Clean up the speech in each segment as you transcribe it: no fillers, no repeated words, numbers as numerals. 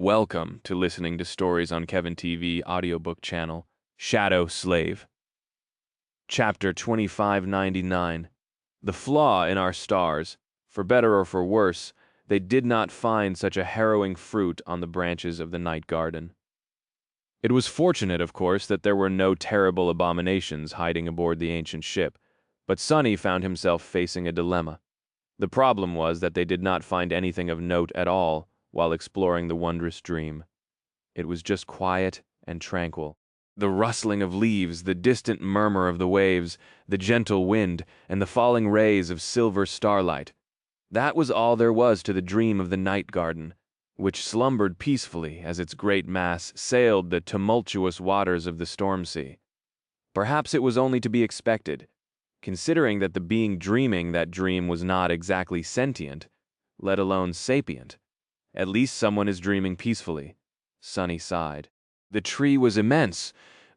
Welcome to listening to stories on Kevin TV audiobook channel, Shadow Slave. Chapter 2599. The flaw in our stars. For better or for worse, they did not find such a harrowing fruit on the branches of the night garden. It was fortunate, of course, that there were no terrible abominations hiding aboard the ancient ship, but Sonny found himself facing a dilemma. The problem was that they did not find anything of note at all while exploring the wondrous dream. It was just quiet and tranquil. The rustling of leaves, the distant murmur of the waves, the gentle wind, and the falling rays of silver starlight. That was all there was to the dream of the night garden, which slumbered peacefully as its great mass sailed the tumultuous waters of the Stormsea. Perhaps it was only to be expected, considering that the being dreaming that dream was not exactly sentient, let alone sapient. At least someone is dreaming peacefully. Sonny sighed. The tree was immense,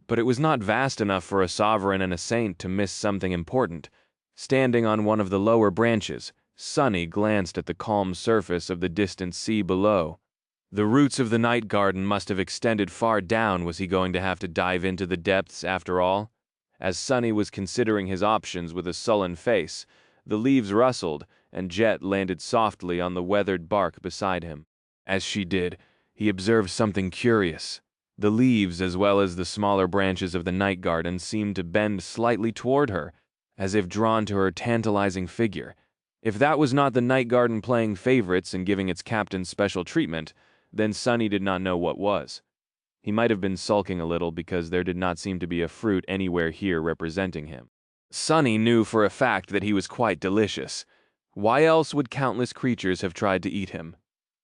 but it was not vast enough for a sovereign and a saint to miss something important. Standing on one of the lower branches, Sonny glanced at the calm surface of the distant sea below. The roots of the night garden must have extended far down. Was he going to have to dive into the depths after all? As Sonny was considering his options with a sullen face, the leaves rustled, and Jet landed softly on the weathered bark beside him. As she did, he observed something curious. The leaves, as well as the smaller branches of the night garden, seemed to bend slightly toward her, as if drawn to her tantalizing figure. If that was not the night garden playing favorites and giving its captain special treatment, then Sonny did not know what was. He might have been sulking a little because there did not seem to be a fruit anywhere here representing him. Sonny knew for a fact that he was quite delicious. Why else would countless creatures have tried to eat him?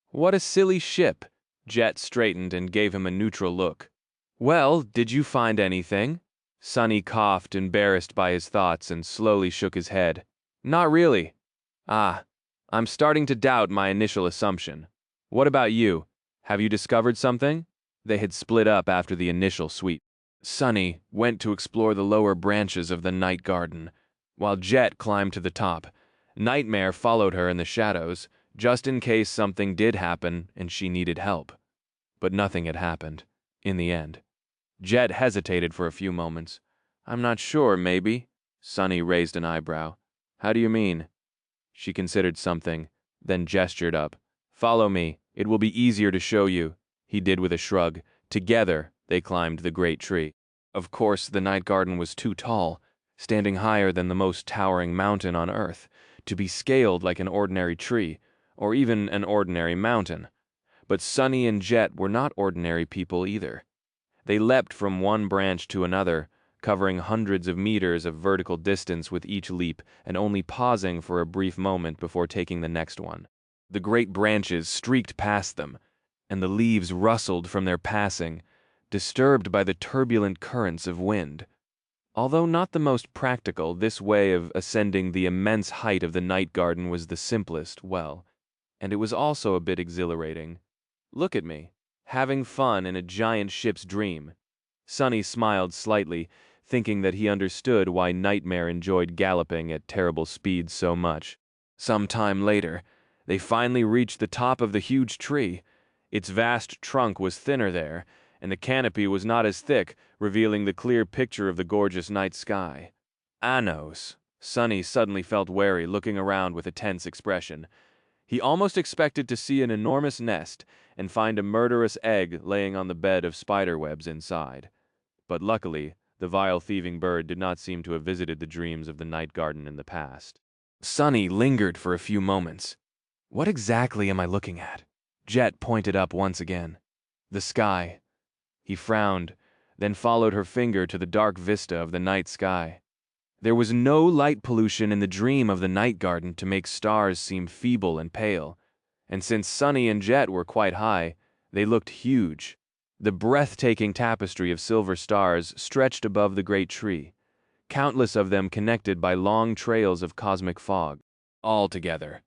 What a silly ship! Jet straightened and gave him a neutral look. Well, did you find anything? Sonny coughed, embarrassed by his thoughts, and slowly shook his head. Not really. Ah, I'm starting to doubt my initial assumption. What about you? Have you discovered something? They had split up after the initial sweep. Sonny went to explore the lower branches of the night garden, while Jet climbed to the top. Nightmare followed her in the shadows, just in case something did happen and she needed help. But nothing had happened, in the end. Jet hesitated for a few moments. I'm not sure, maybe. Sonny raised an eyebrow. How do you mean? She considered something, then gestured up. Follow me. It will be easier to show you. He did with a shrug. Together, they climbed the great tree. Of course, the night garden was too tall, standing higher than the most towering mountain on earth, to be scaled like an ordinary tree, or even an ordinary mountain. But Sonny and Jet were not ordinary people either. They leapt from one branch to another, covering hundreds of meters of vertical distance with each leap and only pausing for a brief moment before taking the next one. The great branches streaked past them, and the leaves rustled from their passing, disturbed by the turbulent currents of wind. Although not the most practical, this way of ascending the immense height of the night garden was the simplest, and it was also a bit exhilarating. Look at me, having fun in a giant ship's dream. Sonny smiled slightly, thinking that he understood why Nightmare enjoyed galloping at terrible speeds so much. Some time later, they finally reached the top of the huge tree. Its vast trunk was thinner there, and the canopy was not as thick, revealing the clear picture of the gorgeous night sky. Anos. Sonny suddenly felt wary, looking around with a tense expression. He almost expected to see an enormous nest and find a murderous egg laying on the bed of spiderwebs inside. But luckily, the vile thieving bird did not seem to have visited the dreams of the night garden in the past. Sonny lingered for a few moments. What exactly am I looking at? Jet pointed up once again. The sky. He frowned, then followed her finger to the dark vista of the night sky. There was no light pollution in the dream of the night garden to make stars seem feeble and pale, and since Sonny and Jet were quite high, they looked huge. The breathtaking tapestry of silver stars stretched above the great tree, countless of them connected by long trails of cosmic fog. All together,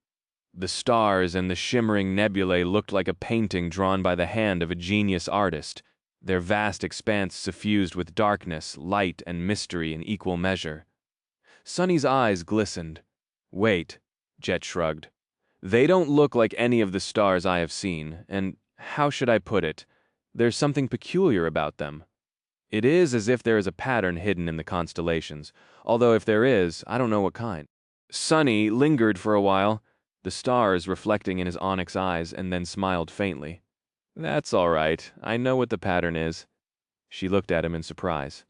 the stars and the shimmering nebulae looked like a painting drawn by the hand of a genius artist, their vast expanse suffused with darkness, light, and mystery in equal measure. Sonny's eyes glistened. Wait, Jet shrugged. They don't look like any of the stars I have seen, and How should I put it? There's something peculiar about them. It is as if there is a pattern hidden in the constellations, although if there is, I don't know what kind. Sunny lingered for a while, the stars reflecting in his onyx eyes, and then smiled faintly. That's all right. I know what the pattern is. She looked at him in surprise.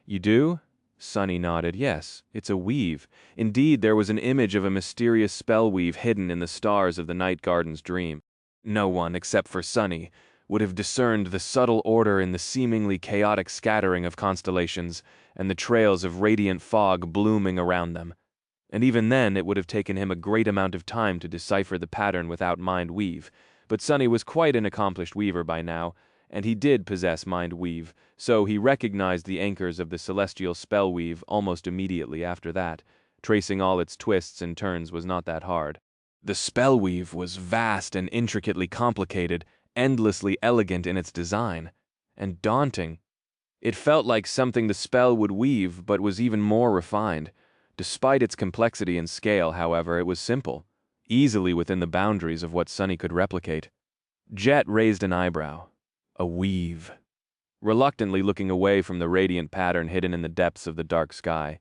You do? Sunny nodded. Yes, it's a weave. Indeed, there was an image of a mysterious spell weave hidden in the stars of the night garden's dream. No one, except for Sunny, would have discerned the subtle order in the seemingly chaotic scattering of constellations and the trails of radiant fog blooming around them. And even then, it would have taken him a great amount of time to decipher the pattern without mind weave. But Sunny was quite an accomplished weaver by now, and he did possess mind weave, so he recognized the anchors of the celestial spell weave almost immediately after that. Tracing all its twists and turns was not that hard. The spell weave was vast and intricately complicated, endlessly elegant in its design, and daunting. It felt like something the spell would weave, but was even more refined. Despite its complexity and scale, however, it was simple, easily within the boundaries of what Sunny could replicate. Jet raised an eyebrow. A weave. Reluctantly looking away from the radiant pattern hidden in the depths of the dark sky,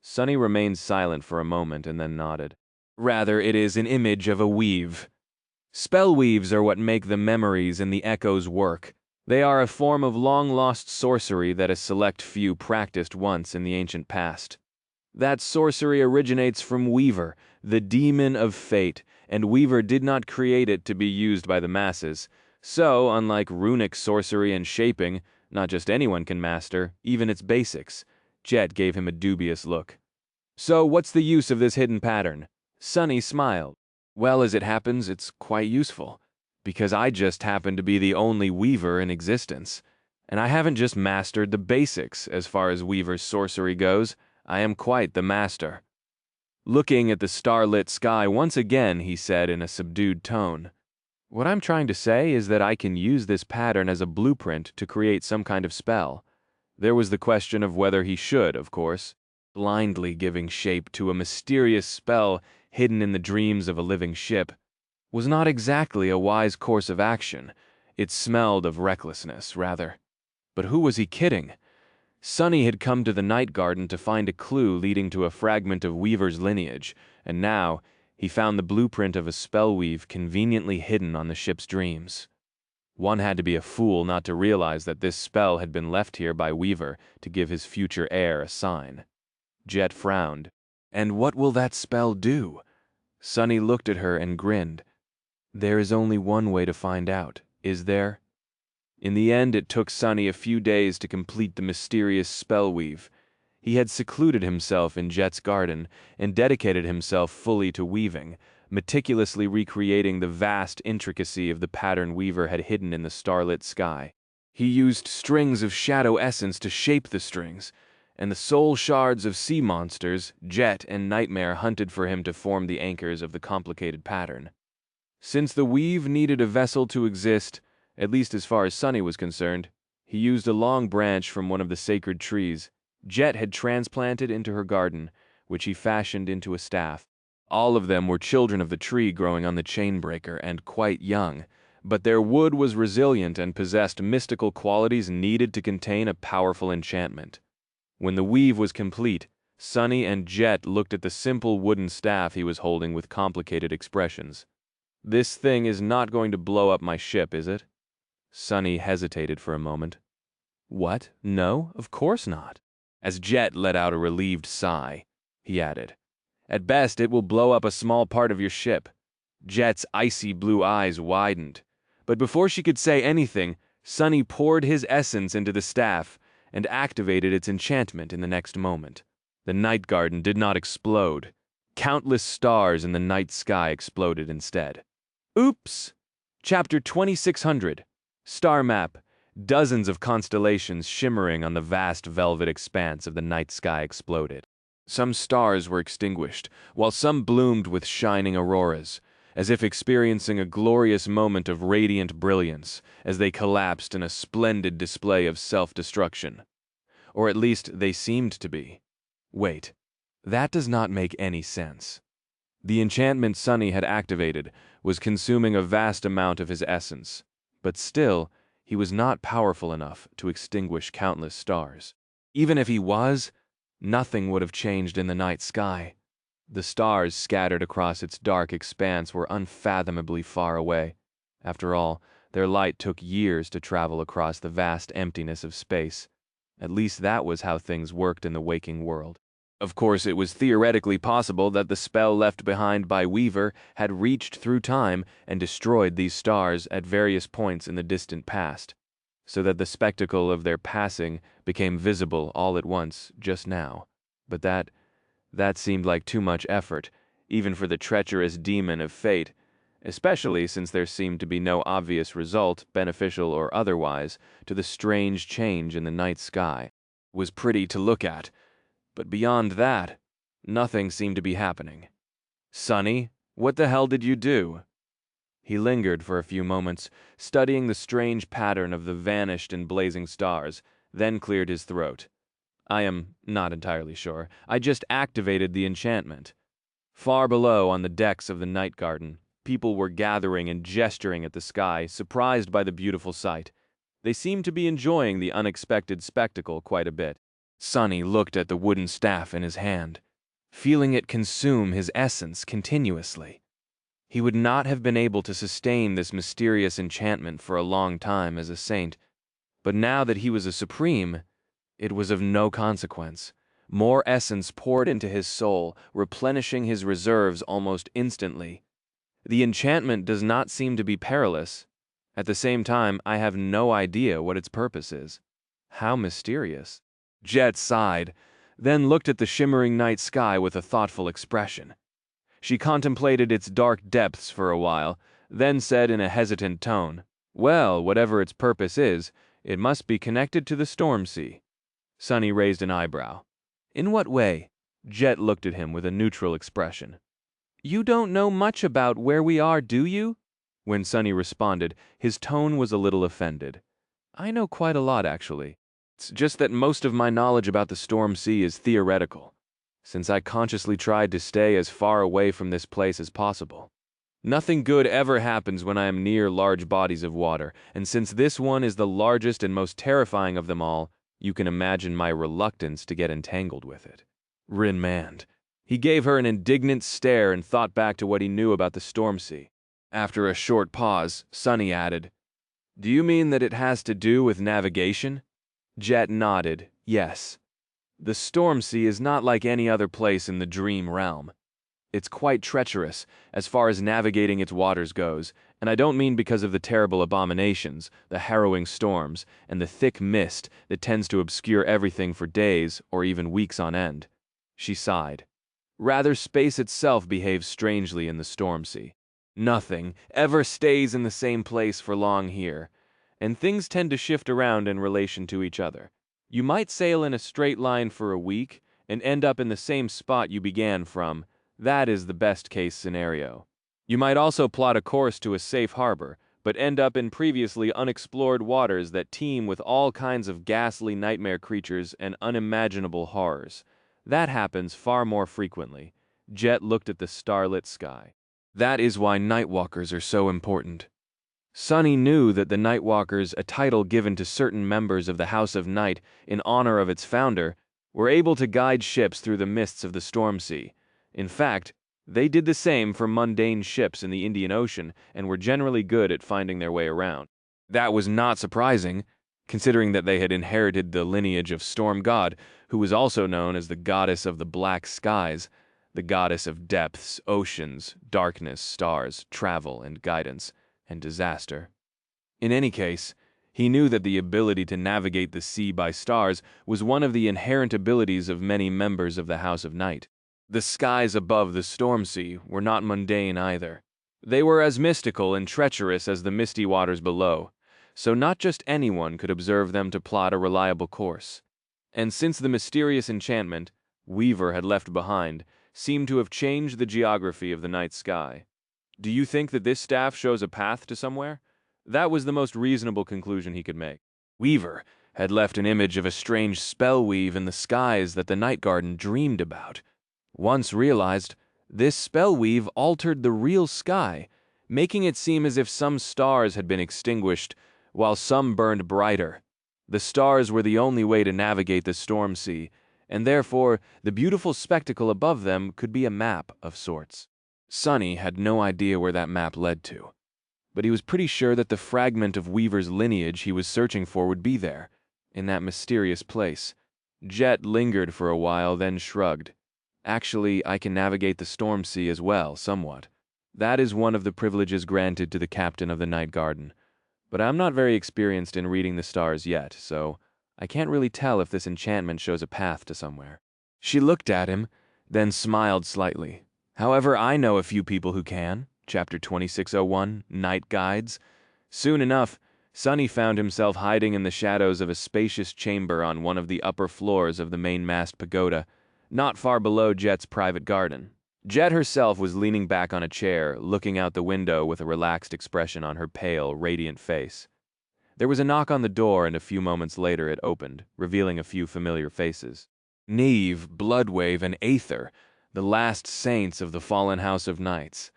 Sunny remained silent for a moment and then nodded. Rather, it is an image of a weave. Spell weaves are what make the memories and the echoes work. They are a form of long-lost sorcery that a select few practiced once in the ancient past. That sorcery originates from Weaver, the demon of fate, and Weaver did not create it to be used by the masses. So, unlike runic sorcery and shaping, not just anyone can master, even its basics. Jet gave him a dubious look. So, what's the use of this hidden pattern? Sunny smiled. Well, as it happens, it's quite useful, because I just happen to be the only Weaver in existence. And I haven't just mastered the basics as far as Weaver's sorcery goes. I am quite the master. Looking at the starlit sky once again, he said in a subdued tone, What I'm trying to say is that I can use this pattern as a blueprint to create some kind of spell. There was the question of whether he should, of course, blindly giving shape to a mysterious spell hidden in the dreams of a living ship was not exactly a wise course of action. It smelled of recklessness, rather. But who was he kidding? Sunny had come to the night garden to find a clue leading to a fragment of Weaver's lineage, and now he found the blueprint of a spell weave conveniently hidden on the ship's dreams. One had to be a fool not to realize that this spell had been left here by Weaver to give his future heir a sign. Jet frowned. And what will that spell do? Sunny looked at her and grinned. There is only one way to find out, is there? In the end, it took Sunny a few days to complete the mysterious spell weave. He had secluded himself in Jet's garden and dedicated himself fully to weaving, meticulously recreating the vast intricacy of the pattern Weaver had hidden in the starlit sky. He used strings of shadow essence to shape the strings, and the soul shards of sea monsters, Jet and Nightmare hunted for him to form the anchors of the complicated pattern. Since the weave needed a vessel to exist, at least as far as Sunny was concerned, he used a long branch from one of the sacred trees Jet had transplanted into her garden, which he fashioned into a staff. All of them were children of the tree growing on the chainbreaker and quite young, but their wood was resilient and possessed mystical qualities needed to contain a powerful enchantment. When the weave was complete, Sunny and Jet looked at the simple wooden staff he was holding with complicated expressions. This thing is not going to blow up my ship, is it? Sunny hesitated for a moment. What? No, of course not. As Jet let out a relieved sigh, he added, At best, it will blow up a small part of your ship. Jet's icy blue eyes widened. But before she could say anything, Sunny poured his essence into the staff and activated its enchantment in the next moment. The night garden did not explode. Countless stars in the night sky exploded instead. Oops! Chapter 2600. Star Map. Dozens of constellations shimmering on the vast velvet expanse of the night sky exploded. Some stars were extinguished, while some bloomed with shining auroras, as if experiencing a glorious moment of radiant brilliance as they collapsed in a splendid display of self-destruction. Or at least they seemed to be. Wait, that does not make any sense. The enchantment Sunny had activated was consuming a vast amount of his essence. But still, he was not powerful enough to extinguish countless stars. Even if he was, nothing would have changed in the night sky. The stars scattered across its dark expanse were unfathomably far away. After all, their light took years to travel across the vast emptiness of space. At least that was how things worked in the waking world. Of course, it was theoretically possible that the spell left behind by Weaver had reached through time and destroyed these stars at various points in the distant past, so that the spectacle of their passing became visible all at once just now. But that seemed like too much effort, even for the treacherous demon of fate, especially since there seemed to be no obvious result, beneficial or otherwise, to the strange change in the night sky. It was pretty to look at, but beyond that, nothing seemed to be happening. "Sonny, what the hell did you do?" He lingered for a few moments, studying the strange pattern of the vanished and blazing stars, then cleared his throat. "I am not entirely sure. I just activated the enchantment." Far below, on the decks of the night garden, people were gathering and gesturing at the sky, surprised by the beautiful sight. They seemed to be enjoying the unexpected spectacle quite a bit. Sonny looked at the wooden staff in his hand, feeling it consume his essence continuously. He would not have been able to sustain this mysterious enchantment for a long time as a saint, but now that he was a supreme, it was of no consequence. More essence poured into his soul, replenishing his reserves almost instantly. The enchantment does not seem to be perilous. At the same time, I have no idea what its purpose is. How mysterious. Jet sighed, then looked at the shimmering night sky with a thoughtful expression. She contemplated its dark depths for a while, then said in a hesitant tone, "Well, whatever its purpose is, it must be connected to the Stormsea." Sonny raised an eyebrow. "In what way?" Jet looked at him with a neutral expression. "You don't know much about where we are, do you?" When Sonny responded, his tone was a little offended. "I know quite a lot, actually. It's just that most of my knowledge about the Stormsea is theoretical, since I consciously tried to stay as far away from this place as possible. Nothing good ever happens when I am near large bodies of water, and since this one is the largest and most terrifying of them all, you can imagine my reluctance to get entangled with it." Rin manned. He gave her an indignant stare and thought back to what he knew about the Stormsea. After a short pause, Sonny added, "Do you mean that it has to do with navigation?" Jet nodded, yes. The Stormsea is not like any other place in the dream realm. It's quite treacherous, as far as navigating its waters goes, and I don't mean because of the terrible abominations, the harrowing storms, and the thick mist that tends to obscure everything for days or even weeks on end. She sighed. Rather, space itself behaves strangely in the Stormsea. Nothing ever stays in the same place for long here, and things tend to shift around in relation to each other. You might sail in a straight line for a week and end up in the same spot you began from. That is the best-case scenario. You might also plot a course to a safe harbor, but end up in previously unexplored waters that teem with all kinds of ghastly nightmare creatures and unimaginable horrors. That happens far more frequently. Jet looked at the starlit sky. That is why Nightwalkers are so important. Sonny knew that the Nightwalkers, a title given to certain members of the House of Night in honor of its founder, were able to guide ships through the mists of the Stormsea. In fact, they did the same for mundane ships in the Indian Ocean and were generally good at finding their way around. That was not surprising, considering that they had inherited the lineage of Storm God, who was also known as the goddess of the black skies, the goddess of depths, oceans, darkness, stars, travel, and guidance, and disaster. In any case, he knew that the ability to navigate the sea by stars was one of the inherent abilities of many members of the House of Night. The skies above the Stormsea were not mundane either. They were as mystical and treacherous as the misty waters below, so not just anyone could observe them to plot a reliable course. And since the mysterious enchantment Weaver had left behind seemed to have changed the geography of the night sky. "Do you think that this staff shows a path to somewhere?" That was the most reasonable conclusion he could make. Weaver had left an image of a strange spellweave in the skies that the night garden dreamed about. Once realized, this spellweave altered the real sky, making it seem as if some stars had been extinguished, while some burned brighter. The stars were the only way to navigate the Stormsea, and therefore the beautiful spectacle above them could be a map of sorts. Sonny had no idea where that map led to, but he was pretty sure that the fragment of Weaver's lineage he was searching for would be there, in that mysterious place. Jet lingered for a while, then shrugged. Actually, I can navigate the Stormsea as well, somewhat. That is one of the privileges granted to the captain of the Night Garden. But I'm not very experienced in reading the stars yet, so I can't really tell if this enchantment shows a path to somewhere. She looked at him, then smiled slightly. However, I know a few people who can. Chapter 2601, Night Guides. Soon enough, Sonny found himself hiding in the shadows of a spacious chamber on one of the upper floors of the mainmast pagoda, not far below Jet's private garden. Jet herself was leaning back on a chair, looking out the window with a relaxed expression on her pale, radiant face. There was a knock on the door, and a few moments later it opened, revealing a few familiar faces. Neve, Bloodwave, and Aether, the last saints of the fallen House of Knights.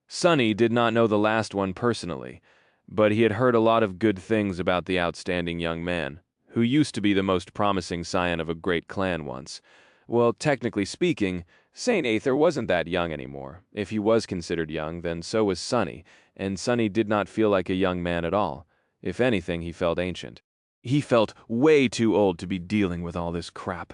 Sonny did not know the last one personally, but he had heard a lot of good things about the outstanding young man, who used to be the most promising scion of a great clan once. Well, technically speaking, Saint Aether wasn't that young anymore. If he was considered young, then so was Sonny, and Sonny did not feel like a young man at all. If anything, he felt ancient. He felt way too old to be dealing with all this crap.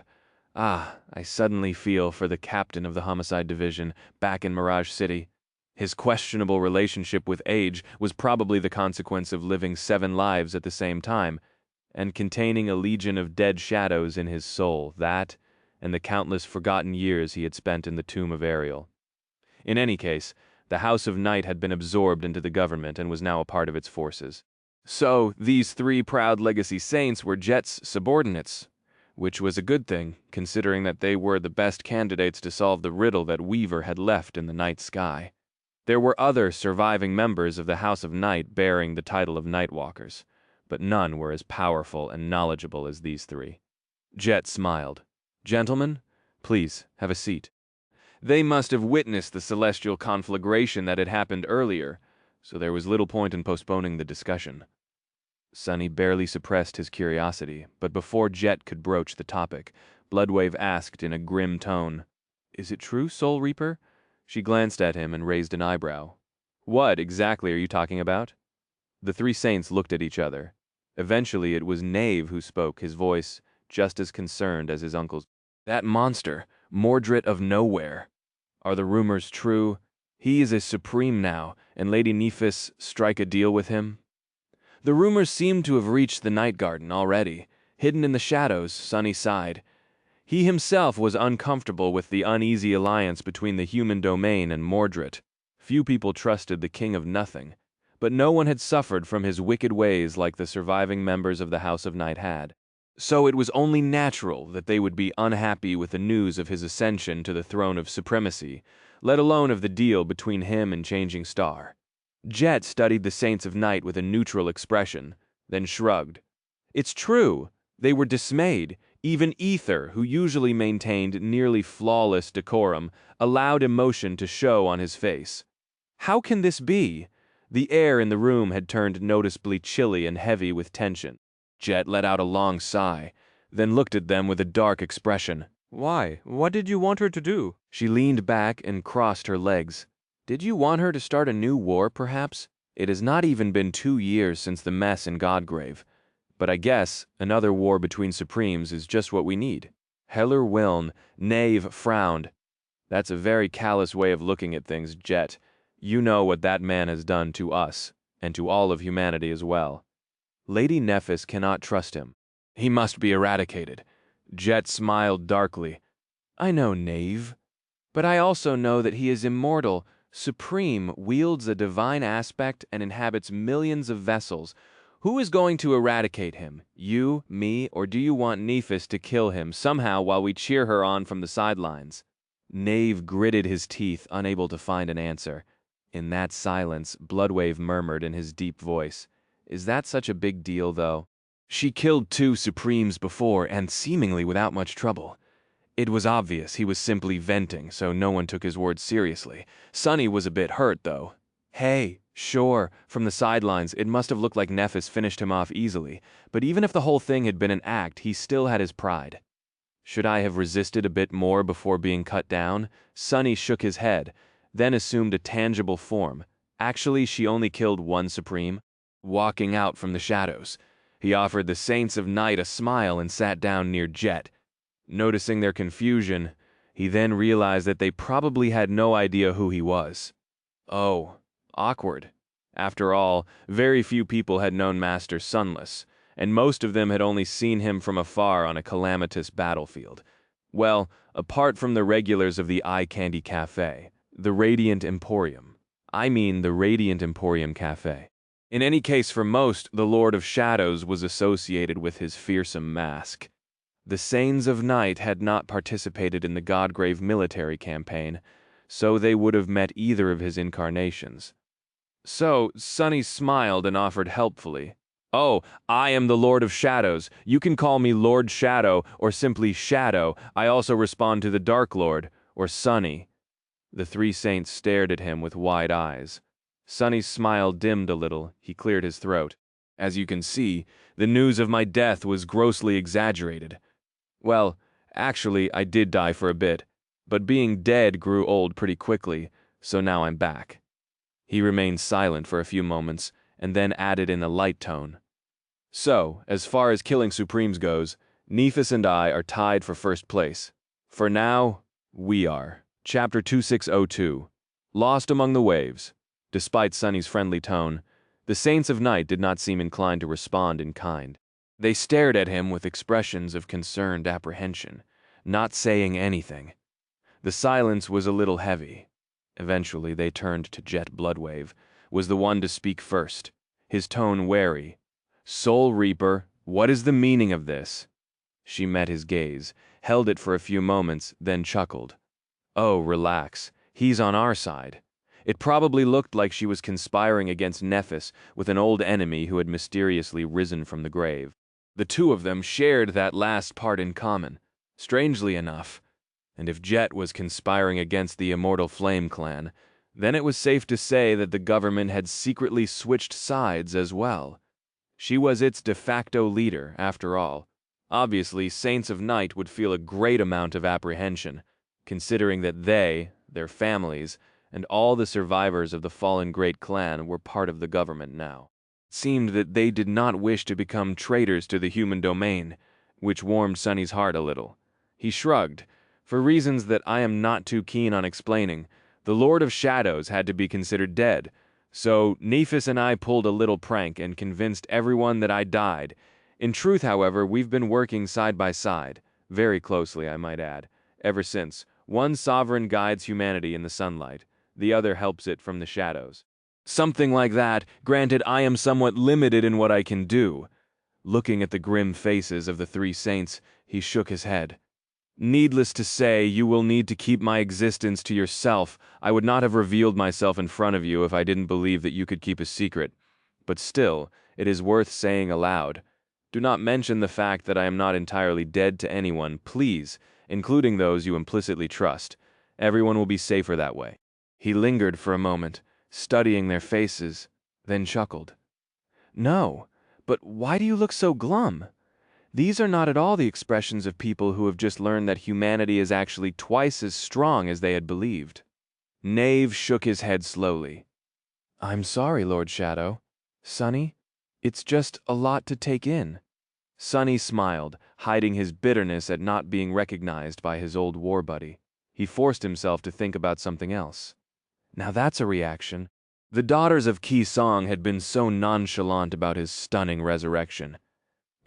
I suddenly feel for the captain of the Homicide Division back in Mirage City. His questionable relationship with age was probably the consequence of living 7 lives at the same time, and containing a legion of dead shadows in his soul, that, and the countless forgotten years he had spent in the tomb of Ariel. In any case, the House of Night had been absorbed into the government and was now a part of its forces. So, these 3 proud legacy saints were Jet's subordinates, which was a good thing, considering that they were the best candidates to solve the riddle that Weaver had left in the night sky. There were other surviving members of the House of Night bearing the title of Nightwalkers, but none were as powerful and knowledgeable as these 3. Jet smiled. "Gentlemen, please, have a seat." They must have witnessed the celestial conflagration that had happened earlier, so there was little point in postponing the discussion. Sonny barely suppressed his curiosity, but before Jet could broach the topic, Bloodwave asked in a grim tone, "Is it true, Soul Reaper?" She glanced at him and raised an eyebrow. "What exactly are you talking about?" The 3 saints looked at each other. Eventually it was Knave who spoke, his voice just as concerned as his uncle's. "That monster, Mordred of Nowhere. Are the rumors true? He is a supreme now, and Lady Nephis strike a deal with him?" "The rumors seem to have reached the Night Garden already. Hidden in the shadows," Sonny sighed. He himself was uncomfortable with the uneasy alliance between the human domain and Mordred. Few people trusted the King of Nothing, but no one had suffered from his wicked ways like the surviving members of the House of Night had. So it was only natural that they would be unhappy with the news of his ascension to the throne of supremacy, let alone of the deal between him and Changing Star. Jet studied the Saints of Night with a neutral expression, then shrugged. It's true, they were dismayed. Even Aether, who usually maintained nearly flawless decorum, allowed emotion to show on his face. How can this be? The air in the room had turned noticeably chilly and heavy with tension. Jet let out a long sigh, then looked at them with a dark expression. "Why? What did you want her to do?" She leaned back and crossed her legs. "Did you want her to start a new war, perhaps? It has not even been 2 years since the mess in Godgrave. But I guess another war between Supremes is just what we need." Heller Wiln, Knave, frowned. "That's a very callous way of looking at things, Jet. You know what that man has done to us, and to all of humanity as well. Lady Nephis cannot trust him. He must be eradicated." Jet smiled darkly. "I know, Knave. But I also know that he is immortal, supreme, wields a divine aspect, and inhabits millions of vessels. Who is going to eradicate him? You, me, or do you want Nephis to kill him somehow while we cheer her on from the sidelines?" Knave gritted his teeth, unable to find an answer. In that silence, Bloodwave murmured in his deep voice, "Is that such a big deal, though? She killed 2 Supremes before, and seemingly without much trouble." It was obvious he was simply venting, so no one took his words seriously. Sonny was a bit hurt, though. Hey, sure, from the sidelines, it must have looked like Nephis finished him off easily, but even if the whole thing had been an act, he still had his pride. Should I have resisted a bit more before being cut down? Sonny shook his head, then assumed a tangible form. Actually, she only killed one Supreme. Walking out from the shadows, he offered the Saints of Night a smile and sat down near Jet. Noticing their confusion, he then realized that they probably had no idea who he was. Oh, awkward. After all, very few people had known Master Sunless, and most of them had only seen him from afar on a calamitous battlefield. Well, apart from the regulars of the Eye Candy Cafe, the Radiant Emporium. The Radiant Emporium Cafe. In any case, for most, the Lord of Shadows was associated with his fearsome mask. The Saints of Night had not participated in the Godgrave military campaign, so they would have met either of his incarnations. So, Sonny smiled and offered helpfully. Oh, I am the Lord of Shadows. You can call me Lord Shadow, or simply Shadow. I also respond to the Dark Lord, or Sonny. The three saints stared at him with wide eyes. Sonny's smile dimmed a little. He cleared his throat. As you can see, the news of my death was grossly exaggerated. Well, actually, I did die for a bit, but being dead grew old pretty quickly, so now I'm back. He remained silent for a few moments, and then added in a light tone. So, as far as killing Supremes goes, Nephis and I are tied for first place. For now, we are. Chapter 2602. Lost Among the Waves. Despite Sonny's friendly tone, the Saints of Night did not seem inclined to respond in kind. They stared at him with expressions of concerned apprehension, not saying anything. The silence was a little heavy. Eventually they turned to Jet Bloodwave, was the one to speak first, his tone wary. Soul Reaper, what is the meaning of this? She met his gaze, held it for a few moments, then chuckled. Oh, relax, he's on our side. It probably looked like she was conspiring against Nephis with an old enemy who had mysteriously risen from the grave. The two of them shared that last part in common, strangely enough. And if Jet was conspiring against the Immortal Flame clan, then it was safe to say that the government had secretly switched sides as well. She was its de facto leader, after all. Obviously, Saints of Night would feel a great amount of apprehension, considering that they, their families, and all the survivors of the fallen great clan were part of the government now. It seemed that they did not wish to become traitors to the human domain, which warmed Sonny's heart a little. He shrugged. For reasons that I am not too keen on explaining, the Lord of Shadows had to be considered dead, so Nephis and I pulled a little prank and convinced everyone that I died. In truth, however, we've been working side by side, very closely, I might add, ever since. One sovereign guides humanity in the sunlight, the other helps it from the shadows. Something like that, granted I am somewhat limited in what I can do. Looking at the grim faces of the three saints, he shook his head. Needless to say, you will need to keep my existence to yourself. I would not have revealed myself in front of you if I didn't believe that you could keep a secret. But still, it is worth saying aloud. Do not mention the fact that I am not entirely dead to anyone, please, including those you implicitly trust. Everyone will be safer that way. He lingered for a moment, studying their faces, then chuckled. No, but why do you look so glum? These are not at all the expressions of people who have just learned that humanity is actually twice as strong as they had believed. Knave shook his head slowly. I'm sorry, Lord Shadow. Sonny, it's just a lot to take in. Sonny smiled, hiding his bitterness at not being recognized by his old war buddy. He forced himself to think about something else. Now that's a reaction. The daughters of Ki Song had been so nonchalant about his stunning resurrection.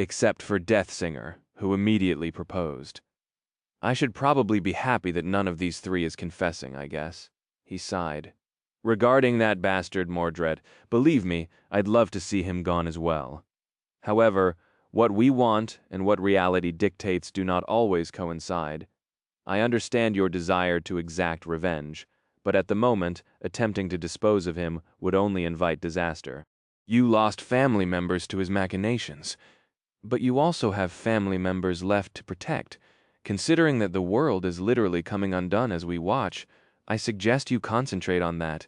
Except for Deathsinger, who immediately proposed. I should probably be happy that none of these three is confessing, I guess. He sighed. Regarding that bastard Mordred, believe me, I'd love to see him gone as well. However, what we want and what reality dictates do not always coincide. I understand your desire to exact revenge, but at the moment, attempting to dispose of him would only invite disaster. You lost family members to his machinations. But you also have family members left to protect. Considering that the world is literally coming undone as we watch, I suggest you concentrate on that.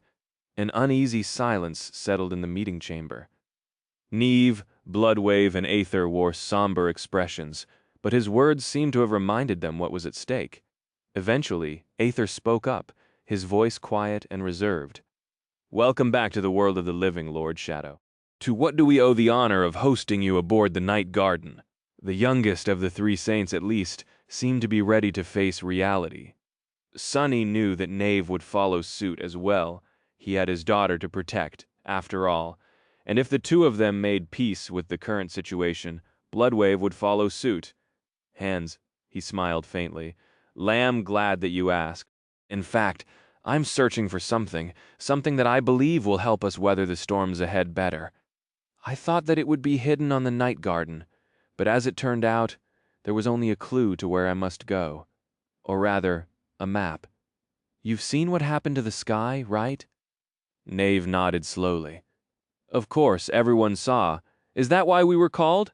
An uneasy silence settled in the meeting chamber. Neve, Bloodwave, and Aether wore somber expressions, but his words seemed to have reminded them what was at stake. Eventually, Aether spoke up, his voice quiet and reserved. "Welcome back to the world of the living, Lord Shadow. To what do we owe the honor of hosting you aboard the Night Garden?" The youngest of the three saints, at least, seemed to be ready to face reality. Sunny knew that Knave would follow suit as well. He had his daughter to protect, after all, and if the two of them made peace with the current situation, Bloodwave would follow suit. "Hands," he smiled faintly. "Lamb, glad that you asked. In fact, I'm searching for something that I believe will help us weather the storms ahead better. I thought that it would be hidden on the Night Garden, but as it turned out, there was only a clue to where I must go. Or rather, a map. You've seen what happened to the sky, right?" Knave nodded slowly. "Of course, everyone saw. Is that why we were called?"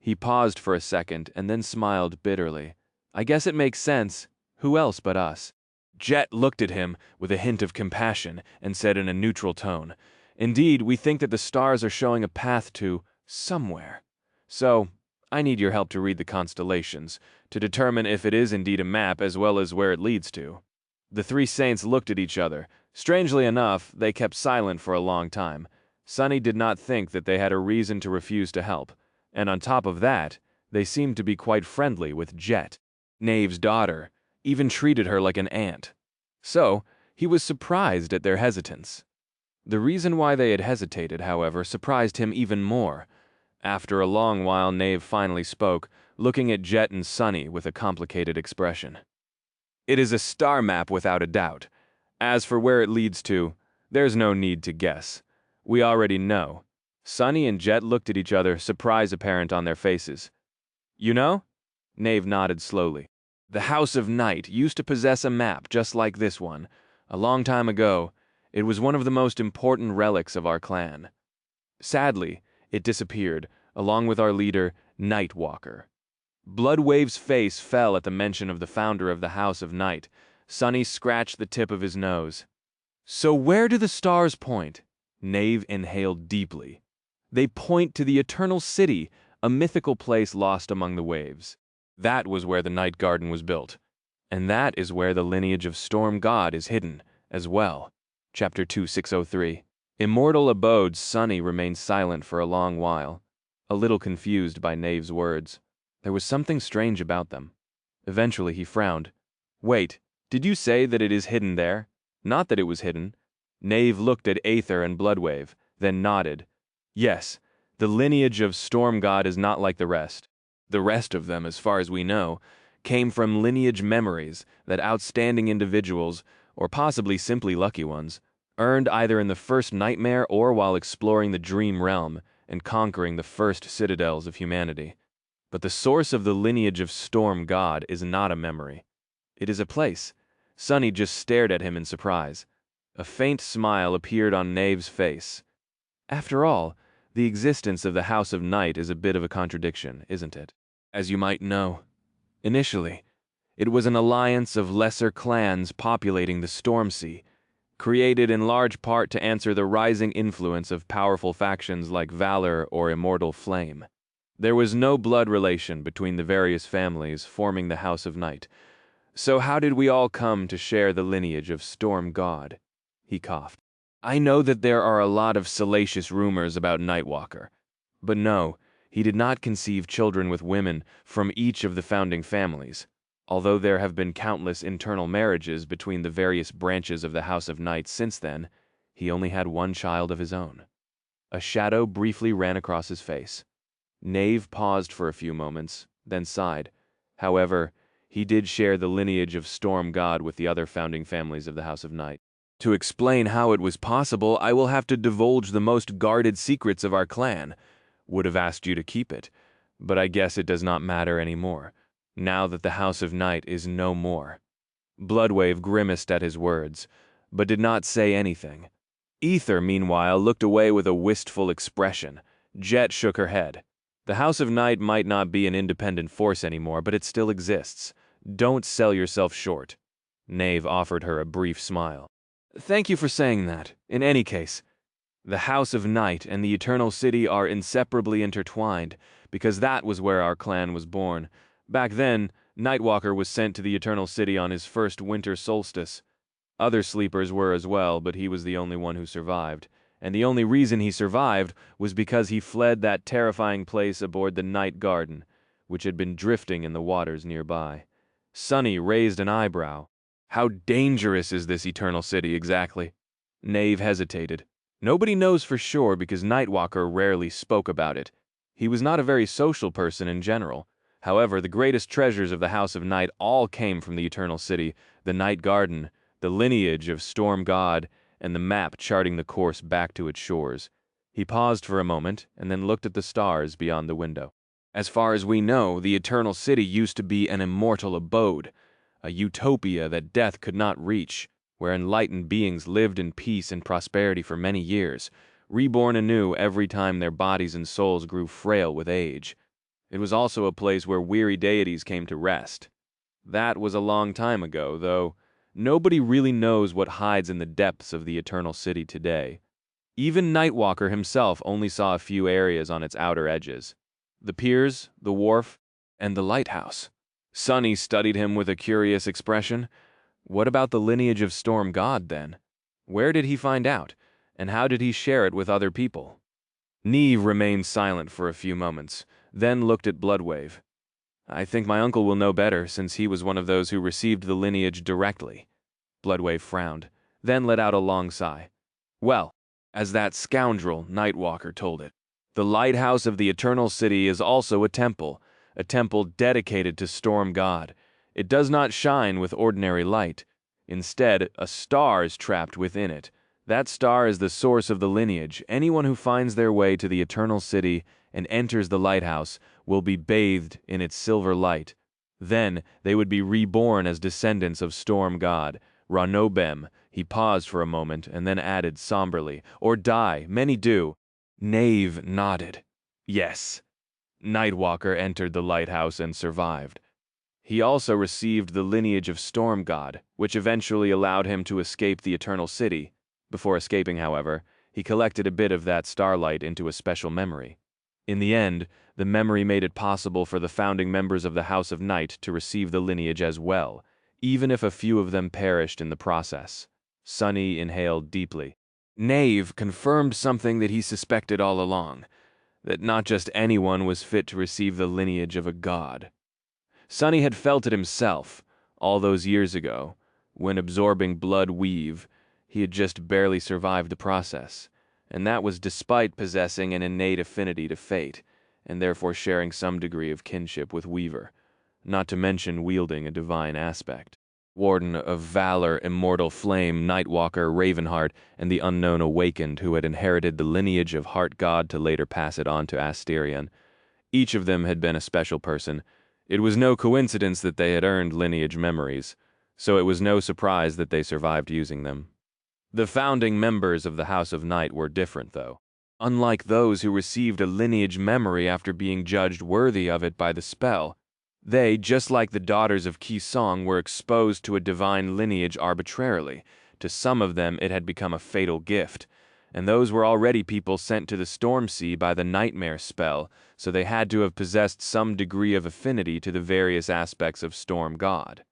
He paused for a second and then smiled bitterly. "I guess it makes sense. Who else but us?" Jet looked at him with a hint of compassion and said in a neutral tone, "Indeed, we think that the stars are showing a path to somewhere. So, I need your help to read the constellations, to determine if it is indeed a map as well as where it leads to." The three saints looked at each other. Strangely enough, they kept silent for a long time. Sunny did not think that they had a reason to refuse to help, and on top of that, they seemed to be quite friendly with Jet, Knave's daughter, even treated her like an aunt. So, he was surprised at their hesitance. The reason why they had hesitated, however, surprised him even more. After a long while, Knave finally spoke, looking at Jet and Sunny with a complicated expression. "It is a star map without a doubt. As for where it leads to, there's no need to guess. We already know." Sunny and Jet looked at each other, surprise apparent on their faces. "You know?" Knave nodded slowly. "The House of Night used to possess a map just like this one. A long time ago, it was one of the most important relics of our clan. Sadly, it disappeared, along with our leader, Nightwalker." Bloodwave's face fell at the mention of the founder of the House of Night. Sunny scratched the tip of his nose. "So where do the stars point?" Knave inhaled deeply. "They point to the Eternal City, a mythical place lost among the waves. That was where the Night Garden was built. And that is where the lineage of Storm God is hidden, as well." Chapter 2603. Immortal abodes. Sunny remained silent for a long while, a little confused by Knave's words. There was something strange about them. Eventually he frowned. "Wait, did you say that it is hidden there? Not that it was hidden." Knave looked at Aether and Bloodwave, then nodded. "Yes, the lineage of Storm God is not like the rest. The rest of them, as far as we know, came from lineage memories that outstanding individuals, or possibly simply lucky ones, earned either in the first nightmare or while exploring the dream realm and conquering the first citadels of humanity. But the source of the lineage of Storm God is not a memory. It is a place." Sunny just stared at him in surprise. A faint smile appeared on Knave's face. "After all, the existence of the House of Night is a bit of a contradiction, isn't it? As you might know, initially, it was an alliance of lesser clans populating the Stormsea, created in large part to answer the rising influence of powerful factions like Valor or Immortal Flame. There was no blood relation between the various families forming the House of Night. So how did we all come to share the lineage of Storm God?" He coughed. "I know that there are a lot of salacious rumors about Nightwalker. But no, he did not conceive children with women from each of the founding families. Although there have been countless internal marriages between the various branches of the House of Night since then, he only had one child of his own." A shadow briefly ran across his face. Knave paused for a few moments, then sighed. However, he did share the lineage of Storm God with the other founding families of the House of Night. "To explain how it was possible, I will have to divulge the most guarded secrets of our clan. Would have asked you to keep it, but I guess it does not matter anymore, now that the House of Night is no more." Bloodwave grimaced at his words, but did not say anything. Aether, meanwhile, looked away with a wistful expression. Jet shook her head. "The House of Night might not be an independent force anymore, but it still exists. Don't sell yourself short." Knave offered her a brief smile. Thank you for saying that. In any case, the House of Night and the Eternal City are inseparably intertwined, because that was where our clan was born. Back then, Nightwalker was sent to the Eternal City on his first winter solstice. Other sleepers were as well, but he was the only one who survived. And the only reason he survived was because he fled that terrifying place aboard the Night Garden, which had been drifting in the waters nearby. Sunny raised an eyebrow. How dangerous is this Eternal City exactly? Knave hesitated. Nobody knows for sure because Nightwalker rarely spoke about it. He was not a very social person in general. However, the greatest treasures of the House of Night all came from the Eternal City, the Night Garden, the lineage of Storm God, and the map charting the course back to its shores. He paused for a moment and then looked at the stars beyond the window. As far as we know, the Eternal City used to be an immortal abode, a utopia that death could not reach, where enlightened beings lived in peace and prosperity for many years, reborn anew every time their bodies and souls grew frail with age. It was also a place where weary deities came to rest. That was a long time ago, though nobody really knows what hides in the depths of the Eternal City today. Even Nightwalker himself only saw a few areas on its outer edges. The piers, the wharf, and the lighthouse. Sunny studied him with a curious expression. What about the lineage of Storm God, then? Where did he find out, and how did he share it with other people? Neve remained silent for a few moments, then looked at Bloodwave. I think my uncle will know better, since he was one of those who received the lineage directly. Bloodwave frowned, then let out a long sigh. Well, as that scoundrel, Nightwalker, told it, the lighthouse of the Eternal City is also a temple dedicated to Storm God. It does not shine with ordinary light. Instead, a star is trapped within it. That star is the source of the lineage. Anyone who finds their way to the Eternal City and enters the lighthouse will be bathed in its silver light. Then they would be reborn as descendants of Storm God. Ranobem. He paused for a moment and then added somberly, or die, many do. Knave nodded. Yes. Nightwalker entered the lighthouse and survived. He also received the lineage of Storm God, which eventually allowed him to escape the Eternal City. Before escaping, however, he collected a bit of that starlight into a special memory. In the end, the memory made it possible for the founding members of the House of Night to receive the lineage as well, even if a few of them perished in the process. Sunny inhaled deeply. Knave confirmed something that he suspected all along, that not just anyone was fit to receive the lineage of a god. Sunny had felt it himself, all those years ago, when absorbing blood weave. He had just barely survived the process, and that was despite possessing an innate affinity to fate, and therefore sharing some degree of kinship with Weaver, not to mention wielding a divine aspect. Warden of Valor, Immortal Flame, Nightwalker, Ravenheart, and the Unknown Awakened who had inherited the lineage of Heart God to later pass it on to Asterion. Each of them had been a special person. It was no coincidence that they had earned lineage memories, so it was no surprise that they survived using them. The founding members of the House of Night were different, though. Unlike those who received a lineage memory after being judged worthy of it by the spell, they, just like the daughters of Kisong, were exposed to a divine lineage arbitrarily. To some of them it had become a fatal gift, and those were already people sent to the Stormsea by the Nightmare spell, so they had to have possessed some degree of affinity to the various aspects of Storm God.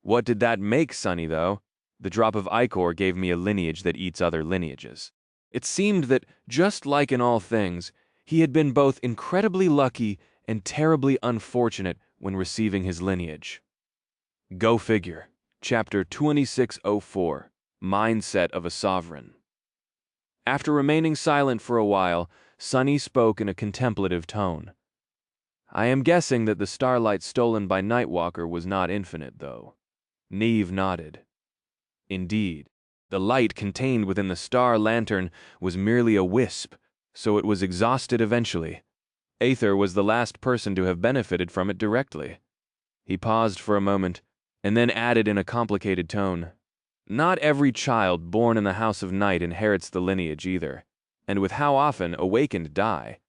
What did that make Sunny, though? The drop of ichor gave me a lineage that eats other lineages. It seemed that, just like in all things, he had been both incredibly lucky and terribly unfortunate when receiving his lineage. Go figure. Chapter 2604, Mindset of a Sovereign. After remaining silent for a while, Sunny spoke in a contemplative tone. I am guessing that the starlight stolen by Nightwalker was not infinite, though. Neve nodded. Indeed, the light contained within the star lantern was merely a wisp, so it was exhausted eventually. Aether was the last person to have benefited from it directly. He paused for a moment, and then added in a complicated tone, not every child born in the House of Night inherits the lineage either, and with how often awakened die,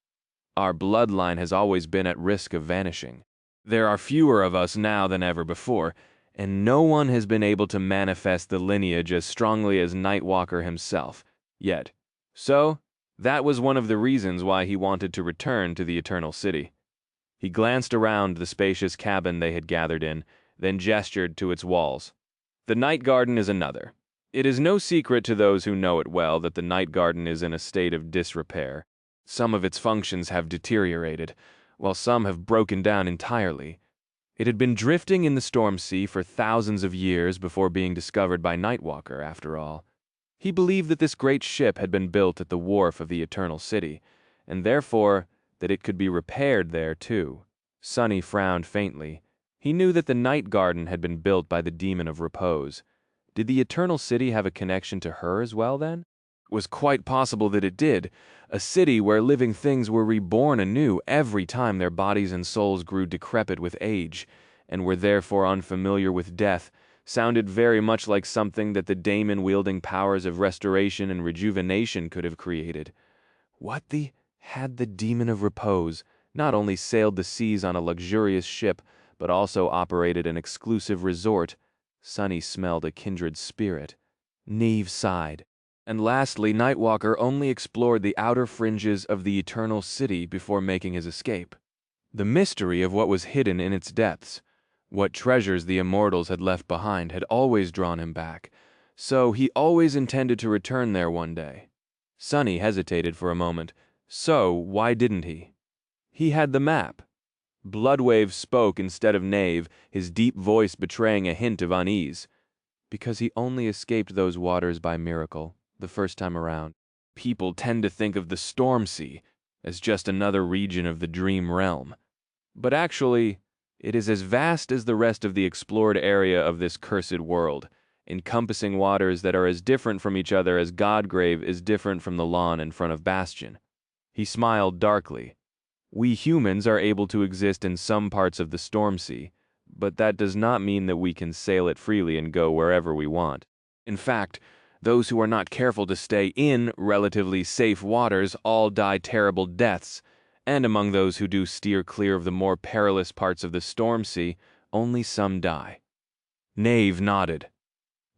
our bloodline has always been at risk of vanishing. There are fewer of us now than ever before, and no one has been able to manifest the lineage as strongly as Nightwalker himself, yet. So, that was one of the reasons why he wanted to return to the Eternal City. He glanced around the spacious cabin they had gathered in, then gestured to its walls. The Night Garden is another. It is no secret to those who know it well that the Night Garden is in a state of disrepair. Some of its functions have deteriorated, while some have broken down entirely. It had been drifting in the Stormsea for thousands of years before being discovered by Nightwalker, after all. He believed that this great ship had been built at the wharf of the Eternal City, and therefore that it could be repaired there too. Sunny frowned faintly. He knew that the Night Garden had been built by the Demon of Repose. Did the Eternal City have a connection to her as well, then? It was quite possible that it did. A city where living things were reborn anew every time their bodies and souls grew decrepit with age, and were therefore unfamiliar with death, sounded very much like something that the daemon-wielding powers of restoration and rejuvenation could have created. Had the Demon of Repose not only sailed the seas on a luxurious ship, but also operated an exclusive resort? Sunny smelled a kindred spirit. Neve sighed. And lastly, Nightwalker only explored the outer fringes of the Eternal City before making his escape. The mystery of what was hidden in its depths, what treasures the immortals had left behind, had always drawn him back, so he always intended to return there one day. Sunny hesitated for a moment. So, why didn't he? He had the map. Bloodwave spoke instead of Nave, his deep voice betraying a hint of unease. Because he only escaped those waters by miracle, the first time around. People tend to think of the Stormsea as just another region of the dream realm. But actually, it is as vast as the rest of the explored area of this cursed world, encompassing waters that are as different from each other as Godgrave is different from the lawn in front of Bastion. He smiled darkly. We humans are able to exist in some parts of the Stormsea, but that does not mean that we can sail it freely and go wherever we want. In fact, those who are not careful to stay in relatively safe waters all die terrible deaths, and among those who do steer clear of the more perilous parts of the Stormsea, only some die. Nave nodded.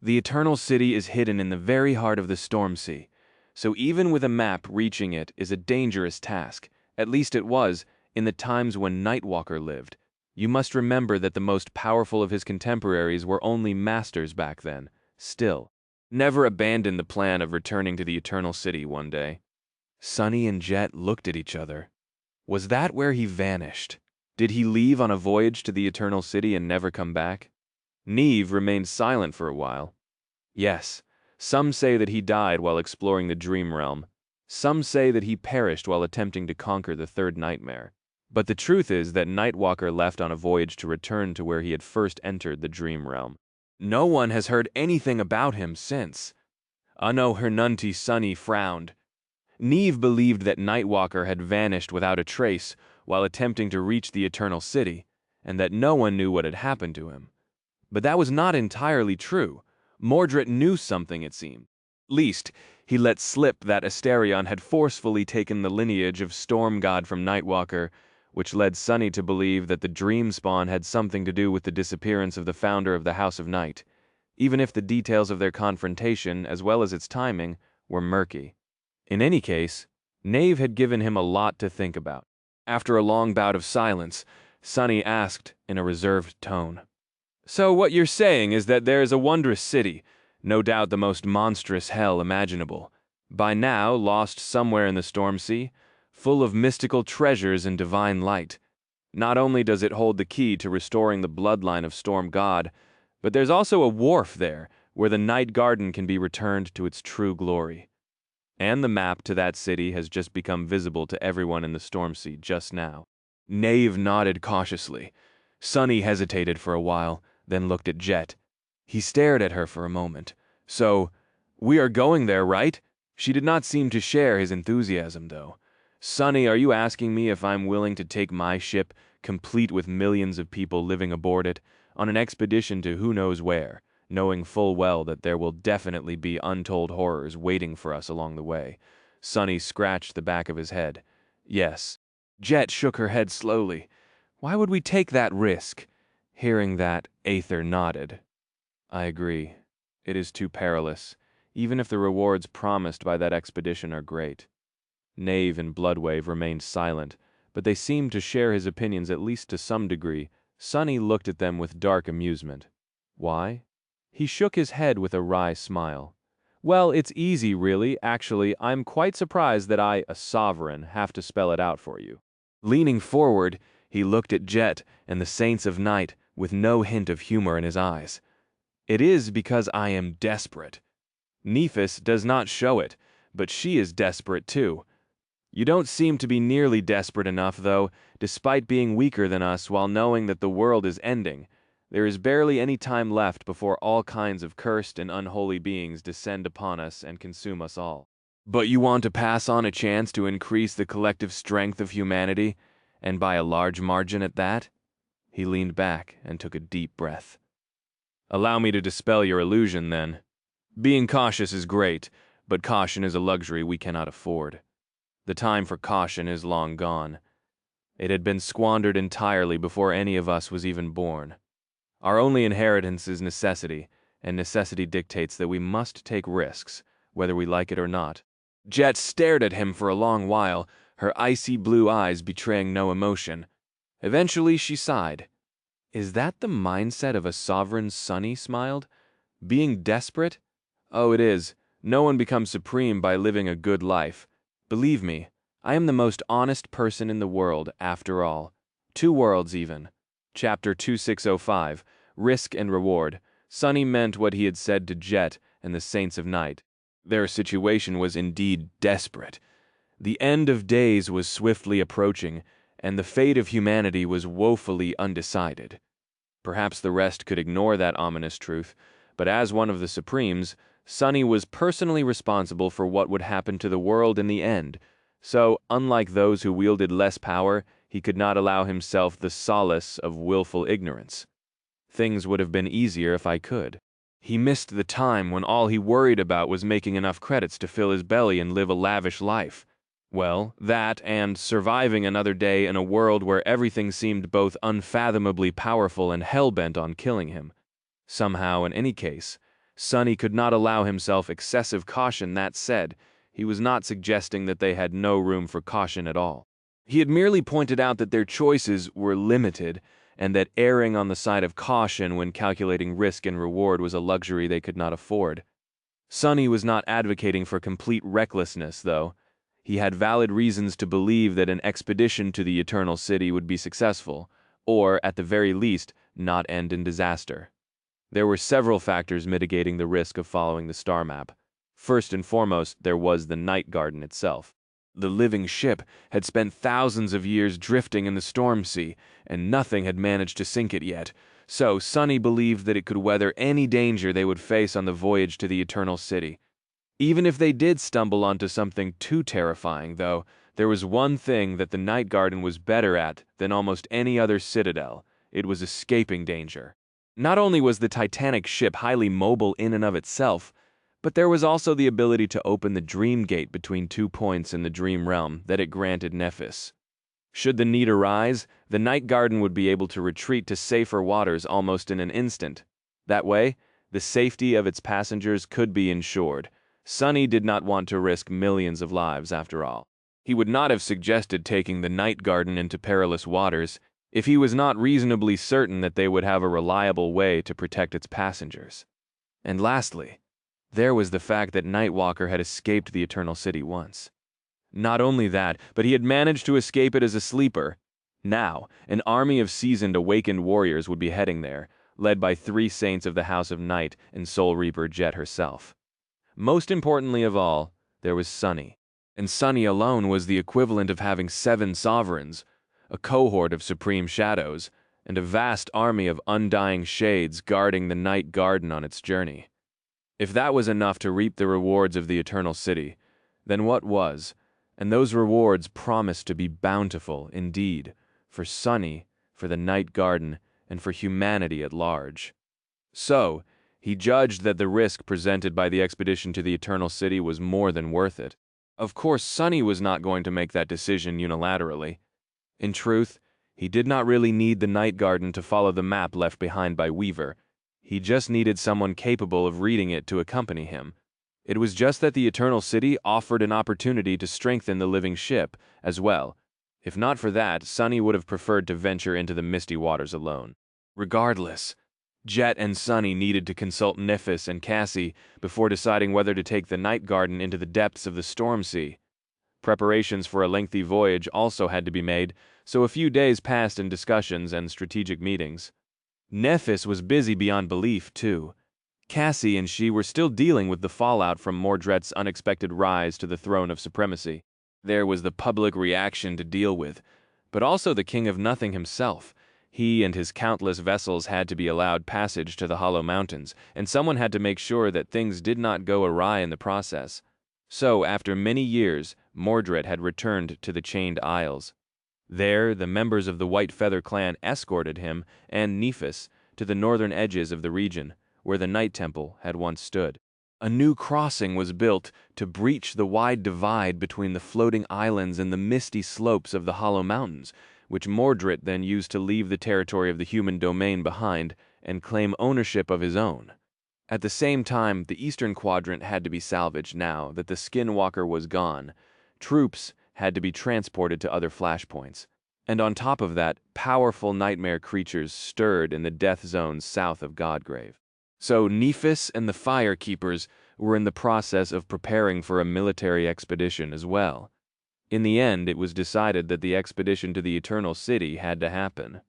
The Eternal City is hidden in the very heart of the Stormsea, so even with a map, reaching it is a dangerous task. At least it was, in the times when Nightwalker lived. You must remember that the most powerful of his contemporaries were only masters back then. Still, never abandon the plan of returning to the Eternal City one day. Sunny and Jet looked at each other. Was that where he vanished? Did he leave on a voyage to the Eternal City and never come back? Neve remained silent for a while. Yes, some say that he died while exploring the Dream Realm. Some say that he perished while attempting to conquer the third nightmare. But the truth is that Nightwalker left on a voyage to return to where he had first entered the Dream Realm. No one has heard anything about him since. Anno Hernunti Sunny frowned. Neve believed that Nightwalker had vanished without a trace while attempting to reach the Eternal City, and that no one knew what had happened to him. But that was not entirely true. Mordred knew something, it seemed. Least, he let slip that Asterion had forcefully taken the lineage of Storm God from Nightwalker, which led Sunny to believe that the Dream Spawn had something to do with the disappearance of the founder of the House of Night, even if the details of their confrontation, as well as its timing, were murky. In any case, Nave had given him a lot to think about. After a long bout of silence, Sunny asked in a reserved tone, "So what you're saying is that there is a wondrous city, no doubt the most monstrous hell imaginable, by now lost somewhere in the Stormsea, full of mystical treasures and divine light. Not only does it hold the key to restoring the bloodline of Storm God, but there's also a wharf there where the Night Garden can be returned to its true glory. And the map to that city has just become visible to everyone in the Stormsea just now." Nave nodded cautiously. Sunny hesitated for a while, then looked at Jet. He stared at her for a moment. "So, we are going there, right?" She did not seem to share his enthusiasm, though. "Sunny, are you asking me if I'm willing to take my ship, complete with millions of people living aboard it, on an expedition to who knows where, knowing full well that there will definitely be untold horrors waiting for us along the way?" Sunny scratched the back of his head. "Yes." Jet shook her head slowly. "Why would we take that risk? Hearing that, Aether nodded. I agree. It is too perilous, even if the rewards promised by that expedition are great. Knave and Bloodwave remained silent, but they seemed to share his opinions at least to some degree. Sonny looked at them with dark amusement. Why? He shook his head with a wry smile. Well, it's easy, really. Actually, I'm quite surprised that I, a sovereign, have to spell it out for you. Leaning forward, he looked at Jet and the Saints of Night with no hint of humor in his eyes. It is because I am desperate. Nephis does not show it, but she is desperate too. You don't seem to be nearly desperate enough, though, despite being weaker than us while knowing that the world is ending. There is barely any time left before all kinds of cursed and unholy beings descend upon us and consume us all. But you want to pass on a chance to increase the collective strength of humanity, and by a large margin at that? He leaned back and took a deep breath. Allow me to dispel your illusion, then. Being cautious is great, but caution is a luxury we cannot afford. The time for caution is long gone. It had been squandered entirely before any of us was even born. Our only inheritance is necessity, and necessity dictates that we must take risks, whether we like it or not. Jet stared at him for a long while, her icy blue eyes betraying no emotion. Eventually she sighed. Is that the mindset of a sovereign? Sonny smiled. Being desperate? Oh, it is. No one becomes supreme by living a good life. Believe me, I am the most honest person in the world, after all. 2 worlds, even. Chapter 2605, Risk and Reward. Sonny meant what he had said to Jet and the Saints of Night. Their situation was indeed desperate. The end of days was swiftly approaching, and the fate of humanity was woefully undecided. Perhaps the rest could ignore that ominous truth, but as one of the Supremes, Sonny was personally responsible for what would happen to the world in the end, so, unlike those who wielded less power, he could not allow himself the solace of willful ignorance. Things would have been easier if I could. He missed the time when all he worried about was making enough credits to fill his belly and live a lavish life. Well, that and surviving another day in a world where everything seemed both unfathomably powerful and hell-bent on killing him. Somehow, in any case, Sonny could not allow himself excessive caution. That said, he was not suggesting that they had no room for caution at all. He had merely pointed out that their choices were limited, and that erring on the side of caution when calculating risk and reward was a luxury they could not afford. Sonny was not advocating for complete recklessness, though. He had valid reasons to believe that an expedition to the Eternal City would be successful, or, at the very least, not end in disaster. There were several factors mitigating the risk of following the star map. First and foremost, there was the Night Garden itself. The living ship had spent thousands of years drifting in the Stormsea, and nothing had managed to sink it yet, so Sonny believed that it could weather any danger they would face on the voyage to the Eternal City. Even if they did stumble onto something too terrifying, though, there was one thing that the Night Garden was better at than almost any other citadel. It was escaping danger. Not only was the Titanic ship highly mobile in and of itself, but there was also the ability to open the Dream Gate between 2 points in the Dream Realm that it granted Nephis. Should the need arise, the Night Garden would be able to retreat to safer waters almost in an instant. That way, the safety of its passengers could be ensured. Sonny did not want to risk millions of lives, after all. He would not have suggested taking the Night Garden into perilous waters if he was not reasonably certain that they would have a reliable way to protect its passengers. And lastly, there was the fact that Nightwalker had escaped the Eternal City once. Not only that, but he had managed to escape it as a sleeper. Now, an army of seasoned awakened warriors would be heading there, led by 3 saints of the House of Night and Soul Reaper Jet herself. Most importantly of all, there was Sonny. And Sonny alone was the equivalent of having 7 sovereigns, a cohort of supreme shadows, and a vast army of undying shades guarding the Night Garden on its journey. If that was enough to reap the rewards of the Eternal City, then what was? And those rewards promised to be bountiful indeed, for Sonny, for the Night Garden, and for humanity at large. So, he judged that the risk presented by the expedition to the Eternal City was more than worth it. Of course, Sonny was not going to make that decision unilaterally. In truth, He did not really need the night garden to follow the map left behind by Weaver. He just needed someone capable of reading it to accompany him. It was just that the Eternal City offered an opportunity to strengthen the living ship as well. If not for that, Sunny would have preferred to venture into the misty waters alone. Regardless, Jet and Sunny needed to consult Nephis and Cassie before deciding whether to take the night garden into the depths of the Stormsea. Preparations for a lengthy voyage also had to be made, so a few days passed in discussions and strategic meetings. Nephis was busy beyond belief, too. Cassie and she were still dealing with the fallout from Mordred's unexpected rise to the throne of supremacy. There was the public reaction to deal with, but also the King of Nothing himself. He and his countless vessels had to be allowed passage to the Hollow Mountains, and someone had to make sure that things did not go awry in the process. So, after many years, Mordred had returned to the Chained Isles. There, the members of the White Feather clan escorted him and Nephis to the northern edges of the region, where the Night Temple had once stood. A new crossing was built to breach the wide divide between the floating islands and the misty slopes of the Hollow Mountains, which Mordred then used to leave the territory of the human domain behind and claim ownership of his own. At the same time, the eastern quadrant had to be salvaged now that the Skinwalker was gone. Troops had to be transported to other flashpoints. And on top of that, powerful nightmare creatures stirred in the death zones south of Godgrave. So Nephis and the Fire Keepers were in the process of preparing for a military expedition as well. In the end, it was decided that the expedition to the Eternal City had to happen.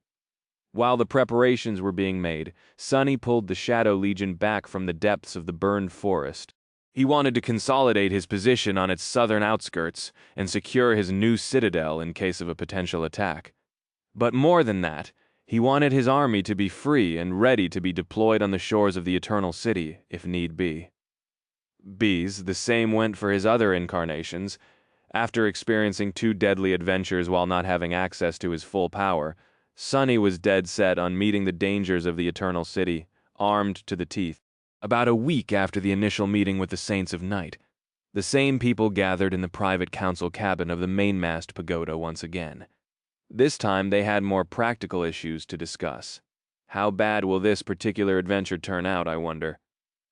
While the preparations were being made, Sunny pulled the Shadow Legion back from the depths of the burned forest. He wanted to consolidate his position on its southern outskirts and secure his new citadel in case of a potential attack. But more than that, he wanted his army to be free and ready to be deployed on the shores of the Eternal City, if need be. The same went for his other incarnations. After experiencing 2 deadly adventures while not having access to his full power, Sunny was dead set on meeting the dangers of the Eternal City, armed to the teeth. About a week after the initial meeting with the Saints of Night, the same people gathered in the private council cabin of the mainmast pagoda once again. This time they had more practical issues to discuss. How bad will this particular adventure turn out, I wonder?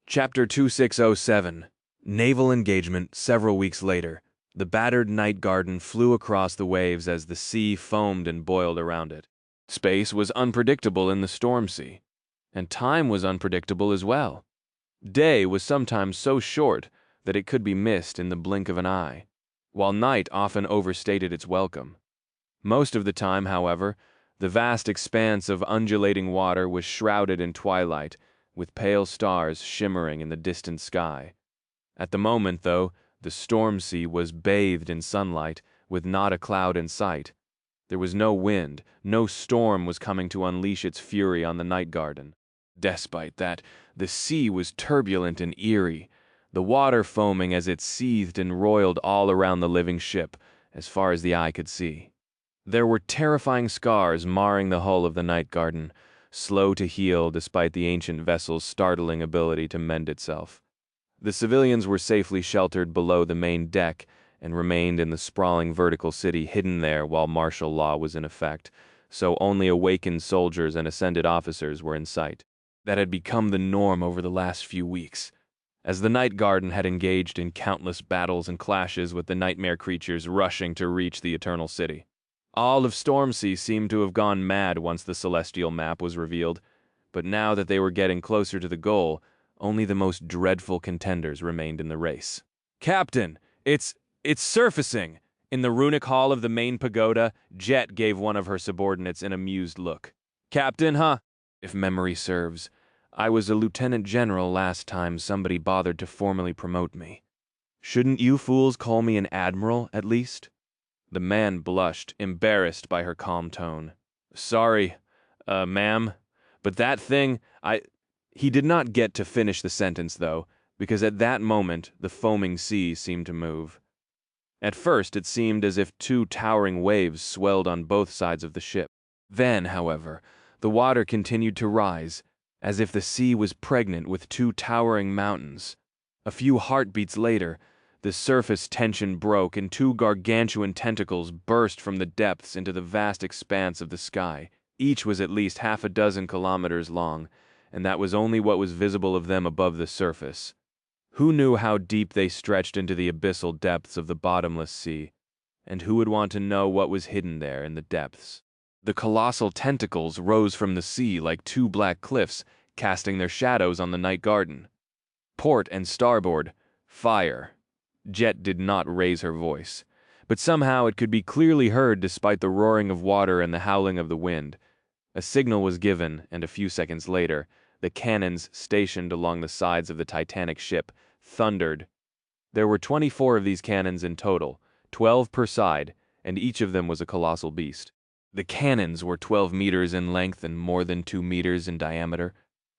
Chapter 2607. Naval Engagement several weeks later. The battered night garden flew across the waves as the sea foamed and boiled around it. Space was unpredictable in the Stormsea, and time was unpredictable as well. Day was sometimes so short that it could be missed in the blink of an eye, while night often overstated its welcome. Most of the time, however, the vast expanse of undulating water was shrouded in twilight, with pale stars shimmering in the distant sky. At the moment, though, the Stormsea was bathed in sunlight, with not a cloud in sight. There was no wind, no storm was coming to unleash its fury on the night garden. Despite that, the sea was turbulent and eerie, the water foaming as it seethed and roiled all around the living ship, as far as the eye could see. There were terrifying scars marring the hull of the night garden, slow to heal despite the ancient vessel's startling ability to mend itself. The civilians were safely sheltered below the main deck and remained in the sprawling vertical city hidden there while martial law was in effect, so only awakened soldiers and ascended officers were in sight. That had become the norm over the last few weeks, as the night garden had engaged in countless battles and clashes with the nightmare creatures rushing to reach the Eternal City. All of Stormsea seemed to have gone mad once the celestial map was revealed, but now that they were getting closer to the goal, only the most dreadful contenders remained in the race. "Captain, it's surfacing!" In the runic hall of the main pagoda, Jet gave one of her subordinates an amused look. "Captain, huh? If memory serves, I was a lieutenant general last time somebody bothered to formally promote me. Shouldn't you fools call me an admiral, at least?" The man blushed, embarrassed by her calm tone. "Sorry, ma'am, but that thing, He did not get to finish the sentence, though, because at that moment the foaming sea seemed to move. At first it seemed as if 2 towering waves swelled on both sides of the ship. Then, however, the water continued to rise, as if the sea was pregnant with 2 towering mountains. A few heartbeats later, The surface tension broke, and two gargantuan tentacles burst from the depths into the vast expanse of the sky. Each was at least half a dozen kilometers long, and that was only what was visible of them above the surface. Who knew how deep they stretched into the abyssal depths of the bottomless sea? And who would want to know what was hidden there in the depths? The colossal tentacles rose from the sea like two black cliffs, casting their shadows on the night garden. Port and starboard, fire. Jet did not raise her voice, but somehow it could be clearly heard despite the roaring of water and the howling of the wind. A signal was given, and a few seconds later, the cannons stationed along the sides of the Titanic ship thundered. There were 24 of these cannons in total, 12 per side, and each of them was a colossal beast. The cannons were 12 meters in length and more than 2 meters in diameter,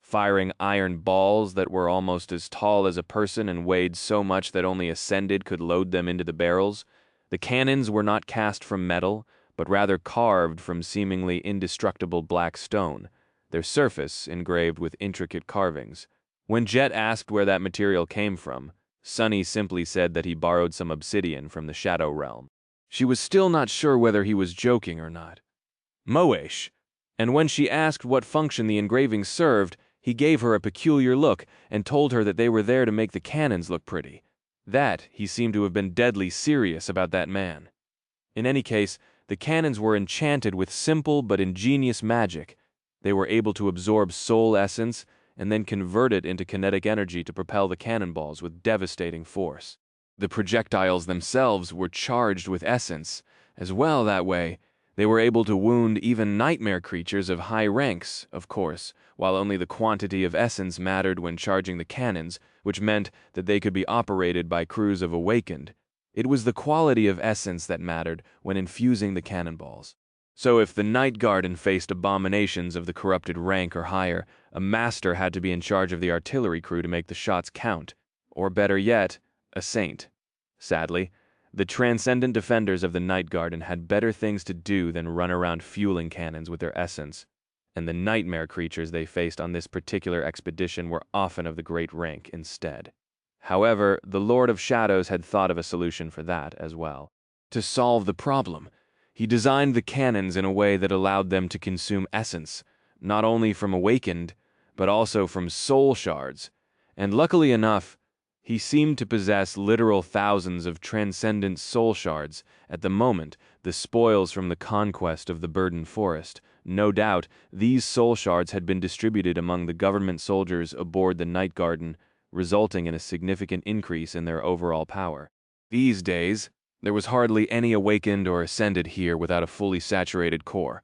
firing iron balls that were almost as tall as a person and weighed so much that only Ascended could load them into the barrels. The cannons were not cast from metal, but rather carved from seemingly indestructible black stone, their surface engraved with intricate carvings. When Jet asked where that material came from, Sunny simply said that he borrowed some obsidian from the Shadow Realm. She was still not sure whether he was joking or not. Moesh! And when she asked what function the engravings served, he gave her a peculiar look and told her that they were there to make the cannons look pretty. That he seemed to have been deadly serious about that man. In any case, the cannons were enchanted with simple but ingenious magic. They were able to absorb soul essence and then convert it into kinetic energy to propel the cannonballs with devastating force. The projectiles themselves were charged with essence. As well that way, they were able to wound even nightmare creatures of high ranks, of course, while only the quantity of essence mattered when charging the cannons, which meant that they could be operated by crews of awakened. It was the quality of essence that mattered when infusing the cannonballs. So if the night garden faced abominations of the corrupted rank or higher, a master had to be in charge of the artillery crew to make the shots count. Or better yet, a saint. Sadly, the transcendent defenders of the night garden had better things to do than run around fueling cannons with their essence, and the nightmare creatures they faced on this particular expedition were often of the great rank instead. However, the Lord of Shadows had thought of a solution for that as well. To solve the problem, he designed the cannons in a way that allowed them to consume essence, not only from awakened, but also from soul shards, and luckily enough, he seemed to possess literal thousands of transcendent soul shards at the moment, the spoils from the conquest of the burdened forest. No doubt, these soul shards had been distributed among the government soldiers aboard the Night Garden, resulting in a significant increase in their overall power. These days, there was hardly any awakened or ascended here without a fully saturated core.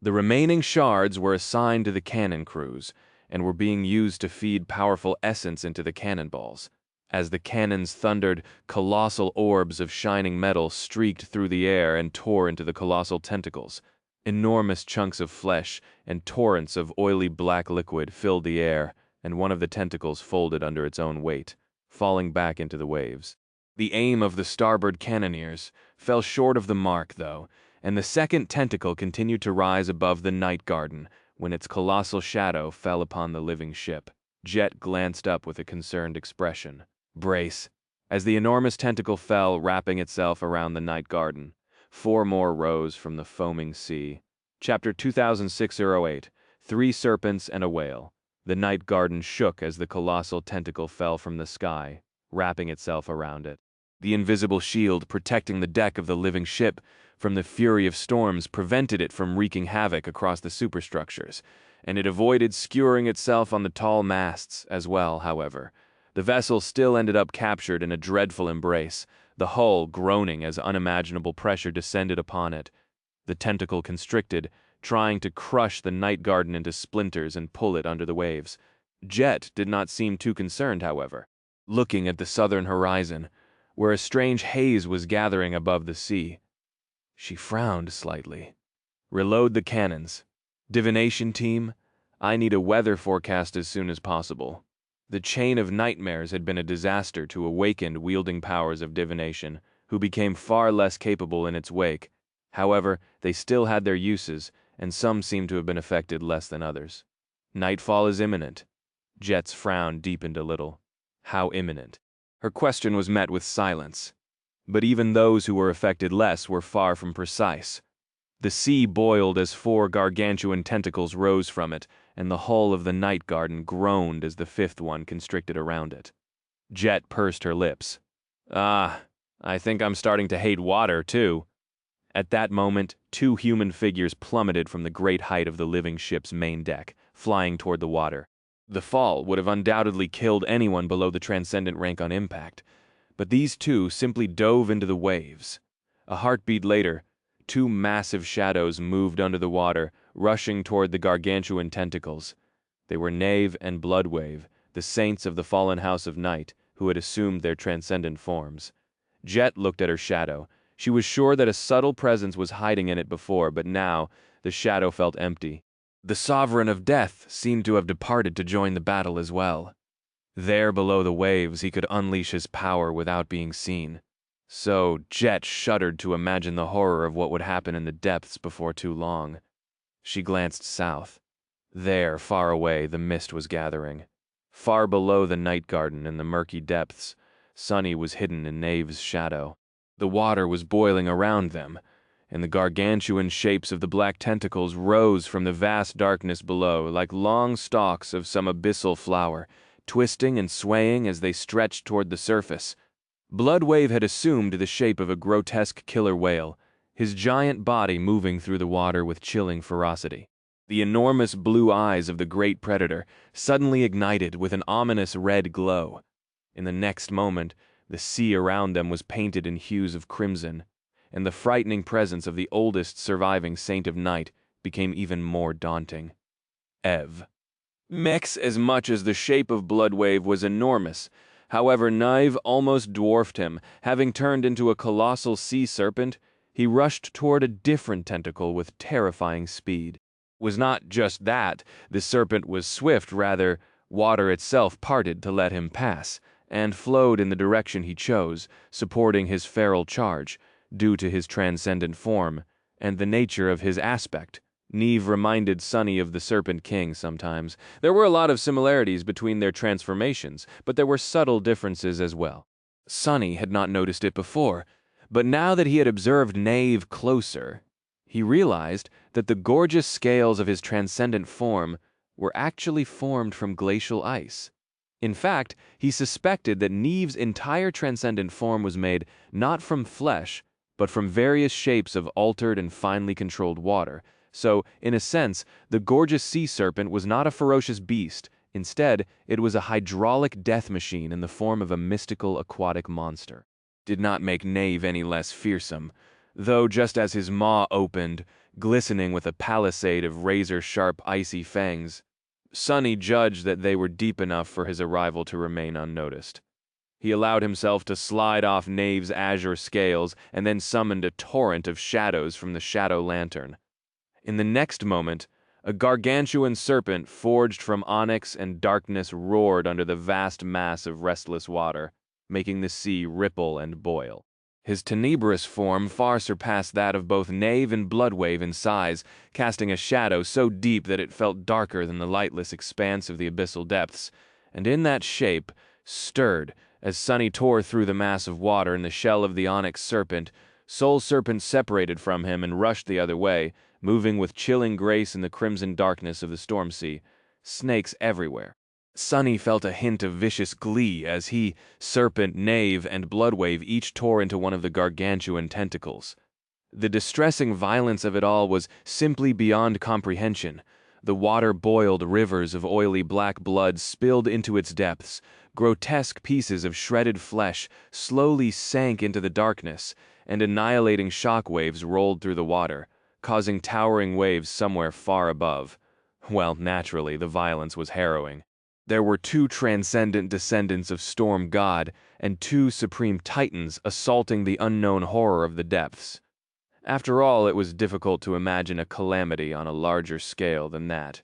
The remaining shards were assigned to the cannon crews, and were being used to feed powerful essence into the cannonballs. As the cannons thundered, colossal orbs of shining metal streaked through the air and tore into the colossal tentacles. Enormous chunks of flesh and torrents of oily black liquid filled the air, and one of the tentacles folded under its own weight, falling back into the waves. The aim of the starboard cannoneers fell short of the mark, though, and the second tentacle continued to rise above the night garden when its colossal shadow fell upon the living ship. Jet glanced up with a concerned expression. Brace. As the enormous tentacle fell, wrapping itself around the night garden, 4 more rose from the foaming sea. Chapter 2608, 3 Serpents and a Whale. The night garden shook as the colossal tentacle fell from the sky, wrapping itself around it. The invisible shield protecting the deck of the living ship from the fury of storms prevented it from wreaking havoc across the superstructures, and it avoided skewering itself on the tall masts as well, however. The vessel still ended up captured in a dreadful embrace, the hull groaning as unimaginable pressure descended upon it. The tentacle constricted, trying to crush the night garden into splinters and pull it under the waves. Jet did not seem too concerned, however, looking at the southern horizon, where a strange haze was gathering above the sea. She frowned slightly. Reload the cannons. Divination team, I need a weather forecast as soon as possible. The chain of nightmares had been a disaster to awakened wielding powers of divination, who became far less capable in its wake. However, they still had their uses, and some seemed to have been affected less than others. Nightfall is imminent. Jet's frown deepened a little. How imminent? Her question was met with silence. But even those who were affected less were far from precise. The sea boiled as 4 gargantuan tentacles rose from it, and the hull of the night garden groaned as the 5th one constricted around it. Jet pursed her lips. Ah, I think I'm starting to hate water, too. At that moment, 2 human figures plummeted from the great height of the living ship's main deck, flying toward the water. The fall would have undoubtedly killed anyone below the transcendent rank on impact, but these 2 simply dove into the waves. A heartbeat later, 2 massive shadows moved under the water, rushing toward the gargantuan tentacles. They were Knave and Bloodwave, the saints of the fallen House of Night, who had assumed their transcendent forms. Jet looked at her shadow. She was sure that a subtle presence was hiding in it before, but now the shadow felt empty. The Sovereign of Death seemed to have departed to join the battle as well. There below the waves he could unleash his power without being seen. So Jet shuddered to imagine the horror of what would happen in the depths before too long. She glanced south. There, far away, the mist was gathering. Far below the night garden in the murky depths, Sunny was hidden in Knave's shadow. The water was boiling around them, and the gargantuan shapes of the black tentacles rose from the vast darkness below like long stalks of some abyssal flower, twisting and swaying as they stretched toward the surface. Bloodwave had assumed the shape of a grotesque killer whale, his giant body moving through the water with chilling ferocity. The enormous blue eyes of the great predator suddenly ignited with an ominous red glow. In the next moment, the sea around them was painted in hues of crimson, and the frightening presence of the oldest surviving Saint of Night became even more daunting. Ev. Mex as much as the shape of Bloodwave was enormous. However, Knave almost dwarfed him. Having turned into a colossal sea serpent, he rushed toward a different tentacle with terrifying speed. It was not just that, the serpent was swift, rather, water itself parted to let him pass, and flowed in the direction he chose, supporting his feral charge, due to his transcendent form, and the nature of his aspect. Neve reminded Sunny of the Serpent King sometimes. There were a lot of similarities between their transformations, but there were subtle differences as well. Sunny had not noticed it before, but now that he had observed Knave closer, he realized that the gorgeous scales of his transcendent form were actually formed from glacial ice. In fact, he suspected that Neve's entire transcendent form was made not from flesh, but from various shapes of altered and finely controlled water. So, in a sense, the gorgeous sea serpent was not a ferocious beast. Instead, it was a hydraulic death machine in the form of a mystical aquatic monster. Did not make Knave any less fearsome, though just as his maw opened, glistening with a palisade of razor-sharp icy fangs, Sunny judged that they were deep enough for his arrival to remain unnoticed. He allowed himself to slide off Knave's azure scales and then summoned a torrent of shadows from the shadow lantern. In the next moment, a gargantuan serpent forged from onyx and darkness roared under the vast mass of restless water, making the sea ripple and boil. His tenebrous form far surpassed that of both Knave and Bloodwave in size, casting a shadow so deep that it felt darker than the lightless expanse of the abyssal depths, and in that shape, stirred, as Sunny tore through the mass of water in the shell of the onyx serpent, Soul Serpent separated from him and rushed the other way, moving with chilling grace in the crimson darkness of the Stormsea, snakes everywhere. Sunny felt a hint of vicious glee as he, Serpent, Knave, and Bloodwave each tore into one of the gargantuan tentacles. The distressing violence of it all was simply beyond comprehension. The water-boiled rivers of oily black blood spilled into its depths. Grotesque pieces of shredded flesh slowly sank into the darkness, and annihilating shock waves rolled through the water, causing towering waves somewhere far above. Well, naturally, the violence was harrowing. There were 2 transcendent descendants of Storm God and 2 supreme titans assaulting the unknown horror of the depths. After all, it was difficult to imagine a calamity on a larger scale than that.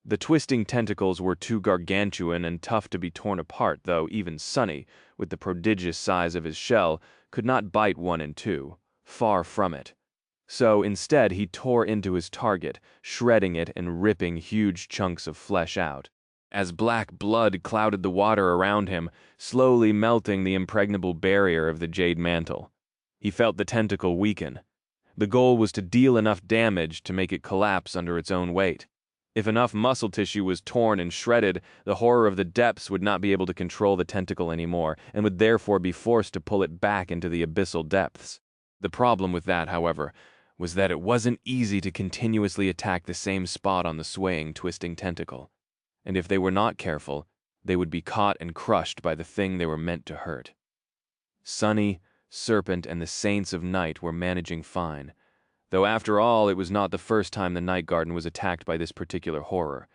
The twisting tentacles were too gargantuan and tough to be torn apart, though even Sunny, with the prodigious size of his shell, could not bite one in 2. Far from it. So instead he tore into his target, shredding it and ripping huge chunks of flesh out. as black blood clouded the water around him, slowly melting the impregnable barrier of the jade mantle. He felt the tentacle weaken. The goal was to deal enough damage to make it collapse under its own weight. If enough muscle tissue was torn and shredded, the horror of the depths would not be able to control the tentacle anymore, and would therefore be forced to pull it back into the abyssal depths. The problem with that, however, was that it wasn't easy to continuously attack the same spot on the swaying, twisting tentacle. And if they were not careful, they would be caught and crushed by the thing they were meant to hurt. Sunny, Serpent, and the Saints of Night were managing fine, though after all it was not the first time the Night Garden was attacked by this particular horror.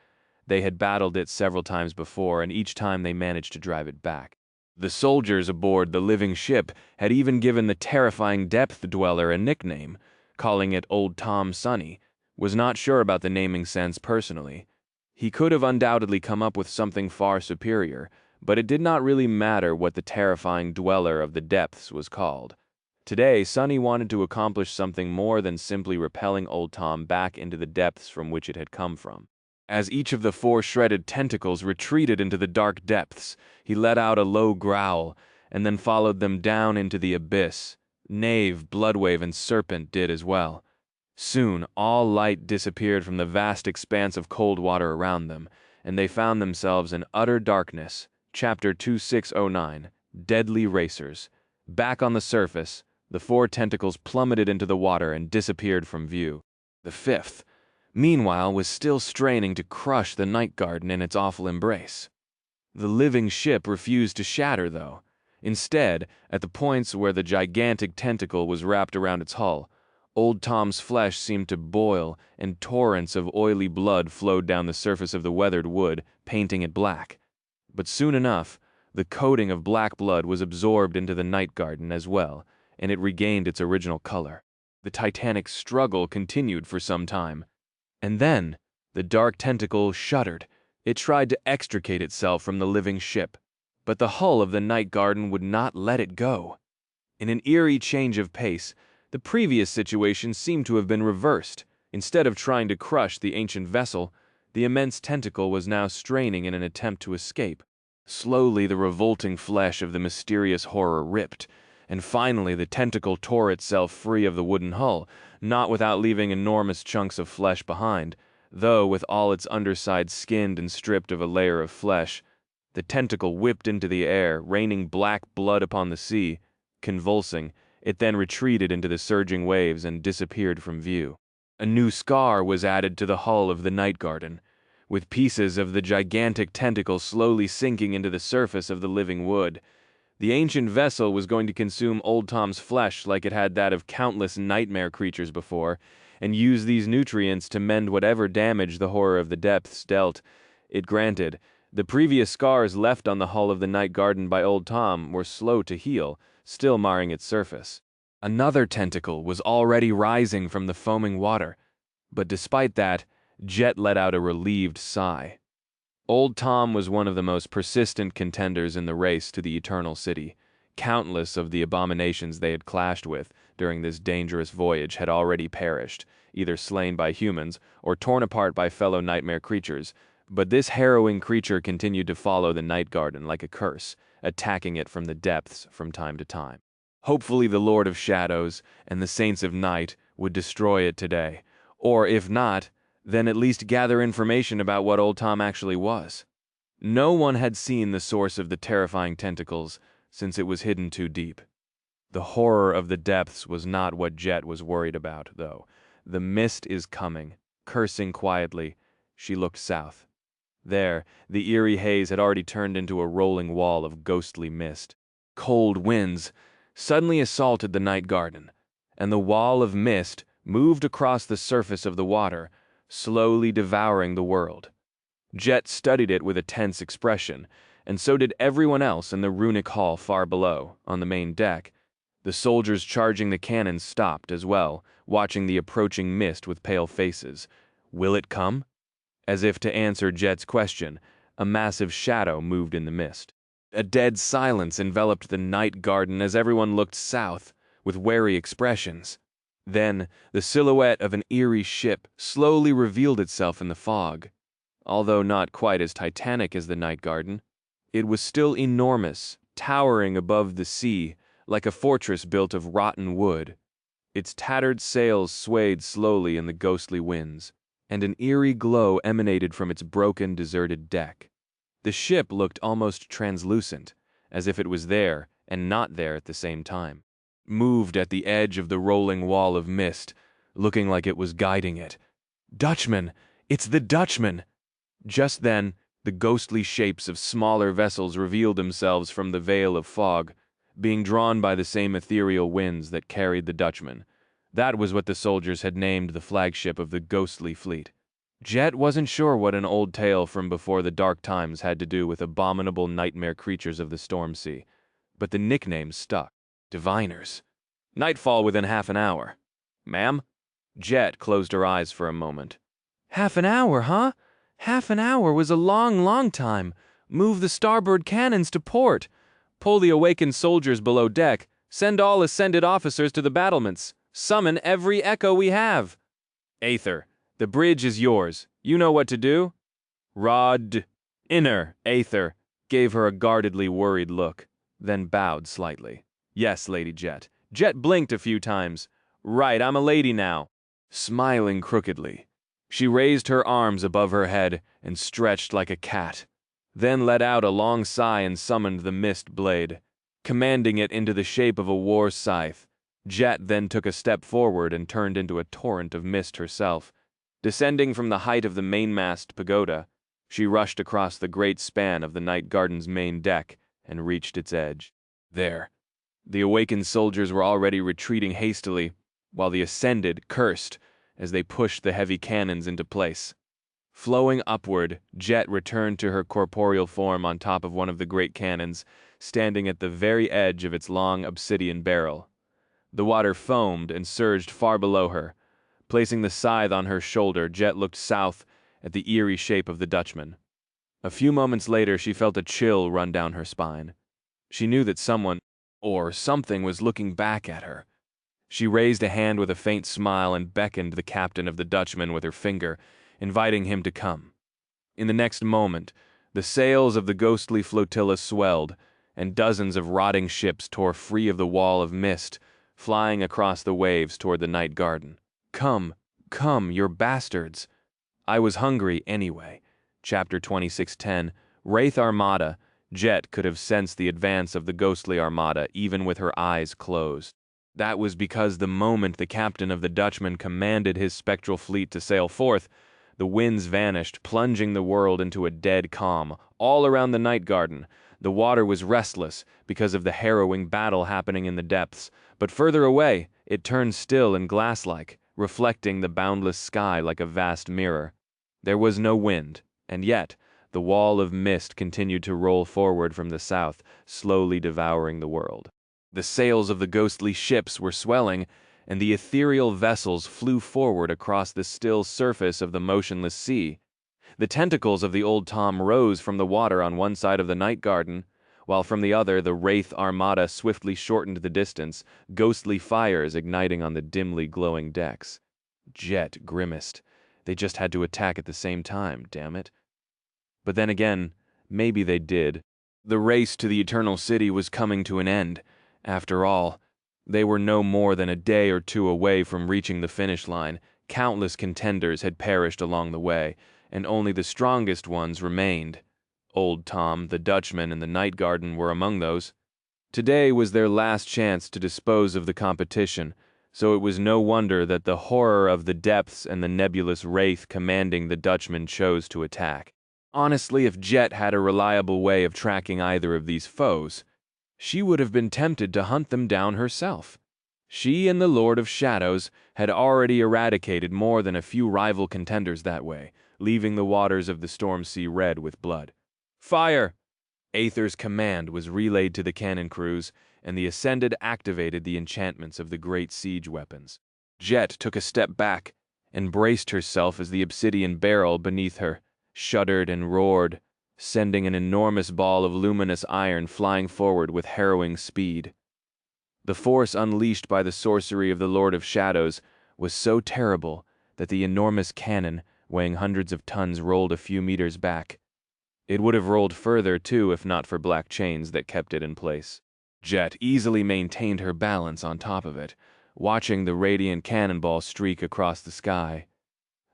They had battled it several times before, and each time they managed to drive it back. The soldiers aboard the living ship had even given the terrifying depth dweller a nickname, calling it Old Tom Sunny. Was not sure about the naming sense personally. He could have undoubtedly come up with something far superior, but it did not really matter what the terrifying dweller of the depths was called. Today, Sunny wanted to accomplish something more than simply repelling Old Tom back into the depths from which it had come from. As each of the 4 shredded tentacles retreated into the dark depths, he let out a low growl, and then followed them down into the abyss. Knave, Bloodwave, and Serpent did as well. Soon, all light disappeared from the vast expanse of cold water around them, and they found themselves in utter darkness. Chapter 2609, Deadly Racers. Back on the surface, the 4 tentacles plummeted into the water and disappeared from view. The 5th, meanwhile, was still straining to crush the Night Garden in its awful embrace. The living ship refused to shatter, though. Instead, at the points where the gigantic tentacle was wrapped around its hull, Old Tom's flesh seemed to boil, and torrents of oily blood flowed down the surface of the weathered wood, painting it black. But soon enough, the coating of black blood was absorbed into the Night Garden as well, and it regained its original color. The titanic struggle continued for some time. And then, the dark tentacle shuddered. It tried to extricate itself from the living ship, but the hull of the Night Garden would not let it go. In an eerie change of pace, the previous situation seemed to have been reversed. Instead of trying to crush the ancient vessel, the immense tentacle was now straining in an attempt to escape. Slowly, the revolting flesh of the mysterious horror ripped, and finally the tentacle tore itself free of the wooden hull, not without leaving enormous chunks of flesh behind, though with all its underside skinned and stripped of a layer of flesh. The tentacle whipped into the air, raining black blood upon the sea. Convulsing, it then retreated into the surging waves and disappeared from view. A new scar was added to the hull of the Night Garden, with pieces of the gigantic tentacle slowly sinking into the surface of the living wood. The ancient vessel was going to consume Old Tom's flesh like it had that of countless nightmare creatures before, and use these nutrients to mend whatever damage the horror of the depths dealt. It granted, the previous scars left on the hull of the Night Garden by Old Tom were slow to heal, still marring its surface. Another tentacle was already rising from the foaming water, but despite that, Jet let out a relieved sigh. Old Tom was one of the most persistent contenders in the race to the Eternal City. Countless of the abominations they had clashed with during this dangerous voyage had already perished, either slain by humans or torn apart by fellow nightmare creatures, but this harrowing creature continued to follow the Night Garden like a curse, attacking it from the depths from time to time. Hopefully the Lord of Shadows and the Saints of Night would destroy it today, or if not, then at least gather information about what Old Tom actually was. No one had seen the source of the terrifying tentacles since it was hidden too deep. The horror of the depths was not what Jet was worried about, though. The mist is coming. Cursing quietly, she looked south. There, the eerie haze had already turned into a rolling wall of ghostly mist. Cold winds suddenly assaulted the Night Garden, and the wall of mist moved across the surface of the water, slowly devouring the world. Jet studied it with a tense expression, and so did everyone else in the runic hall far below, on the main deck. The soldiers charging the cannons stopped as well, watching the approaching mist with pale faces. Will it come? As if to answer Jet's question, a massive shadow moved in the mist. A dead silence enveloped the Night Garden as everyone looked south, with wary expressions. Then, the silhouette of an eerie ship slowly revealed itself in the fog. Although not quite as titanic as the Night Garden, it was still enormous, towering above the sea, like a fortress built of rotten wood. Its tattered sails swayed slowly in the ghostly winds, and an eerie glow emanated from its broken, deserted deck. The ship looked almost translucent, as if it was there and not there at the same time. Moved at the edge of the rolling wall of mist, looking like it was guiding it. "Dutchman! It's the Dutchman!" Just then, the ghostly shapes of smaller vessels revealed themselves from the veil of fog, being drawn by the same ethereal winds that carried the Dutchman. That was what the soldiers had named the flagship of the ghostly fleet. Jet wasn't sure what an old tale from before the dark times had to do with abominable nightmare creatures of the Stormsea, but the nickname stuck. Diviners. Nightfall within half an hour. Ma'am? Jet closed her eyes for a moment. "Half an hour, huh? Half an hour was a long, long time. Move the starboard cannons to port. Pull the awakened soldiers below deck. Send all ascended officers to the battlements. Summon every echo we have." "Aether, the bridge is yours. You know what to do?" Rod. Inner. Aether gave her a guardedly worried look, then bowed slightly. "Yes, Lady Jet." Jet blinked a few times. "Right, I'm a lady now." Smiling crookedly, she raised her arms above her head and stretched like a cat, then let out a long sigh and summoned the mist blade, commanding it into the shape of a war scythe. Jet then took a step forward and turned into a torrent of mist herself. Descending from the height of the mainmast pagoda, she rushed across the great span of the Night Garden's main deck and reached its edge. There, the awakened soldiers were already retreating hastily, while the ascended cursed as they pushed the heavy cannons into place. Flowing upward, Jet returned to her corporeal form on top of one of the great cannons, standing at the very edge of its long obsidian barrel. The water foamed and surged far below her. Placing the scythe on her shoulder, Jet looked south at the eerie shape of the Dutchman. A few moments later, she felt a chill run down her spine. She knew that someone, or something, was looking back at her. She raised a hand with a faint smile and beckoned the captain of the Dutchman with her finger, inviting him to come. In the next moment, the sails of the ghostly flotilla swelled, and dozens of rotting ships tore free of the wall of mist, flying across the waves toward the Night Garden. "Come, come, you're bastards." I was hungry anyway. Chapter 2610, Wraith Armada. Jet could have sensed the advance of the ghostly armada even with her eyes closed. That was because the moment the captain of the Dutchman commanded his spectral fleet to sail forth, the winds vanished, plunging the world into a dead calm. All around the Night Garden, the water was restless because of the harrowing battle happening in the depths, but further away, it turned still and glass-like, reflecting the boundless sky like a vast mirror. There was no wind, and yet the wall of mist continued to roll forward from the south, slowly devouring the world. The sails of the ghostly ships were swelling, and the ethereal vessels flew forward across the still surface of the motionless sea. The tentacles of the old Tom rose from the water on one side of the Night Garden, while from the other the Wraith Armada swiftly shortened the distance, ghostly fires igniting on the dimly glowing decks. Jet grimaced. They just had to attack at the same time, damn it. But then again, maybe they did. The race to the Eternal City was coming to an end. After all, they were no more than a day or two away from reaching the finish line. Countless contenders had perished along the way, and only the strongest ones remained. Old Tom, the Dutchman, and the Night Garden were among those. Today was their last chance to dispose of the competition, so it was no wonder that the horror of the depths and the nebulous wraith commanding the Dutchman chose to attack. Honestly, if Jet had a reliable way of tracking either of these foes, she would have been tempted to hunt them down herself. She and the Lord of Shadows had already eradicated more than a few rival contenders that way, leaving the waters of the Stormsea red with blood. "Fire!" Aether's command was relayed to the cannon crews, and the Ascended activated the enchantments of the great siege weapons. Jet took a step back and braced herself as the obsidian barrel beneath her shuddered and roared, sending an enormous ball of luminous iron flying forward with harrowing speed. The force unleashed by the sorcery of the Lord of Shadows was so terrible that the enormous cannon, weighing hundreds of tons, rolled a few meters back. It would have rolled further, too, if not for black chains that kept it in place. Jet easily maintained her balance on top of it, watching the radiant cannonball streak across the sky.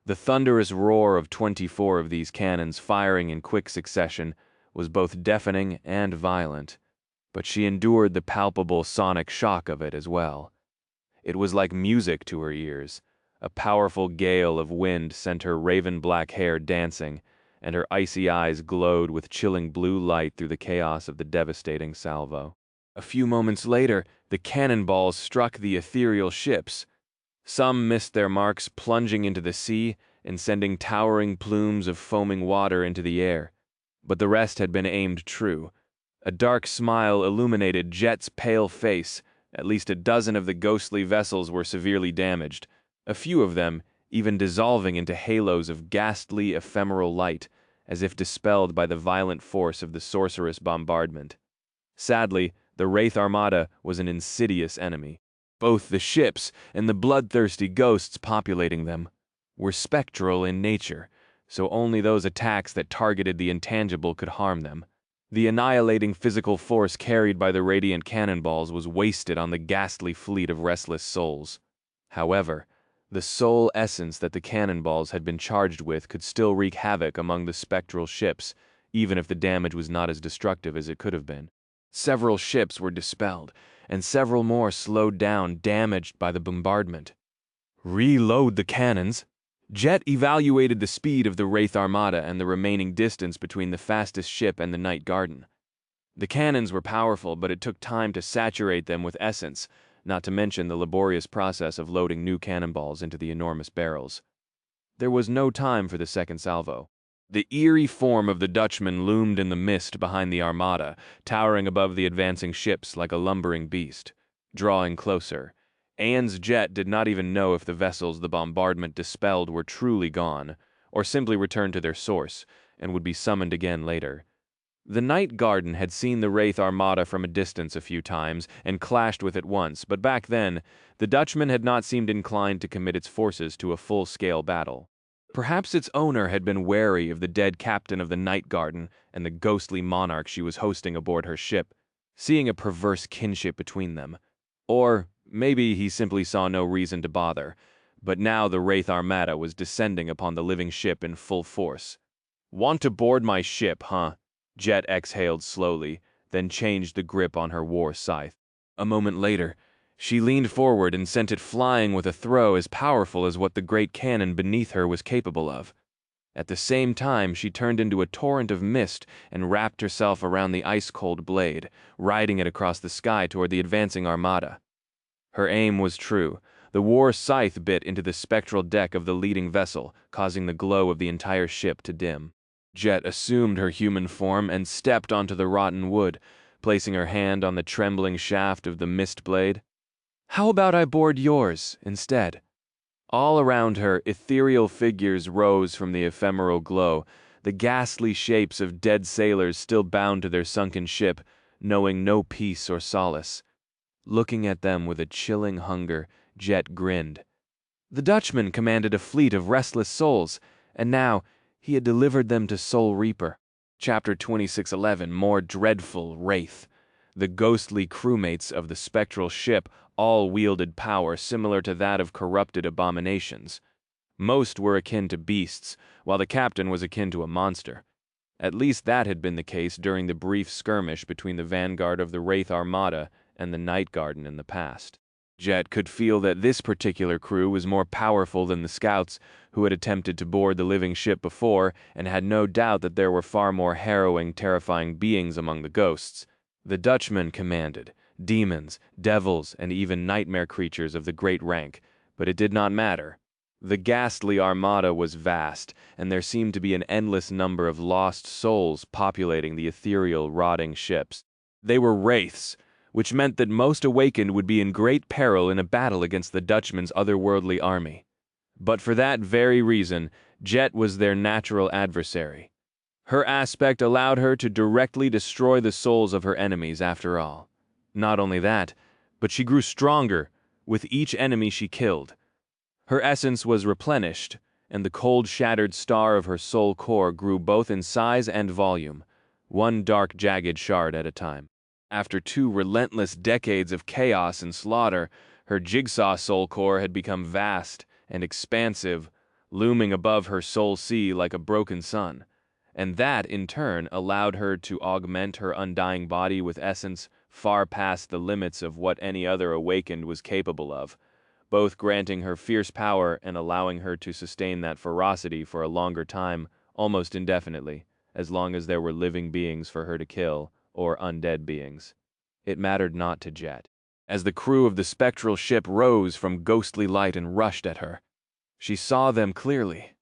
The thunderous roar of 24 of these cannons firing in quick succession was both deafening and violent, but she endured the palpable sonic shock of it as well. It was like music to her ears. A powerful gale of wind sent her raven-black hair dancing, and her icy eyes glowed with chilling blue light through the chaos of the devastating salvo. A few moments later, the cannonballs struck the ethereal ships. Some missed their marks, plunging into the sea and sending towering plumes of foaming water into the air. But the rest had been aimed true. A dark smile illuminated Jet's pale face. At least a dozen of the ghostly vessels were severely damaged, a few of them even dissolving into halos of ghastly, ephemeral light, as if dispelled by the violent force of the sorcerous bombardment. Sadly, the Wraith Armada was an insidious enemy. Both the ships and the bloodthirsty ghosts populating them were spectral in nature, so only those attacks that targeted the intangible could harm them. The annihilating physical force carried by the radiant cannonballs was wasted on the ghastly fleet of restless souls. However, the soul essence that the cannonballs had been charged with could still wreak havoc among the spectral ships, even if the damage was not as destructive as it could have been. Several ships were dispelled, and several more slowed down, damaged by the bombardment. Reload the cannons. Jet evaluated the speed of the Wraith Armada and the remaining distance between the fastest ship and the Night Garden. The cannons were powerful, but it took time to saturate them with essence, not to mention the laborious process of loading new cannonballs into the enormous barrels. There was no time for the second salvo. The eerie form of the Dutchman loomed in the mist behind the Armada, towering above the advancing ships like a lumbering beast. Drawing closer, Anne's jet did not even know if the vessels the bombardment dispelled were truly gone, or simply returned to their source, and would be summoned again later. The Night Garden had seen the Wraith Armada from a distance a few times, and clashed with it once, but back then, the Dutchman had not seemed inclined to commit its forces to a full-scale battle. Perhaps its owner had been wary of the dead captain of the Night Garden and the ghostly monarch she was hosting aboard her ship, seeing a perverse kinship between them. Or maybe he simply saw no reason to bother, but now the Wraith Armada was descending upon the living ship in full force. "Want to board my ship, huh?" Jet exhaled slowly, then changed the grip on her war scythe. A moment later, she leaned forward and sent it flying with a throw as powerful as what the great cannon beneath her was capable of. At the same time, she turned into a torrent of mist and wrapped herself around the ice-cold blade, riding it across the sky toward the advancing Armada. Her aim was true. The war scythe bit into the spectral deck of the leading vessel, causing the glow of the entire ship to dim. Jet assumed her human form and stepped onto the rotten wood, placing her hand on the trembling shaft of the mist blade. "How about I board yours instead?" All around her, ethereal figures rose from the ephemeral glow, the ghastly shapes of dead sailors still bound to their sunken ship, knowing no peace or solace. Looking at them with a chilling hunger, Jet grinned. The Dutchman commanded a fleet of restless souls, and now he had delivered them to Soul Reaper. Chapter 2611, More Dreadful Wraith. The ghostly crewmates of the spectral ship all wielded power similar to that of corrupted abominations. Most were akin to beasts, while the captain was akin to a monster. At least that had been the case during the brief skirmish between the vanguard of the Wraith Armada and the Night Garden in the past. Jet could feel that this particular crew was more powerful than the scouts who had attempted to board the living ship before, and had no doubt that there were far more harrowing, terrifying beings among the ghosts. The Dutchman commanded demons, devils, and even nightmare creatures of the great rank, but it did not matter. The ghastly Armada was vast, and there seemed to be an endless number of lost souls populating the ethereal, rotting ships. They were wraiths, which meant that most awakened would be in great peril in a battle against the Dutchman's otherworldly army. But for that very reason, Jet was their natural adversary. Her aspect allowed her to directly destroy the souls of her enemies, after all. Not only that, but she grew stronger with each enemy she killed. Her essence was replenished, and the cold shattered star of her soul core grew both in size and volume, one dark jagged shard at a time. After 2 relentless decades of chaos and slaughter, her jigsaw soul core had become vast and expansive, looming above her soul sea like a broken sun, and that, in turn, allowed her to augment her undying body with essence far past the limits of what any other awakened was capable of, both granting her fierce power and allowing her to sustain that ferocity for a longer time, almost indefinitely, as long as there were living beings for her to kill, or undead beings. It mattered not to Jet. As the crew of the spectral ship rose from ghostly light and rushed at her, she saw them clearly.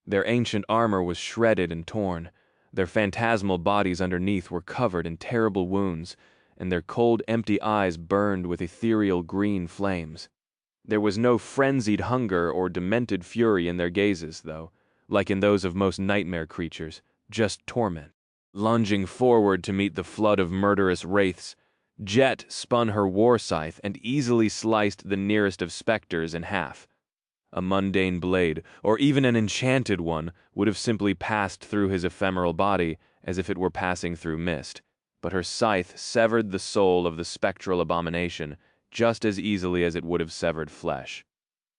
Their ancient armor was shredded and torn, their phantasmal bodies underneath were covered in terrible wounds, and their cold, empty eyes burned with ethereal green flames. There was no frenzied hunger or demented fury in their gazes, though, like in those of most nightmare creatures, just torment. Lunging forward to meet the flood of murderous wraiths, Jet spun her war scythe and easily sliced the nearest of specters in half. A mundane blade, or even an enchanted one, would have simply passed through his ephemeral body as if it were passing through mist, but her scythe severed the soul of the spectral abomination just as easily as it would have severed flesh.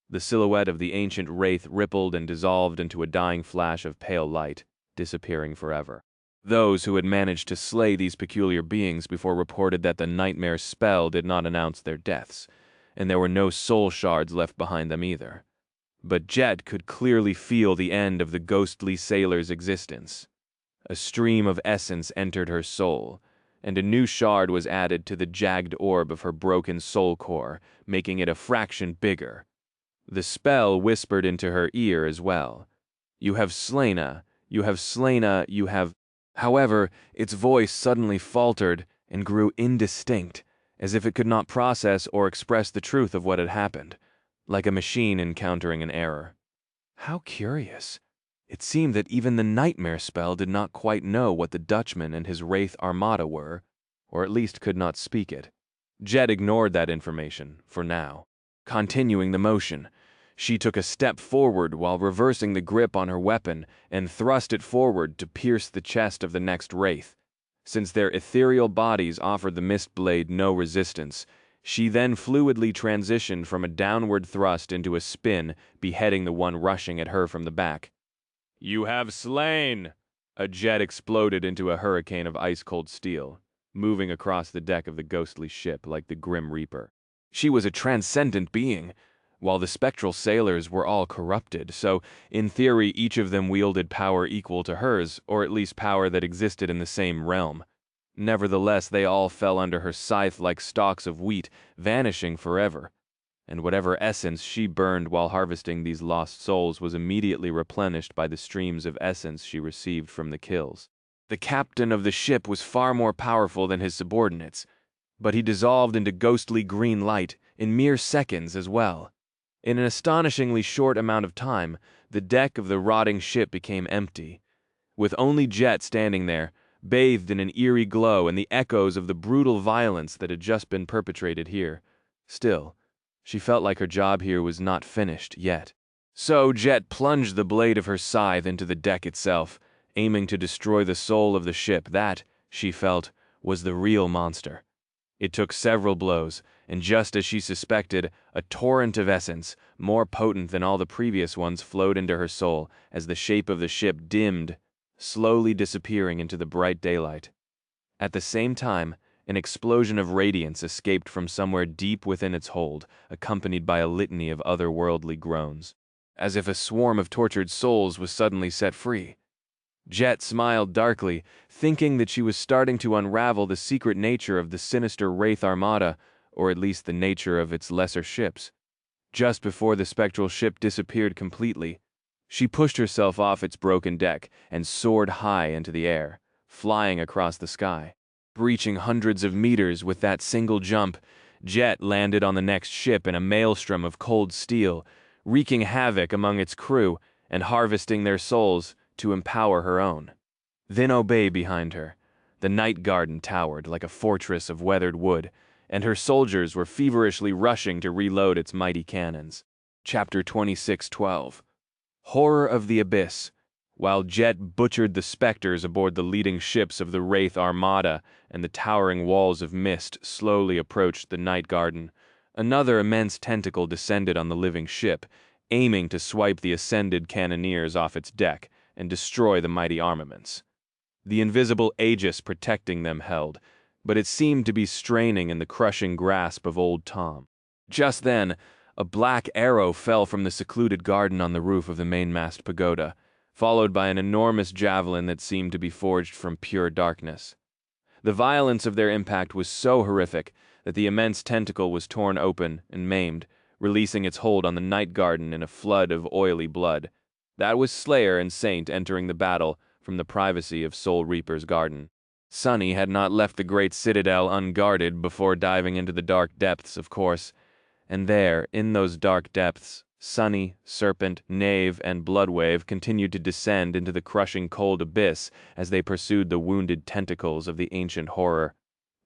The silhouette of the ancient wraith rippled and dissolved into a dying flash of pale light, disappearing forever. Those who had managed to slay these peculiar beings before reported that the nightmare spell did not announce their deaths, and there were no soul shards left behind them either. But Jet could clearly feel the end of the ghostly sailor's existence. A stream of essence entered her soul, and a new shard was added to the jagged orb of her broken soul core, making it a fraction bigger. The spell whispered into her ear as well. "You have slain a, you have slain a, you have—" However, its voice suddenly faltered and grew indistinct, as if it could not process or express the truth of what had happened, like a machine encountering an error. How curious. It seemed that even the nightmare spell did not quite know what the Dutchman and his wraith armada were, or at least could not speak it. Jet ignored that information, for now. Continuing the motion, she took a step forward while reversing the grip on her weapon and thrust it forward to pierce the chest of the next wraith. Since their ethereal bodies offered the mist blade no resistance, she then fluidly transitioned from a downward thrust into a spin, beheading the one rushing at her from the back. "You have slain!" A jet exploded into a hurricane of ice-cold steel, moving across the deck of the ghostly ship like the Grim Reaper. She was a transcendent being, while the spectral sailors were all corrupted, so in theory each of them wielded power equal to hers, or at least power that existed in the same realm. Nevertheless, they all fell under her scythe like stalks of wheat, vanishing forever, and whatever essence she burned while harvesting these lost souls was immediately replenished by the streams of essence she received from the kills. The captain of the ship was far more powerful than his subordinates, but he dissolved into ghostly green light in mere seconds as well. In an astonishingly short amount of time, the deck of the rotting ship became empty, with only Jet standing there, bathed in an eerie glow and the echoes of the brutal violence that had just been perpetrated here. Still, she felt like her job here was not finished yet. So Jet plunged the blade of her scythe into the deck itself, aiming to destroy the soul of the ship that, she felt, was the real monster. It took several blows, and just as she suspected, a torrent of essence, more potent than all the previous ones, flowed into her soul as the shape of the ship dimmed, slowly disappearing into the bright daylight. At the same time, an explosion of radiance escaped from somewhere deep within its hold, accompanied by a litany of otherworldly groans, as if a swarm of tortured souls was suddenly set free. Jet smiled darkly, thinking that she was starting to unravel the secret nature of the sinister Wraith Armada, or at least the nature of its lesser ships. Just before the spectral ship disappeared completely, she pushed herself off its broken deck and soared high into the air, flying across the sky. Breaching hundreds of meters with that single jump, Jet landed on the next ship in a maelstrom of cold steel, wreaking havoc among its crew and harvesting their souls to empower her own. Then Obey behind her. The night garden towered like a fortress of weathered wood, and her soldiers were feverishly rushing to reload its mighty cannons. Chapter 26:12. Horror of the abyss. While Jet butchered the specters aboard the leading ships of the Wraith Armada and the towering walls of mist slowly approached the Night Garden, another immense tentacle descended on the living ship, aiming to swipe the ascended cannoneers off its deck and destroy the mighty armaments. The invisible aegis protecting them held, but it seemed to be straining in the crushing grasp of Old Tom. Just then, a black arrow fell from the secluded garden on the roof of the mainmast pagoda, followed by an enormous javelin that seemed to be forged from pure darkness. The violence of their impact was so horrific that the immense tentacle was torn open and maimed, releasing its hold on the Night Garden in a flood of oily blood. That was Slayer and Saint entering the battle from the privacy of Soul Reaper's garden. Sunny had not left the great citadel unguarded before diving into the dark depths, of course, and there, in those dark depths, Sunny, Serpent, Knave, and Bloodwave continued to descend into the crushing cold abyss as they pursued the wounded tentacles of the ancient horror.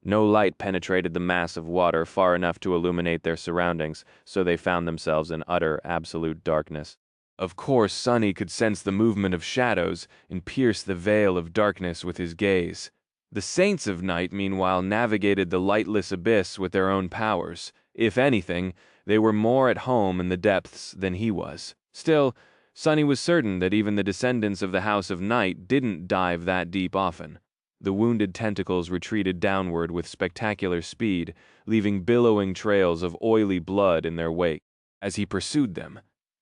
No light penetrated the mass of water far enough to illuminate their surroundings, so they found themselves in utter, absolute darkness. Of course, Sunny could sense the movement of shadows and pierce the veil of darkness with his gaze. The Saints of Night, meanwhile, navigated the lightless abyss with their own powers. If anything, they were more at home in the depths than he was. Still, Sunny was certain that even the descendants of the House of Night didn't dive that deep often. The wounded tentacles retreated downward with spectacular speed, leaving billowing trails of oily blood in their wake. As he pursued them,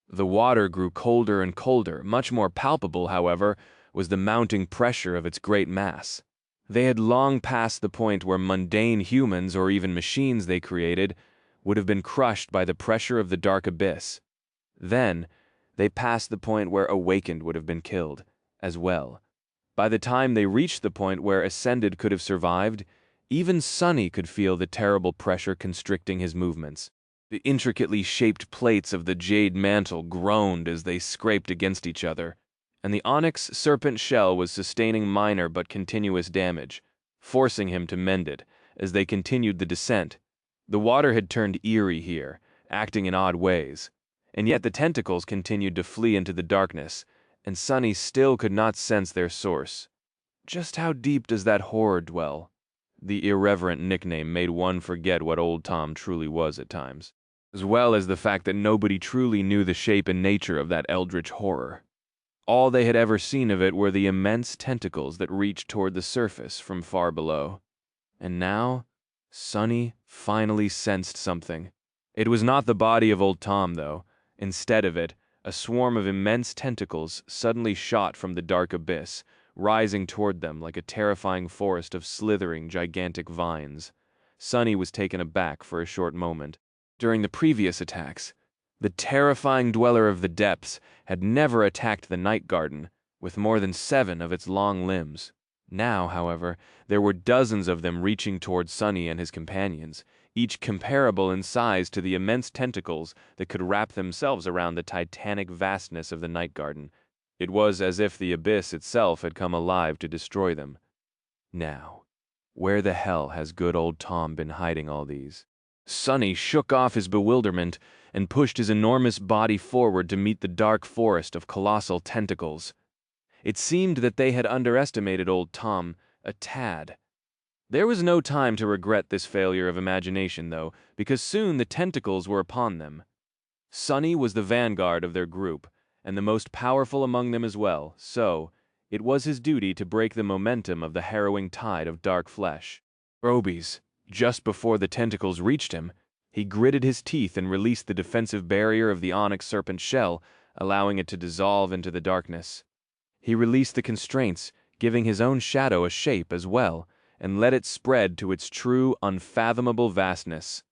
the water grew colder and colder. Much more palpable, however, was the mounting pressure of its great mass. They had long passed the point where mundane humans, or even machines they created, would have been crushed by the pressure of the dark abyss. Then, they passed the point where awakened would have been killed, as well. By the time they reached the point where Ascended could have survived, even Sunny could feel the terrible pressure constricting his movements. The intricately shaped plates of the jade mantle groaned as they scraped against each other, and the onyx serpent shell was sustaining minor but continuous damage, forcing him to mend it as they continued the descent. The water had turned eerie here, acting in odd ways, and yet the tentacles continued to flee into the darkness, and Sunny still could not sense their source. Just how deep does that horror dwell? The irreverent nickname made one forget what Old Tom truly was at times, as well as the fact that nobody truly knew the shape and nature of that eldritch horror. All they had ever seen of it were the immense tentacles that reached toward the surface from far below. And now, Sunny finally sensed something. It was not the body of Old Tom, though. Instead of it, a swarm of immense tentacles suddenly shot from the dark abyss, rising toward them like a terrifying forest of slithering, gigantic vines. Sunny was taken aback for a short moment. During the previous attacks, the terrifying dweller of the depths had never attacked the Night Garden, with more than 7 of its long limbs. Now, however, there were dozens of them reaching toward Sunny and his companions, each comparable in size to the immense tentacles that could wrap themselves around the titanic vastness of the Night Garden. It was as if the abyss itself had come alive to destroy them. Now, where the hell has good old Tom been hiding all these? Sunny shook off his bewilderment and pushed his enormous body forward to meet the dark forest of colossal tentacles. It seemed that they had underestimated Old Tom a tad. There was no time to regret this failure of imagination, though, because soon the tentacles were upon them. Sunny was the vanguard of their group, and the most powerful among them as well, so it was his duty to break the momentum of the harrowing tide of dark flesh. Robies, just before the tentacles reached him, he gritted his teeth and released the defensive barrier of the onyx serpent shell, allowing it to dissolve into the darkness. He released the constraints, giving his own shadow a shape as well, and let it spread to its true, unfathomable vastness.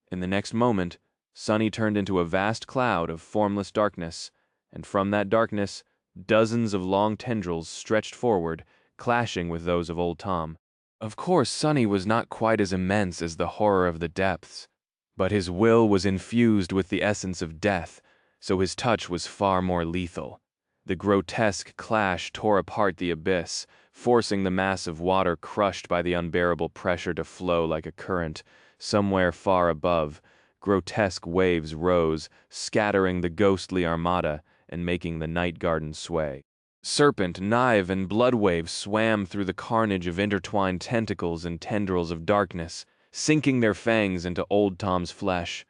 In the next moment, Sunny turned into a vast cloud of formless darkness, and from that darkness, dozens of long tendrils stretched forward, clashing with those of Old Tom. Of course, Sunny was not quite as immense as the horror of the depths, but his will was infused with the essence of death, so his touch was far more lethal. The grotesque clash tore apart the abyss, forcing the mass of water crushed by the unbearable pressure to flow like a current. Somewhere far above, grotesque waves rose, scattering the ghostly armada, and making the night garden sway. Serpent, knife, and blood waves swam through the carnage of intertwined tentacles and tendrils of darkness, sinking their fangs into Old Tom's flesh.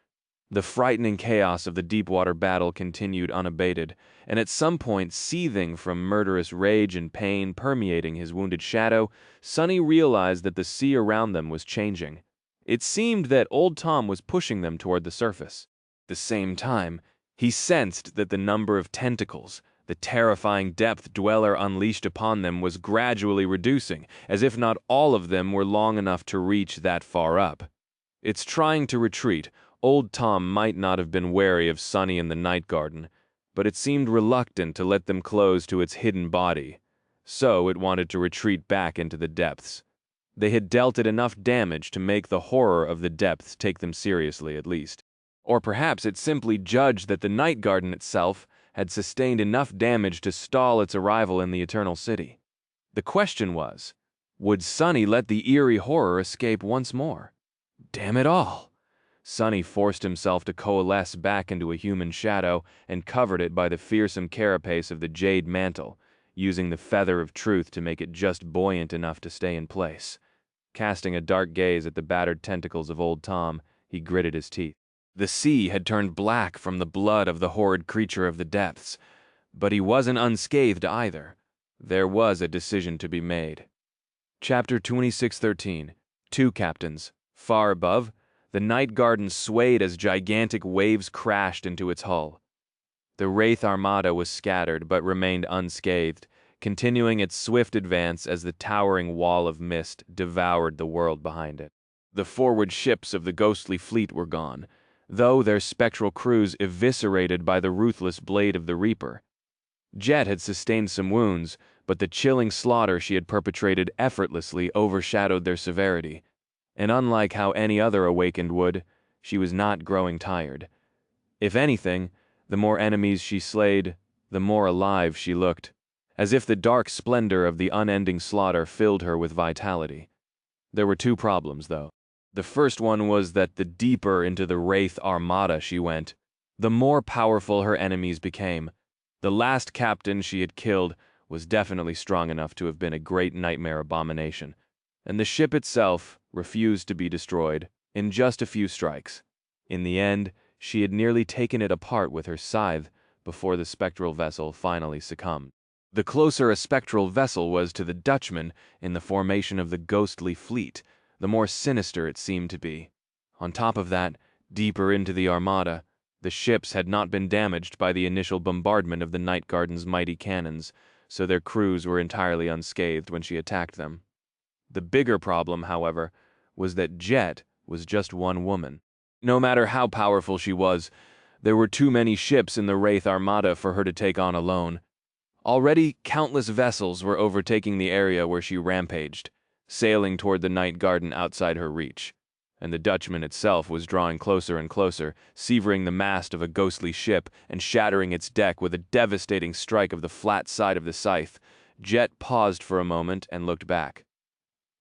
The frightening chaos of the deep-water battle continued unabated, and at some point, seething from murderous rage and pain permeating his wounded shadow, Sonny realized that the sea around them was changing. It seemed that Old Tom was pushing them toward the surface. At the same time, he sensed that the number of tentacles, the terrifying depth Dweller unleashed upon them, was gradually reducing, as if not all of them were long enough to reach that far up. It's trying to retreat. Old Tom might not have been wary of Sonny and the night garden, but it seemed reluctant to let them close to its hidden body, so it wanted to retreat back into the depths. They had dealt it enough damage to make the horror of the depths take them seriously, at least. Or perhaps it simply judged that the night garden itself had sustained enough damage to stall its arrival in the Eternal City. The question was, would Sonny let the eerie horror escape once more? Damn it all! Sonny forced himself to coalesce back into a human shadow and covered it by the fearsome carapace of the jade mantle, using the feather of truth to make it just buoyant enough to stay in place. Casting a dark gaze at the battered tentacles of Old Tom, he gritted his teeth. The sea had turned black from the blood of the horrid creature of the depths, but he wasn't unscathed either. There was a decision to be made. Chapter 2613. Two Captains. Far above, the night garden swayed as gigantic waves crashed into its hull. The Wraith Armada was scattered but remained unscathed, continuing its swift advance as the towering wall of mist devoured the world behind it. The forward ships of the ghostly fleet were gone, though their spectral crews eviscerated by the ruthless blade of the Reaper. Jet had sustained some wounds, but the chilling slaughter she had perpetrated effortlessly overshadowed their severity. And unlike how any other awakened would, she was not growing tired. If anything, the more enemies she slayed, the more alive she looked, as if the dark splendor of the unending slaughter filled her with vitality. There were two problems, though. The first one was that the deeper into the Wraith Armada she went, the more powerful her enemies became. The last captain she had killed was definitely strong enough to have been a great nightmare abomination, and the ship itself refused to be destroyed in just a few strikes. In the end, she had nearly taken it apart with her scythe before the spectral vessel finally succumbed. The closer a spectral vessel was to the Dutchman in the formation of the ghostly fleet, the more sinister it seemed to be. On top of that, deeper into the Armada, the ships had not been damaged by the initial bombardment of the Night Garden's mighty cannons, so their crews were entirely unscathed when she attacked them. The bigger problem, however, was that Jet was just one woman. No matter how powerful she was, there were too many ships in the Wraith Armada for her to take on alone. Already, countless vessels were overtaking the area where she rampaged, sailing toward the Night Garden outside her reach, and the Dutchman itself was drawing closer and closer, severing the mast of a ghostly ship and shattering its deck with a devastating strike of the flat side of the scythe. Jet paused for a moment and looked back.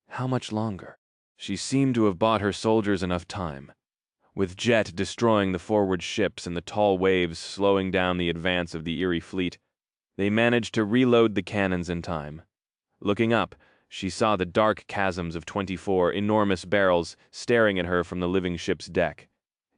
How much longer? She seemed to have bought her soldiers enough time. With Jet destroying the forward ships and the tall waves slowing down the advance of the Eerie fleet, they managed to reload the cannons in time. Looking up, she saw the dark chasms of 24 enormous barrels staring at her from the living ship's deck.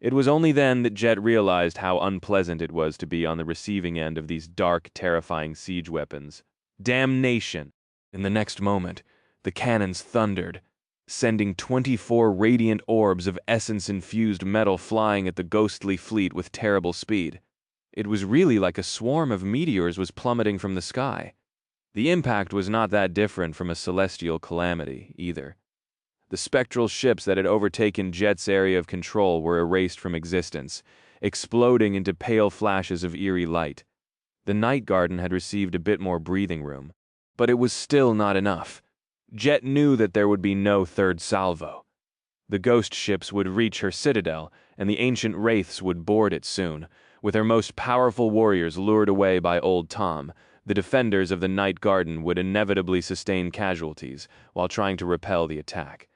It was only then that Jet realized how unpleasant it was to be on the receiving end of these dark, terrifying siege weapons. Damnation! In the next moment, the cannons thundered, sending 24 radiant orbs of essence-infused metal flying at the ghostly fleet with terrible speed. It was really like a swarm of meteors was plummeting from the sky. The impact was not that different from a celestial calamity, either. The spectral ships that had overtaken Jet's area of control were erased from existence, exploding into pale flashes of eerie light. The Night Garden had received a bit more breathing room, but it was still not enough. Jet knew that there would be no third salvo. The ghost ships would reach her citadel, and the ancient wraiths would board it soon. With her most powerful warriors lured away by Old Tom, the defenders of the Night Garden would inevitably sustain casualties while trying to repel the attack.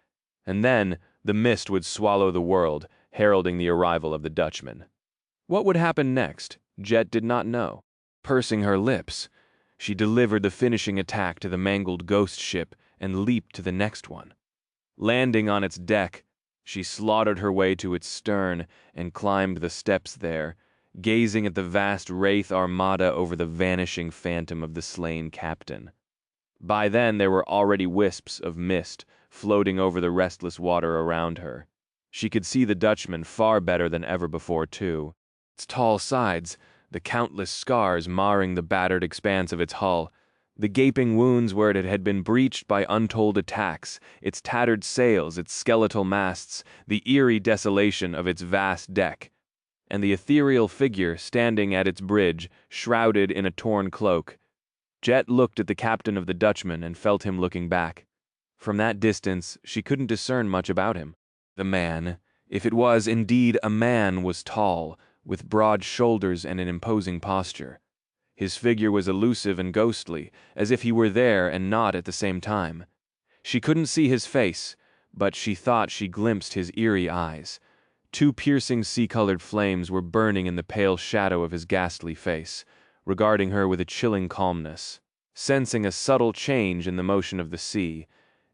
And then, the mist would swallow the world, heralding the arrival of the Dutchman. What would happen next, Jet did not know. Pursing her lips, she delivered the finishing attack to the mangled ghost ship and leaped to the next one. Landing on its deck, she slaughtered her way to its stern and climbed the steps there, gazing at the vast wraith armada over the vanishing phantom of the slain captain. By then there were already wisps of mist floating over the restless water around her. She could see the Dutchman far better than ever before, too. Its tall sides, the countless scars marring the battered expanse of its hull, the gaping wounds where it had been breached by untold attacks, its tattered sails, its skeletal masts, the eerie desolation of its vast deck, and the ethereal figure standing at its bridge, shrouded in a torn cloak. Jet looked at the captain of the Dutchman and felt him looking back. From that distance, she couldn't discern much about him. The man, if it was indeed a man, was tall, with broad shoulders and an imposing posture. His figure was elusive and ghostly, as if he were there and not at the same time. She couldn't see his face, but she thought she glimpsed his eerie eyes. Two piercing sea-colored flames were burning in the pale shadow of his ghastly face, regarding her with a chilling calmness. Sensing a subtle change in the motion of the sea,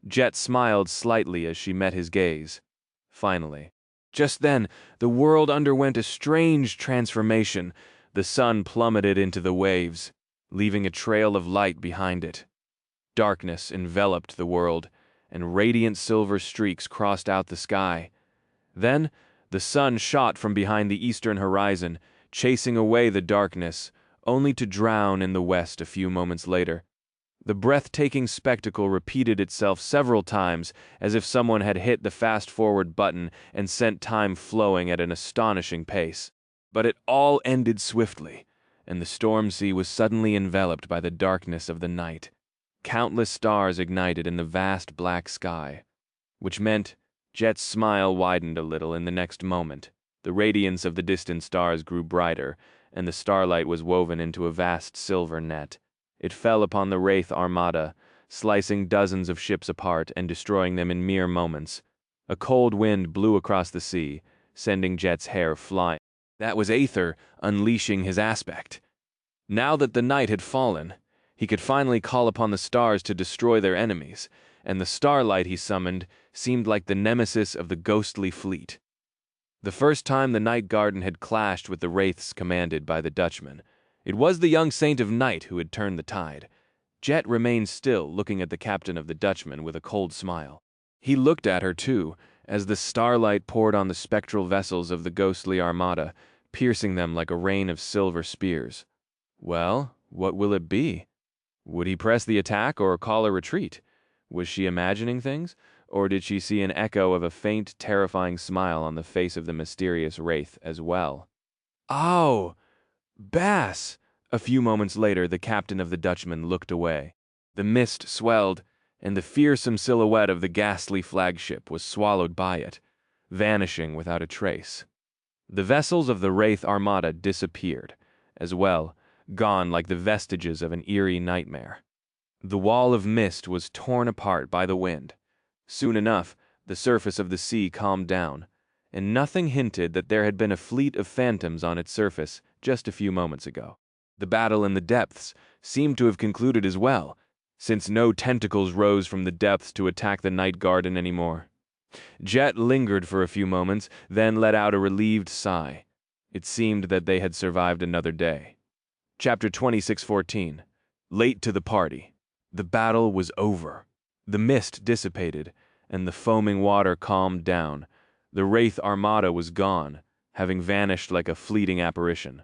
Jet smiled slightly as she met his gaze. Finally. Just then, the world underwent a strange transformation. The sun plummeted into the waves, leaving a trail of light behind it. Darkness enveloped the world, and radiant silver streaks crossed out the sky. Then, the sun shot from behind the eastern horizon, chasing away the darkness, only to drown in the west a few moments later. The breathtaking spectacle repeated itself several times, as if someone had hit the fast-forward button and sent time flowing at an astonishing pace. But it all ended swiftly, and the Stormsea was suddenly enveloped by the darkness of the night. Countless stars ignited in the vast black sky, which meant Jet's smile widened a little in the next moment. The radiance of the distant stars grew brighter, and the starlight was woven into a vast silver net. It fell upon the Wraith Armada, slicing dozens of ships apart and destroying them in mere moments. A cold wind blew across the sea, sending Jet's hair flying. That was Aether unleashing his aspect. Now that the night had fallen, he could finally call upon the stars to destroy their enemies, and the starlight he summoned seemed like the nemesis of the ghostly fleet. The first time the Night Garden had clashed with the wraiths commanded by the Dutchman, it was the young Saint of Night who had turned the tide. Jet remained still, looking at the captain of the Dutchman with a cold smile. He looked at her, too, as the starlight poured on the spectral vessels of the ghostly armada, piercing them like a rain of silver spears. Well, what will it be? Would he press the attack or call a retreat? Was she imagining things, or did she see an echo of a faint, terrifying smile on the face of the mysterious wraith as well? "Ow! Bass!" A few moments later, the captain of the Dutchman looked away. The mist swelled, and the fearsome silhouette of the ghastly flagship was swallowed by it, vanishing without a trace. The vessels of the Wraith Armada disappeared, as well, gone like the vestiges of an eerie nightmare. The wall of mist was torn apart by the wind. Soon enough, the surface of the sea calmed down, and nothing hinted that there had been a fleet of phantoms on its surface just a few moments ago. The battle in the depths seemed to have concluded as well, since no tentacles rose from the depths to attack the Night Garden anymore. Jet lingered for a few moments, then let out a relieved sigh. It seemed that they had survived another day. Chapter 26:14. Late to the party. The battle was over. The mist dissipated, and the foaming water calmed down. The Wraith Armada was gone, having vanished like a fleeting apparition.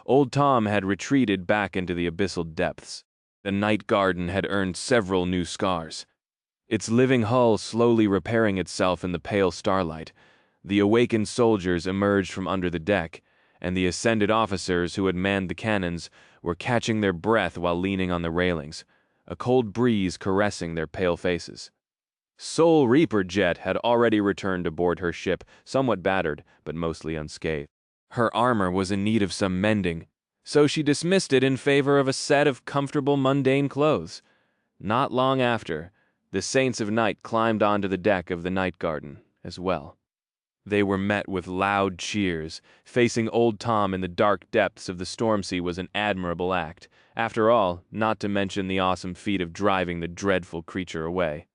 Old Tom had retreated back into the abyssal depths. The Night Garden had earned several new scars, its living hull slowly repairing itself in the pale starlight. The awakened soldiers emerged from under the deck, and the ascended officers who had manned the cannons were catching their breath while leaning on the railings, a cold breeze caressing their pale faces. Soul Reaper Jet had already returned aboard her ship, somewhat battered, but mostly unscathed. Her armor was in need of some mending, so she dismissed it in favor of a set of comfortable mundane clothes. Not long after, the Saints of Night climbed onto the deck of the Night Garden as well. They were met with loud cheers. Facing old Tom in the dark depths of the Stormsea was an admirable act. After all, not to mention the awesome feat of driving the dreadful creature away.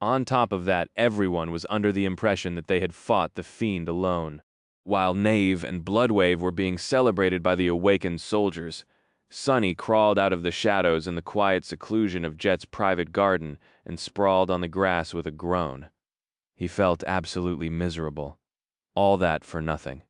On top of that, everyone was under the impression that they had fought the fiend alone. While Knave and Bloodwave were being celebrated by the awakened soldiers, Sonny crawled out of the shadows in the quiet seclusion of Jet's private garden and sprawled on the grass with a groan. He felt absolutely miserable. All that for nothing.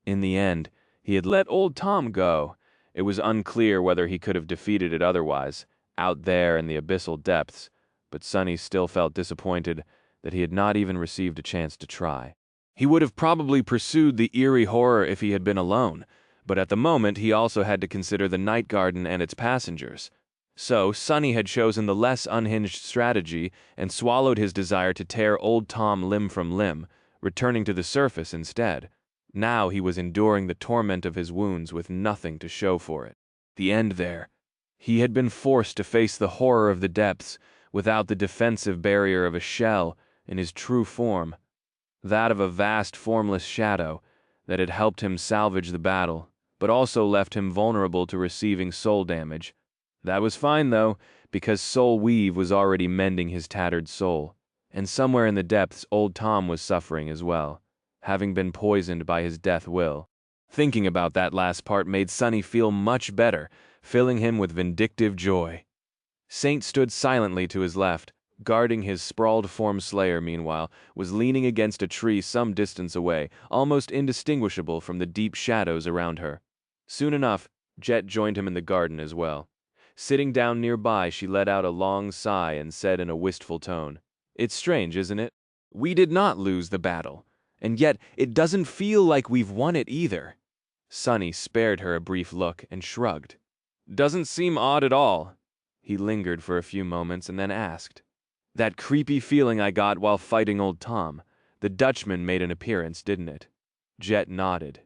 In the end, he had let old Tom go. It was unclear whether he could have defeated it otherwise, out there in the abyssal depths, but Sonny still felt disappointed that he had not even received a chance to try. He would have probably pursued the eerie horror if he had been alone, but at the moment he also had to consider the night garden and its passengers. So Sonny had chosen the less unhinged strategy and swallowed his desire to tear old Tom limb from limb, returning to the surface instead. Now he was enduring the torment of his wounds with nothing to show for it. The end there. He had been forced to face the horror of the depths without the defensive barrier of a shell in his true form, that of a vast formless shadow that had helped him salvage the battle, but also left him vulnerable to receiving soul damage. That was fine, though, because Soul Weave was already mending his tattered soul, and somewhere in the depths old Tom was suffering as well, having been poisoned by his death will. Thinking about that last part made Sonny feel much better, filling him with vindictive joy. Saint stood silently to his left. Guarding his sprawled form Slayer, meanwhile, was leaning against a tree some distance away, almost indistinguishable from the deep shadows around her. Soon enough, Jet joined him in the garden as well. Sitting down nearby, she let out a long sigh and said in a wistful tone, "It's strange, isn't it? We did not lose the battle, and yet it doesn't feel like we've won it either." Sonny spared her a brief look and shrugged. "Doesn't seem odd at all." He lingered for a few moments and then asked, "That creepy feeling I got while fighting old Tom, the Dutchman made an appearance, didn't it?" Jet nodded.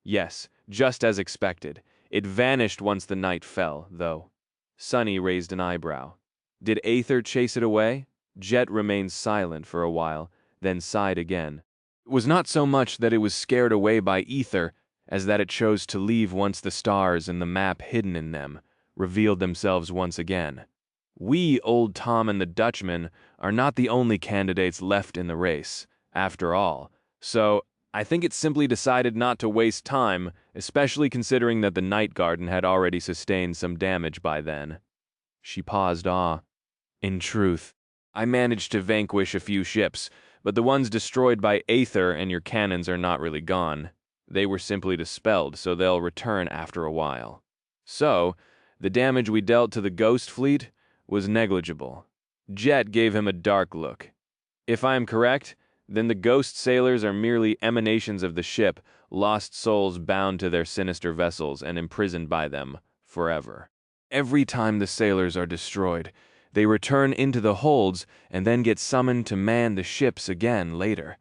"Yes, just as expected. It vanished once the night fell, though." Sonny raised an eyebrow. "Did Aether chase it away?" Jet remained silent for a while, then sighed again. "It was not so much that it was scared away by Aether, as that it chose to leave once the stars and the map hidden in them revealed themselves once again. We, old Tom and the Dutchman, are not the only candidates left in the race, after all, so I think it simply decided not to waste time, especially considering that the Night Garden had already sustained some damage by then." She paused. "In truth, I managed to vanquish a few ships, but the ones destroyed by Aether and your cannons are not really gone. They were simply dispelled, so they'll return after a while. So, the damage we dealt to the Ghost Fleet was negligible." Jet gave him a dark look. "If I am correct, then the ghost sailors are merely emanations of the ship, lost souls bound to their sinister vessels and imprisoned by them forever. Every time the sailors are destroyed, they return into the holds and then get summoned to man the ships again later,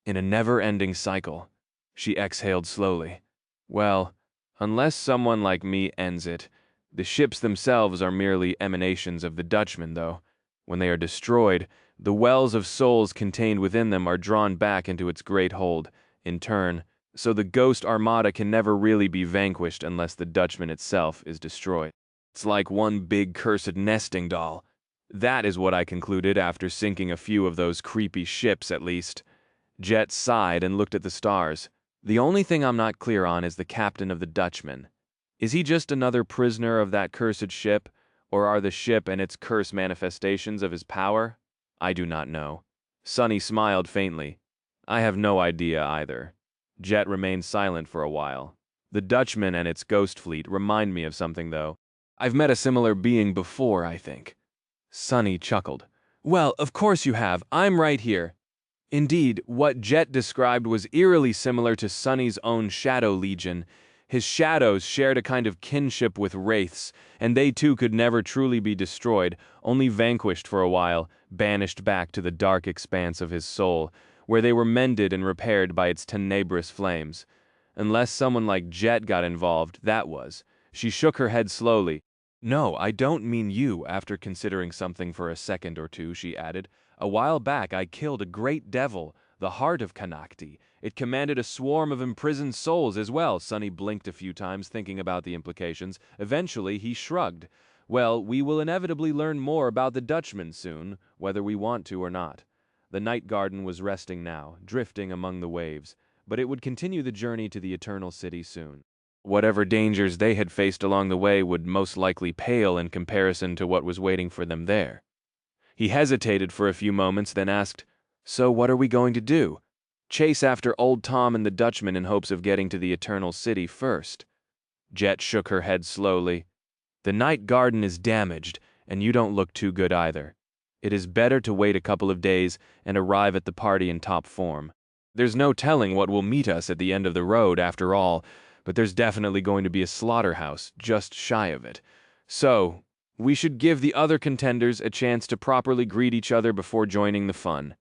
in a never-ending cycle." She exhaled slowly. "Well, unless someone like me ends it, the ships themselves are merely emanations of the Dutchman, though. When they are destroyed, the wells of souls contained within them are drawn back into its great hold, in turn, so the ghost armada can never really be vanquished unless the Dutchman itself is destroyed. It's like one big cursed nesting doll. That is what I concluded after sinking a few of those creepy ships, at least." Jet sighed and looked at the stars. "The only thing I'm not clear on is the captain of the Dutchman. Is he just another prisoner of that cursed ship, or are the ship and its curse manifestations of his power? I do not know." Sonny smiled faintly. "I have no idea either." Jet remained silent for a while. "The Dutchman and its ghost fleet remind me of something, though. I've met a similar being before, I think." Sonny chuckled. "Well, of course you have. I'm right here." Indeed, what Jet described was eerily similar to Sonny's own Shadow Legion. His shadows shared a kind of kinship with wraiths, and they too could never truly be destroyed, only vanquished for a while, banished back to the dark expanse of his soul, where they were mended and repaired by its tenebrous flames. Unless someone like Jet got involved, that was. She shook her head slowly. "No, I don't mean you," after considering something for a second or two, she added. "A while back I killed a great devil, the Heart of Kanakti, It commanded a swarm of imprisoned souls as well. Sonny blinked a few times, thinking about the implications. Eventually, he shrugged. Well, we will inevitably learn more about the Dutchman soon, whether we want to or not. The night garden was resting now, drifting among the waves, but it would continue the journey to the Eternal City soon. Whatever dangers they had faced along the way would most likely pale in comparison to what was waiting for them there. He hesitated for a few moments, then asked, "So what are we going to do? Chase after Old Tom and the Dutchman in hopes of getting to the Eternal City first?" Jet shook her head slowly. "The night garden is damaged, and you don't look too good either. It is better to wait a couple of days and arrive at the party in top form. There's no telling what will meet us at the end of the road after all, but there's definitely going to be a slaughterhouse just shy of it. So, we should give the other contenders a chance to properly greet each other before joining the fun."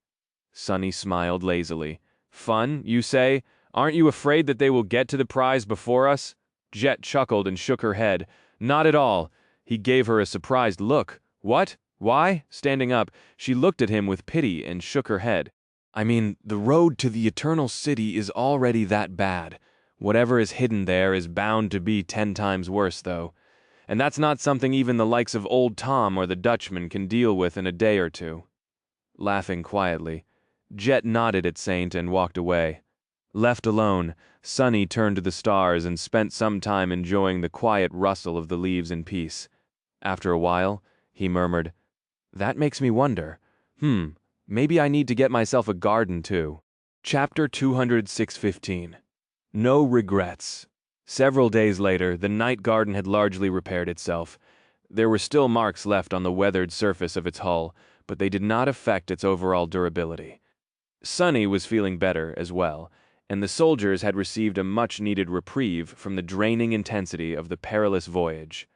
Sonny smiled lazily. "Fun, you say? Aren't you afraid that they will get to the prize before us?" Jet chuckled and shook her head. "Not at all." He gave her a surprised look. "What? Why?" Standing up, she looked at him with pity and shook her head. "I mean, the road to the Eternal City is already that bad. Whatever is hidden there is bound to be 10 times worse, though. And that's not something even the likes of Old Tom or the Dutchman can deal with in a day or two." Laughing quietly, Jet nodded at Saint and walked away. Left alone, Sonny turned to the stars and spent some time enjoying the quiet rustle of the leaves in peace. After a while, he murmured, "That makes me wonder. Maybe I need to get myself a garden too." Chapter 206:15. No regrets. Several days later, the night garden had largely repaired itself. There were still marks left on the weathered surface of its hull, but they did not affect its overall durability. Sonny was feeling better as well, and the soldiers had received a much-needed reprieve from the draining intensity of the perilous voyage.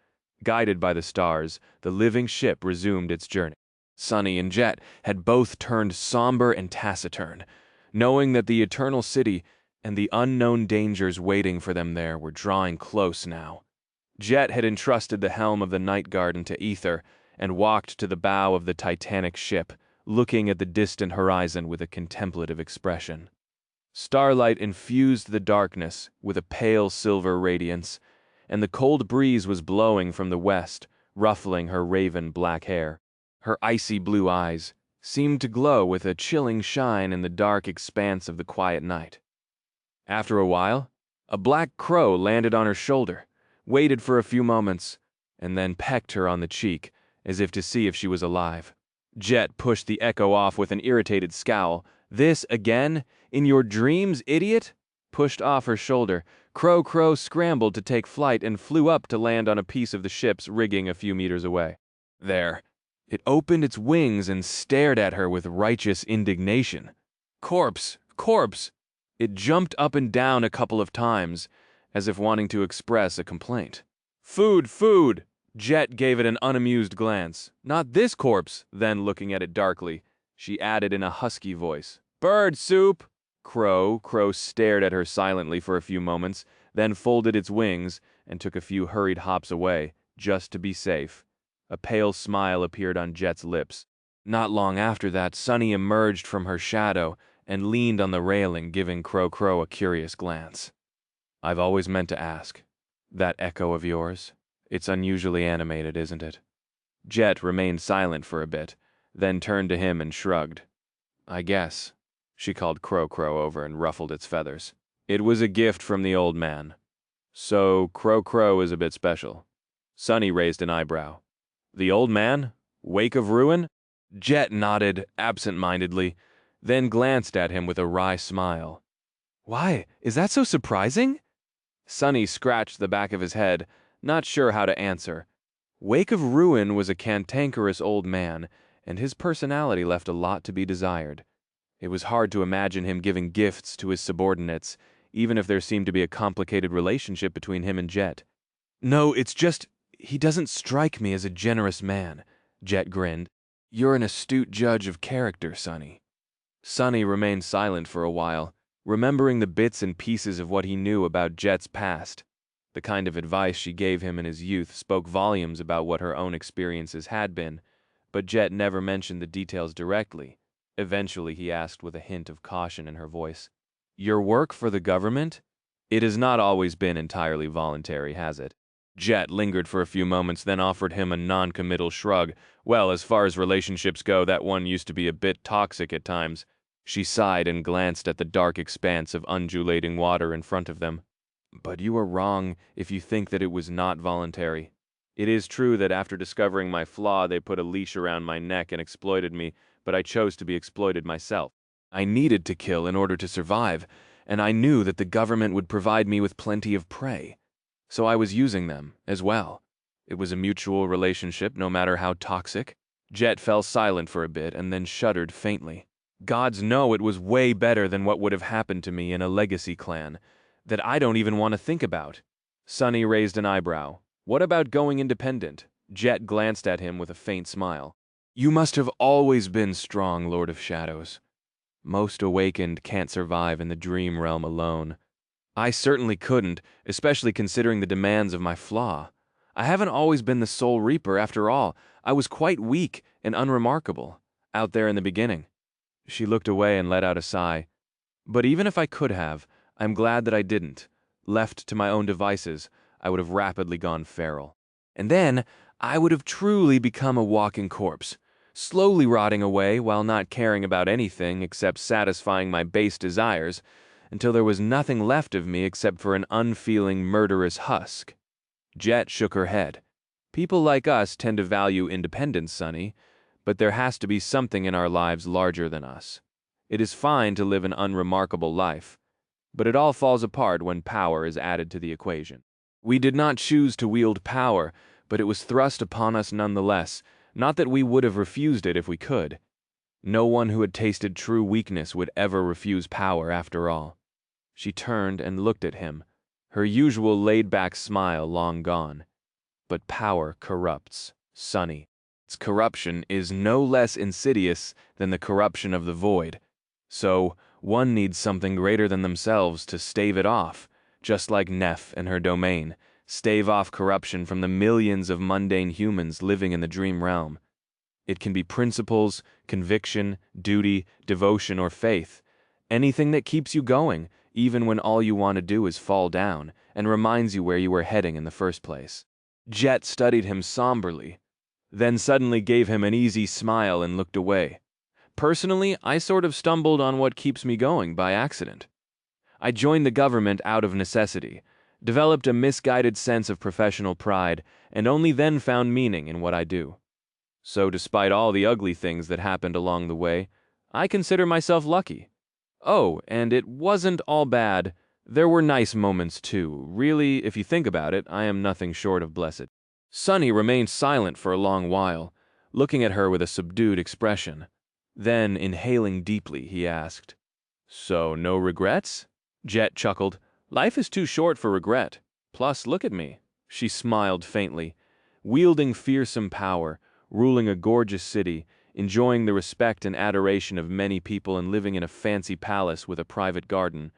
Guided by the stars, the living ship resumed its journey. Sonny and Jet had both turned somber and taciturn, knowing that the Eternal City and the unknown dangers waiting for them there were drawing close now. Jet had entrusted the helm of the night garden to Ether and walked to the bow of the Titanic ship, looking at the distant horizon with a contemplative expression. Starlight infused the darkness with a pale silver radiance, and the cold breeze was blowing from the west, ruffling her raven black hair. Her icy blue eyes seemed to glow with a chilling shine in the dark expanse of the quiet night. After a while, a black crow landed on her shoulder, waited for a few moments, and then pecked her on the cheek, as if to see if she was alive. Jet pushed the echo off with an irritated scowl. "This again? In your dreams, idiot?" Pushed off her shoulder, Crow scrambled to take flight and flew up to land on a piece of the ship's rigging a few meters away. There, it opened its wings and stared at her with righteous indignation. "Corpse! Corpse!" It jumped up and down a couple of times, as if wanting to express a complaint. "Food! Food!" Jet gave it an unamused glance. "Not this corpse!" Then, looking at it darkly, she added in a husky voice, "Bird soup!" Crow stared at her silently for a few moments, then folded its wings and took a few hurried hops away, just to be safe. A pale smile appeared on Jet's lips. Not long after that, Sonny emerged from her shadow and leaned on the railing, giving Crow a curious glance. "I've always meant to ask. That echo of yours? It's unusually animated, isn't it?" Jet remained silent for a bit, then turned to him and shrugged. "I guess." She called Crow over and ruffled its feathers. "It was a gift from the old man. So Crow is a bit special." Sonny raised an eyebrow. "The old man? Wake of ruin?" Jet nodded absent-mindedly, then glanced at him with a wry smile. "Why, is that so surprising?" Sonny scratched the back of his head, not sure how to answer. Wake of Ruin was a cantankerous old man, and his personality left a lot to be desired. It was hard to imagine him giving gifts to his subordinates, even if there seemed to be a complicated relationship between him and Jet. "No, it's just, he doesn't strike me as a generous man," Jet grinned. "You're an astute judge of character, Sonny." Sonny remained silent for a while, remembering the bits and pieces of what he knew about Jet's past. The kind of advice she gave him in his youth spoke volumes about what her own experiences had been, but Jet never mentioned the details directly. Eventually, he asked with a hint of caution in her voice, Your work for the government? It has not always been entirely voluntary, has it? Jet lingered for a few moments, then offered him a non-committal shrug. Well, as far as relationships go, that one used to be a bit toxic at times. She sighed and glanced at the dark expanse of undulating water in front of them. But you are wrong if you think that it was not voluntary. It is true that after discovering my flaw, they put a leash around my neck and exploited me, but I chose to be exploited myself. I needed to kill in order to survive, and I knew that the government would provide me with plenty of prey. So I was using them as well. It was a mutual relationship, no matter how toxic. Jet fell silent for a bit and then shuddered faintly. Gods know it was way better than what would have happened to me in a legacy clan, that I don't even want to think about. Sunny raised an eyebrow. What about going independent? Jet glanced at him with a faint smile. You must have always been strong, Lord of Shadows. Most awakened can't survive in the dream realm alone. I certainly couldn't, especially considering the demands of my flaw. I haven't always been the Soul Reaper, after all. I was quite weak and unremarkable, out there in the beginning. She looked away and let out a sigh. But even if I could have, I'm glad that I didn't. Left to my own devices, I would have rapidly gone feral. And then, I would have truly become a walking corpse, slowly rotting away while not caring about anything except satisfying my base desires, until there was nothing left of me except for an unfeeling, murderous husk. Jet shook her head. People like us tend to value independence, Sonny, but there has to be something in our lives larger than us. It is fine to live an unremarkable life, but it all falls apart when power is added to the equation. We did not choose to wield power, but it was thrust upon us nonetheless, not that we would have refused it if we could. No one who had tasted true weakness would ever refuse power after all. She turned and looked at him, her usual laid-back smile long gone. But power corrupts, Sonny. Its corruption is no less insidious than the corruption of the void. So, one needs something greater than themselves to stave it off, just like Neff and her domain, stave off corruption from the millions of mundane humans living in the dream realm. It can be principles, conviction, duty, devotion, or faith. Anything that keeps you going, even when all you want to do is fall down, and reminds you where you were heading in the first place. Jet studied him somberly, then suddenly gave him an easy smile and looked away. Personally, I sort of stumbled on what keeps me going by accident. I joined the government out of necessity, developed a misguided sense of professional pride, and only then found meaning in what I do. So despite all the ugly things that happened along the way, I consider myself lucky. Oh, and it wasn't all bad. There were nice moments too. Really, if you think about it, I am nothing short of blessed. Sonny remained silent for a long while, looking at her with a subdued expression. Then, inhaling deeply, he asked, So, no regrets? Jet chuckled. Life is too short for regret. Plus, look at me. She smiled faintly. Wielding fearsome power, ruling a gorgeous city, enjoying the respect and adoration of many people and living in a fancy palace with a private garden.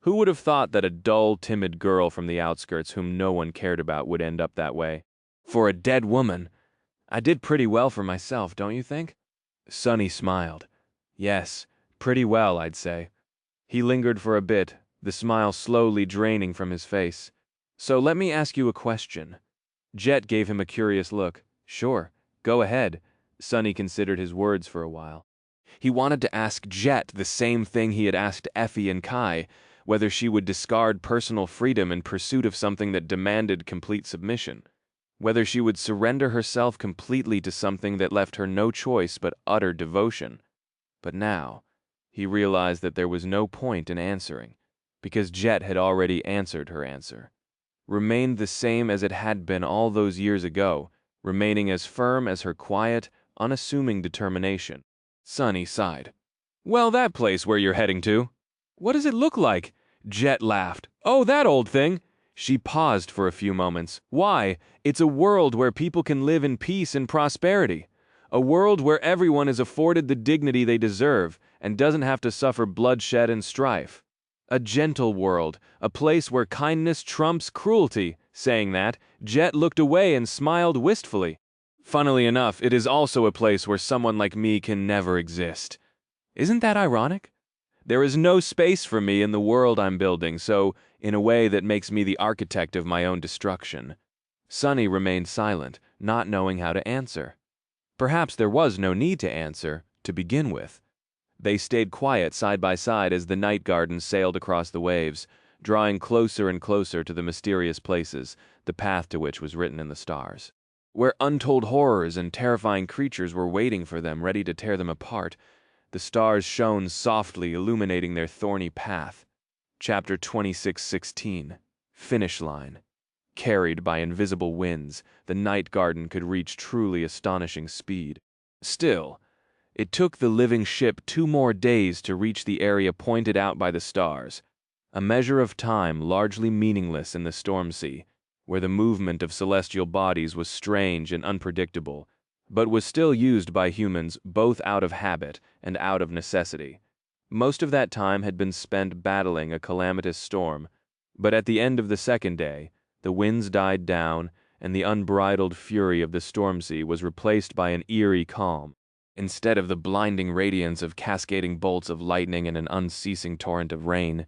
Who would have thought that a dull, timid girl from the outskirts whom no one cared about would end up that way? For a dead woman, I did pretty well for myself, don't you think? Sonny smiled. Yes, pretty well, I'd say. He lingered for a bit, the smile slowly draining from his face. So let me ask you a question. Jet gave him a curious look. Sure, go ahead. Sonny considered his words for a while. He wanted to ask Jet the same thing he had asked Effie and Kai, whether she would discard personal freedom in pursuit of something that demanded complete submission. Whether she would surrender herself completely to something that left her no choice but utter devotion. But now, he realized that there was no point in answering, because Jet had already answered her answer. Remained the same as it had been all those years ago, remaining as firm as her quiet, unassuming determination. Sonny sighed. Well, that place where you're heading to. What does it look like? Jet laughed. Oh, that old thing. She paused for a few moments. Why? It's a world where people can live in peace and prosperity. A world where everyone is afforded the dignity they deserve and doesn't have to suffer bloodshed and strife. A gentle world, a place where kindness trumps cruelty. Saying that, Jet looked away and smiled wistfully. Funnily enough, it is also a place where someone like me can never exist. Isn't that ironic? There is no space for me in the world I'm building, so in a way that makes me the architect of my own destruction." Sunny remained silent, not knowing how to answer. Perhaps there was no need to answer, to begin with. They stayed quiet side by side as the night garden sailed across the waves, drawing closer and closer to the mysterious places, the path to which was written in the stars. Where untold horrors and terrifying creatures were waiting for them, ready to tear them apart, the stars shone softly, illuminating their thorny path. Chapter 26:16. Finish Line. Carried by invisible winds, the night garden could reach truly astonishing speed. Still, it took the living ship 2 more days to reach the area pointed out by the stars, a measure of time largely meaningless in the Stormsea, where the movement of celestial bodies was strange and unpredictable, but was still used by humans both out of habit and out of necessity. Most of that time had been spent battling a calamitous storm, but at the end of the 2nd day, the winds died down, and the unbridled fury of the Stormsea was replaced by an eerie calm. Instead of the blinding radiance of cascading bolts of lightning and an unceasing torrent of rain,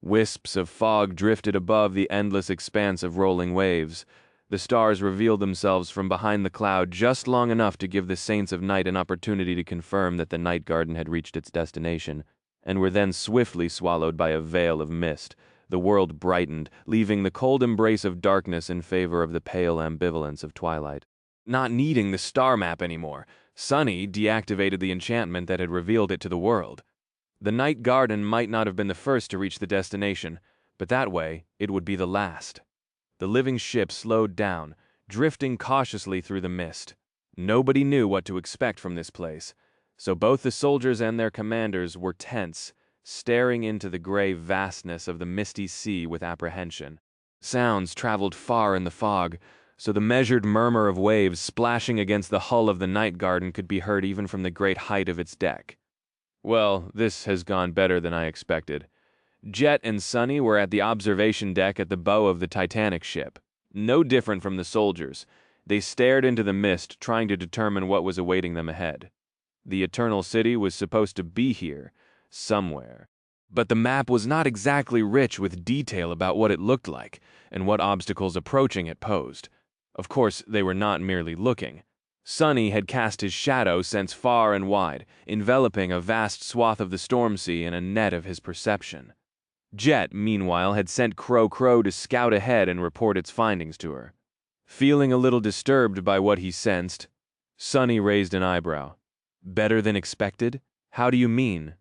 wisps of fog drifted above the endless expanse of rolling waves. The stars revealed themselves from behind the cloud just long enough to give the saints of night an opportunity to confirm that the night garden had reached its destination, and were then swiftly swallowed by a veil of mist. The world brightened, leaving the cold embrace of darkness in favor of the pale ambivalence of twilight. Not needing the star map anymore, Sunny deactivated the enchantment that had revealed it to the world. The night garden might not have been the first to reach the destination, but that way it would be the last. The living ship slowed down, drifting cautiously through the mist. Nobody knew what to expect from this place, so both the soldiers and their commanders were tense, staring into the gray vastness of the misty sea with apprehension. Sounds traveled far in the fog, so the measured murmur of waves splashing against the hull of the night garden could be heard even from the great height of its deck. Well, this has gone better than I expected. Jet and Sunny were at the observation deck at the bow of the Titanic ship. No different from the soldiers. They stared into the mist, trying to determine what was awaiting them ahead. The Eternal City was supposed to be here, somewhere. But the map was not exactly rich with detail about what it looked like, and what obstacles approaching it posed. Of course, they were not merely looking. Sunny had cast his shadow sense far and wide, enveloping a vast swath of the Stormsea in a net of his perception. Jet, meanwhile, had sent Crow to scout ahead and report its findings to her. Feeling a little disturbed by what he sensed, Sunny raised an eyebrow. "Better than expected? How do you mean?"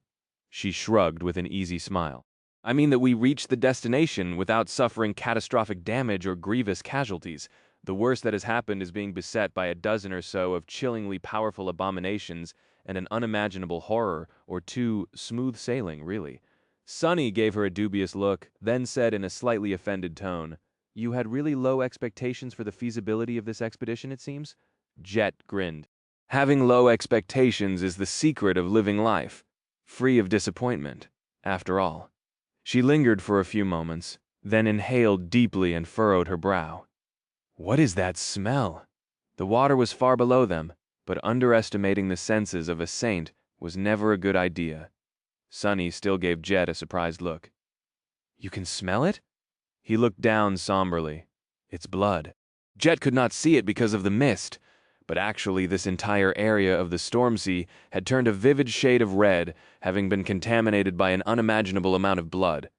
She shrugged with an easy smile. "I mean that we reached the destination without suffering catastrophic damage or grievous casualties. The worst that has happened is being beset by a dozen or so of chillingly powerful abominations and an unimaginable horror, or 2 smooth sailing, really." Sunny gave her a dubious look, then said in a slightly offended tone, "You had really low expectations for the feasibility of this expedition, it seems?" Jet grinned. "Having low expectations is the secret of living life, free of disappointment, after all." She lingered for a few moments, then inhaled deeply and furrowed her brow. What is that smell? The water was far below them, but underestimating the senses of a saint was never a good idea. Sunny still gave Jet a surprised look. "You can smell it?" He looked down somberly. "It's blood." Jet could not see it because of the mist, but actually this entire area of the Stormsea had turned a vivid shade of red, having been contaminated by an unimaginable amount of blood.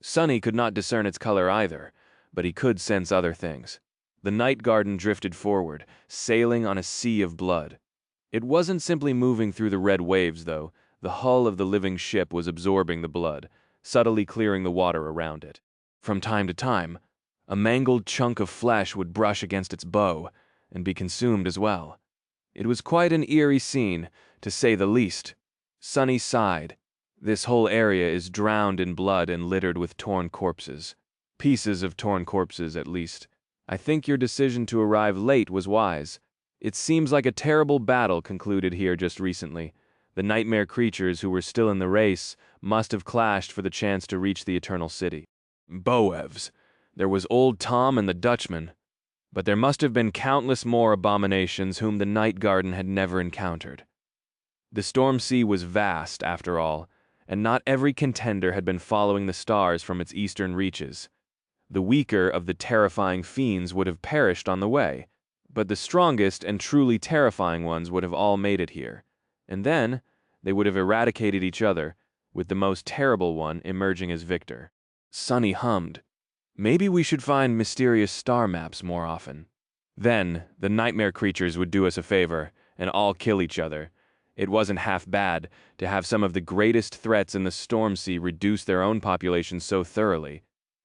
Sunny could not discern its color either, but he could sense other things. The night garden drifted forward, sailing on a sea of blood. It wasn't simply moving through the red waves, though. The hull of the living ship was absorbing the blood, subtly clearing the water around it. From time to time, a mangled chunk of flesh would brush against its bow and be consumed as well. It was quite an eerie scene, to say the least. Sunny sighed. This whole area is drowned in blood and littered with torn corpses. Pieces of torn corpses, at least. I think your decision to arrive late was wise. It seems like a terrible battle concluded here just recently. The nightmare creatures who were still in the race must have clashed for the chance to reach the Eternal City. Boevs. There was Old Tom and the Dutchman. But there must have been countless more abominations whom the night garden had never encountered. The Stormsea was vast, after all, and not every contender had been following the stars from its eastern reaches. The weaker of the terrifying fiends would have perished on the way, but the strongest and truly terrifying ones would have all made it here. And then they would have eradicated each other, with the most terrible one emerging as victor. Sunny hummed. Maybe we should find mysterious star maps more often. Then the nightmare creatures would do us a favor and all kill each other. It wasn't half bad to have some of the greatest threats in the Stormsea reduce their own population so thoroughly.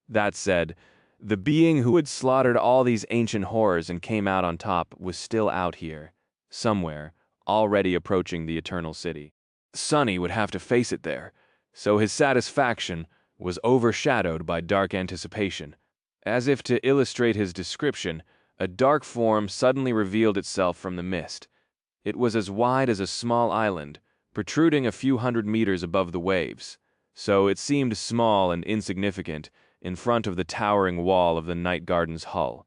That said, the being who had slaughtered all these ancient horrors and came out on top was still out here, somewhere, already approaching the Eternal City. Sunny would have to face it there, so his satisfaction was overshadowed by dark anticipation. As if to illustrate his description, a dark form suddenly revealed itself from the mist. It was as wide as a small island, protruding a few hundred meters above the waves, so it seemed small and insignificant in front of the towering wall of the night garden's hull.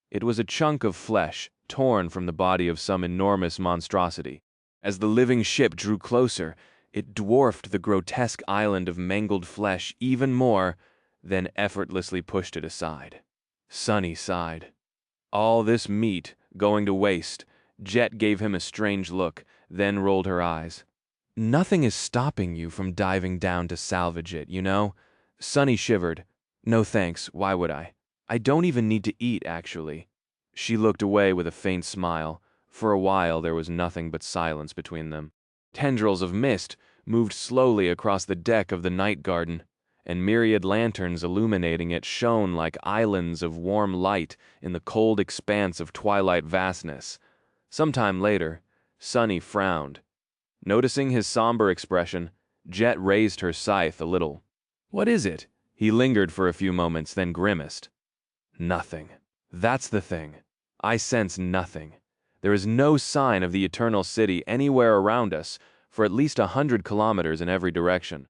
It was a chunk of flesh, torn from the body of some enormous monstrosity. As the living ship drew closer, it dwarfed the grotesque island of mangled flesh even more, then effortlessly pushed it aside. Sunny sighed. All this meat going to waste. Jet gave him a strange look, then rolled her eyes. Nothing is stopping you from diving down to salvage it, you know? Sunny shivered. No thanks, why would I? I don't even need to eat, actually. She looked away with a faint smile. For a while there was nothing but silence between them. Tendrils of mist moved slowly across the deck of the night garden, and myriad lanterns illuminating it shone like islands of warm light in the cold expanse of twilight vastness. Sometime later, Sunny frowned. Noticing his somber expression, Jet raised her scythe a little. What is it? He lingered for a few moments, then grimaced. Nothing. That's the thing. I sense nothing. There is no sign of the Eternal City anywhere around us for at least 100 kilometers in every direction.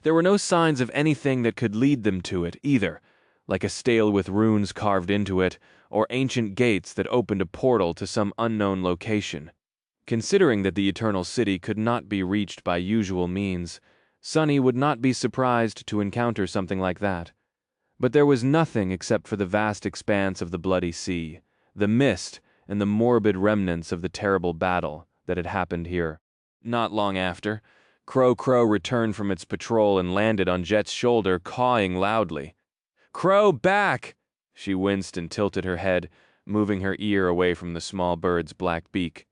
There were no signs of anything that could lead them to it, either, like a stele with runes carved into it, or ancient gates that opened a portal to some unknown location. Considering that the Eternal City could not be reached by usual means, Sunny would not be surprised to encounter something like that. But there was nothing except for the vast expanse of the bloody sea, the mist, and the morbid remnants of the terrible battle that had happened here. Not long after, Crow returned from its patrol and landed on Jet's shoulder, cawing loudly. "Crow, back!" She winced and tilted her head, moving her ear away from the small bird's black beak.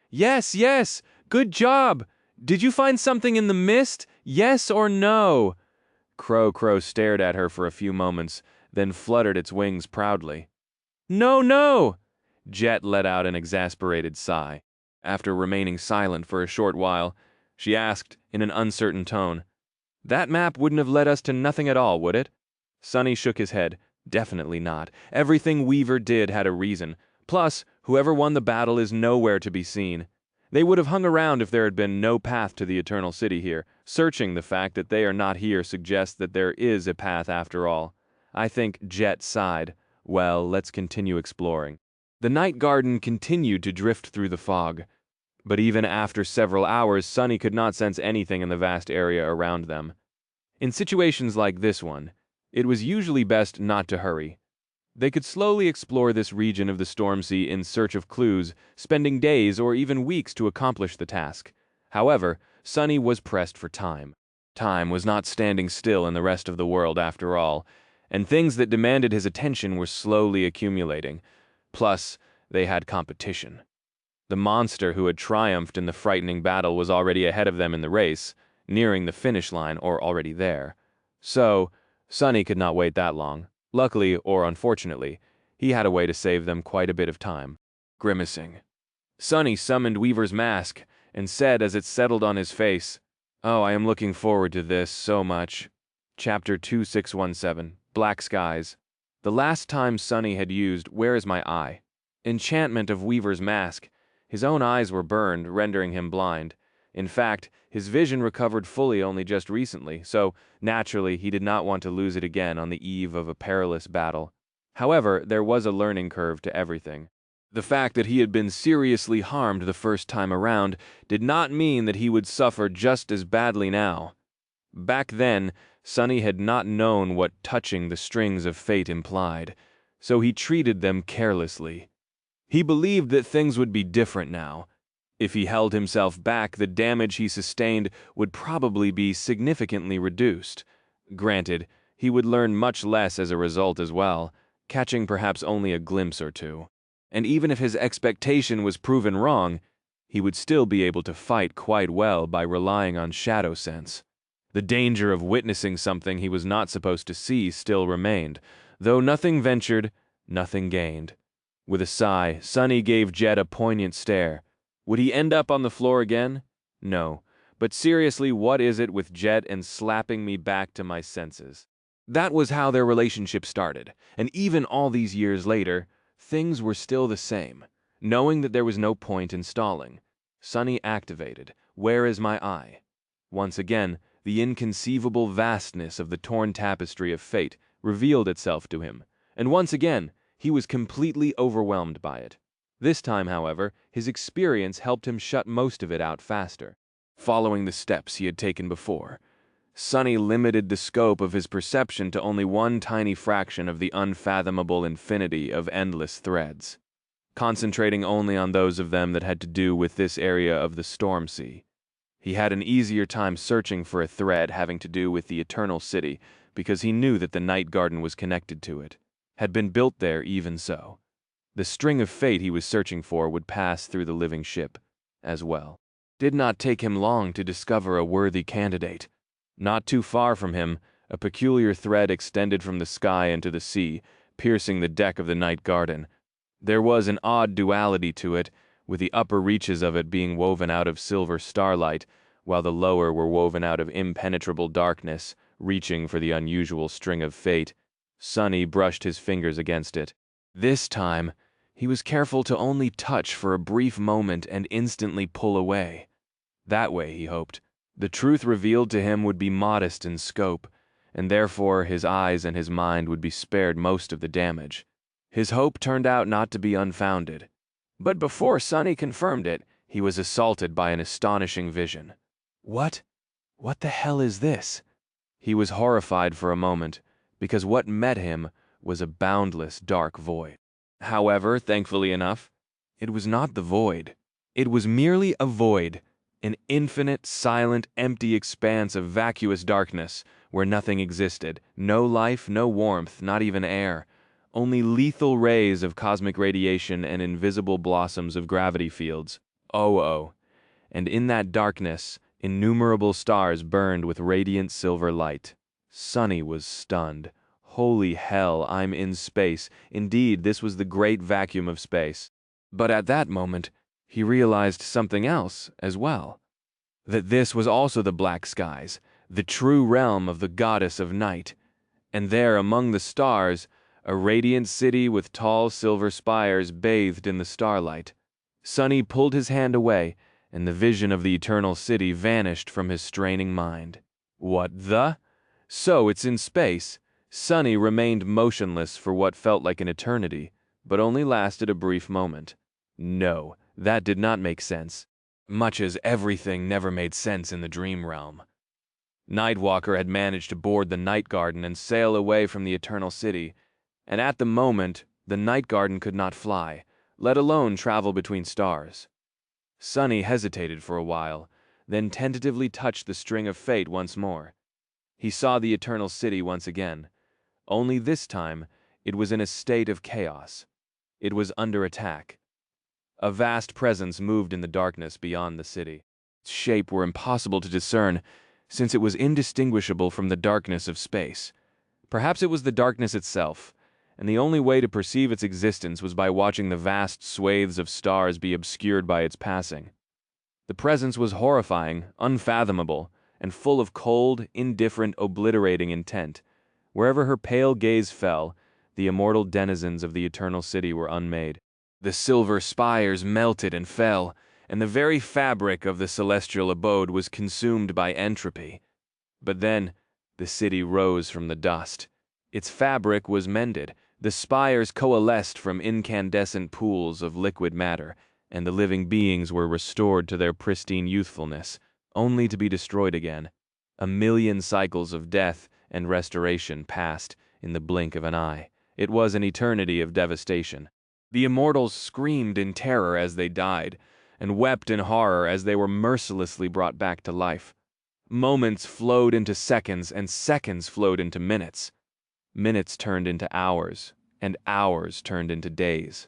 "Yes, yes! Good job! Did you find something in the mist? Yes or no?" Crow stared at her for a few moments, then fluttered its wings proudly. "No, no!" Jet let out an exasperated sigh. After remaining silent for a short while, she asked, in an uncertain tone, "That map wouldn't have led us to nothing at all, would it?" Sunny shook his head. "Definitely not. Everything Weaver did had a reason. Plus, whoever won the battle is nowhere to be seen. They would have hung around if there had been no path to the Eternal City here. Searching the fact that they are not here suggests that there is a path after all." I think Jet sighed. Well, let's continue exploring. The night garden continued to drift through the fog. But even after several hours, Sunny could not sense anything in the vast area around them. In situations like this one, it was usually best not to hurry. They could slowly explore this region of the Stormsea in search of clues, spending days or even weeks to accomplish the task. However, Sunny was pressed for time. Time was not standing still in the rest of the world after all, and things that demanded his attention were slowly accumulating. Plus, they had competition. The monster who had triumphed in the frightening battle was already ahead of them in the race, nearing the finish line or already there. So, Sunny could not wait that long. Luckily, or unfortunately, he had a way to save them quite a bit of time. Grimacing, Sunny summoned Weaver's mask and said as it settled on his face, "Oh, I am looking forward to this so much." Chapter 2617, Black Skies. The last time Sunny had used Where is my eye? Enchantment of Weaver's mask, his own eyes were burned, rendering him blind. In fact, his vision recovered fully only just recently, so naturally he did not want to lose it again on the eve of a perilous battle. However, there was a learning curve to everything. The fact that he had been seriously harmed the first time around did not mean that he would suffer just as badly now. Back then, Sonny had not known what touching the strings of fate implied, so he treated them carelessly. He believed that things would be different now. If he held himself back, the damage he sustained would probably be significantly reduced. Granted, he would learn much less as a result as well, catching perhaps only a glimpse or two. And even if his expectation was proven wrong, he would still be able to fight quite well by relying on shadow sense. The danger of witnessing something he was not supposed to see still remained, though nothing ventured, nothing gained. With a sigh, Sonny gave Jet a poignant stare. Would he end up on the floor again? No. But seriously, what is it with Jet and slapping me back to my senses? That was how their relationship started, and even all these years later, things were still the same. Knowing that there was no point in stalling, Sonny activated, "Where is my eye?" Once again, the inconceivable vastness of the torn tapestry of fate revealed itself to him, and once again, he was completely overwhelmed by it. This time, however, his experience helped him shut most of it out faster. Following the steps he had taken before, Sonny limited the scope of his perception to only one tiny fraction of the unfathomable infinity of endless threads, concentrating only on those of them that had to do with this area of the Stormsea. He had an easier time searching for a thread having to do with the Eternal City because he knew that the Night Garden was connected to it, had been built there even so. The string of fate he was searching for would pass through the living ship as well. Did not take him long to discover a worthy candidate. Not too far from him, a peculiar thread extended from the sky into the sea, piercing the deck of the Night Garden. There was an odd duality to it, with the upper reaches of it being woven out of silver starlight, while the lower were woven out of impenetrable darkness, reaching for the unusual string of fate. Sonny brushed his fingers against it. This time, he was careful to only touch for a brief moment and instantly pull away. That way, he hoped, the truth revealed to him would be modest in scope, and therefore his eyes and his mind would be spared most of the damage. His hope turned out not to be unfounded. But before Sonny confirmed it, he was assaulted by an astonishing vision. What the hell is this? He was horrified for a moment, because what met him was a boundless dark void. However, thankfully enough, it was not the void. It was merely a void, an infinite, silent, empty expanse of vacuous darkness where nothing existed, no life, no warmth, not even air, only lethal rays of cosmic radiation and invisible blossoms of gravity fields. Oh. And in that darkness, innumerable stars burned with radiant silver light. Sonny was stunned. Holy hell, I'm in space. Indeed, this was the great vacuum of space. But at that moment, he realized something else as well. That this was also the black skies, the true realm of the goddess of night. And there, among the stars, a radiant city with tall silver spires bathed in the starlight. Sonny pulled his hand away, and the vision of the eternal city vanished from his straining mind. What the? So it's in space. Sonny remained motionless for what felt like an eternity, but only lasted a brief moment. No, that did not make sense, much as everything never made sense in the dream realm. Nightwalker had managed to board the Night Garden and sail away from the Eternal City, and at the moment, the Night Garden could not fly, let alone travel between stars. Sonny hesitated for a while, then tentatively touched the string of fate once more. He saw the Eternal City once again. Only this time, it was in a state of chaos. It was under attack. A vast presence moved in the darkness beyond the city. Its shape were impossible to discern, since it was indistinguishable from the darkness of space. Perhaps it was the darkness itself, and the only way to perceive its existence was by watching the vast swathes of stars be obscured by its passing. The presence was horrifying, unfathomable, and full of cold, indifferent, obliterating intent. Wherever her pale gaze fell, the immortal denizens of the Eternal City were unmade. The silver spires melted and fell, and the very fabric of the celestial abode was consumed by entropy. But then, the city rose from the dust. Its fabric was mended, the spires coalesced from incandescent pools of liquid matter, and the living beings were restored to their pristine youthfulness, only to be destroyed again. A million cycles of death and restoration passed in the blink of an eye. It was an eternity of devastation. The immortals screamed in terror as they died, and wept in horror as they were mercilessly brought back to life. Moments flowed into seconds, and seconds flowed into minutes. Minutes turned into hours, and hours turned into days.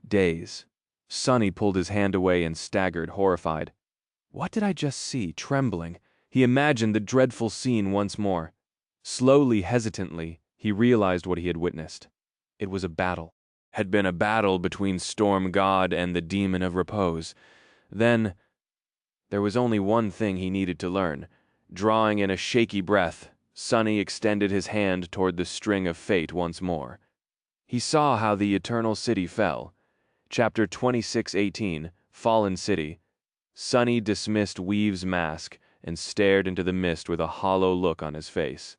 Days. Sonny pulled his hand away and staggered, horrified. What did I just see, trembling? He imagined the dreadful scene once more. Slowly, hesitantly, he realized what he had witnessed. It was a battle. Had been a battle between Storm God and the Demon of Repose. Then, there was only one thing he needed to learn. Drawing in a shaky breath, Sonny extended his hand toward the string of fate once more. He saw how the Eternal City fell. Chapter 2618, Fallen City. Sonny dismissed Weave's mask and stared into the mist with a hollow look on his face.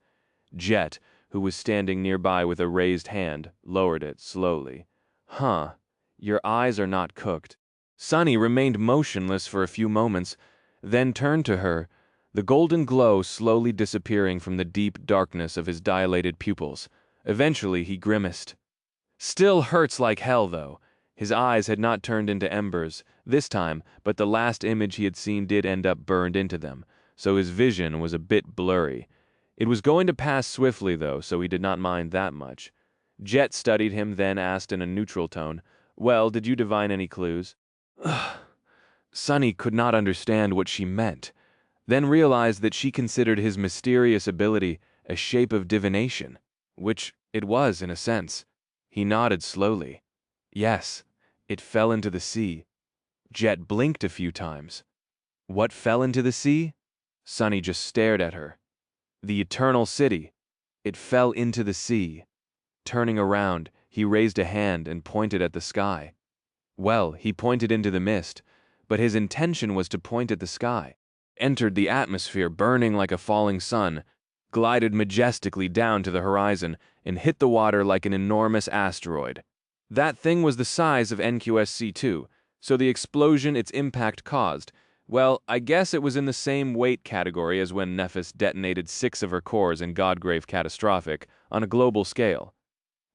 Jet, who was standing nearby with a raised hand, lowered it slowly. Huh, your eyes are not cooked. Sonny remained motionless for a few moments, then turned to her, the golden glow slowly disappearing from the deep darkness of his dilated pupils. Eventually he grimaced. Still hurts like hell, though. His eyes had not turned into embers this time, but the last image he had seen did end up burned into them, so his vision was a bit blurry. It was going to pass swiftly, though, so he did not mind that much. Jet studied him, then asked in a neutral tone, "Well, did you divine any clues?" Sonny could not understand what she meant, then realized that she considered his mysterious ability a shape of divination, which it was in a sense. He nodded slowly. Yes, it fell into the sea. Jet blinked a few times. What fell into the sea? Sonny just stared at her. The Eternal City. It fell into the sea. Turning around, he raised a hand and pointed at the sky. Well, he pointed into the mist, but his intention was to point at the sky. Entered the atmosphere burning like a falling sun, glided majestically down to the horizon, and hit the water like an enormous asteroid. That thing was the size of NQSC-2, so the explosion its impact caused, well, I guess it was in the same weight category as when Nephis detonated 6 of her cores in Godgrave Catastrophic, on a global scale.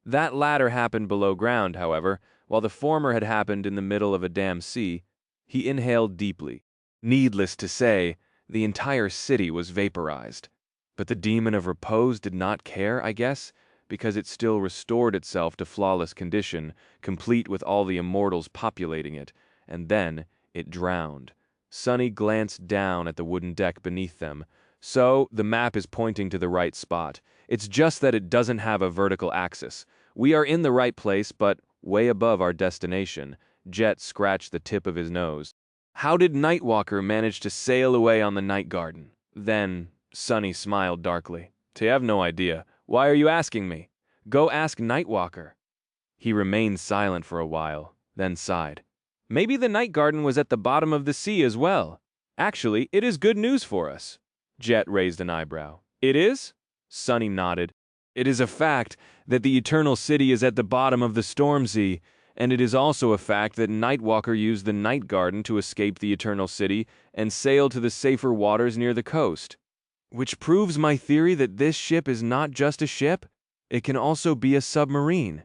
That latter happened below ground, however, while the former had happened in the middle of a damn sea. He inhaled deeply. Needless to say, the entire city was vaporized. But the Demon of Repose did not care, I guess, because it still restored itself to flawless condition, complete with all the immortals populating it, and then it drowned. Sonny glanced down at the wooden deck beneath them. So, the map is pointing to the right spot. It's just that it doesn't have a vertical axis. We are in the right place, but way above our destination. Jet scratched the tip of his nose. How did Nightwalker manage to sail away on the Night Garden? Then, Sonny smiled darkly. I have no idea. Why are you asking me? Go ask Nightwalker. He remained silent for a while, then sighed. Maybe the Night Garden was at the bottom of the sea as well. Actually, it is good news for us. Jet raised an eyebrow. It is? Sonny nodded. It is a fact that the Eternal City is at the bottom of the Stormsea, and it is also a fact that Nightwalker used the Night Garden to escape the Eternal City and sail to the safer waters near the coast. Which proves my theory that this ship is not just a ship, it can also be a submarine.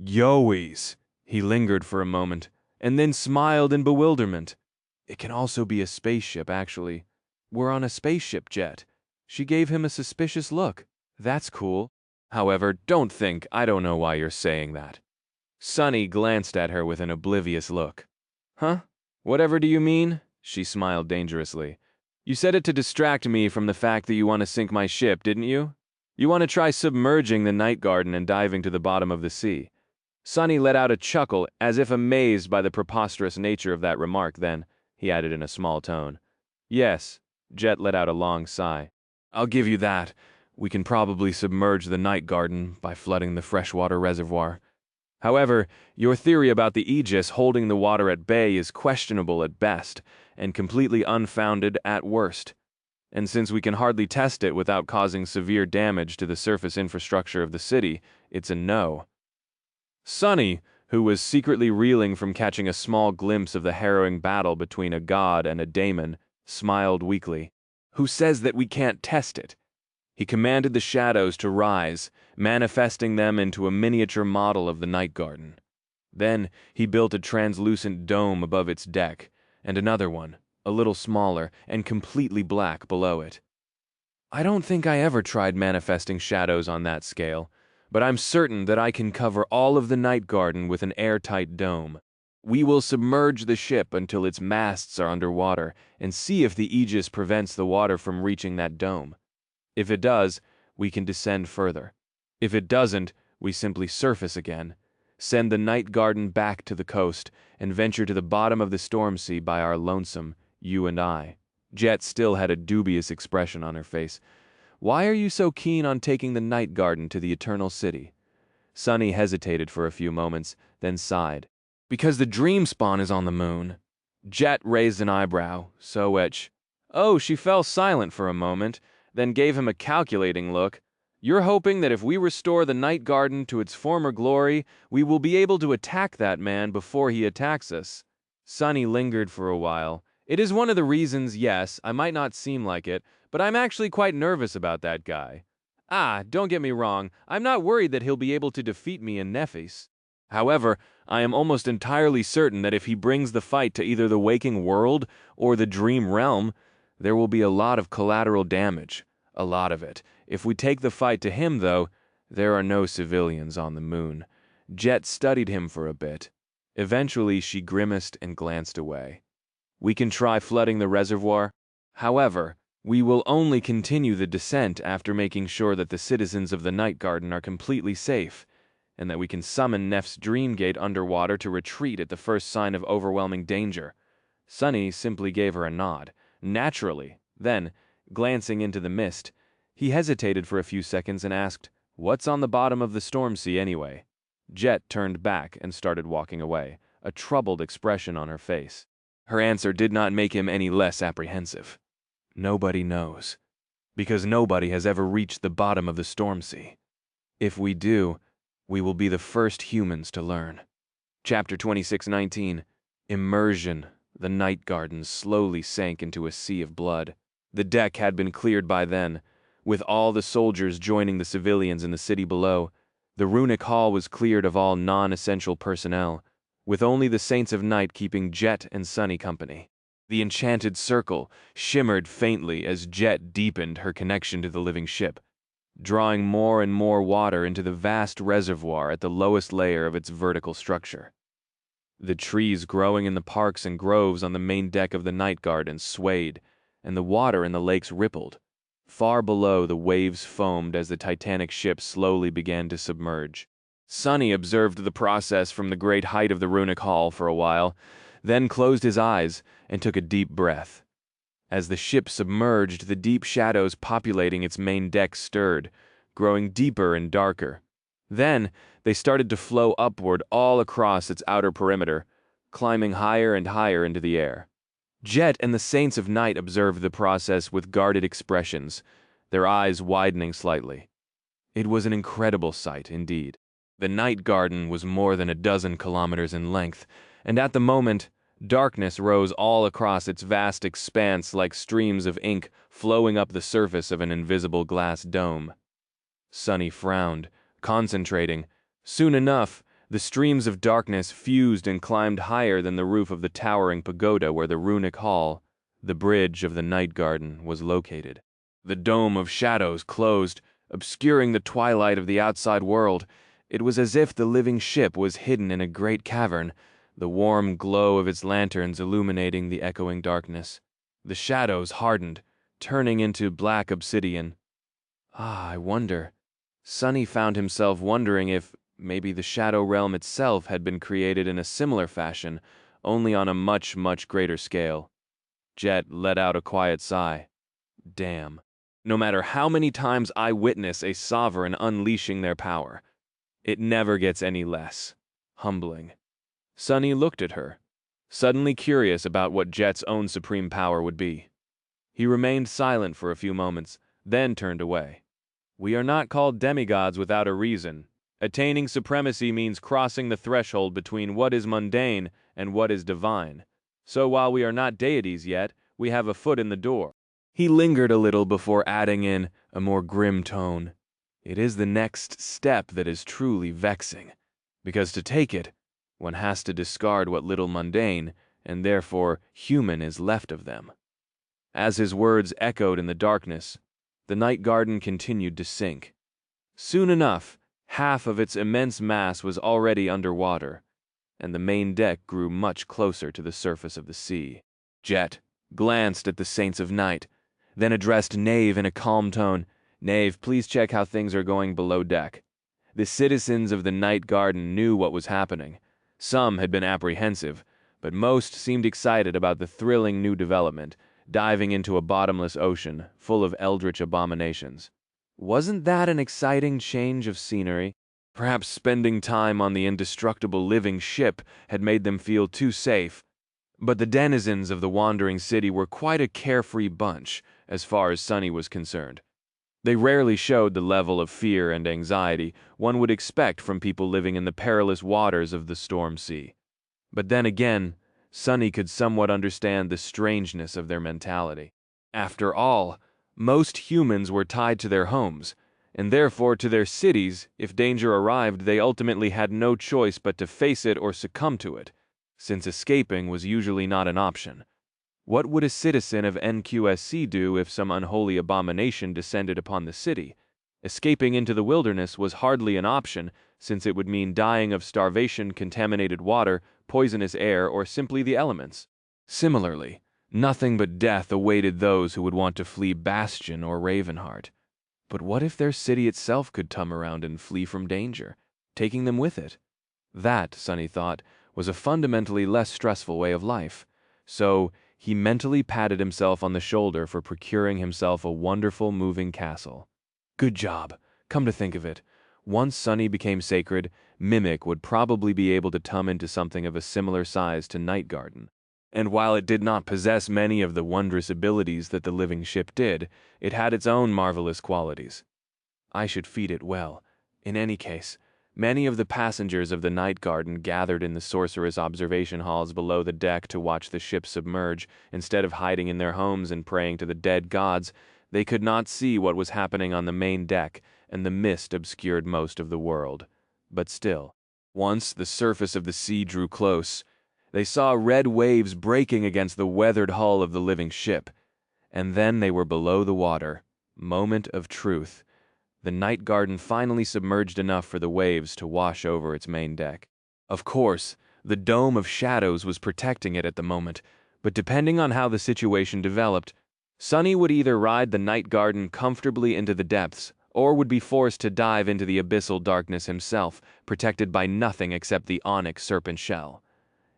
Yoes! He lingered for a moment, and then smiled in bewilderment. It can also be a spaceship, actually. We're on a spaceship, Jet. She gave him a suspicious look. That's cool. However, don't think I don't know why you're saying that. Sonny glanced at her with an oblivious look. Huh? Whatever do you mean? She smiled dangerously. You said it to distract me from the fact that you want to sink my ship, didn't you? You want to try submerging the Night Garden and diving to the bottom of the sea. Sonny let out a chuckle, as if amazed by the preposterous nature of that remark, then he added in a small tone. Yes. Jet let out a long sigh. I'll give you that. We can probably submerge the Night Garden by flooding the freshwater reservoir. However, your theory about the Aegis holding the water at bay is questionable at best, and completely unfounded at worst. And since we can hardly test it without causing severe damage to the surface infrastructure of the city, it's a no. Sonny, who was secretly reeling from catching a small glimpse of the harrowing battle between a god and a daemon, smiled weakly. Who says that we can't test it? He commanded the shadows to rise, manifesting them into a miniature model of the night garden. Then he built a translucent dome above its deck, and another one, a little smaller and completely black below it. I don't think I ever tried manifesting shadows on that scale, but I'm certain that I can cover all of the night garden with an airtight dome. We will submerge the ship until its masts are underwater and see if the Aegis prevents the water from reaching that dome. If it does, we can descend further. If it doesn't, we simply surface again, send the night garden back to the coast, and venture to the bottom of the Stormsea by our lonesome, you and I. Jet still had a dubious expression on her face. Why are you so keen on taking the night garden to the Eternal City? Sunny hesitated for a few moments, then sighed. Because the dream spawn is on the moon. Jet raised an eyebrow, Oh, she fell silent for a moment, then gave him a calculating look. You're hoping that if we restore the night garden to its former glory, we will be able to attack that man before he attacks us. Sunny lingered for a while. It is one of the reasons, yes, I might not seem like it, but I'm actually quite nervous about that guy. Don't get me wrong, I'm not worried that he'll be able to defeat me in Nephis. However, I am almost entirely certain that if he brings the fight to either the waking world or the dream realm, there will be a lot of collateral damage. A lot of it. If we take the fight to him, though, there are no civilians on the moon. Jet studied him for a bit. Eventually, she grimaced and glanced away. We can try flooding the reservoir. However, we will only continue the descent after making sure that the citizens of the night garden are completely safe, and that we can summon Nef's Dreamgate underwater to retreat at the first sign of overwhelming danger. Sunny simply gave her a nod, naturally. Then, glancing into the mist, he hesitated for a few seconds and asked, "What's on the bottom of the Stormsea anyway?" Jet turned back and started walking away, a troubled expression on her face. Her answer did not make him any less apprehensive. Nobody knows, because nobody has ever reached the bottom of the Stormsea. If we do, we will be the first humans to learn. Chapter 26:19. Immersion. The night garden slowly sank into a sea of blood. The deck had been cleared by then, with all the soldiers joining the civilians in the city below. The runic hall was cleared of all non-essential personnel, with only the Saints of Night keeping Jet and Sunny company. The enchanted circle shimmered faintly as Jet deepened her connection to the living ship, drawing more and more water into the vast reservoir at the lowest layer of its vertical structure. The trees growing in the parks and groves on the main deck of the night garden swayed, and the water in the lakes rippled. Far below, the waves foamed as the titanic ship slowly began to submerge. Sunny observed the process from the great height of the runic hall for a while, then closed his eyes and took a deep breath. As the ship submerged, the deep shadows populating its main deck stirred, growing deeper and darker. Then, they started to flow upward all across its outer perimeter, climbing higher and higher into the air. Jet and the Saints of Night observed the process with guarded expressions, their eyes widening slightly. It was an incredible sight, indeed. The night garden was more than a dozen kilometers in length, and at the moment, darkness rose all across its vast expanse like streams of ink flowing up the surface of an invisible glass dome. Sunny frowned, concentrating. Soon enough, the streams of darkness fused and climbed higher than the roof of the towering pagoda where the runic hall, the bridge of the night garden, was located. The dome of shadows closed, obscuring the twilight of the outside world. It was as if the living ship was hidden in a great cavern, the warm glow of its lanterns illuminating the echoing darkness. The shadows hardened, turning into black obsidian. I wonder. Sunny found himself wondering if maybe the shadow realm itself had been created in a similar fashion, only on a much, much greater scale. Jet let out a quiet sigh. Damn. No matter how many times I witness a sovereign unleashing their power, it never gets any less humbling. Sunny looked at her, suddenly curious about what Jet's own supreme power would be. He remained silent for a few moments, then turned away. We are not called demigods without a reason. Attaining supremacy means crossing the threshold between what is mundane and what is divine. So while we are not deities yet, we have a foot in the door. He lingered a little before adding in a more grim tone. It is the next step that is truly vexing, because to take it, one has to discard what little mundane, and therefore human, is left of them. As his words echoed in the darkness, the night garden continued to sink. Soon enough, half of its immense mass was already underwater, and the main deck grew much closer to the surface of the sea. Jet glanced at the Saints of Night, then addressed Knave in a calm tone. "Knave, please check how things are going below deck." The citizens of the night garden knew what was happening. Some had been apprehensive, but most seemed excited about the thrilling new development, diving into a bottomless ocean full of eldritch abominations. Wasn't that an exciting change of scenery? Perhaps spending time on the indestructible living ship had made them feel too safe. But the denizens of the wandering city were quite a carefree bunch, as far as Sunny was concerned. They rarely showed the level of fear and anxiety one would expect from people living in the perilous waters of the Stormsea. But then again, Sunny could somewhat understand the strangeness of their mentality. After all, most humans were tied to their homes, and therefore to their cities. If danger arrived, they ultimately had no choice but to face it or succumb to it, since escaping was usually not an option. What would a citizen of NQSC do if some unholy abomination descended upon the city? Escaping into the wilderness was hardly an option, since it would mean dying of starvation, contaminated water, poisonous air, or simply the elements. Similarly, nothing but death awaited those who would want to flee Bastion or Ravenheart. But what if their city itself could come around and flee from danger, taking them with it? That, Sunny thought, was a fundamentally less stressful way of life. So he mentally patted himself on the shoulder for procuring himself a wonderful moving castle. Good job. Come to think of it, once Sunny became sacred, Mimic would probably be able to tum into something of a similar size to Night Garden. And while it did not possess many of the wondrous abilities that the living ship did, it had its own marvelous qualities. I should feed it well. In any case, many of the passengers of the Night Garden gathered in the sorceress observation halls below the deck to watch the ship submerge. Instead of hiding in their homes and praying to the dead gods, they could not see what was happening on the main deck, and the mist obscured most of the world. But still, once the surface of the sea drew close, they saw red waves breaking against the weathered hull of the living ship. And then they were below the water. Moment of truth. The Night Garden finally submerged enough for the waves to wash over its main deck. Of course, the dome of shadows was protecting it at the moment, but depending on how the situation developed, Sunny would either ride the Night Garden comfortably into the depths, or would be forced to dive into the abyssal darkness himself, protected by nothing except the onyx serpent shell.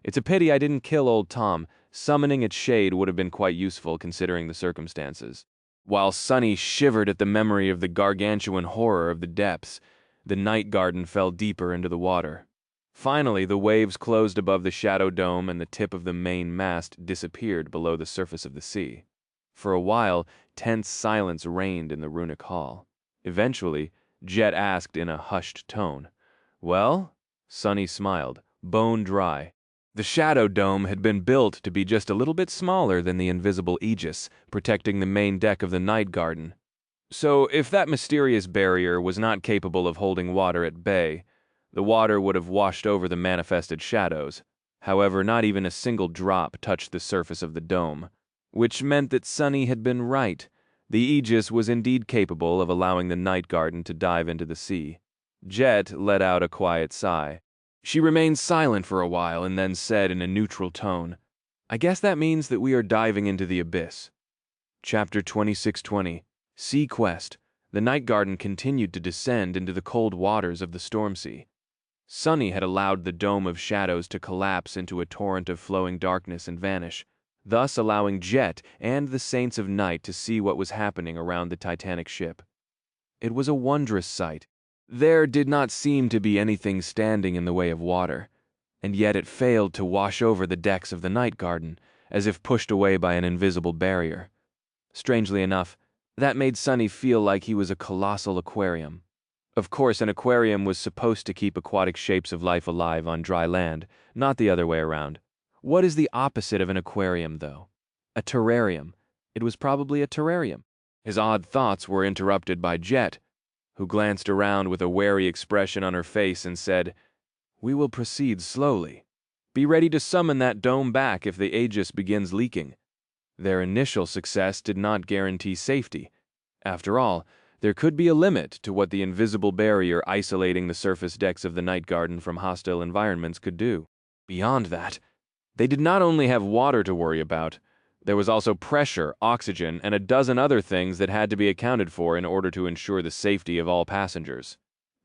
It's a pity I didn't kill old Tom. Summoning its shade would have been quite useful considering the circumstances. While Sunny shivered at the memory of the gargantuan horror of the depths, the Night Garden fell deeper into the water. Finally, the waves closed above the shadow dome and the tip of the main mast disappeared below the surface of the sea. For a while, tense silence reigned in the runic hall. Eventually, Jet asked in a hushed tone, "Well?" Sunny smiled, bone dry. The shadow dome had been built to be just a little bit smaller than the invisible aegis, protecting the main deck of the Night Garden. So if that mysterious barrier was not capable of holding water at bay, the water would have washed over the manifested shadows. However, not even a single drop touched the surface of the dome, which meant that Sunny had been right. The aegis was indeed capable of allowing the Night Garden to dive into the sea. Jet let out a quiet sigh. She remained silent for a while and then said in a neutral tone, "I guess that means that we are diving into the abyss." Chapter 2620, Sea Quest. The Night Garden continued to descend into the cold waters of the Stormsea. Sunny had allowed the dome of shadows to collapse into a torrent of flowing darkness and vanish, thus allowing Jet and the Saints of Night to see what was happening around the Titanic ship. It was a wondrous sight. There did not seem to be anything standing in the way of water, and yet it failed to wash over the decks of the Night Garden, as if pushed away by an invisible barrier. Strangely enough, that made Sunny feel like he was a colossal aquarium. Of course, an aquarium was supposed to keep aquatic shapes of life alive on dry land, not the other way around. What is the opposite of an aquarium, though? A terrarium. It was probably a terrarium. His odd thoughts were interrupted by Jet, who glanced around with a wary expression on her face and said, "We will proceed slowly. Be ready to summon that dome back if the Aegis begins leaking." Their initial success did not guarantee safety. After all, there could be a limit to what the invisible barrier isolating the surface decks of the Night Garden from hostile environments could do. Beyond that, they did not only have water to worry about, there was also pressure, oxygen, and a dozen other things that had to be accounted for in order to ensure the safety of all passengers.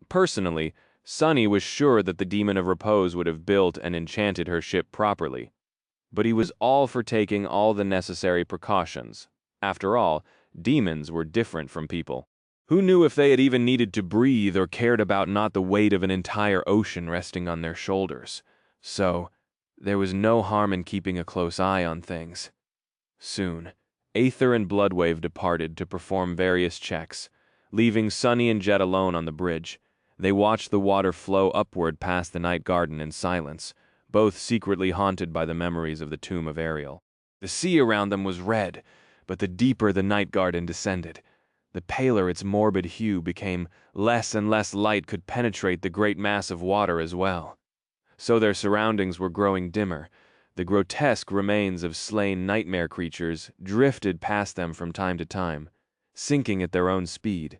Personally, Sunny was sure that the Demon of Repose would have built and enchanted her ship properly, but he was all for taking all the necessary precautions. After all, demons were different from people. Who knew if they had even needed to breathe or cared about not the weight of an entire ocean resting on their shoulders? So, there was no harm in keeping a close eye on things. Soon, Aether and Bloodwave departed to perform various checks. Leaving Sunny and Jet alone on the bridge, they watched the water flow upward past the Night Garden in silence, both secretly haunted by the memories of the tomb of Ariel. The sea around them was red, but the deeper the Night Garden descended, the paler its morbid hue became. Less and less light could penetrate the great mass of water as well. So their surroundings were growing dimmer. The grotesque remains of slain nightmare creatures drifted past them from time to time, sinking at their own speed.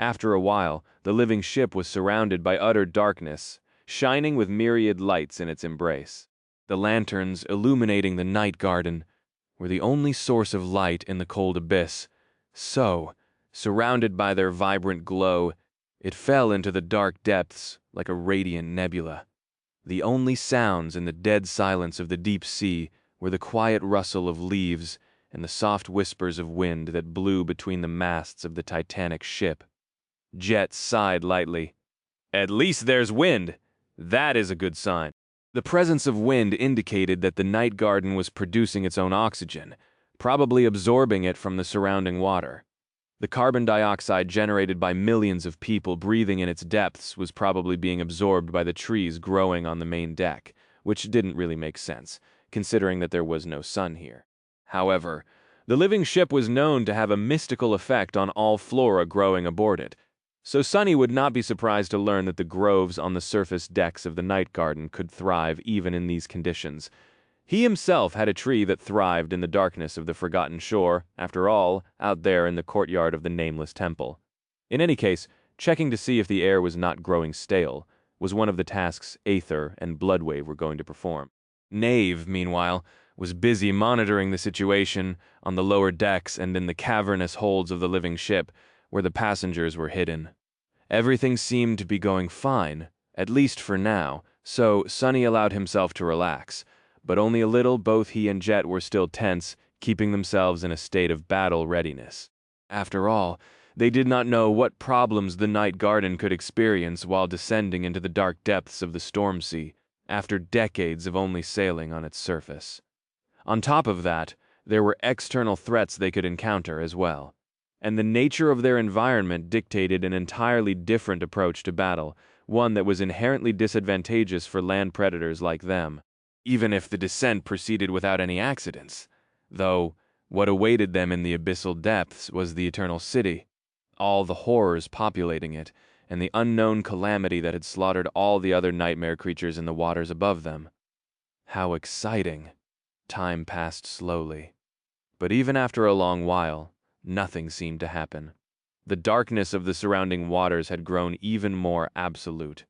After a while, the living ship was surrounded by utter darkness, shining with myriad lights in its embrace. The lanterns illuminating the Night Garden were the only source of light in the cold abyss. So, surrounded by their vibrant glow, it fell into the dark depths like a radiant nebula. The only sounds in the dead silence of the deep sea were the quiet rustle of leaves and the soft whispers of wind that blew between the masts of the titanic ship. Jet sighed lightly. "At least there's wind. That is a good sign." The presence of wind indicated that the Night Garden was producing its own oxygen, probably absorbing it from the surrounding water. The carbon dioxide generated by millions of people breathing in its depths was probably being absorbed by the trees growing on the main deck, which didn't really make sense, considering that there was no sun here. However, the living ship was known to have a mystical effect on all flora growing aboard it, so Sunny would not be surprised to learn that the groves on the surface decks of the Night Garden could thrive even in these conditions. He himself had a tree that thrived in the darkness of the forgotten shore, after all, out there in the courtyard of the nameless temple. In any case, checking to see if the air was not growing stale was one of the tasks Aether and Bloodwave were going to perform. Knave, meanwhile, was busy monitoring the situation on the lower decks and in the cavernous holds of the living ship, where the passengers were hidden. Everything seemed to be going fine, at least for now, so Sunny allowed himself to relax. But only a little. Both he and Jet were still tense, keeping themselves in a state of battle readiness. After all, they did not know what problems the Night Garden could experience while descending into the dark depths of the Stormsea, after decades of only sailing on its surface. On top of that, there were external threats they could encounter as well, and the nature of their environment dictated an entirely different approach to battle, one that was inherently disadvantageous for land predators like them. Even if the descent proceeded without any accidents, though what awaited them in the abyssal depths was the Eternal City, all the horrors populating it, and the unknown calamity that had slaughtered all the other nightmare creatures in the waters above them. How exciting! Time passed slowly. But even after a long while, nothing seemed to happen. The darkness of the surrounding waters had grown even more absolute.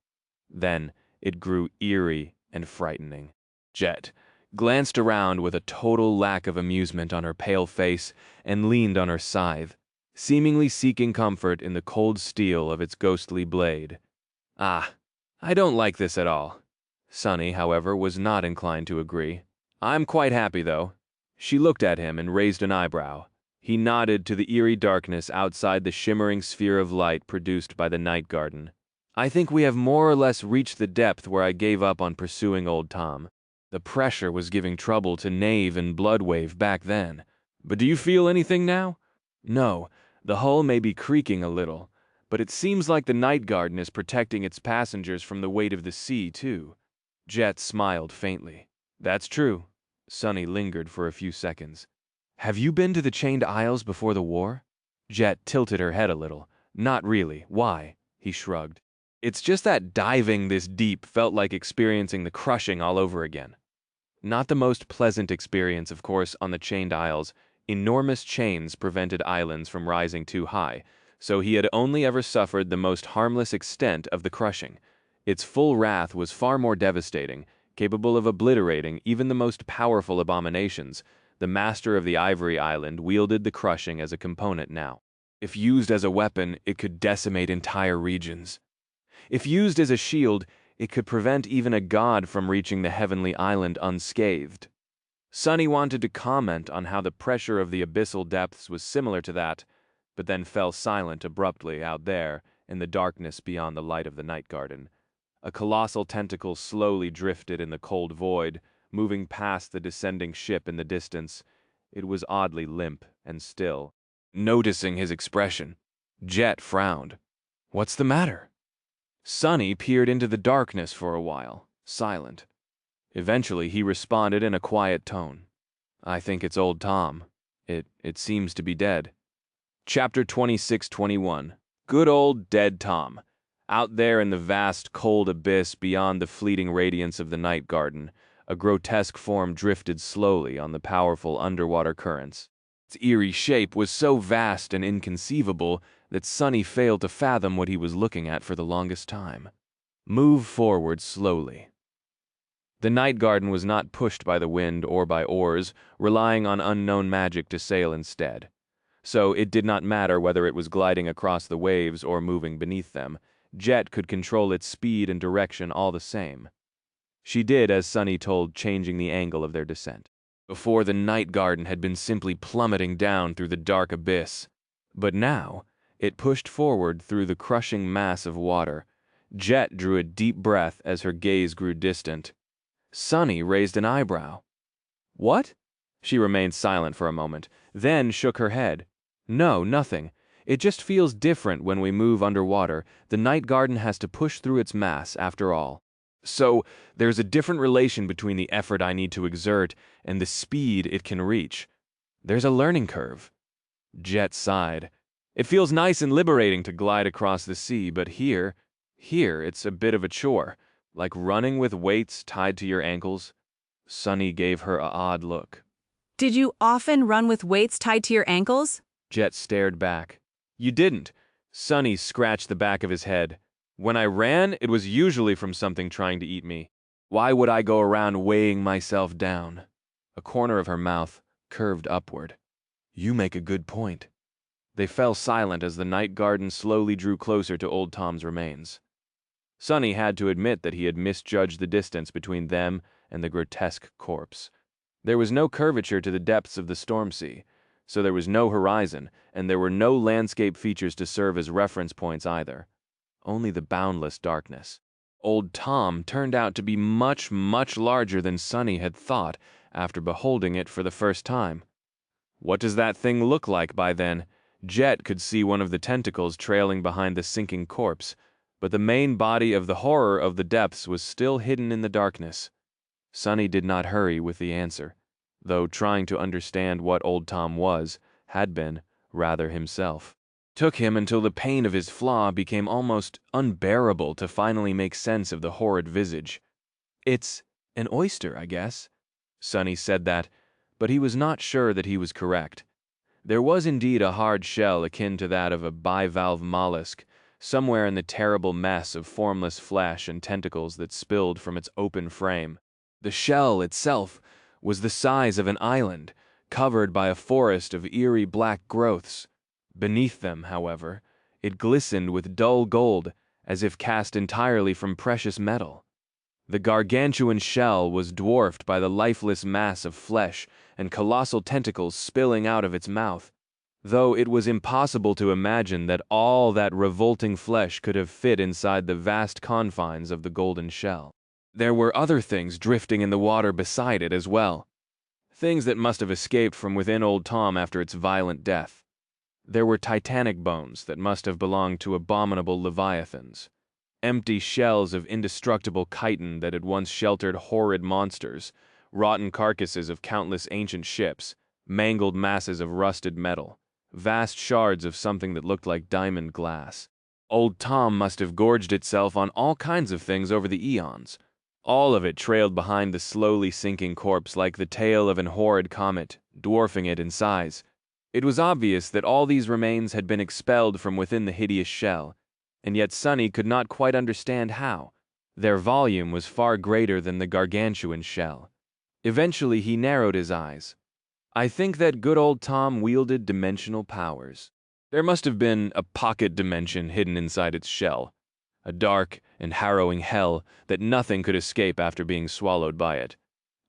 Then it grew eerie and frightening. Jet glanced around with a total lack of amusement on her pale face and leaned on her scythe, seemingly seeking comfort in the cold steel of its ghostly blade. "Ah, I don't like this at all." Sunny, however, was not inclined to agree. "I'm quite happy, though." She looked at him and raised an eyebrow. He nodded to the eerie darkness outside the shimmering sphere of light produced by the Night Garden. "I think we have more or less reached the depth where I gave up on pursuing old Tom. The pressure was giving trouble to Knave and Bloodwave back then. But do you feel anything now?" "No, the hull may be creaking a little, but it seems like the Night Garden is protecting its passengers from the weight of the sea, too." Jet smiled faintly. "That's true." Sunny lingered for a few seconds. "Have you been to the Chained Isles before the war?" Jet tilted her head a little. "Not really. Why?" He shrugged. "It's just that diving this deep felt like experiencing the crushing all over again. Not the most pleasant experience, of course, on the Chained Isles. Enormous chains prevented islands from rising too high, so he had only ever suffered the most harmless extent of the crushing. Its full wrath was far more devastating, capable of obliterating even the most powerful abominations. The master of the Ivory Island wielded the crushing as a component now. If used as a weapon, it could decimate entire regions. If used as a shield, it could prevent even a god from reaching the heavenly island unscathed. Sunny wanted to comment on how the pressure of the abyssal depths was similar to that, but then fell silent abruptly out there in the darkness beyond the light of the night garden. A colossal tentacle slowly drifted in the cold void, moving past the descending ship in the distance. It was oddly limp and still. Noticing his expression, Jet frowned. "What's the matter?" Sunny peered into the darkness for a while, silent. Eventually, he responded in a quiet tone. "I think it's old Tom. It seems to be dead." Chapter 26-21. Good old dead Tom. Out there in the vast, cold abyss beyond the fleeting radiance of the night garden, a grotesque form drifted slowly on the powerful underwater currents. Its eerie shape was so vast and inconceivable that Sunny failed to fathom what he was looking at for the longest time. Move forward slowly. The night garden was not pushed by the wind or by oars, relying on unknown magic to sail instead. So it did not matter whether it was gliding across the waves or moving beneath them. Jet could control its speed and direction all the same. She did as Sunny told, changing the angle of their descent. Before, the night garden had been simply plummeting down through the dark abyss. But now, it pushed forward through the crushing mass of water. Jet drew a deep breath as her gaze grew distant. Sunny raised an eyebrow. "What?" She remained silent for a moment, then shook her head. "No, nothing. It just feels different when we move underwater. The night garden has to push through its mass, after all. So, there's a different relation between the effort I need to exert and the speed it can reach. There's a learning curve." Jet sighed. "It feels nice and liberating to glide across the sea, but here it's a bit of a chore, like running with weights tied to your ankles." Sunny gave her an odd look. Did you often run with weights tied to your ankles? Jet stared back. "You didn't." Sunny scratched the back of his head. "When I ran, it was usually from something trying to eat me. Why would I go around weighing myself down?" A corner of her mouth curved upward. "You make a good point." They fell silent as the night garden slowly drew closer to old Tom's remains. Sunny had to admit that he had misjudged the distance between them and the grotesque corpse. There was no curvature to the depths of the Stormsea, so there was no horizon, and there were no landscape features to serve as reference points either. Only the boundless darkness. Old Tom turned out to be much, much larger than Sunny had thought after beholding it for the first time. What does that thing look like by then? Jet could see one of the tentacles trailing behind the sinking corpse, but the main body of the horror of the depths was still hidden in the darkness. Sunny did not hurry with the answer, though trying to understand what old Tom had been, rather himself. Took him until the pain of his flaw became almost unbearable to finally make sense of the horrid visage. "It's an oyster, I guess." Sunny said that, but he was not sure that he was correct. There was indeed a hard shell akin to that of a bivalve mollusk, somewhere in the terrible mess of formless flesh and tentacles that spilled from its open frame. The shell itself was the size of an island, covered by a forest of eerie black growths. Beneath them, however, it glistened with dull gold, as if cast entirely from precious metal. The gargantuan shell was dwarfed by the lifeless mass of flesh and colossal tentacles spilling out of its mouth, though it was impossible to imagine that all that revolting flesh could have fit inside the vast confines of the golden shell. There were other things drifting in the water beside it as well. Things that must have escaped from within old Tom after its violent death. There were titanic bones that must have belonged to abominable leviathans. Empty shells of indestructible chitin that had once sheltered horrid monsters, rotten carcasses of countless ancient ships, mangled masses of rusted metal, vast shards of something that looked like diamond glass. Old Tom must have gorged itself on all kinds of things over the eons. All of it trailed behind the slowly sinking corpse like the tail of an horrid comet, dwarfing it in size. It was obvious that all these remains had been expelled from within the hideous shell, and yet Sonny could not quite understand how. Their volume was far greater than the gargantuan shell. Eventually he narrowed his eyes. I think that good old Tom wielded dimensional powers. There must have been a pocket dimension hidden inside its shell, a dark and harrowing hell that nothing could escape after being swallowed by it.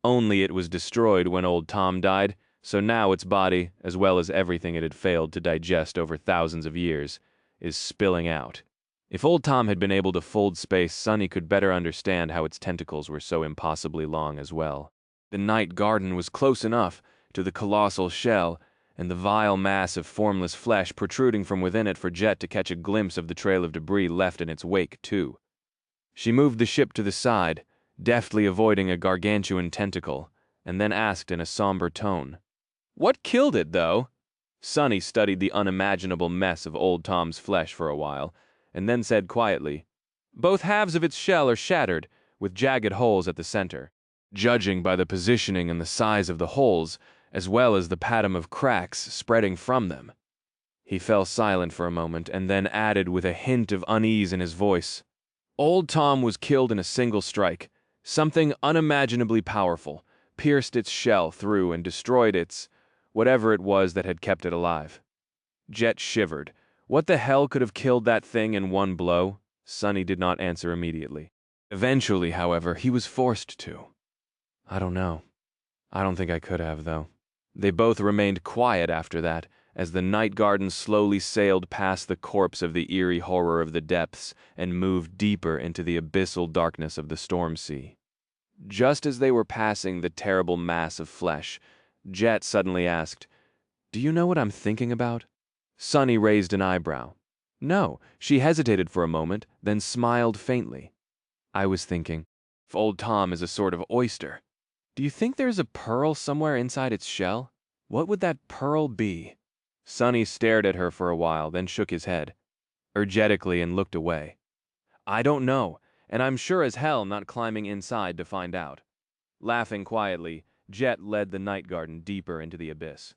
Only it was destroyed when old Tom died, so now its body, as well as everything it had failed to digest over thousands of years, is spilling out. If old Tom had been able to fold space, Sonny could better understand how its tentacles were so impossibly long as well. The night garden was close enough to the colossal shell, and the vile mass of formless flesh protruding from within it for Jet to catch a glimpse of the trail of debris left in its wake, too. She moved the ship to the side, deftly avoiding a gargantuan tentacle, and then asked in a somber tone, "What killed it, though?" Sonny studied the unimaginable mess of old Tom's flesh for a while, and then said quietly, "Both halves of its shell are shattered, with jagged holes at the center. Judging by the positioning and the size of the holes, as well as the pattern of cracks spreading from them." He fell silent for a moment, and then added with a hint of unease in his voice, "Old Tom was killed in a single strike. Something unimaginably powerful pierced its shell through and destroyed whatever it was that had kept it alive." Jet shivered. What the hell could have killed that thing in one blow? Sonny did not answer immediately. Eventually, however, he was forced to. "I don't know. I don't think I could have, though." They both remained quiet after that, as the night garden slowly sailed past the corpse of the eerie horror of the depths and moved deeper into the abyssal darkness of the Stormsea. Just as they were passing the terrible mass of flesh, Jet suddenly asked, "Do you know what I'm thinking about?" Sonny raised an eyebrow. No, she hesitated for a moment, then smiled faintly. "I was thinking, if old Tom is a sort of oyster, do you think there's a pearl somewhere inside its shell? What would that pearl be?" Sonny stared at her for a while, then shook his head, energetically, and looked away. "I don't know, and I'm sure as hell not climbing inside to find out." Laughing quietly, Jet led the night garden deeper into the abyss.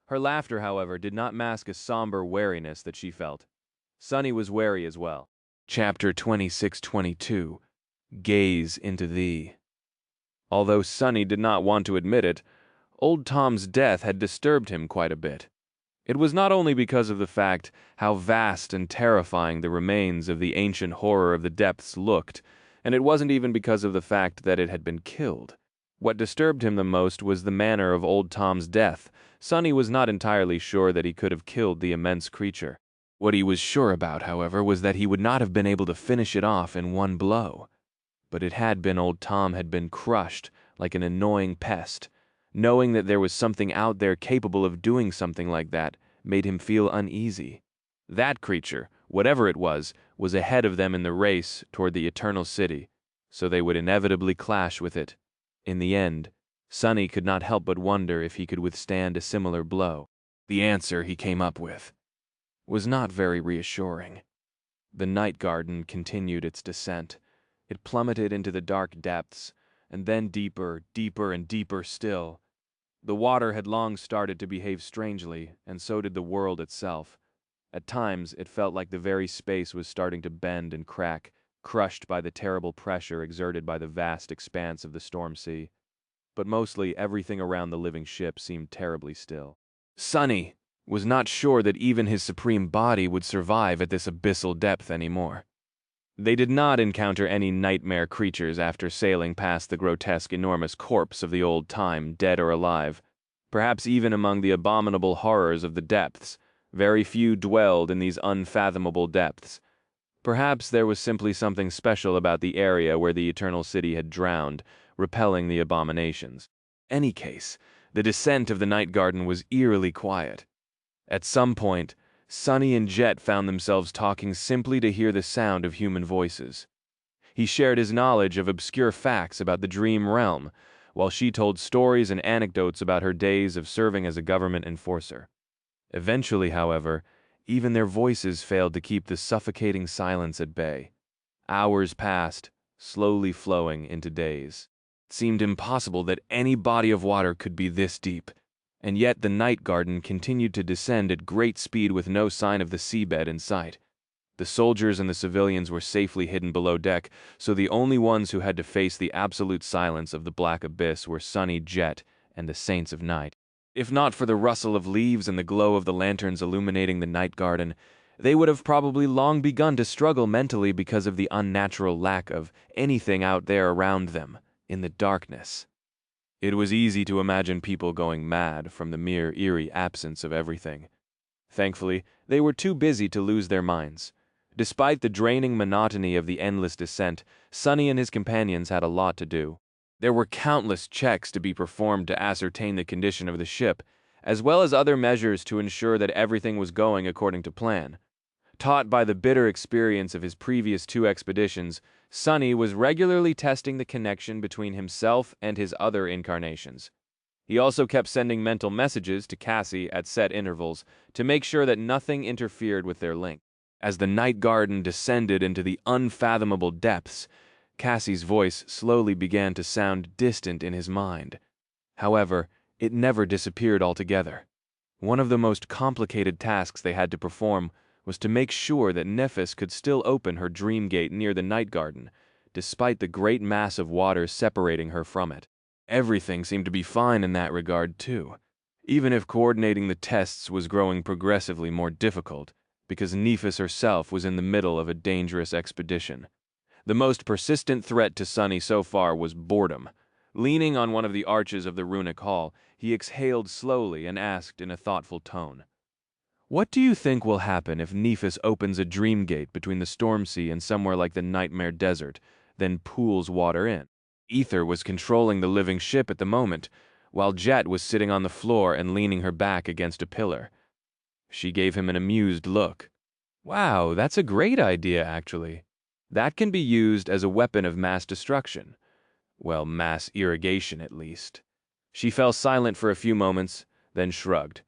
Her laughter, however, did not mask a somber wariness that she felt. Sonny was wary as well. Chapter 26-22. Gaze into Thee. Although Sonny did not want to admit it, old Tom's death had disturbed him quite a bit. It was not only because of the fact how vast and terrifying the remains of the ancient horror of the depths looked, and it wasn't even because of the fact that it had been killed. What disturbed him the most was the manner of old Tom's death. Sonny was not entirely sure that he could have killed the immense creature. What he was sure about, however, was that he would not have been able to finish it off in one blow. But it had been old Tom had been crushed like an annoying pest. Knowing that there was something out there capable of doing something like that made him feel uneasy. That creature, whatever it was ahead of them in the race toward the Eternal City, so they would inevitably clash with it. In the end, Sonny could not help but wonder if he could withstand a similar blow. The answer he came up with was not very reassuring. The night garden continued its descent. It plummeted into the dark depths, and then deeper, deeper, and deeper still. The water had long started to behave strangely, and so did the world itself. At times, it felt like the very space was starting to bend and crack, crushed by the terrible pressure exerted by the vast expanse of the Stormsea. But mostly, everything around the living ship seemed terribly still. Sonny was not sure that even his supreme body would survive at this abyssal depth anymore. They did not encounter any nightmare creatures after sailing past the grotesque, enormous corpse of the old time, dead or alive. Perhaps even among the abominable horrors of the depths, very few dwelled in these unfathomable depths. Perhaps there was simply something special about the area where the Eternal City had drowned, repelling the abominations. In any case, the descent of the night garden was eerily quiet. At some point, Sonny and Jet found themselves talking simply to hear the sound of human voices. He shared his knowledge of obscure facts about the dream realm, while she told stories and anecdotes about her days of serving as a government enforcer. Eventually, however, even their voices failed to keep the suffocating silence at bay. Hours passed, slowly flowing into days. It seemed impossible that any body of water could be this deep, and yet the night garden continued to descend at great speed with no sign of the seabed in sight. The soldiers and the civilians were safely hidden below deck, so the only ones who had to face the absolute silence of the black abyss were Sunny, Jet, and the Saints of Night. If not for the rustle of leaves and the glow of the lanterns illuminating the night garden, they would have probably long begun to struggle mentally because of the unnatural lack of anything out there around them, in the darkness. It was easy to imagine people going mad from the mere eerie absence of everything. Thankfully, they were too busy to lose their minds. Despite the draining monotony of the endless descent, Sunny and his companions had a lot to do. There were countless checks to be performed to ascertain the condition of the ship, as well as other measures to ensure that everything was going according to plan. Taught by the bitter experience of his previous 2 expeditions, Sunny was regularly testing the connection between himself and his other incarnations. He also kept sending mental messages to Cassie at set intervals to make sure that nothing interfered with their link. As the night garden descended into the unfathomable depths, Cassie's voice slowly began to sound distant in his mind. However, it never disappeared altogether. One of the most complicated tasks they had to perform was to make sure that Nephis could still open her dream gate near the night garden, despite the great mass of water separating her from it. Everything seemed to be fine in that regard, too, even if coordinating the tests was growing progressively more difficult, because Nephis herself was in the middle of a dangerous expedition. The most persistent threat to Sunny so far was boredom. Leaning on one of the arches of the runic hall, he exhaled slowly and asked in a thoughtful tone, "What do you think will happen if Nephis opens a dream gate between the Stormsea and somewhere like the Nightmare Desert, then pools water in?" Ether was controlling the living ship at the moment, while Jet was sitting on the floor and leaning her back against a pillar. She gave him an amused look. "Wow, that's a great idea, actually. That can be used as a weapon of mass destruction. Well, mass irrigation, at least." She fell silent for a few moments, then shrugged.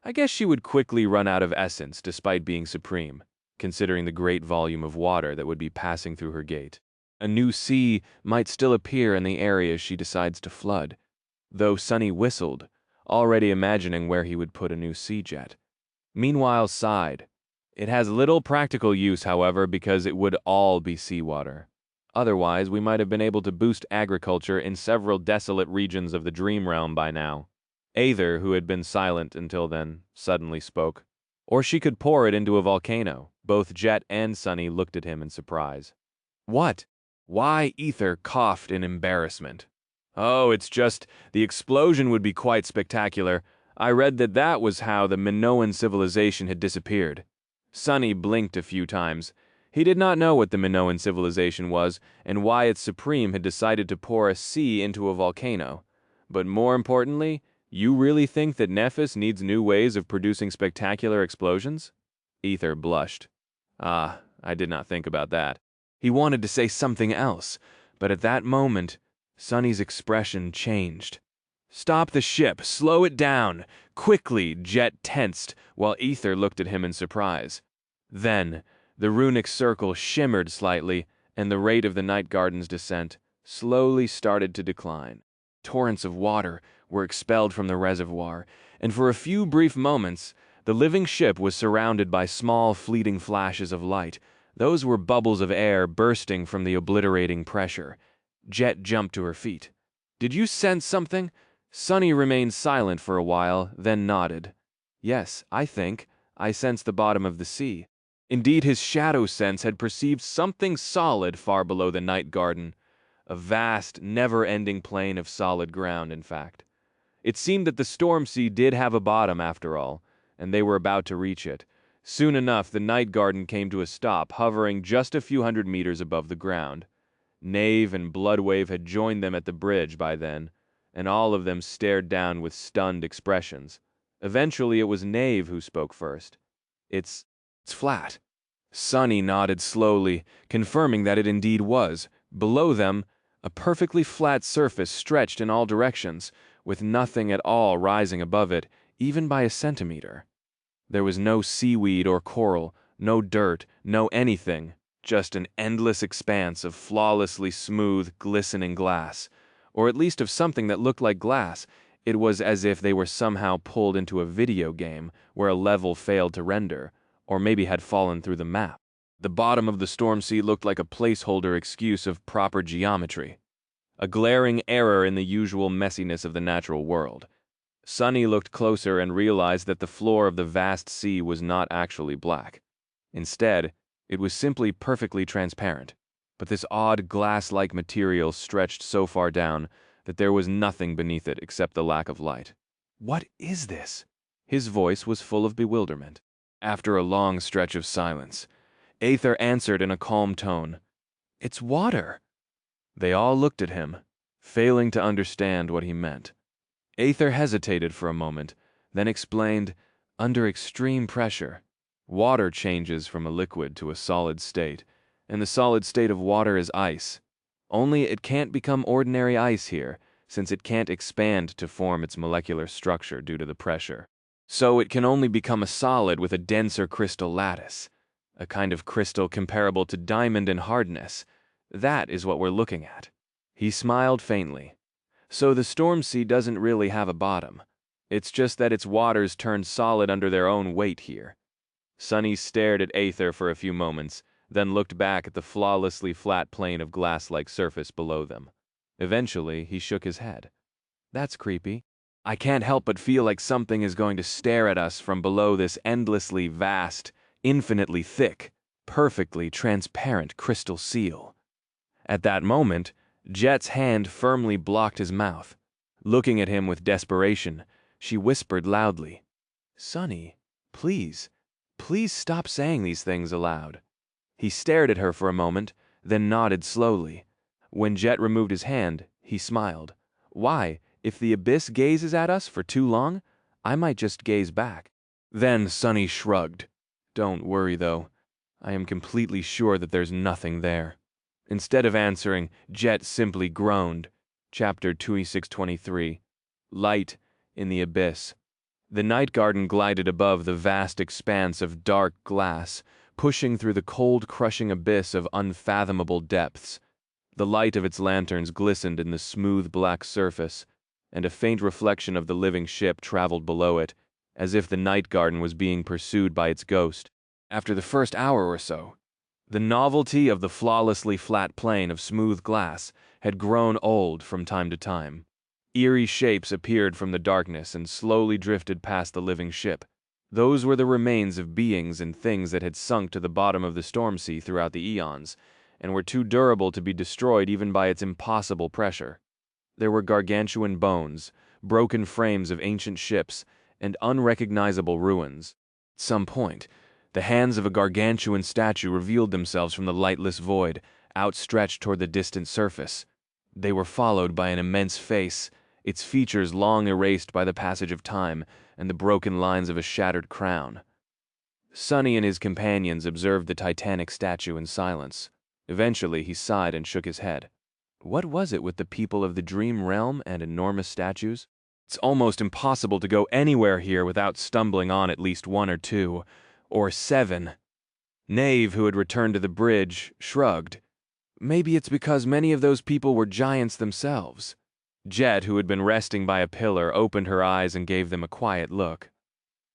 I guess she would quickly run out of essence despite being supreme, considering the great volume of water that would be passing through her gate. A new sea might still appear in the areas she decides to flood, though Sunny whistled, already imagining where he would put a new sea jet. Meanwhile, sighed. It has little practical use, however, because it would all be seawater. Otherwise, we might have been able to boost agriculture in several desolate regions of the Dream Realm by now. Aether, who had been silent until then, suddenly spoke. Or she could pour it into a volcano. Both Jet and Sunny looked at him in surprise. "What?" Why Ether coughed in embarrassment. "Oh, it's just, the explosion would be quite spectacular. I read that that was how the Minoan civilization had disappeared." Sunny blinked a few times. He did not know what the Minoan civilization was, and why its supreme had decided to pour a sea into a volcano. But more importantly, you really think that Nephis needs new ways of producing spectacular explosions? Ether blushed. "Ah, I did not think about that." He wanted to say something else, but at that moment, Sunny's expression changed. "Stop the ship! Slow it down! Quickly!" Jet tensed, while Ether looked at him in surprise. Then, the runic circle shimmered slightly, and the rate of the night garden's descent slowly started to decline. Torrents of water were expelled from the reservoir, and for a few brief moments, the living ship was surrounded by small fleeting flashes of light. Those were bubbles of air bursting from the obliterating pressure. Jet jumped to her feet. "Did you sense something?" Sunny remained silent for a while, then nodded. "Yes, I think. I sensed the bottom of the sea." Indeed, his shadow sense had perceived something solid far below the night garden. A vast, never-ending plain of solid ground, in fact. It seemed that the Stormsea did have a bottom, after all, and they were about to reach it. Soon enough, the night garden came to a stop, hovering just a few hundred meters above the ground. Knave and Bloodwave had joined them at the bridge by then, and all of them stared down with stunned expressions. Eventually, it was Knave who spoke first. It's flat." Sunny nodded slowly, confirming that it indeed was. Below them, A perfectly flat surface stretched in all directions, with nothing at all rising above it, even by a centimeter. There was no seaweed or coral, no dirt, no anything, just an endless expanse of flawlessly smooth, glistening glass, or at least of something that looked like glass. It was as if they were somehow pulled into a video game where a level failed to render, or maybe had fallen through the map. The bottom of the Stormsea looked like a placeholder excuse of proper geometry, a glaring error in the usual messiness of the natural world. Sunny looked closer and realized that the floor of the vast sea was not actually black. Instead, it was simply perfectly transparent, but this odd glass-like material stretched so far down that there was nothing beneath it except the lack of light. "What is this?" His voice was full of bewilderment. After a long stretch of silence, Aether answered in a calm tone, "It's water." They all looked at him, failing to understand what he meant. Aether hesitated for a moment, then explained, "Under extreme pressure, water changes from a liquid to a solid state, and the solid state of water is ice. Only it can't become ordinary ice here, since it can't expand to form its molecular structure due to the pressure. So it can only become a solid with a denser crystal lattice, a kind of crystal comparable to diamond in hardness. That is what we're looking at." He smiled faintly. "So the Stormsea doesn't really have a bottom. It's just that its waters turn solid under their own weight here." Sunny stared at Aether for a few moments, then looked back at the flawlessly flat plane of glass-like surface below them. Eventually, he shook his head. "That's creepy. I can't help but feel like something is going to stare at us from below this endlessly vast, infinitely thick, perfectly transparent crystal seal." At that moment, Jet's hand firmly blocked his mouth. Looking at him with desperation, she whispered loudly, "Sunny, please, please stop saying these things aloud." He stared at her for a moment, then nodded slowly. When Jet removed his hand, he smiled. "Why, if the abyss gazes at us for too long, I might just gaze back." Then Sunny shrugged. "Don't worry, though. I am completely sure that there's nothing there." Instead of answering, Jet simply groaned. Chapter 2623. Light in the Abyss. The night garden glided above the vast expanse of dark glass, pushing through the cold, crushing abyss of unfathomable depths. The light of its lanterns glistened in the smooth black surface, and a faint reflection of the living ship traveled below it, as if the night garden was being pursued by its ghost. After the first hour or so, the novelty of the flawlessly flat plane of smooth glass had grown old from time to time. Eerie shapes appeared from the darkness and slowly drifted past the living ship. Those were the remains of beings and things that had sunk to the bottom of the Stormsea throughout the eons, and were too durable to be destroyed even by its impossible pressure. There were gargantuan bones, broken frames of ancient ships, and unrecognizable ruins. At some point, the hands of a gargantuan statue revealed themselves from the lightless void, outstretched toward the distant surface. They were followed by an immense face, its features long erased by the passage of time and the broken lines of a shattered crown. Sunny and his companions observed the titanic statue in silence. Eventually, he sighed and shook his head. What was it with the people of the dream realm and enormous statues? It's almost impossible to go anywhere here without stumbling on at least one or two, or seven. Knave, who had returned to the bridge, shrugged. Maybe it's because many of those people were giants themselves. Jet, who had been resting by a pillar, opened her eyes and gave them a quiet look.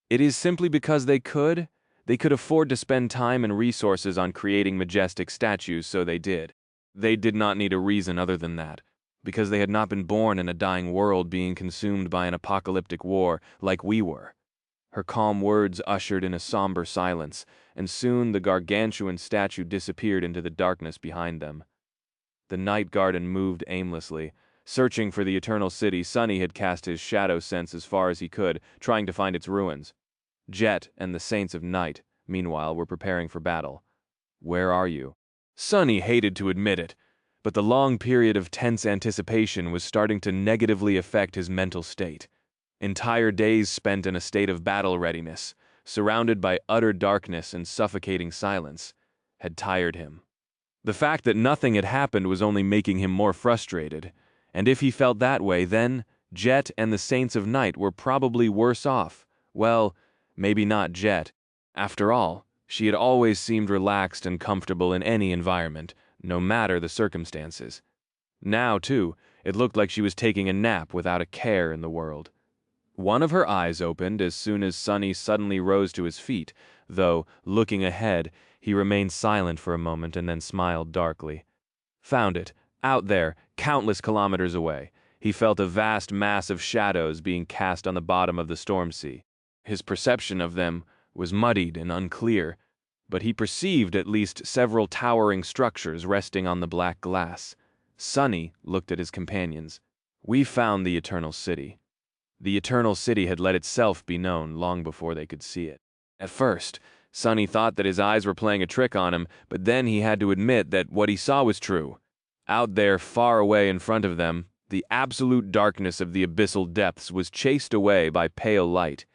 It is simply because they could afford to spend time and resources on creating majestic statues, so they did. They did not need a reason other than that, because they had not been born in a dying world being consumed by an apocalyptic war like we were. Her calm words ushered in a somber silence, and soon the gargantuan statue disappeared into the darkness behind them. The night garden moved aimlessly. Searching for the eternal city, Sunny had cast his shadow sense as far as he could, trying to find its ruins. Jet and the Saints of Night, meanwhile, were preparing for battle. "Where are you?" Sunny hated to admit it, but the long period of tense anticipation was starting to negatively affect his mental state. Entire days spent in a state of battle readiness, surrounded by utter darkness and suffocating silence, had tired him. The fact that nothing had happened was only making him more frustrated. And if he felt that way, then Jet and the Saints of Night were probably worse off. Well, maybe not Jet. After all, she had always seemed relaxed and comfortable in any environment, no matter the circumstances. Now, too, it looked like she was taking a nap without a care in the world. One of her eyes opened as soon as Sonny suddenly rose to his feet, though, looking ahead, he remained silent for a moment and then smiled darkly. Found it, out there, countless kilometers away. He felt a vast mass of shadows being cast on the bottom of the Stormsea. His perception of them was muddied and unclear, but he perceived at least several towering structures resting on the black glass. Sonny looked at his companions. "We found the Eternal City." The Eternal City had let itself be known long before they could see it. At first, Sonny thought that his eyes were playing a trick on him, but then he had to admit that what he saw was true. Out there, far away in front of them, the absolute darkness of the abyssal depths was chased away by pale light.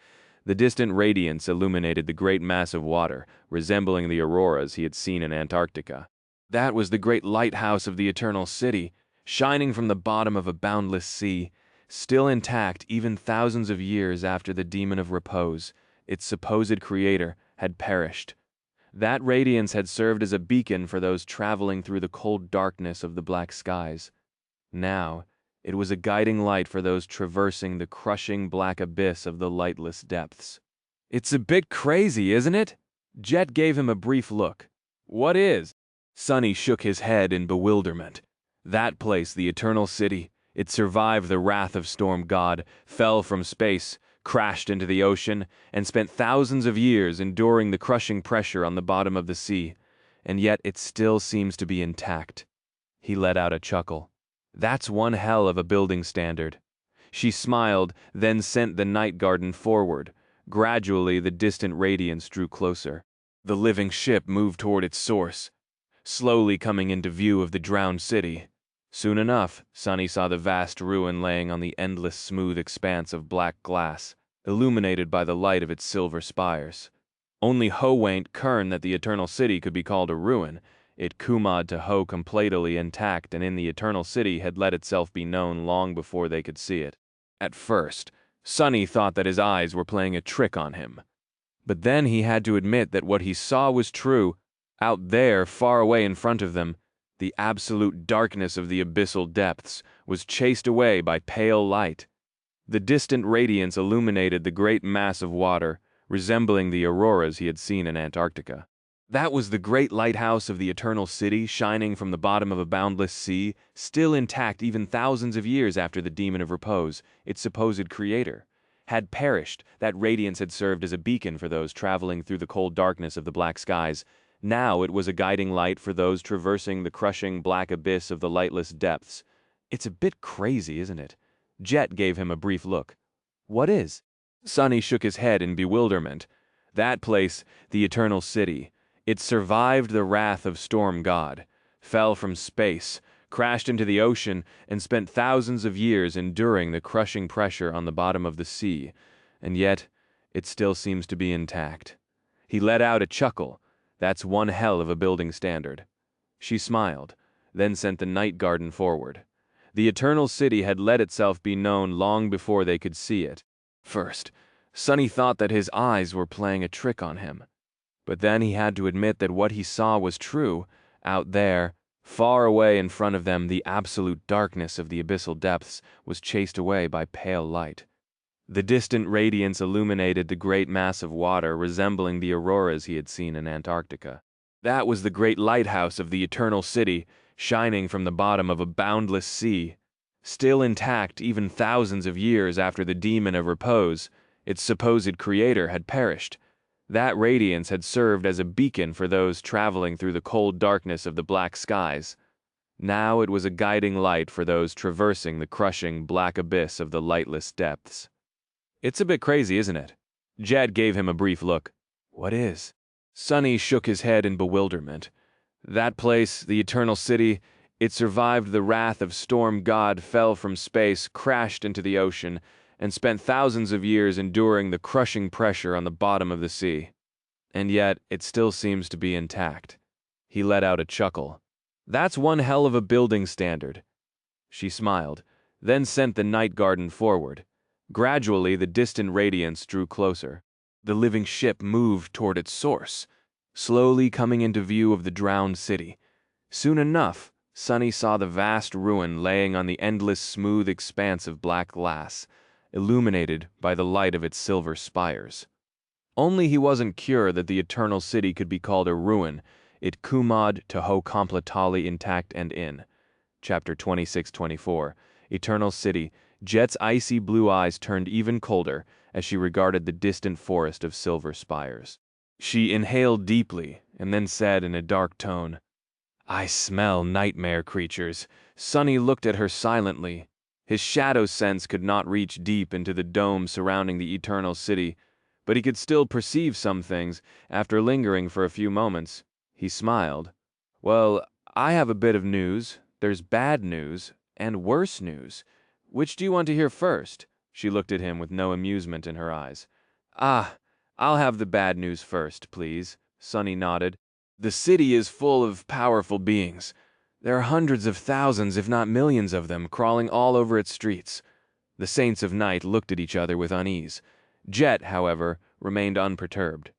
The distant radiance illuminated the great mass of water, resembling the auroras he had seen in Antarctica. That was the great lighthouse of the Eternal City, shining from the bottom of a boundless sea, still intact even thousands of years after the demon of repose, its supposed creator, had perished. That radiance had served as a beacon for those traveling through the cold darkness of the black skies. Now, it was a guiding light for those traversing the crushing black abyss of the lightless depths. "It's a bit crazy, isn't it?" Jet gave him a brief look. "What is?" Sonny shook his head in bewilderment. That place, the Eternal City, it survived the wrath of Storm God, fell from space, crashed into the ocean, and spent thousands of years enduring the crushing pressure on the bottom of the sea, and yet it still seems to be intact. He let out a chuckle. "That's one hell of a building standard." She smiled, then sent the night garden forward. Gradually, the distant radiance drew closer. The living ship moved toward its source, slowly coming into view of the drowned city. Soon enough, Sonny saw the vast ruin laying on the endless smooth expanse of black glass, illuminated by the light of its silver spires. Only Ho wain't kern that the Eternal City could be called a ruin. It kumad to Ho completely intact and in the Eternal City had let itself be known long before they could see it. At first, Sonny thought that his eyes were playing a trick on him. But then he had to admit that what he saw was true. Out there, far away in front of them, the absolute darkness of the abyssal depths was chased away by pale light. The distant radiance illuminated the great mass of water, resembling the auroras he had seen in Antarctica. That was the great lighthouse of the Eternal City, shining from the bottom of a boundless sea, still intact even thousands of years after the demon of repose, its supposed creator, had perished. That radiance had served as a beacon for those traveling through the cold darkness of the black skies. Now it was a guiding light for those traversing the crushing black abyss of the lightless depths. "It's a bit crazy, isn't it?" Jet gave him a brief look. "What is?" Sonny shook his head in bewilderment. That place, the Eternal City, it survived the wrath of Storm God, fell from space, crashed into the ocean, and spent thousands of years enduring the crushing pressure on the bottom of the sea, and yet it still seems to be intact. He let out a chuckle. "That's one hell of a building standard." She smiled, then sent the night garden forward. The Eternal City had let itself be known long before they could see it. First, Sonny thought that his eyes were playing a trick on him. But then he had to admit that what he saw was true. Out there, far away in front of them, the absolute darkness of the abyssal depths was chased away by pale light. The distant radiance illuminated the great mass of water, resembling the auroras he had seen in Antarctica. That was the great lighthouse of the Eternal City, shining from the bottom of a boundless sea, still intact even thousands of years after the demon of repose, its supposed creator, had perished. That radiance had served as a beacon for those traveling through the cold darkness of the black skies. Now it was a guiding light for those traversing the crushing black abyss of the lightless depths. "It's a bit crazy, isn't it?" Jed gave him a brief look. "What is?" Sonny shook his head in bewilderment. That place, the Eternal City, it survived the wrath of Storm God, fell from space, crashed into the ocean, and spent thousands of years enduring the crushing pressure on the bottom of the sea. And yet, it still seems to be intact. He let out a chuckle. That's one hell of a building standard. She smiled, then sent the night garden forward. Gradually, the distant radiance drew closer. The living ship moved toward its source, slowly coming into view of the drowned city. Soon enough, Sonny saw the vast ruin laying on the endless smooth expanse of black glass, illuminated by the light of its silver spires. Only he wasn't sure that the eternal city could be called a ruin, it kumad to ho completely intact and in. Chapter 26-24, Eternal City. Jet's icy blue eyes turned even colder as she regarded the distant forest of silver spires. She inhaled deeply and then said in a dark tone, "I smell nightmare creatures." Sonny looked at her silently. His shadow sense could not reach deep into the dome surrounding the Eternal City, but he could still perceive some things. After lingering for a few moments, he smiled. "Well, I have a bit of news. There's bad news and worse news. Which do you want to hear first?" She looked at him with no amusement in her eyes. "Ah, I'll have the bad news first, please." Sonny nodded. "The city is full of powerful beings. There are hundreds of thousands, if not millions of them, crawling all over its streets." The Saints of Night looked at each other with unease. Jet, however, remained unperturbed.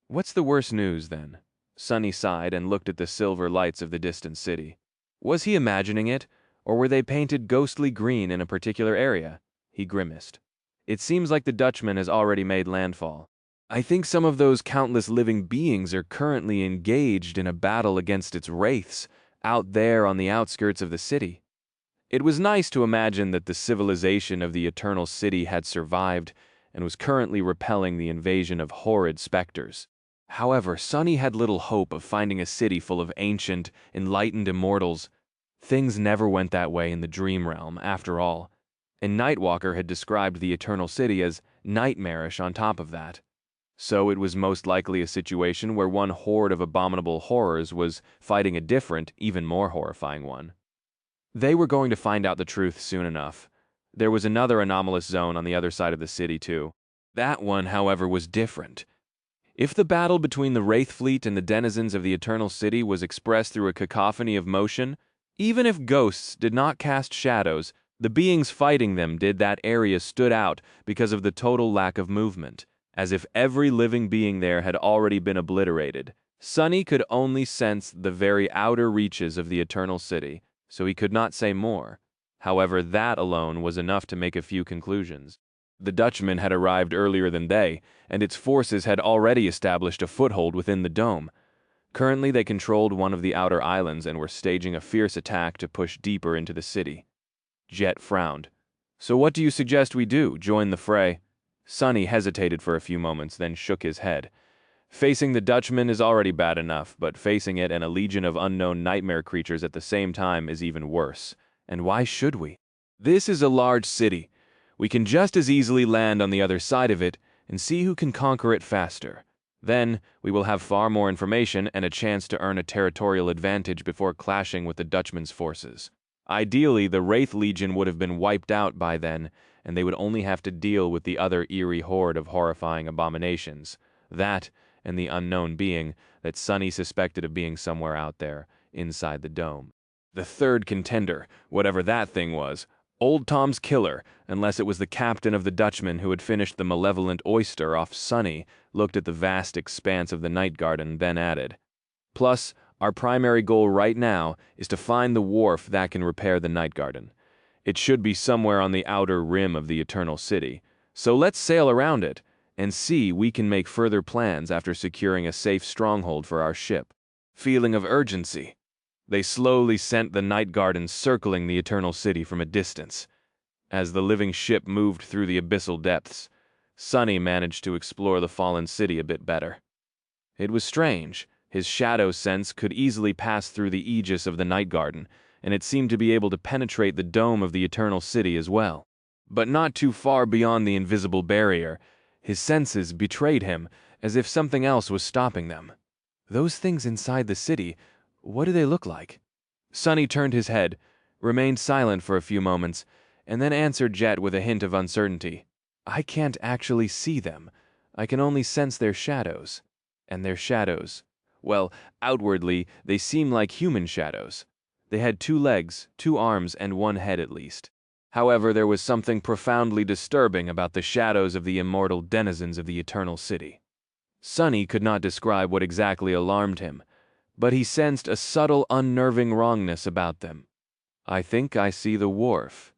"What's the worst news, then?" Sonny sighed and looked at the silver lights of the distant city. Was he imagining it, or were they painted ghostly green in a particular area? He grimaced. "It seems like the Dutchman has already made landfall. I think some of those countless living beings are currently engaged in a battle against its wraiths, out there on the outskirts of the city." It was nice to imagine that the civilization of the Eternal City had survived and was currently repelling the invasion of horrid specters. However, Sonny had little hope of finding a city full of ancient, enlightened immortals. Things never went that way in the dream realm, after all, and Nightwalker had described the Eternal City as nightmarish on top of that. So it was most likely a situation where one horde of abominable horrors was fighting a different, even more horrifying one. They were going to find out the truth soon enough. There was another anomalous zone on the other side of the city, too. That one, however, was different. If the battle between the Wraith Fleet and the denizens of the Eternal City was expressed through a cacophony of motion, even if ghosts did not cast shadows, the beings fighting them did. That area stood out because of the total lack of movement, as if every living being there had already been obliterated. Sonny could only sense the very outer reaches of the Eternal City, so he could not say more. However, that alone was enough to make a few conclusions. The Dutchman had arrived earlier than they, and its forces had already established a foothold within the dome. Currently, they controlled one of the outer islands and were staging a fierce attack to push deeper into the city. Jet frowned. "So what do you suggest we do? Join the fray?" Sonny hesitated for a few moments, then shook his head. "Facing the Dutchman is already bad enough, but facing it and a legion of unknown nightmare creatures at the same time is even worse. And why should we? This is a large city. We can just as easily land on the other side of it and see who can conquer it faster. Then, we will have far more information and a chance to earn a territorial advantage before clashing with the Dutchman's forces. Ideally, the Wraith Legion would have been wiped out by then, and they would only have to deal with the other eerie horde of horrifying abominations. That, and the unknown being that Sonny suspected of being somewhere out there, inside the dome. The third contender, whatever that thing was, Old Tom's killer, unless it was the captain of the Dutchman who had finished the malevolent oyster off Sonny, looked at the vast expanse of the night garden, then added, "Plus, our primary goal right now is to find the wharf that can repair the night garden. It should be somewhere on the outer rim of the Eternal City. So let's sail around it and see we can make further plans after securing a safe stronghold for our ship." Feeling of urgency, they slowly sent the night garden circling the Eternal City from a distance. As the living ship moved through the abyssal depths, Sonny managed to explore the fallen city a bit better. It was strange. His shadow sense could easily pass through the aegis of the night garden, and it seemed to be able to penetrate the dome of the Eternal City as well. But not too far beyond the invisible barrier, his senses betrayed him, as if something else was stopping them. Those things inside the city, what do they look like? Sonny turned his head, remained silent for a few moments, and then answered Jet with a hint of uncertainty. "I can't actually see them. I can only sense their shadows. And their shadows, well, outwardly, they seem like human shadows. They had 2 legs, 2 arms, and 1 head at least. However, there was something profoundly disturbing about the shadows of the immortal denizens of the Eternal City. Sonny could not describe what exactly alarmed him, but he sensed a subtle, unnerving wrongness about them. "I think I see the wharf."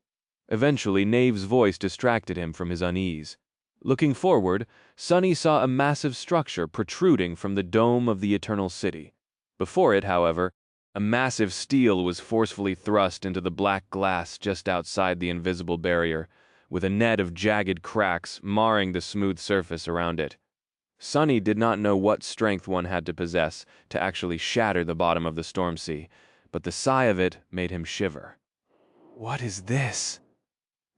Eventually, Knave's voice distracted him from his unease. Looking forward, Sonny saw a massive structure protruding from the dome of the Eternal City. Before it, however, a massive steel was forcefully thrust into the black glass just outside the invisible barrier, with a net of jagged cracks marring the smooth surface around it. Sonny did not know what strength one had to possess to actually shatter the bottom of the Stormsea, but the sigh of it made him shiver. "What is this?"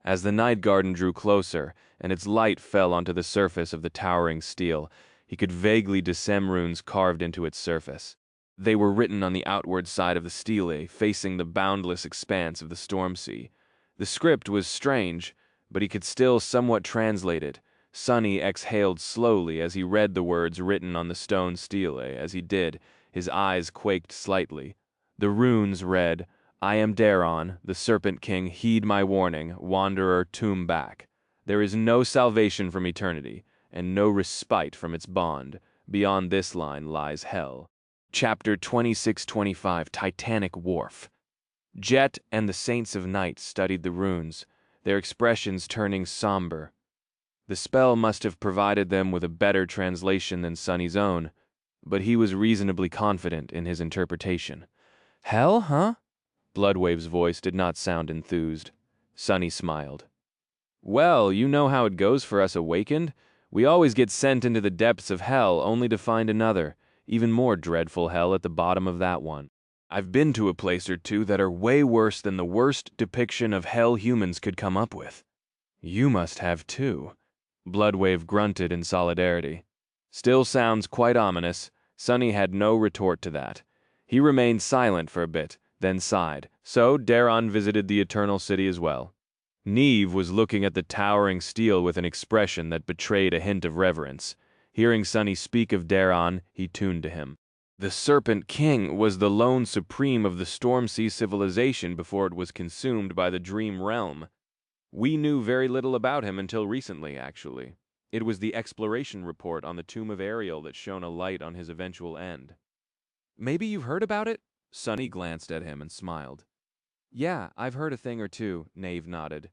As the night garden drew closer, and its light fell onto the surface of the towering steel, he could vaguely discern runes carved into its surface. They were written on the outward side of the stele, facing the boundless expanse of the Stormsea. The script was strange, but he could still somewhat translate it. Sonny exhaled slowly as he read the words written on the stone stele. As he did, his eyes quaked slightly. The runes read, "I am Daron, the Serpent King, heed my warning, wanderer, tomb back. There is no salvation from eternity, and no respite from its bond. Beyond this line lies hell." Chapter 26-25, Titanic Wharf. Jet and the Saints of Night studied the runes, their expressions turning somber. The spell must have provided them with a better translation than Sonny's own, but he was reasonably confident in his interpretation. "Hell, huh?" Bloodwave's voice did not sound enthused. Sonny smiled. "Well, you know how it goes for us awakened. We always get sent into the depths of hell only to find another, even more dreadful hell at the bottom of that one. I've been to a place or two that are way worse than the worst depiction of hell humans could come up with." "You must have too." Bloodwave grunted in solidarity. "Still sounds quite ominous." Sonny had no retort to that. He remained silent for a bit, then sighed. So Daron visited the Eternal City as well. Neve was looking at the towering steel with an expression that betrayed a hint of reverence. Hearing Sonny speak of Daron, he tuned to him. The Serpent King was the lone supreme of the Stormsea civilization before it was consumed by the Dream Realm. We knew very little about him until recently, actually. It was the exploration report on the Tomb of Ariel that shone a light on his eventual end. "Maybe you've heard about it?" Sonny glanced at him and smiled. "Yeah, I've heard a thing or two," Knave nodded.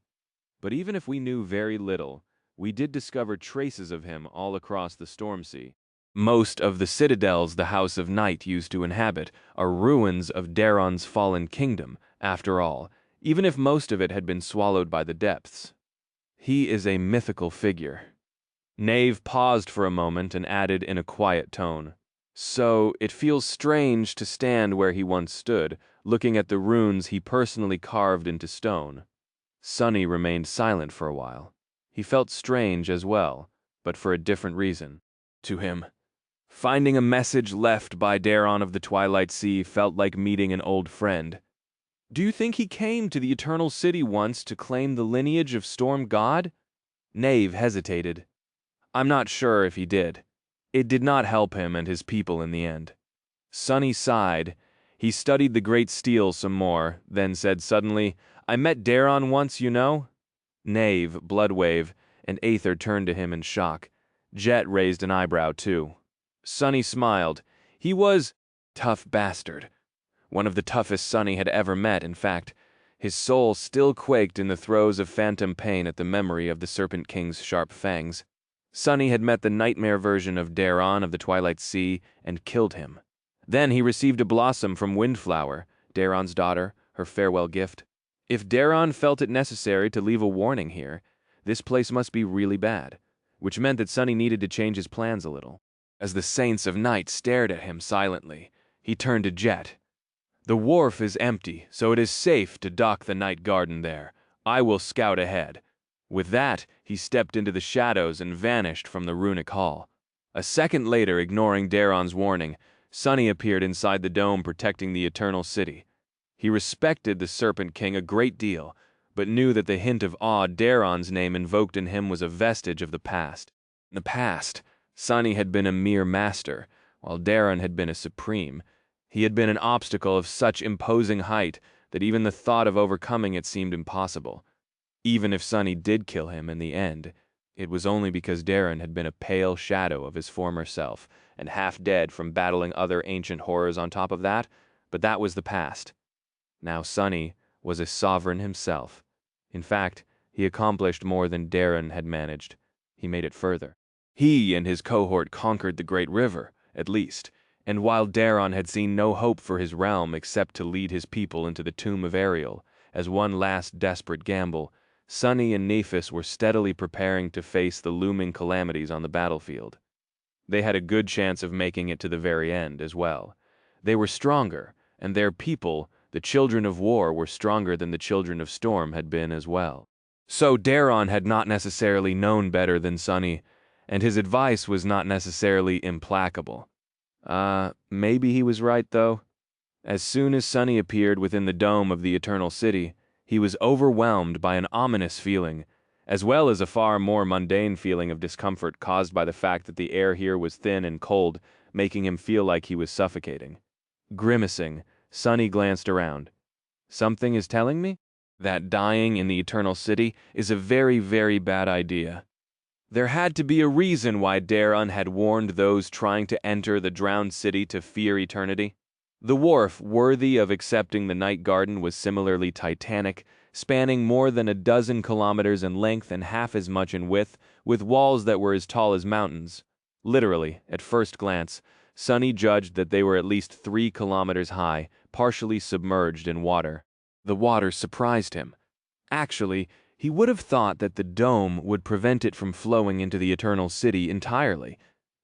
"But even if we knew very little, we did discover traces of him all across the Stormsea. Most of the citadels the House of Night used to inhabit are ruins of Daron's fallen kingdom, after all, even if most of it had been swallowed by the depths. He is a mythical figure." Knave paused for a moment and added in a quiet tone, "So it feels strange to stand where he once stood, looking at the runes he personally carved into stone." Sonny remained silent for a while. He felt strange as well, but for a different reason. To him, finding a message left by Daron of the Twilight Sea felt like meeting an old friend. "Do you think he came to the Eternal City once to claim the lineage of Storm God?" Knave hesitated. "I'm not sure if he did. It did not help him and his people in the end." Sonny sighed. He studied the great steel some more, then said suddenly, "I met Daron once, you know." Knave, Bloodwave, and Aether turned to him in shock. Jet raised an eyebrow too. Sonny smiled. He was tough bastard. One of the toughest Sonny had ever met, in fact. His soul still quaked in the throes of phantom pain at the memory of the Serpent King's sharp fangs. Sonny had met the nightmare version of Daron of the Twilight Sea and killed him. Then he received a blossom from Windflower, Daron's daughter, her farewell gift. If Daron felt it necessary to leave a warning here, this place must be really bad, which meant that Sonny needed to change his plans a little. As the Saints of Night stared at him silently, he turned to Jet. "The wharf is empty, so it is safe to dock the night garden there. I will scout ahead." With that, he stepped into the shadows and vanished from the runic hall. A second later, ignoring Daron's warning, Sonny appeared inside the dome protecting the Eternal City. He respected the Serpent King a great deal, but knew that the hint of awe Daron's name invoked in him was a vestige of the past. In the past, Sonny had been a mere master, while Daron had been a supreme. He had been an obstacle of such imposing height that even the thought of overcoming it seemed impossible. Even if Sonny did kill him in the end, it was only because Darren had been a pale shadow of his former self, and half dead from battling other ancient horrors on top of that, but that was the past. Now Sonny was a sovereign himself. In fact, he accomplished more than Darren had managed. He made it further. He and his cohort conquered the Great River, at least, and while Darren had seen no hope for his realm except to lead his people into the tomb of Ariel, as one last desperate gamble, Sonny and Nephis were steadily preparing to face the looming calamities on the battlefield. They had a good chance of making it to the very end as well. They were stronger, and their people, the children of war, were stronger than the children of storm had been as well. So Darren had not necessarily known better than Sonny, and his advice was not necessarily implacable. Maybe he was right, though. As soon as Sonny appeared within the dome of the Eternal City, he was overwhelmed by an ominous feeling, as well as a far more mundane feeling of discomfort caused by the fact that the air here was thin and cold, making him feel like he was suffocating. Grimacing, Sonny glanced around. Something is telling me that dying in the Eternal City is a very, very bad idea. There had to be a reason why Darren had warned those trying to enter the drowned city to fear eternity. The wharf worthy of accepting the Night Garden was similarly titanic, spanning more than a dozen kilometers in length and half as much in width, with walls that were as tall as mountains. Literally, at first glance, Sonny judged that they were at least 3 kilometers high, partially submerged in water. The water surprised him. Actually, he would have thought that the dome would prevent it from flowing into the Eternal City entirely.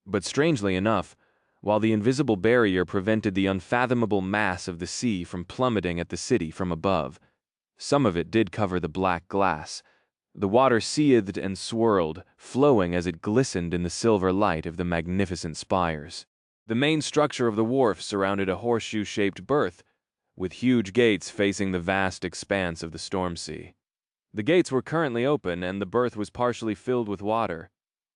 But strangely enough, while the invisible barrier prevented the unfathomable mass of the sea from plummeting at the city from above, some of it did cover the black glass. The water seethed and swirled, flowing as it glistened in the silver light of the magnificent spires. The main structure of the wharf surrounded a horseshoe-shaped berth, with huge gates facing the vast expanse of the Stormsea. The gates were currently open, and the berth was partially filled with water.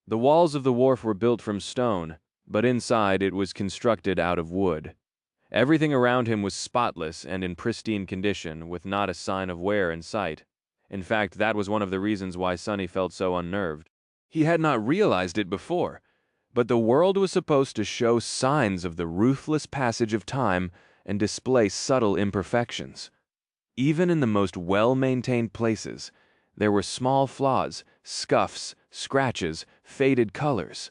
The walls of the wharf were built from stone, but inside it was constructed out of wood. Everything around him was spotless and in pristine condition, with not a sign of wear in sight. In fact, that was one of the reasons why Sonny felt so unnerved. He had not realized it before, but the world was supposed to show signs of the ruthless passage of time and display subtle imperfections. Even in the most well-maintained places, there were small flaws, scuffs, scratches, faded colors.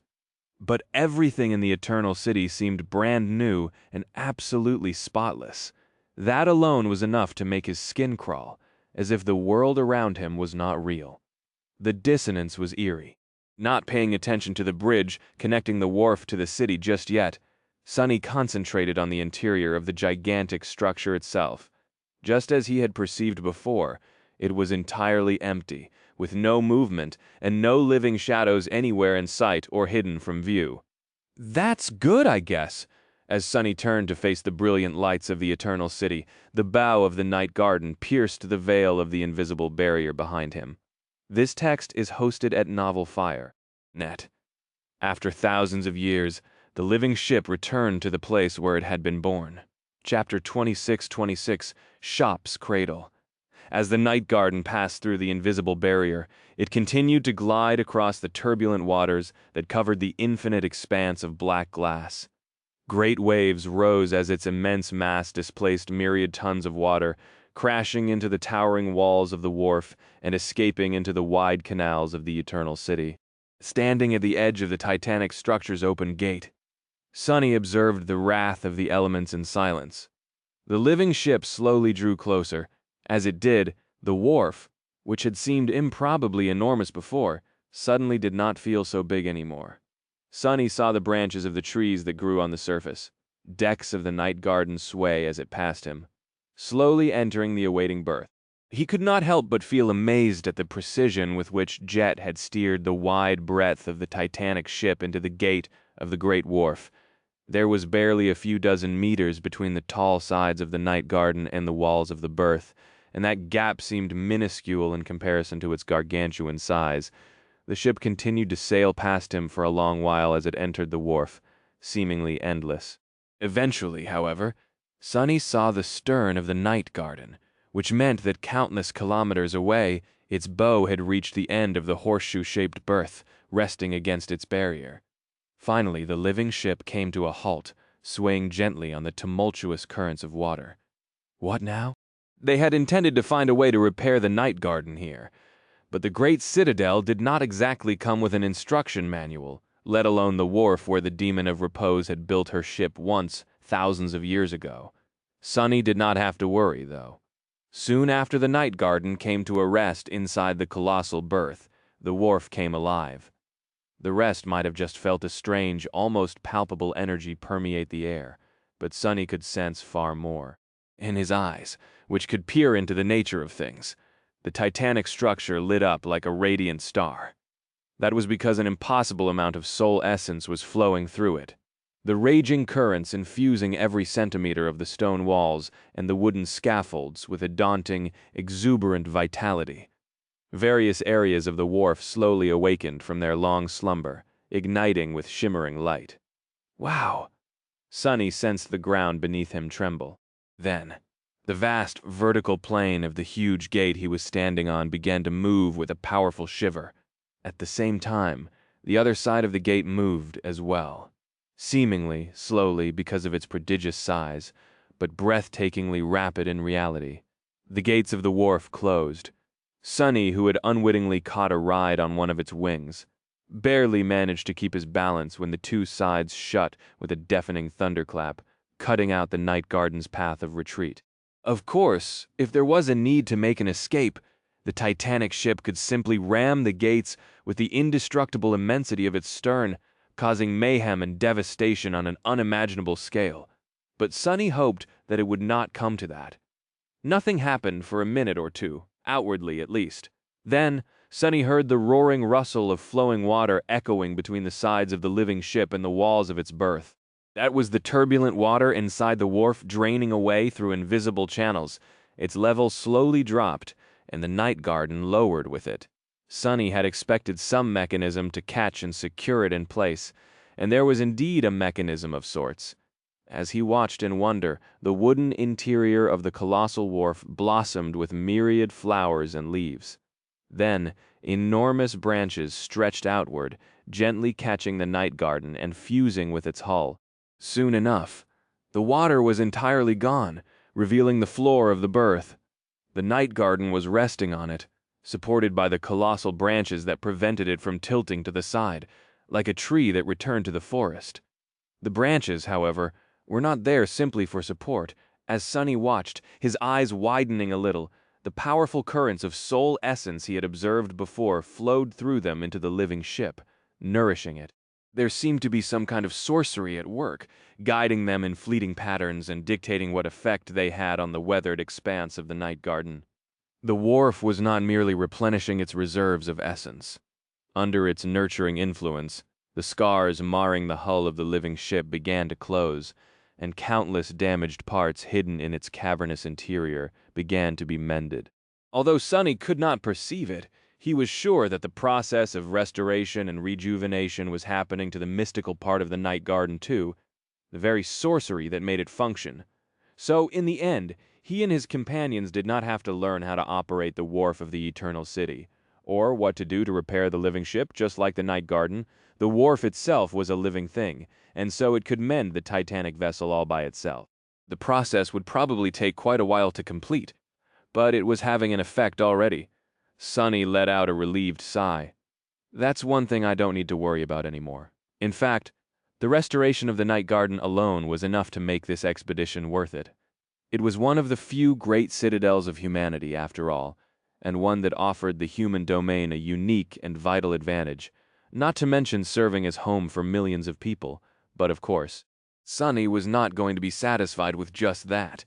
But everything in the Eternal City seemed brand new and absolutely spotless. That alone was enough to make his skin crawl, as if the world around him was not real. The dissonance was eerie. Not paying attention to the bridge connecting the wharf to the city just yet, Sonny concentrated on the interior of the gigantic structure itself. Just as he had perceived before, it was entirely empty, with no movement and no living shadows anywhere in sight or hidden from view. "That's good, I guess." As Sonny turned to face the brilliant lights of the Eternal City, the bow of the Night Garden pierced the veil of the invisible barrier behind him. This text is hosted at NovelFire.net. After thousands of years, the living ship returned to the place where it had been born. Chapter 2626, Shop's Cradle. As the Night Garden passed through the invisible barrier, it continued to glide across the turbulent waters that covered the infinite expanse of black glass. Great waves rose as its immense mass displaced myriad tons of water, crashing into the towering walls of the wharf and escaping into the wide canals of the Eternal City. Standing at the edge of the titanic structure's open gate, Sonny observed the wrath of the elements in silence. The living ship slowly drew closer. As it did, the wharf, which had seemed improbably enormous before, suddenly did not feel so big anymore. Sonny saw the branches of the trees that grew on the surface. Decks of the Night Garden sway as it passed him, slowly entering the awaiting berth. He could not help but feel amazed at the precision with which Jet had steered the wide breadth of the titanic ship into the gate of the great wharf. There was barely a few dozen meters between the tall sides of the Night Garden and the walls of the berth, and that gap seemed minuscule in comparison to its gargantuan size. The ship continued to sail past him for a long while as it entered the wharf, seemingly endless. Eventually, however, Sonny saw the stern of the night garden, which meant that countless kilometers away, its bow had reached the end of the horseshoe-shaped berth, resting against its barrier. Finally, the living ship came to a halt, swaying gently on the tumultuous currents of water. What now? They had intended to find a way to repair the night garden here, but the great citadel did not exactly come with an instruction manual, let alone the wharf where the demon of repose had built her ship once, thousands of years ago. Sonny did not have to worry, though. Soon after the night garden came to a rest inside the colossal berth, the wharf came alive. The rest might have just felt a strange, almost palpable energy permeate the air, but Sonny could sense far more. In his eyes, which could peer into the nature of things, the titanic structure lit up like a radiant star. That was because an impossible amount of soul essence was flowing through it. The raging currents infusing every centimeter of the stone walls and the wooden scaffolds with a daunting, exuberant vitality. Various areas of the wharf slowly awakened from their long slumber, igniting with shimmering light. Wow! Sonny sensed the ground beneath him tremble. Then, the vast vertical plane of the huge gate he was standing on began to move with a powerful shiver. At the same time, the other side of the gate moved as well. Seemingly slowly because of its prodigious size, but breathtakingly rapid in reality. The gates of the wharf closed. Sonny, who had unwittingly caught a ride on one of its wings, barely managed to keep his balance when the two sides shut with a deafening thunderclap, cutting out the night garden's path of retreat. Of course, if there was a need to make an escape, the titanic ship could simply ram the gates with the indestructible immensity of its stern, causing mayhem and devastation on an unimaginable scale. But Sonny hoped that it would not come to that. Nothing happened for a minute or two, outwardly at least. Then, Sonny heard the roaring rustle of flowing water echoing between the sides of the living ship and the walls of its berth. That was the turbulent water inside the wharf draining away through invisible channels. Its level slowly dropped, and the night garden lowered with it. Sonny had expected some mechanism to catch and secure it in place, and there was indeed a mechanism of sorts. As he watched in wonder, the wooden interior of the colossal wharf blossomed with myriad flowers and leaves. Then, enormous branches stretched outward, gently catching the night garden and fusing with its hull. Soon enough, the water was entirely gone, revealing the floor of the berth. The night garden was resting on it, supported by the colossal branches that prevented it from tilting to the side, like a tree that returned to the forest. The branches, however, were not there simply for support. As Sonny watched, his eyes widening a little, the powerful currents of soul essence he had observed before flowed through them into the living ship, nourishing it. There seemed to be some kind of sorcery at work, guiding them in fleeting patterns and dictating what effect they had on the weathered expanse of the night garden. The wharf was not merely replenishing its reserves of essence. Under its nurturing influence, the scars marring the hull of the living ship began to close, and countless damaged parts hidden in its cavernous interior began to be mended. Although Sonny could not perceive it, he was sure that the process of restoration and rejuvenation was happening to the mystical part of the night garden too, the very sorcery that made it function. So, in the end, he and his companions did not have to learn how to operate the wharf of the Eternal City, or what to do to repair the living ship, just like the night garden. The wharf itself was a living thing, and so it could mend the titanic vessel all by itself. The process would probably take quite a while to complete, but it was having an effect already. Sonny let out a relieved sigh. That's one thing I don't need to worry about anymore. In fact, the restoration of the night garden alone was enough to make this expedition worth it. It was one of the few great citadels of humanity, after all, and one that offered the human domain a unique and vital advantage, not to mention serving as home for millions of people. But of course, Sonny was not going to be satisfied with just that.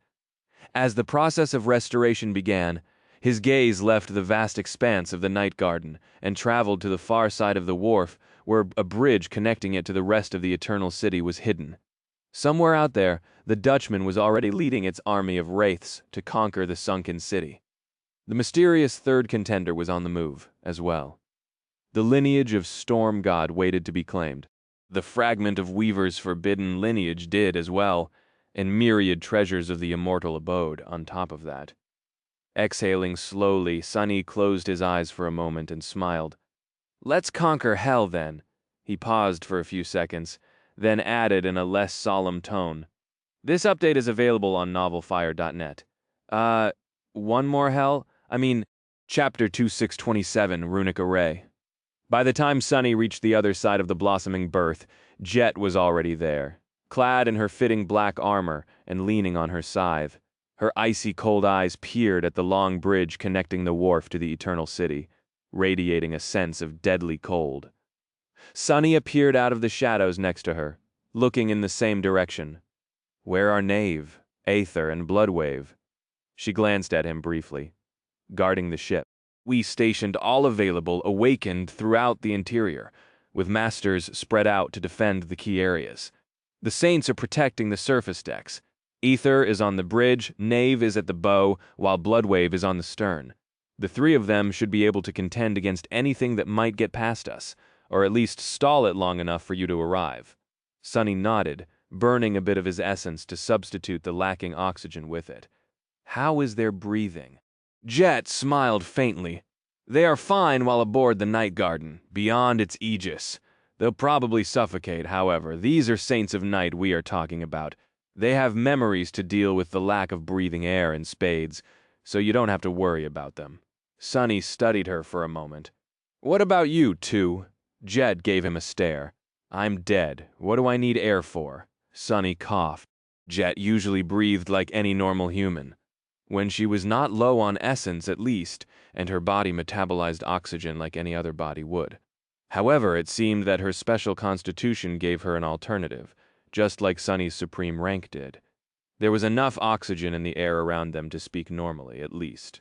As the process of restoration began, his gaze left the vast expanse of the night garden and traveled to the far side of the wharf, where a bridge connecting it to the rest of the Eternal City was hidden. Somewhere out there, the Dutchman was already leading its army of wraiths to conquer the sunken city. The mysterious third contender was on the move, as well. The lineage of Storm God waited to be claimed. The fragment of Weaver's forbidden lineage did as well. and myriad treasures of the immortal abode on top of that. Exhaling slowly, Sunny closed his eyes for a moment and smiled. "Let's conquer hell, then." He paused for a few seconds, then added in a less solemn tone, "This update is available on novelfire.net. One more hell? Chapter 2627, Runic Array." By the time Sunny reached the other side of the blossoming berth, Jet was already there, clad in her fitting black armor and leaning on her scythe. Her icy cold eyes peered at the long bridge connecting the wharf to the Eternal City, radiating a sense of deadly cold. Sunny appeared out of the shadows next to her, looking in the same direction. "Where are Knave, Aether, and Bloodwave?" She glanced at him briefly. "Guarding the ship. We stationed all available awakened throughout the interior, with masters spread out to defend the key areas. The Saints are protecting the surface decks. Aether is on the bridge, Knave is at the bow, while Bloodwave is on the stern. The three of them should be able to contend against anything that might get past us, or at least stall it long enough for you to arrive." Sunny nodded, burning a bit of his essence to substitute the lacking oxygen with it. "How is their breathing?" Jet smiled faintly. "They are fine while aboard the Night Garden, beyond its aegis. They'll probably suffocate, however. These are Saints of Night we are talking about. They have memories to deal with the lack of breathing air in spades, so you don't have to worry about them." Sunny studied her for a moment. "What about you, two?" Jet gave him a stare. "I'm dead. What do I need air for?" Sunny coughed. Jet usually breathed like any normal human. When she was not low on essence, at least, and her body metabolized oxygen like any other body would. However, it seemed that her special constitution gave her an alternative, just like Sunny's supreme rank did. There was enough oxygen in the air around them to speak normally, at least.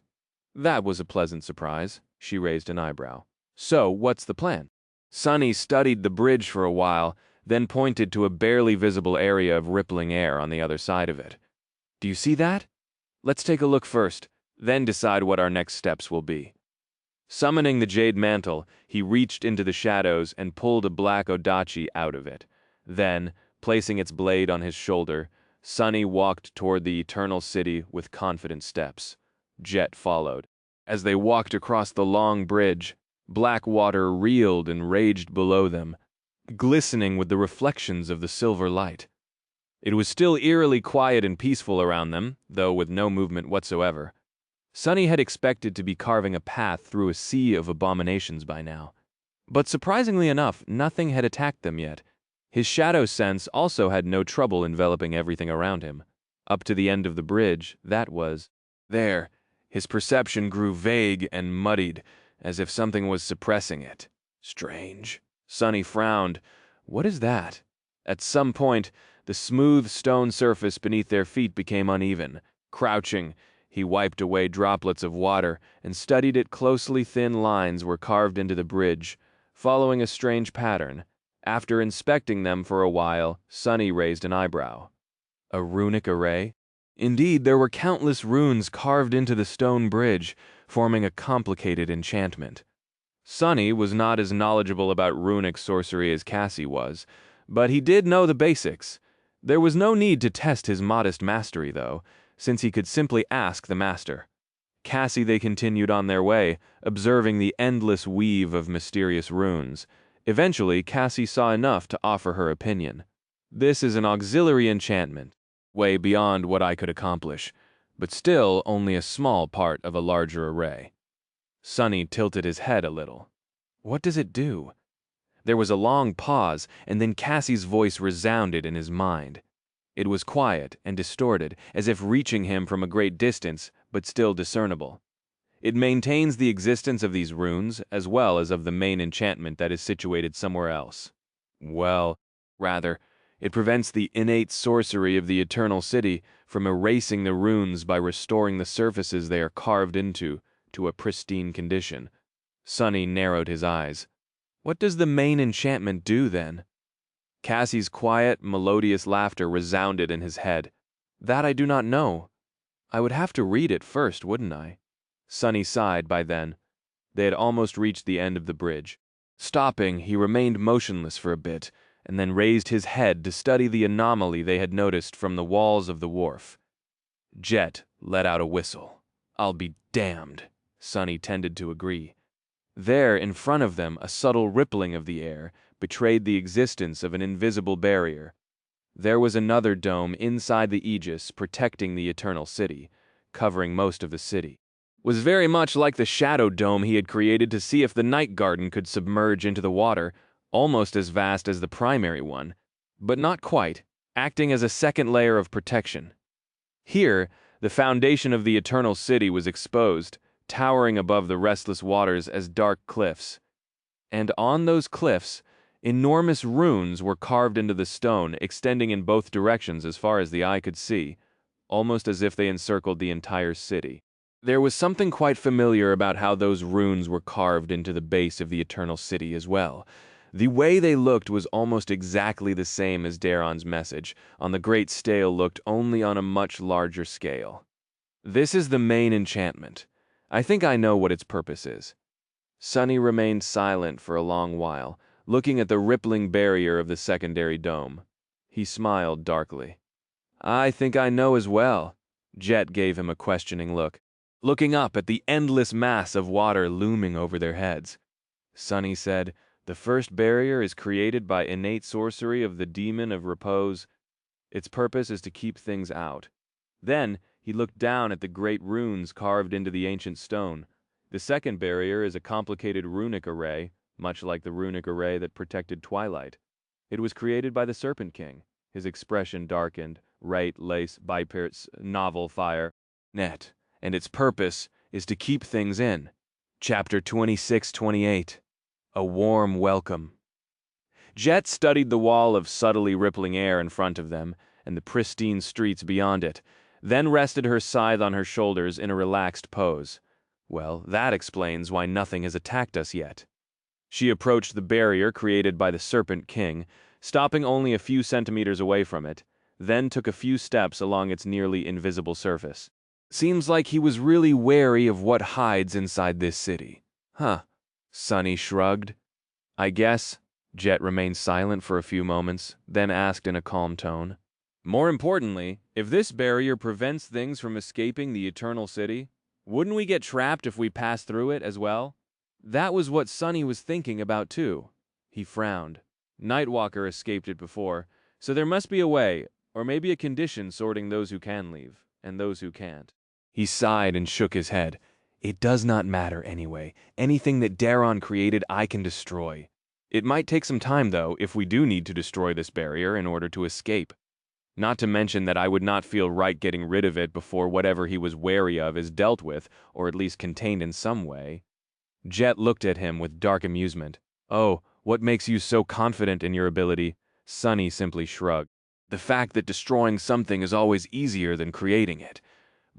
That was a pleasant surprise. She raised an eyebrow. "So, what's the plan?" Sunny studied the bridge for a while, then pointed to a barely visible area of rippling air on the other side of it. "Do you see that? Let's take a look first, then decide what our next steps will be." Summoning the Jade Mantle, he reached into the shadows and pulled a black odachi out of it. Then, placing its blade on his shoulder, Sunny walked toward the Eternal City with confident steps. Jet followed. As they walked across the long bridge, black water reeled and raged below them, glistening with the reflections of the silver light. It was still eerily quiet and peaceful around them, though with no movement whatsoever. Sunny had expected to be carving a path through a sea of abominations by now. But surprisingly enough, nothing had attacked them yet. His shadow sense also had no trouble enveloping everything around him. Up to the end of the bridge, that was. There, his perception grew vague and muddied, as if something was suppressing it. Strange. Sunny frowned. What is that? At some point, the smooth stone surface beneath their feet became uneven. Crouching, he wiped away droplets of water and studied it closely. Thin lines were carved into the bridge, following a strange pattern. After inspecting them for a while, Sunny raised an eyebrow. A runic array? Indeed, there were countless runes carved into the stone bridge, forming a complicated enchantment. Sunny was not as knowledgeable about runic sorcery as Cassie was, but he did know the basics. There was no need to test his modest mastery, though, since he could simply ask the master. Cassie they continued on their way, observing the endless weave of mysterious runes. Eventually, Cassie saw enough to offer her opinion. "This is an auxiliary enchantment, way beyond what I could accomplish, but still only a small part of a larger array." Sunny tilted his head a little. "What does it do?" There was a long pause, and then Cassie's voice resounded in his mind. It was quiet and distorted, as if reaching him from a great distance, but still discernible. "It maintains the existence of these runes, as well as of the main enchantment that is situated somewhere else. Rather, it prevents the innate sorcery of the Eternal City from erasing the runes by restoring the surfaces they are carved into to a pristine condition." Sunny narrowed his eyes. "What does the main enchantment do, then?" Cassie's quiet, melodious laughter resounded in his head. "That I do not know. I would have to read it first, wouldn't I?" Sunny sighed by then. They had almost reached the end of the bridge. Stopping, he remained motionless for a bit, and then raised his head to study the anomaly they had noticed from the walls of the wharf. Jet let out a whistle. "I'll be damned," Sonny tended to agree. There, in front of them, a subtle rippling of the air betrayed the existence of an invisible barrier. There was another dome inside the Aegis protecting the Eternal City, covering most of the city. Was very much like the shadow dome he had created to see if the night garden could submerge into the water, almost as vast as the primary one, but not quite, acting as a second layer of protection. Here, the foundation of the Eternal City was exposed, towering above the restless waters as dark cliffs. And on those cliffs, enormous runes were carved into the stone, extending in both directions as far as the eye could see, almost as if they encircled the entire city. There was something quite familiar about how those runes were carved into the base of the Eternal City as well. The way they looked was almost exactly the same as Daron's message, on the Great Stale looked only on a much larger scale. "This is the main enchantment. I think I know what its purpose is." Sonny remained silent for a long while, looking at the rippling barrier of the secondary dome. He smiled darkly. "I think I know as well." Jet gave him a questioning look, looking up at the endless mass of water looming over their heads. Sonny said, "The first barrier is created by innate sorcery of the demon of repose. Its purpose is to keep things out." Then he looked down at the great runes carved into the ancient stone. "The second barrier is a complicated runic array, much like the runic array that protected Twilight. It was created by the Serpent King." His expression darkened. "Right, lace, bipirts, novel fire, net. And its purpose is to keep things in." Chapter 26-28. A Warm Welcome. Jet studied the wall of subtly rippling air in front of them, and the pristine streets beyond it, then rested her scythe on her shoulders in a relaxed pose. Well, that explains why nothing has attacked us yet. She approached the barrier created by the Serpent King, stopping only a few centimeters away from it, then took a few steps along its nearly invisible surface. "Seems like he was really wary of what hides inside this city." "Huh." Sonny shrugged. "I guess." Jet remained silent for a few moments, then asked in a calm tone, "More importantly, if this barrier prevents things from escaping the Eternal City, wouldn't we get trapped if we passed through it as well?" That was what Sonny was thinking about too. He frowned. Nightwalker escaped it before, so there must be a way, or maybe a condition sorting those who can leave, and those who can't. He sighed and shook his head. "It does not matter anyway. Anything that Daron created I can destroy. It might take some time though, if we do need to destroy this barrier in order to escape. Not to mention that I would not feel right getting rid of it before whatever he was wary of is dealt with, or at least contained in some way." Jet looked at him with dark amusement. "Oh, what makes you so confident in your ability?" Sonny simply shrugged. "The fact that destroying something is always easier than creating it.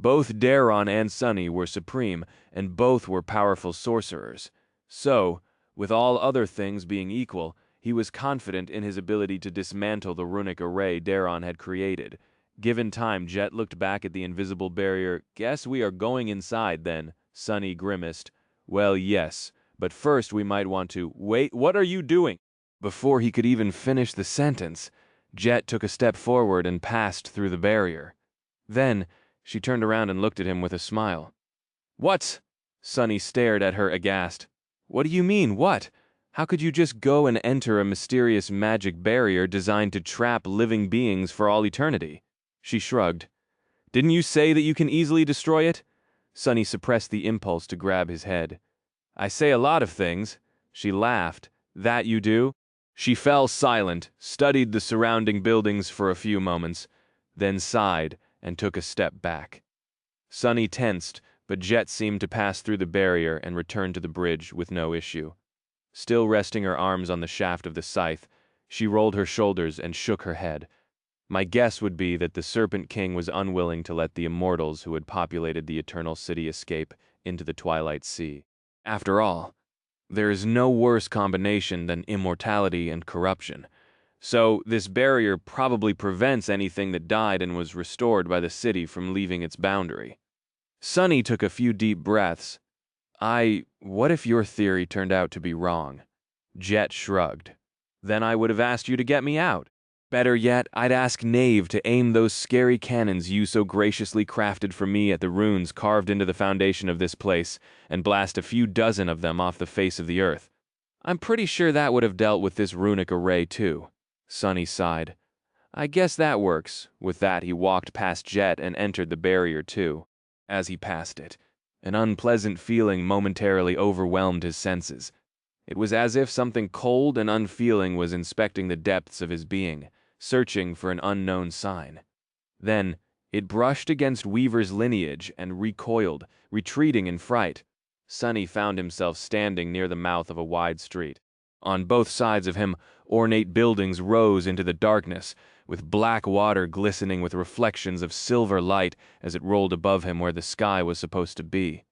Both Daron and Sonny were supreme, and both were powerful sorcerers. So, with all other things being equal, he was confident in his ability to dismantle the runic array Daron had created. Given time, Jet looked back at the invisible barrier. "Guess we are going inside, then." Sonny grimaced. "Well, yes, but first we might want to—" "Wait, what are you doing?" Before he could even finish the sentence, Jet took a step forward and passed through the barrier. Then, she turned around and looked at him with a smile. "What?" Sonny stared at her aghast. "What do you mean, what? How could you just go and enter a mysterious magic barrier designed to trap living beings for all eternity?" She shrugged. "Didn't you say that you can easily destroy it?" Sonny suppressed the impulse to grab his head. "I say a lot of things." She laughed. "That you do?" She fell silent, studied the surrounding buildings for a few moments, then sighed and took a step back. Sonny tensed, but Jet seemed to pass through the barrier and return to the bridge with no issue. Still resting her arms on the shaft of the scythe, she rolled her shoulders and shook her head. My guess would be that the Serpent King was unwilling to let the immortals who had populated the Eternal City escape into the Twilight Sea. After all, there is no worse combination than immortality and corruption. So this barrier probably prevents anything that died and was restored by the city from leaving its boundary. Sonny took a few deep breaths. What if your theory turned out to be wrong?" Jet shrugged. Then I would have asked you to get me out. Better yet, I'd ask Knave to aim those scary cannons you so graciously crafted for me at the runes carved into the foundation of this place, and blast a few dozen of them off the face of the earth. I'm pretty sure that would have dealt with this runic array too. Sonny sighed. I guess that works. With that, he walked past Jet and entered the barrier too. As he passed it, an unpleasant feeling momentarily overwhelmed his senses. It was as if something cold and unfeeling was inspecting the depths of his being, searching for an unknown sign. Then, it brushed against Weaver's lineage and recoiled, retreating in fright. Sonny found himself standing near the mouth of a wide street. On both sides of him, ornate buildings rose into the darkness, with black water glistening with reflections of silver light as it rolled above him where the sky was supposed to be.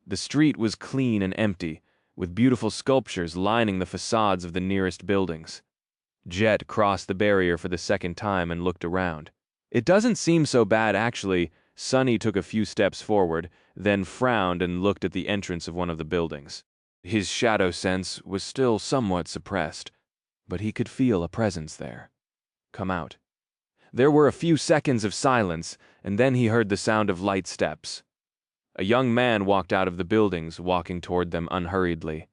The street was clean and empty, with beautiful sculptures lining the facades of the nearest buildings. Jet crossed the barrier for the second time and looked around. It doesn't seem so bad, actually. Sonny took a few steps forward, then frowned and looked at the entrance of one of the buildings. His shadow sense was still somewhat suppressed, but he could feel a presence there. Come out. There were a few seconds of silence, and then he heard the sound of light steps. A young man walked out of the buildings, walking toward them unhurriedly.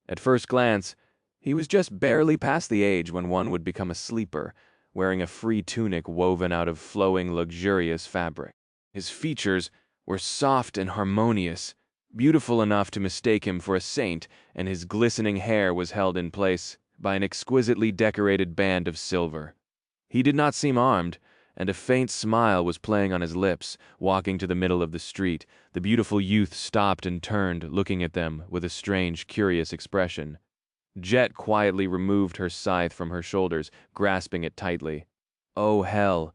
At first glance, he was just barely past the age when one would become a sleeper, wearing a free tunic woven out of flowing, luxurious fabric. His features were soft and harmonious, beautiful enough to mistake him for a saint, and his glistening hair was held in place by an exquisitely decorated band of silver. He did not seem armed, and a faint smile was playing on his lips. Walking to the middle of the street, the beautiful youth stopped and turned, looking at them with a strange, curious expression. Jet quietly removed her scythe from her shoulders, grasping it tightly. Oh, hell!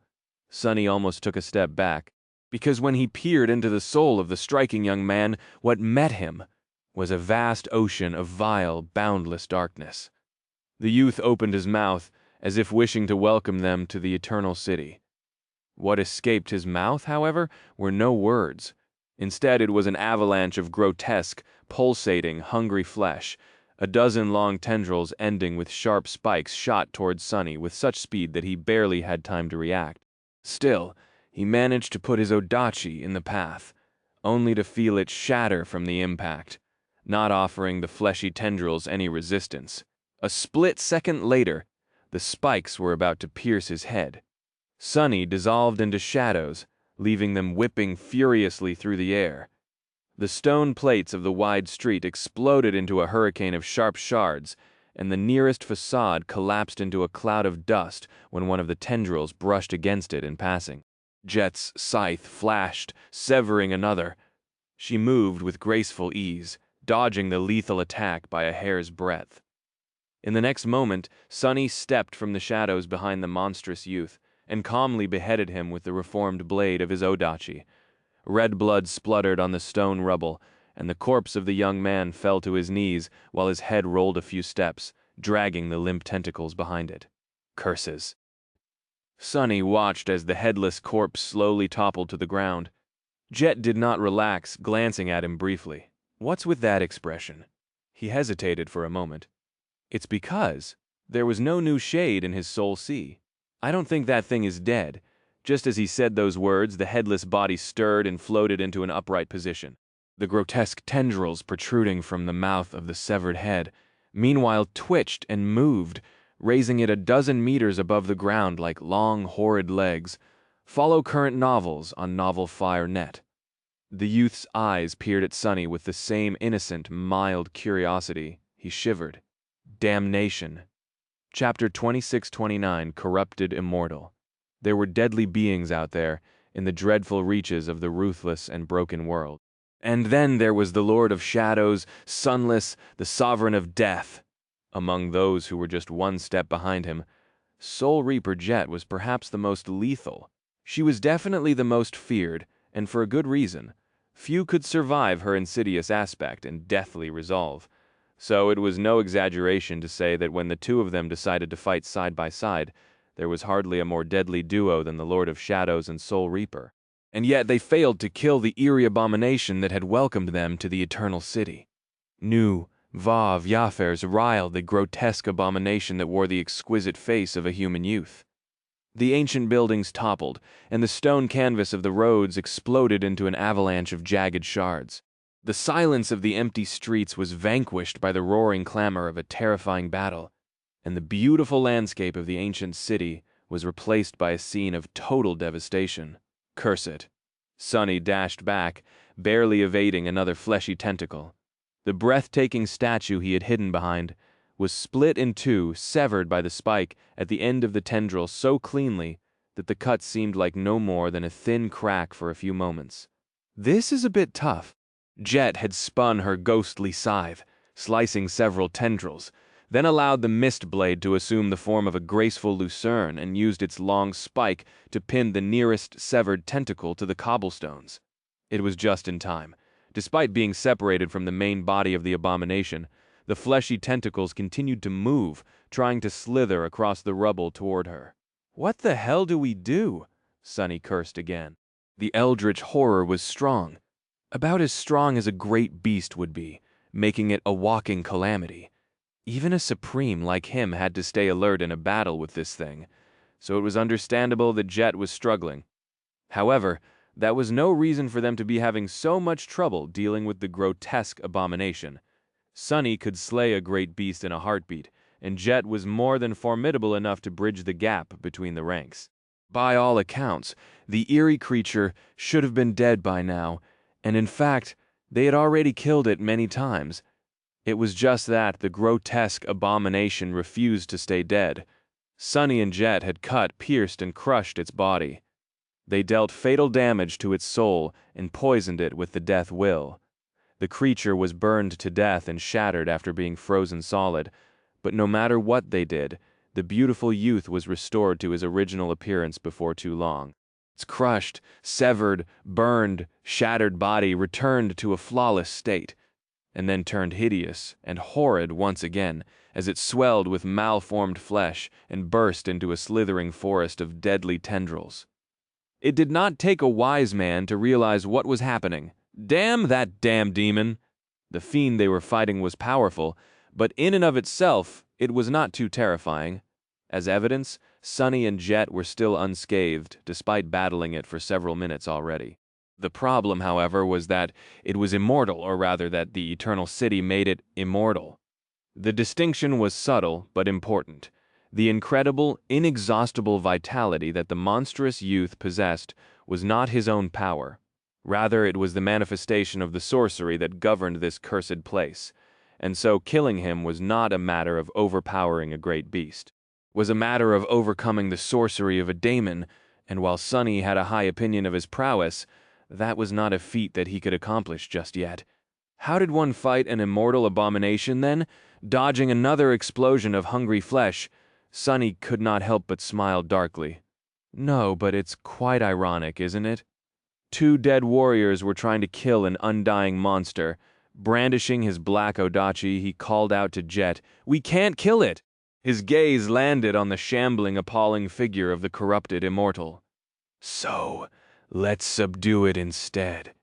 Sonny almost took a step back, because when he peered into the soul of the striking young man, what met him was a vast ocean of vile, boundless darkness. The youth opened his mouth, as if wishing to welcome them to the eternal city. What escaped his mouth, however, were no words. Instead, it was an avalanche of grotesque, pulsating, hungry flesh. A dozen long tendrils ending with sharp spikes shot towards Sonny with such speed that he barely had time to react. Still, he managed to put his odachi in the path, only to feel it shatter from the impact, not offering the fleshy tendrils any resistance. A split second later, the spikes were about to pierce his head. Sonny dissolved into shadows, leaving them whipping furiously through the air. The stone plates of the wide street exploded into a hurricane of sharp shards, and the nearest facade collapsed into a cloud of dust when one of the tendrils brushed against it in passing. Jet's scythe flashed, severing another. She moved with graceful ease, dodging the lethal attack by a hair's breadth. In the next moment, Sonny stepped from the shadows behind the monstrous youth, and calmly beheaded him with the reformed blade of his odachi. Red blood spluttered on the stone rubble, and the corpse of the young man fell to his knees while his head rolled a few steps, dragging the limp tentacles behind it. Curses. Sonny watched as the headless corpse slowly toppled to the ground. Jet did not relax, glancing at him briefly. What's with that expression? He hesitated for a moment. It's because there was no new shade in his soul sea. I don't think that thing is dead. Just as he said those words, the headless body stirred and floated into an upright position, the grotesque tendrils protruding from the mouth of the severed head, meanwhile twitched and moved, raising it a dozen meters above the ground like long, horrid legs. Follow current novels on Novel Fire Net. The youth's eyes peered at Sonny with the same innocent, mild curiosity. He shivered. Damnation. Chapter 2629, Corrupted Immortal. There were deadly beings out there, in the dreadful reaches of the ruthless and broken world. And then there was the Lord of Shadows, Sunless, the Sovereign of Death. Among those who were just one step behind him, Soul Reaper Jet was perhaps the most lethal. She was definitely the most feared, and for a good reason. Few could survive her insidious aspect and deathly resolve. So it was no exaggeration to say that when the two of them decided to fight side by side, there was hardly a more deadly duo than the Lord of Shadows and Soul Reaper. And yet they failed to kill the eerie abomination that had welcomed them to the Eternal City. New, Va Vjafers riled the grotesque abomination that wore the exquisite face of a human youth. The ancient buildings toppled, and the stone canvas of the roads exploded into an avalanche of jagged shards. The silence of the empty streets was vanquished by the roaring clamor of a terrifying battle, and the beautiful landscape of the ancient city was replaced by a scene of total devastation. Curse it! Sonny dashed back, barely evading another fleshy tentacle. The breathtaking statue he had hidden behind was split in two, severed by the spike at the end of the tendril so cleanly that the cut seemed like no more than a thin crack for a few moments. This is a bit tough. Jet had spun her ghostly scythe, slicing several tendrils, then allowed the mist blade to assume the form of a graceful lucerne and used its long spike to pin the nearest severed tentacle to the cobblestones. It was just in time. Despite being separated from the main body of the abomination, the fleshy tentacles continued to move, trying to slither across the rubble toward her. "What the hell do we do?" Sonny cursed again. The eldritch horror was strong, about as strong as a great beast would be, making it a walking calamity. Even a supreme like him had to stay alert in a battle with this thing, so it was understandable that Jet was struggling. However, that was no reason for them to be having so much trouble dealing with the grotesque abomination. Sonny could slay a great beast in a heartbeat, and Jet was more than formidable enough to bridge the gap between the ranks. By all accounts, the eerie creature should have been dead by now, and in fact, they had already killed it many times. It was just that the grotesque abomination refused to stay dead. Sonny and Jet had cut, pierced, and crushed its body. They dealt fatal damage to its soul and poisoned it with the death will. The creature was burned to death and shattered after being frozen solid, but no matter what they did, the beautiful youth was restored to his original appearance before too long. Its crushed, severed, burned, shattered body returned to a flawless state, and then turned hideous and horrid once again as it swelled with malformed flesh and burst into a slithering forest of deadly tendrils. It did not take a wise man to realize what was happening. Damn that damn demon! The fiend they were fighting was powerful, but in and of itself, it was not too terrifying. As evidence, Sonny and Jet were still unscathed, despite battling it for several minutes already. The problem, however, was that it was immortal, or rather that the Eternal City made it immortal. The distinction was subtle, but important. The incredible, inexhaustible vitality that the monstrous youth possessed was not his own power. Rather, it was the manifestation of the sorcery that governed this cursed place, and so killing him was not a matter of overpowering a great beast. It was a matter of overcoming the sorcery of a daemon, and while Sonny had a high opinion of his prowess, that was not a feat that he could accomplish just yet. How did one fight an immortal abomination, then? Dodging another explosion of hungry flesh, Sonny could not help but smile darkly. No, but it's quite ironic, isn't it? Two dead warriors were trying to kill an undying monster. Brandishing his black odachi, he called out to Jet, "We can't kill it!" His gaze landed on the shambling, appalling figure of the corrupted immortal. "So, let's subdue it instead."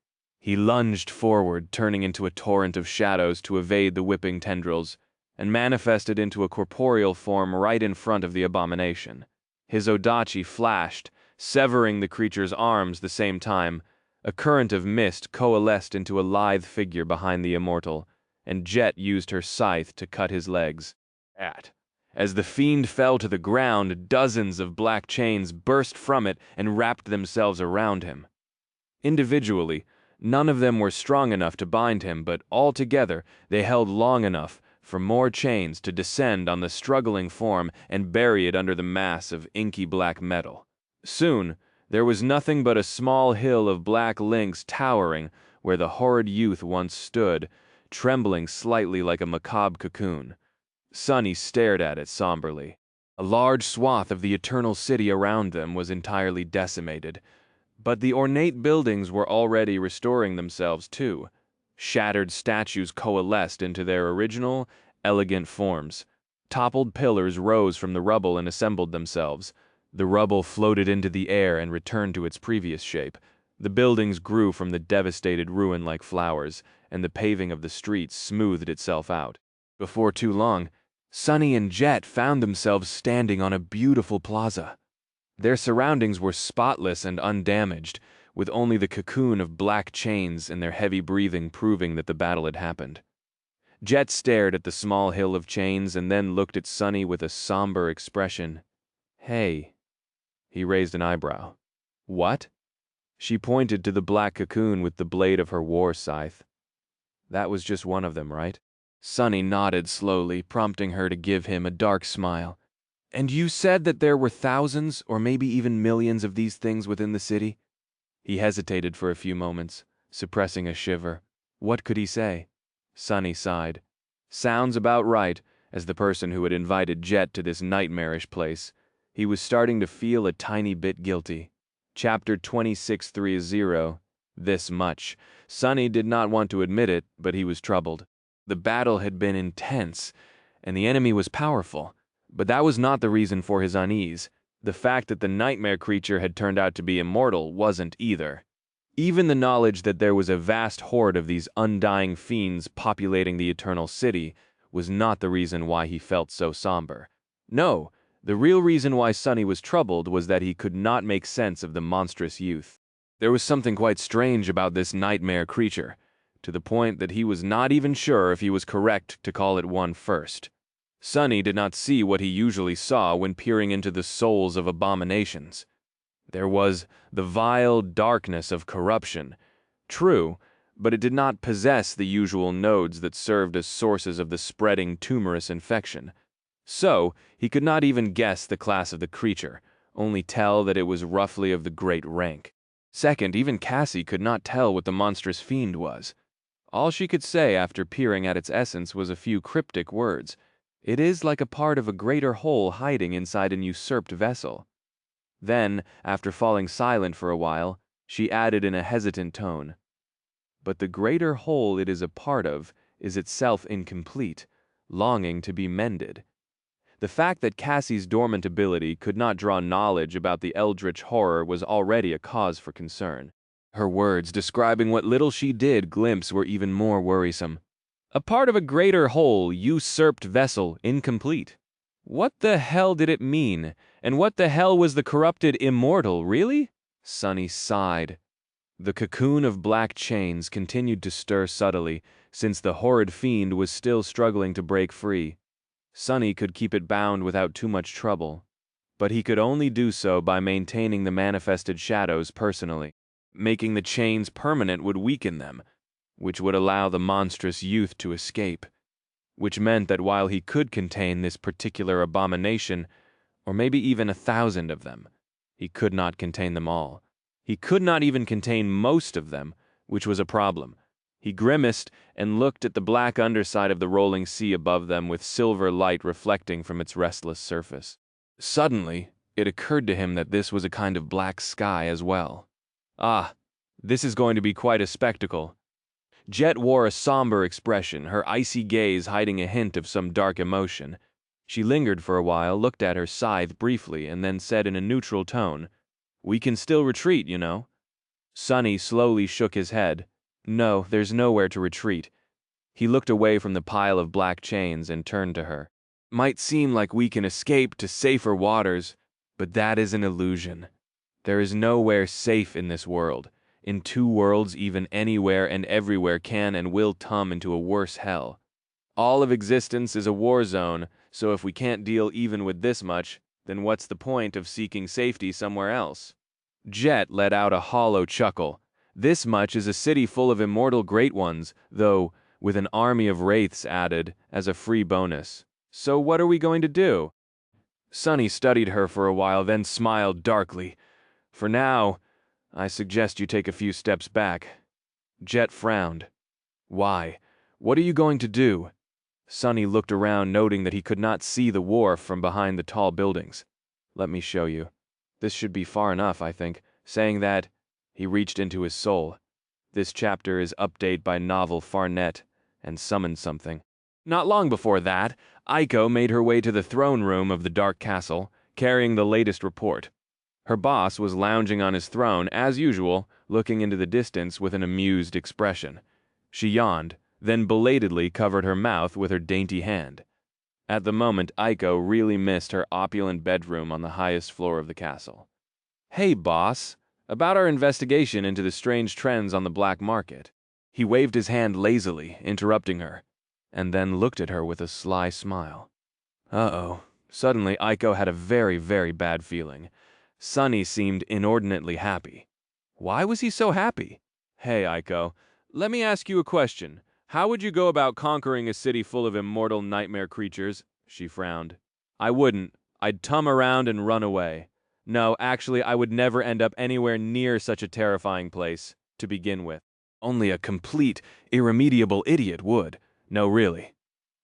He lunged forward, turning into a torrent of shadows to evade the whipping tendrils, and manifested into a corporeal form right in front of the abomination. His odachi flashed, severing the creature's arms the same time. A current of mist coalesced into a lithe figure behind the immortal, and Jet used her scythe to cut his legs. As the fiend fell to the ground, dozens of black chains burst from it and wrapped themselves around him. Individually, none of them were strong enough to bind him, but altogether they held long enough for more chains to descend on the struggling form and bury it under the mass of inky black metal. Soon, there was nothing but a small hill of black links towering where the horrid youth once stood, trembling slightly like a macabre cocoon. Sonny stared at it somberly. A large swath of the Eternal City around them was entirely decimated, but the ornate buildings were already restoring themselves too. Shattered statues coalesced into their original, elegant forms. Toppled pillars rose from the rubble and assembled themselves. The rubble floated into the air and returned to its previous shape. The buildings grew from the devastated ruin like flowers, and the paving of the streets smoothed itself out. Before too long, Sunny and Jet found themselves standing on a beautiful plaza. Their surroundings were spotless and undamaged, with only the cocoon of black chains and their heavy breathing proving that the battle had happened. Jet stared at the small hill of chains and then looked at Sunny with a somber expression. "Hey." He raised an eyebrow. "What?" She pointed to the black cocoon with the blade of her war scythe. "That was just one of them, right?" Sunny nodded slowly, prompting her to give him a dark smile. "And you said that there were thousands, or maybe even millions of these things within the city?" He hesitated for a few moments, suppressing a shiver. What could he say? Sunny sighed. "Sounds about right," as the person who had invited Jet to this nightmarish place. He was starting to feel a tiny bit guilty. Chapter 2630. This much. Sunny did not want to admit it, but he was troubled. The battle had been intense, and the enemy was powerful. But that was not the reason for his unease. The fact that the nightmare creature had turned out to be immortal wasn't either. Even the knowledge that there was a vast horde of these undying fiends populating the eternal city was not the reason why he felt so somber. No, the real reason why Sunny was troubled was that he could not make sense of the monstrous youth. There was something quite strange about this nightmare creature, to the point that he was not even sure if he was correct to call it one first. Sunny did not see what he usually saw when peering into the souls of abominations. There was the vile darkness of corruption. True, but it did not possess the usual nodes that served as sources of the spreading tumultuous infection. So, he could not even guess the class of the creature, only tell that it was roughly of the great rank. Second, even Cassie could not tell what the monstrous fiend was. All she could say after peering at its essence was a few cryptic words. "It is like a part of a greater whole hiding inside an usurped vessel." Then, after falling silent for a while, she added in a hesitant tone, "But the greater whole it is a part of is itself incomplete, longing to be mended." The fact that Cassie's dormant ability could not draw knowledge about the eldritch horror was already a cause for concern. Her words describing what little she did glimpse were even more worrisome. A part of a greater whole, usurped vessel, incomplete. What the hell did it mean? And what the hell was the corrupted immortal, really? Sunny sighed. The cocoon of black chains continued to stir subtly, since the horrid fiend was still struggling to break free. Sunny could keep it bound without too much trouble, but he could only do so by maintaining the manifested shadows personally. Making the chains permanent would weaken them, which would allow the monstrous youth to escape, which meant that while he could contain this particular abomination, or maybe even 1,000 of them, he could not contain them all. He could not even contain most of them, which was a problem. He grimaced and looked at the black underside of the rolling sea above them with silver light reflecting from its restless surface. Suddenly, it occurred to him that this was a kind of black sky as well. Ah, this is going to be quite a spectacle. Jet wore a somber expression, her icy gaze hiding a hint of some dark emotion. She lingered for a while, looked at her scythe briefly, and then said in a neutral tone, "We can still retreat, you know." Sunny slowly shook his head. "No, there's nowhere to retreat." He looked away from the pile of black chains and turned to her. "Might seem like we can escape to safer waters, but that is an illusion. There is nowhere safe in this world. In two worlds, even anywhere and everywhere can and will tum into a worse hell. All of existence is a war zone, so if we can't deal even with this much, then what's the point of seeking safety somewhere else?" Jet let out a hollow chuckle. This much is a city full of immortal great ones, though, with an army of wraiths added, as a free bonus. So what are we going to do? Sunny studied her for a while, then smiled darkly. "For now, I suggest you take a few steps back." Jet frowned. "Why? What are you going to do?" Sunny looked around, noting that he could not see the wharf from behind the tall buildings. "Let me show you. This should be far enough, I think." Saying that, he reached into his soul. This chapter is update by novel Farnett and summoned something. Not long before that, Aiko made her way to the throne room of the Dark Castle, carrying the latest report. Her boss was lounging on his throne, as usual, looking into the distance with an amused expression. She yawned, then belatedly covered her mouth with her dainty hand. At the moment, Aiko really missed her opulent bedroom on the highest floor of the castle. "Hey, boss, about our investigation into the strange trends on the black market." He waved his hand lazily, interrupting her, and then looked at her with a sly smile. Uh-oh. Suddenly, Aiko had a very, very bad feeling. Sunny seemed inordinately happy. Why was he so happy? "Hey, Aiko, let me ask you a question. How would you go about conquering a city full of immortal nightmare creatures?" She frowned. "I wouldn't. I'd tum around and run away. No, actually, I would never end up anywhere near such a terrifying place, to begin with. Only a complete, irremediable idiot would. No, really."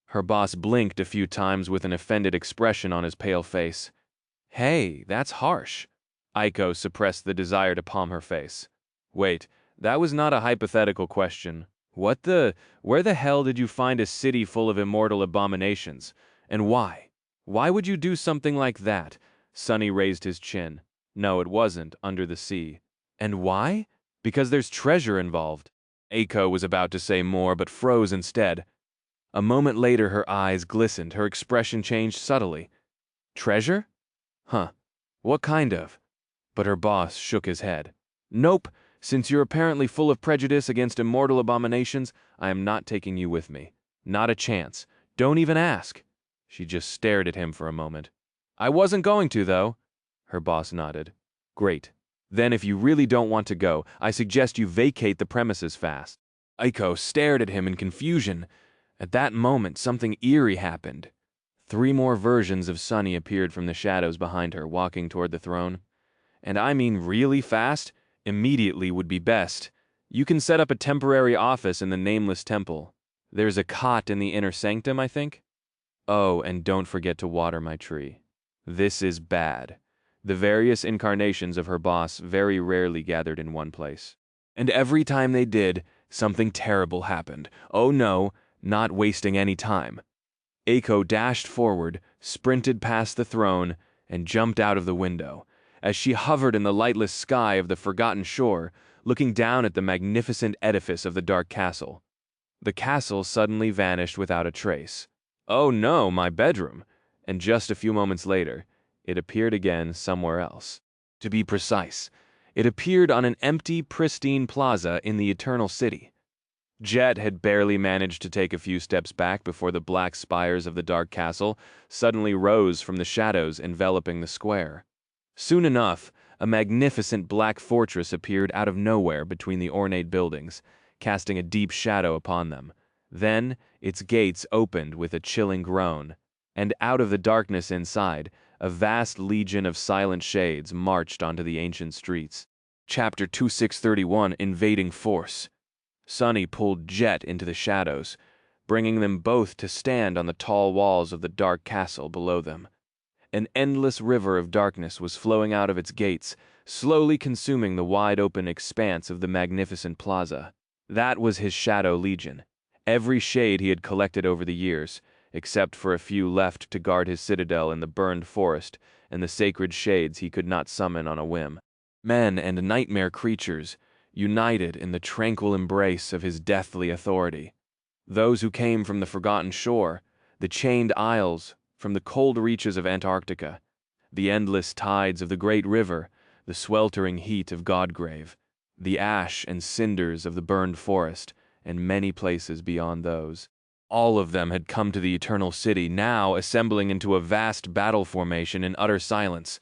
Her boss blinked a few times with an offended expression on his pale face. "Hey, that's harsh." Aiko suppressed the desire to palm her face. "Wait, that was not a hypothetical question. Where the hell did you find a city full of immortal abominations? And why? Why would you do something like that?" Sunny raised his chin. "No, it wasn't under the sea." "And why?" "Because there's treasure involved." Aiko was about to say more, but froze instead. A moment later, her eyes glistened, her expression changed subtly. "Treasure? Huh. What kind of?" But her boss shook his head. "Nope. Since you're apparently full of prejudice against immortal abominations, I am not taking you with me. Not a chance. Don't even ask." She just stared at him for a moment. "I wasn't going to, though." Her boss nodded. "Great. Then if you really don't want to go, I suggest you vacate the premises fast." Aiko stared at him in confusion. At that moment, something eerie happened. 3 more versions of Sunny appeared from the shadows behind her, walking toward the throne. "And I mean really fast? Immediately would be best. You can set up a temporary office in the Nameless Temple. There's a cot in the inner sanctum, I think. Oh, and don't forget to water my tree. This is bad." The various incarnations of her boss very rarely gathered in one place. And every time they did, something terrible happened. Oh no, not wasting any time. Aiko dashed forward, sprinted past the throne, and jumped out of the window. As she hovered in the lightless sky of the forgotten shore, looking down at the magnificent edifice of the dark castle, the castle suddenly vanished without a trace. "Oh no, my bedroom!" And just a few moments later, it appeared again somewhere else. To be precise, it appeared on an empty, pristine plaza in the Eternal City. Jet had barely managed to take a few steps back before the black spires of the dark castle suddenly rose from the shadows enveloping the square. Soon enough, a magnificent black fortress appeared out of nowhere between the ornate buildings, casting a deep shadow upon them. Then, its gates opened with a chilling groan, and out of the darkness inside, a vast legion of silent shades marched onto the ancient streets. Chapter 2631, Invading Force. Sunny pulled Jet into the shadows, bringing them both to stand on the tall walls of the dark castle below them. An endless river of darkness was flowing out of its gates, slowly consuming the wide-open expanse of the magnificent plaza. That was his Shadow Legion, every shade he had collected over the years, except for a few left to guard his citadel in the burned forest and the sacred shades he could not summon on a whim. Men and nightmare creatures, united in the tranquil embrace of his deathly authority. Those who came from the forgotten shore, the chained isles, from the cold reaches of Antarctica, the endless tides of the great river, the sweltering heat of Godgrave, the ash and cinders of the burned forest, and many places beyond those. All of them had come to the Eternal City, now assembling into a vast battle formation in utter silence.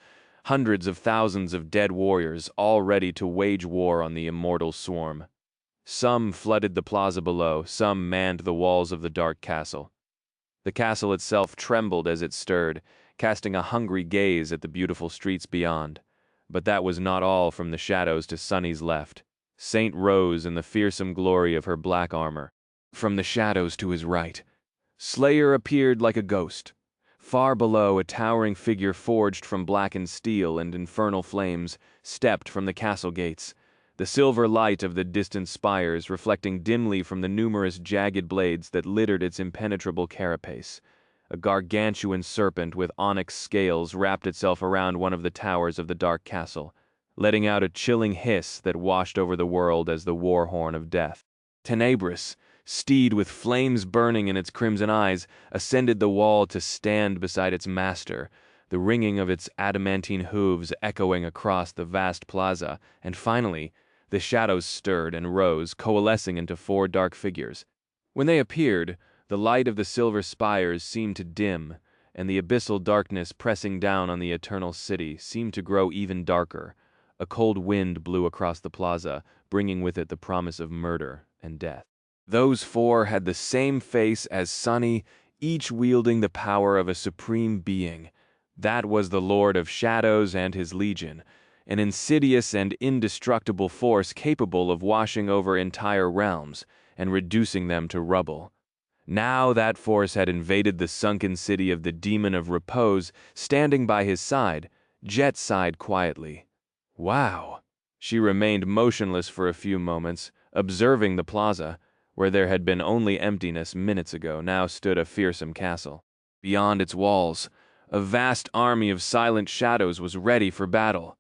Hundreds of thousands of dead warriors, all ready to wage war on the immortal swarm. Some flooded the plaza below, some manned the walls of the dark castle. The castle itself trembled as it stirred, casting a hungry gaze at the beautiful streets beyond. But that was not all from the shadows to Sunny's left. Saint rose in the fearsome glory of her black armor. From the shadows to his right, Slayer appeared like a ghost. Far below, a towering figure forged from blackened steel and infernal flames stepped from the castle gates, the silver light of the distant spires reflecting dimly from the numerous jagged blades that littered its impenetrable carapace. A gargantuan serpent with onyx scales wrapped itself around one of the towers of the dark castle, letting out a chilling hiss that washed over the world as the war horn of death. Tenebris, steed with flames burning in its crimson eyes, ascended the wall to stand beside its master, the ringing of its adamantine hooves echoing across the vast plaza, and finally, the shadows stirred and rose, coalescing into four dark figures. When they appeared, the light of the silver spires seemed to dim, and the abyssal darkness pressing down on the eternal city seemed to grow even darker. A cold wind blew across the plaza, bringing with it the promise of murder and death. Those four had the same face as Sunny, each wielding the power of a supreme being. That was the Lord of Shadows and his legion, an insidious and indestructible force capable of washing over entire realms and reducing them to rubble. Now that force had invaded the sunken city of the Demon of Repose. Standing by his side, Jet sighed quietly. Wow. She remained motionless for a few moments, observing the plaza, where there had been only emptiness minutes ago. Now stood a fearsome castle. Beyond its walls, a vast army of silent shadows was ready for battle.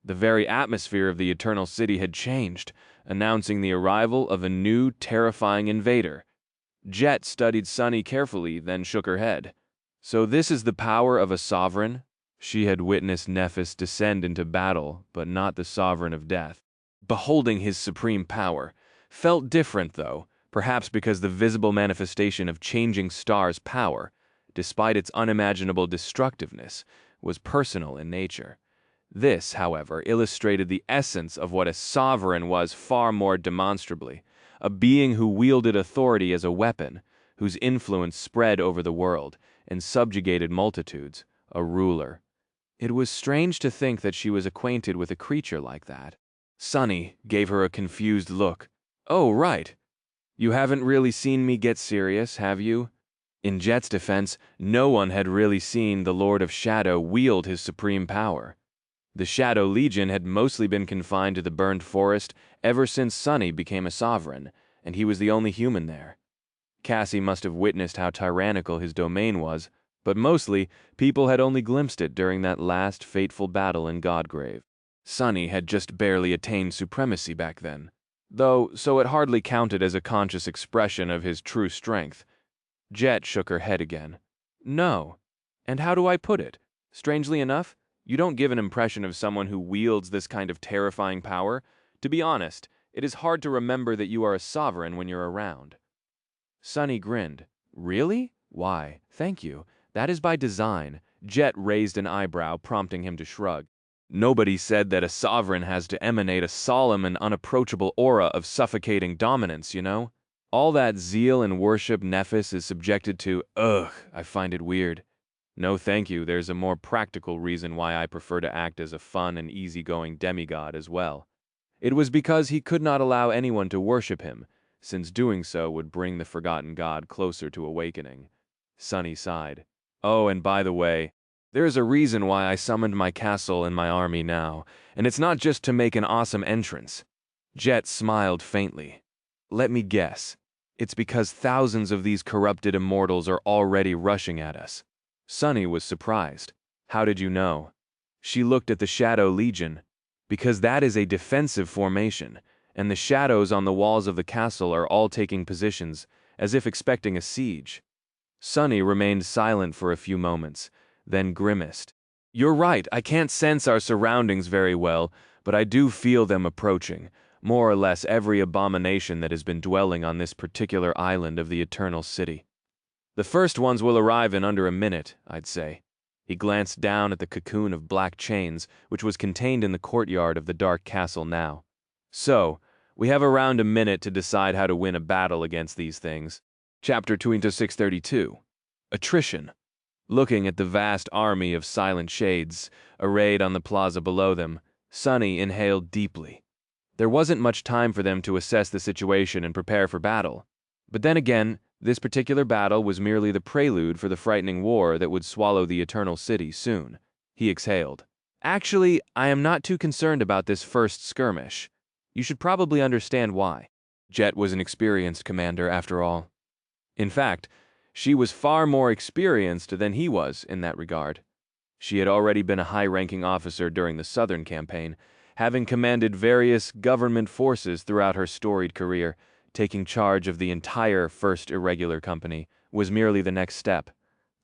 The very atmosphere of the Eternal City had changed, announcing the arrival of a new, terrifying invader. Jet studied Sunny carefully, then shook her head. So this is the power of a sovereign? She had witnessed Nephis descend into battle, but not the sovereign of death. Beholding his supreme power felt different, though, perhaps because the visible manifestation of changing stars' power, despite its unimaginable destructiveness, was personal in nature. This, however, illustrated the essence of what a sovereign was far more demonstrably, a being who wielded authority as a weapon, whose influence spread over the world and subjugated multitudes, a ruler. It was strange to think that she was acquainted with a creature like that. Sunny gave her a confused look. Oh, right. You haven't really seen me get serious, have you? In Jet's defense, no one had really seen the Lord of Shadow wield his supreme power. The Shadow Legion had mostly been confined to the burned forest ever since Sunny became a sovereign, and he was the only human there. Cassie must have witnessed how tyrannical his domain was, but mostly, people had only glimpsed it during that last fateful battle in Godgrave. Sunny had just barely attained supremacy back then, though so it hardly counted as a conscious expression of his true strength. Jet shook her head again. No. And how do I put it? Strangely enough, you don't give an impression of someone who wields this kind of terrifying power. To be honest, it is hard to remember that you are a sovereign when you're around. Sunny grinned. Really? Why, thank you. That is by design. Jet raised an eyebrow, prompting him to shrug. Nobody said that a sovereign has to emanate a solemn and unapproachable aura of suffocating dominance, you know? All that zeal and worship Nephis is subjected to, I find it weird. No thank you, there's a more practical reason why I prefer to act as a fun and easygoing demigod as well. It was because he could not allow anyone to worship him, since doing so would bring the forgotten god closer to awakening. Sunny sighed. Oh, and by the way, there is a reason why I summoned my castle and my army now, and it's not just to make an awesome entrance. Jet smiled faintly. Let me guess. It's because thousands of these corrupted immortals are already rushing at us. Sunny was surprised. How did you know? She looked at the Shadow Legion. Because that is a defensive formation, and the shadows on the walls of the castle are all taking positions, as if expecting a siege. Sunny remained silent for a few moments, then grimaced. You're right, I can't sense our surroundings very well, but I do feel them approaching. More or less every abomination that has been dwelling on this particular island of the Eternal City. The first ones will arrive in under a minute, I'd say. He glanced down at the cocoon of black chains, which was contained in the courtyard of the dark castle now. So, we have around a minute to decide how to win a battle against these things. Chapter 2632. Attrition. Looking at the vast army of silent shades, arrayed on the plaza below them, Sunny inhaled deeply. There wasn't much time for them to assess the situation and prepare for battle. But then again, this particular battle was merely the prelude for the frightening war that would swallow the Eternal City soon. He exhaled. Actually, I am not too concerned about this first skirmish. You should probably understand why. Jet was an experienced commander, after all. In fact, She was far more experienced than he was in that regard. She had already been a high-ranking officer during the Southern Campaign, having commanded various government forces throughout her storied career. Taking charge of the entire 1st Irregular Company was merely the next step.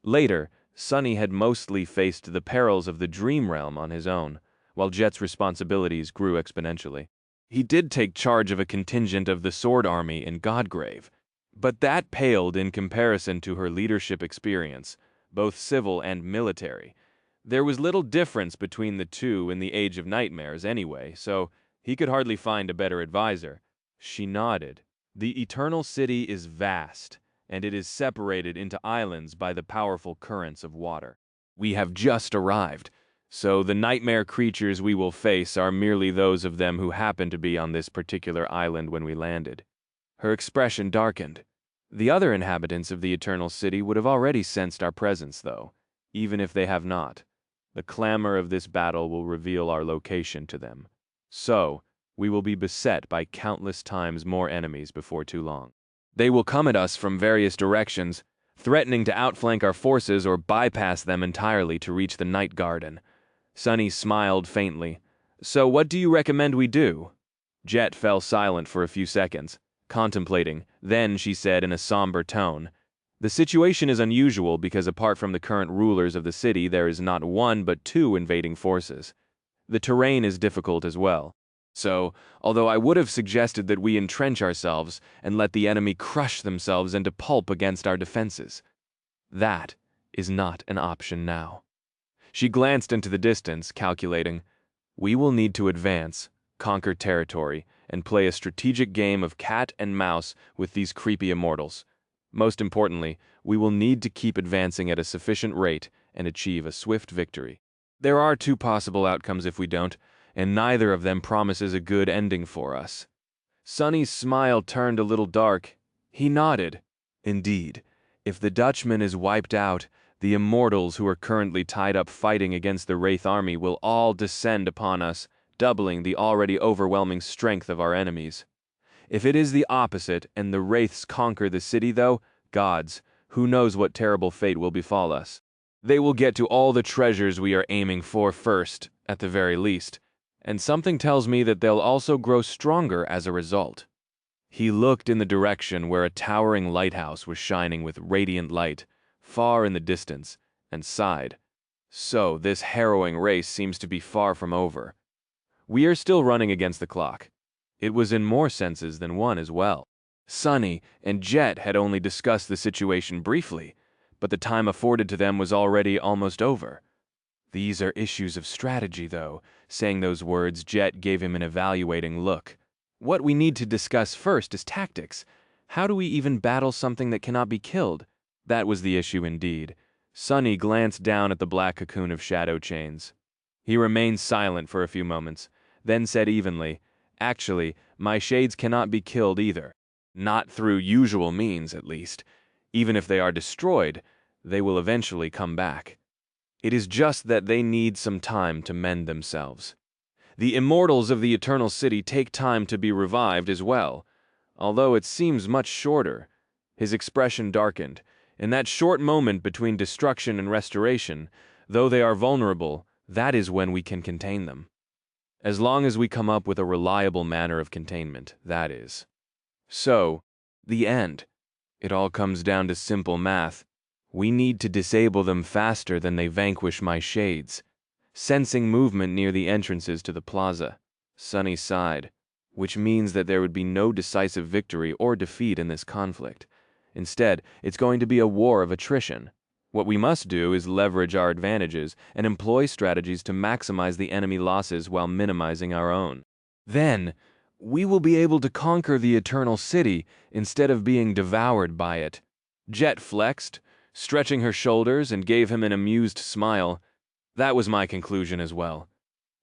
Later, Sonny had mostly faced the perils of the Dream Realm on his own, while Jet's responsibilities grew exponentially. He did take charge of a contingent of the Sword Army in Godgrave, but that paled in comparison to her leadership experience, both civil and military. There was little difference between the two in the Age of Nightmares anyway, so he could hardly find a better advisor. She nodded. The Eternal City is vast, and it is separated into islands by the powerful currents of water. We have just arrived, so the nightmare creatures we will face are merely those of them who happened to be on this particular island when we landed. Her expression darkened. The other inhabitants of the Eternal City would have already sensed our presence, though, even if they have not. The clamor of this battle will reveal our location to them. So, we will be beset by countless times more enemies before too long. They will come at us from various directions, threatening to outflank our forces or bypass them entirely to reach the Night Garden. Sonny smiled faintly. So what do you recommend we do? Jet fell silent for a few seconds, contemplating. Then she said in a somber tone, "The situation is unusual because apart from the current rulers of the city, there is not one but two invading forces. The terrain is difficult as well. So, although I would have suggested that we entrench ourselves and let the enemy crush themselves into pulp against our defenses, that is not an option now." She glanced into the distance, calculating, "We will need to advance, conquer territory, and play a strategic game of cat and mouse with these creepy immortals. Most importantly, we will need to keep advancing at a sufficient rate and achieve a swift victory. There are two possible outcomes if we don't, and neither of them promises a good ending for us." Sonny's smile turned a little dark. He nodded. "Indeed, if the Dutchman is wiped out, the immortals who are currently tied up fighting against the Wraith army will all descend upon us, doubling the already overwhelming strength of our enemies. If it is the opposite and the Wraiths conquer the city though, gods, who knows what terrible fate will befall us. They will get to all the treasures we are aiming for first, at the very least, and something tells me that they'll also grow stronger as a result." He looked in the direction where a towering lighthouse was shining with radiant light, far in the distance, and sighed. "So this harrowing race seems to be far from over. We are still running against the clock. It was in more senses than one as well." Sonny and Jet had only discussed the situation briefly, but the time afforded to them was already almost over. "These are issues of strategy, though." Saying those words, Jet gave him an evaluating look. "What we need to discuss first is tactics. How do we even battle something that cannot be killed?" That was the issue indeed. Sonny glanced down at the black cocoon of shadow chains. He remained silent for a few moments, then said evenly, "Actually, my shades cannot be killed either. Not through usual means, at least. Even if they are destroyed, they will eventually come back. It is just that they need some time to mend themselves. The immortals of the Eternal City take time to be revived as well, although it seems much shorter." His expression darkened. "In that short moment between destruction and restoration, though they are vulnerable, that is when we can contain them. As long as we come up with a reliable manner of containment, that is. So, the end. It all comes down to simple math. We need to disable them faster than they vanquish my shades." Sensing movement near the entrances to the plaza, Sonny sighed, "which means that there would be no decisive victory or defeat in this conflict. Instead, it's going to be a war of attrition. What we must do is leverage our advantages and employ strategies to maximize the enemy losses while minimizing our own. Then, we will be able to conquer the Eternal City instead of being devoured by it." Jet flexed, stretching her shoulders, and gave him an amused smile. "That was my conclusion as well."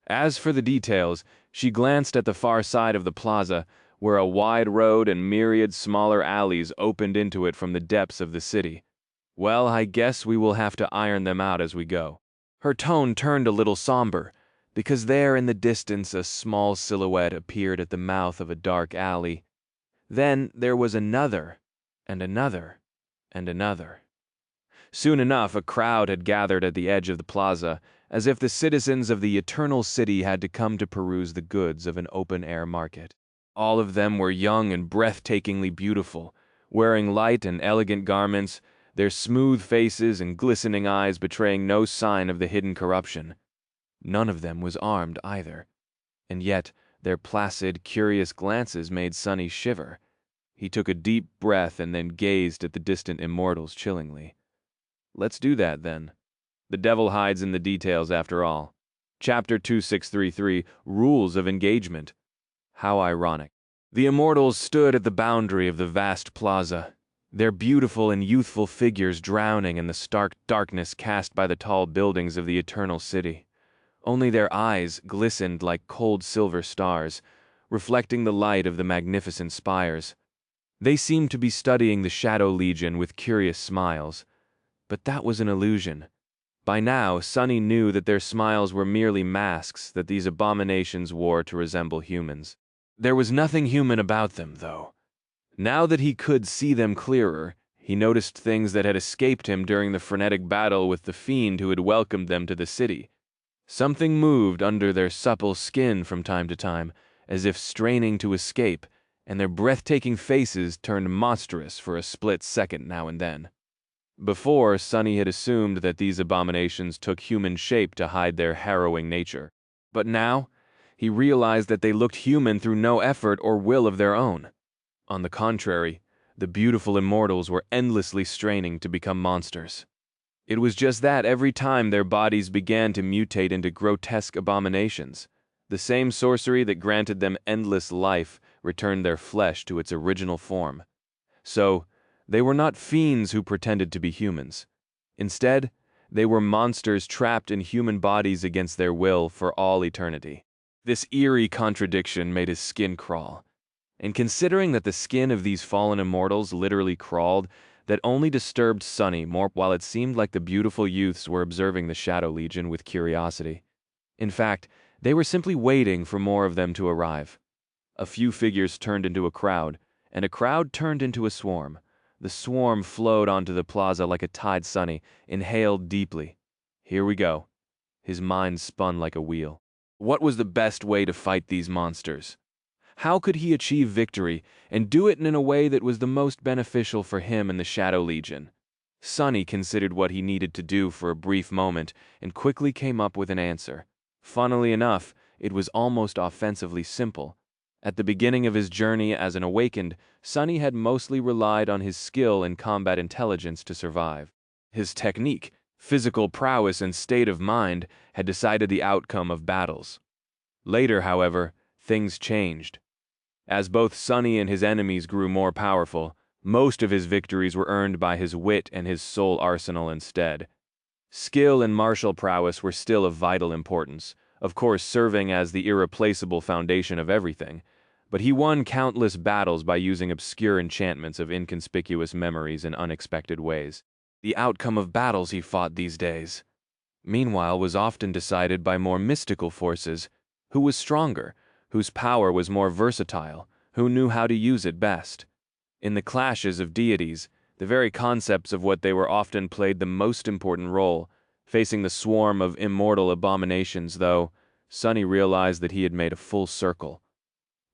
As for the details, she glanced at the far side of the plaza, where a wide road and myriad smaller alleys opened into it from the depths of the city. "Well, I guess we will have to iron them out as we go." Her tone turned a little somber, because there in the distance a small silhouette appeared at the mouth of a dark alley. Then there was another, and another. and another. Soon enough, a crowd had gathered at the edge of the plaza, as if the citizens of the eternal city had to come to peruse the goods of an open-air market. All of them were young and breathtakingly beautiful, wearing light and elegant garments, their smooth faces and glistening eyes betraying no sign of the hidden corruption. None of them was armed either, and yet their placid, curious glances made Sonny shiver. He took a deep breath and then gazed at the distant immortals chillingly. Let's do that, then. The devil hides in the details, after all. Chapter 2633, Rules of Engagement. How ironic. The immortals stood at the boundary of the vast plaza, their beautiful and youthful figures drowning in the stark darkness cast by the tall buildings of the eternal city. Only their eyes glistened like cold silver stars, reflecting the light of the magnificent spires. They seemed to be studying the Shadow Legion with curious smiles. But that was an illusion. By now, Sonny knew that their smiles were merely masks that these abominations wore to resemble humans. There was nothing human about them, though. Now that he could see them clearer, he noticed things that had escaped him during the frenetic battle with the fiend who had welcomed them to the city. Something moved under their supple skin from time to time, as if straining to escape, and their breathtaking faces turned monstrous for a split second now and then. Before, Sonny had assumed that these abominations took human shape to hide their harrowing nature. But now, he realized that they looked human through no effort or will of their own. On the contrary, the beautiful immortals were endlessly straining to become monsters. It was just that every time their bodies began to mutate into grotesque abominations. The same sorcery that granted them endless life returned their flesh to its original form. So, they were not fiends who pretended to be humans. Instead, they were monsters trapped in human bodies against their will for all eternity. This eerie contradiction made his skin crawl. And considering that the skin of these fallen immortals literally crawled, that only disturbed Sonny more while it seemed like the beautiful youths were observing the Shadow Legion with curiosity. In fact, they were simply waiting for more of them to arrive. A few figures turned into a crowd, and a crowd turned into a swarm. The swarm flowed onto the plaza like a tide. Sonny inhaled deeply. Here we go. His mind spun like a wheel. What was the best way to fight these monsters? How could he achieve victory, and do it in a way that was the most beneficial for him and the Shadow Legion? Sonny considered what he needed to do for a brief moment, and quickly came up with an answer. Funnily enough, it was almost offensively simple. At the beginning of his journey as an awakened, Sonny had mostly relied on his skill and combat intelligence to survive. His technique, physical prowess, and state of mind had decided the outcome of battles. Later, however, things changed. As both Sonny and his enemies grew more powerful, most of his victories were earned by his wit and his soul arsenal instead. Skill and martial prowess were still of vital importance, of course serving as the irreplaceable foundation of everything, but he won countless battles by using obscure enchantments of inconspicuous memories in unexpected ways. The outcome of battles he fought these days, meanwhile, was often decided by more mystical forces. Who was stronger? Whose power was more versatile? Who knew how to use it best? In the clashes of deities, the very concepts of what they were often played the most important role. Facing the swarm of immortal abominations, though, Sonny realized that he had made a full circle.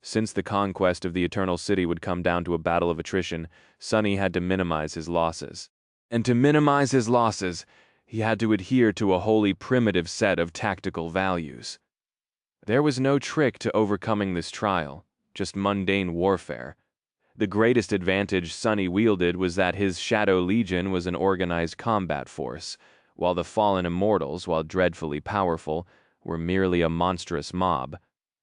Since the conquest of the Eternal City would come down to a battle of attrition, Sonny had to minimize his losses. And to minimize his losses, he had to adhere to a wholly primitive set of tactical values. There was no trick to overcoming this trial, just mundane warfare. The greatest advantage Sonny wielded was that his Shadow Legion was an organized combat force, while the fallen immortals, while dreadfully powerful, were merely a monstrous mob.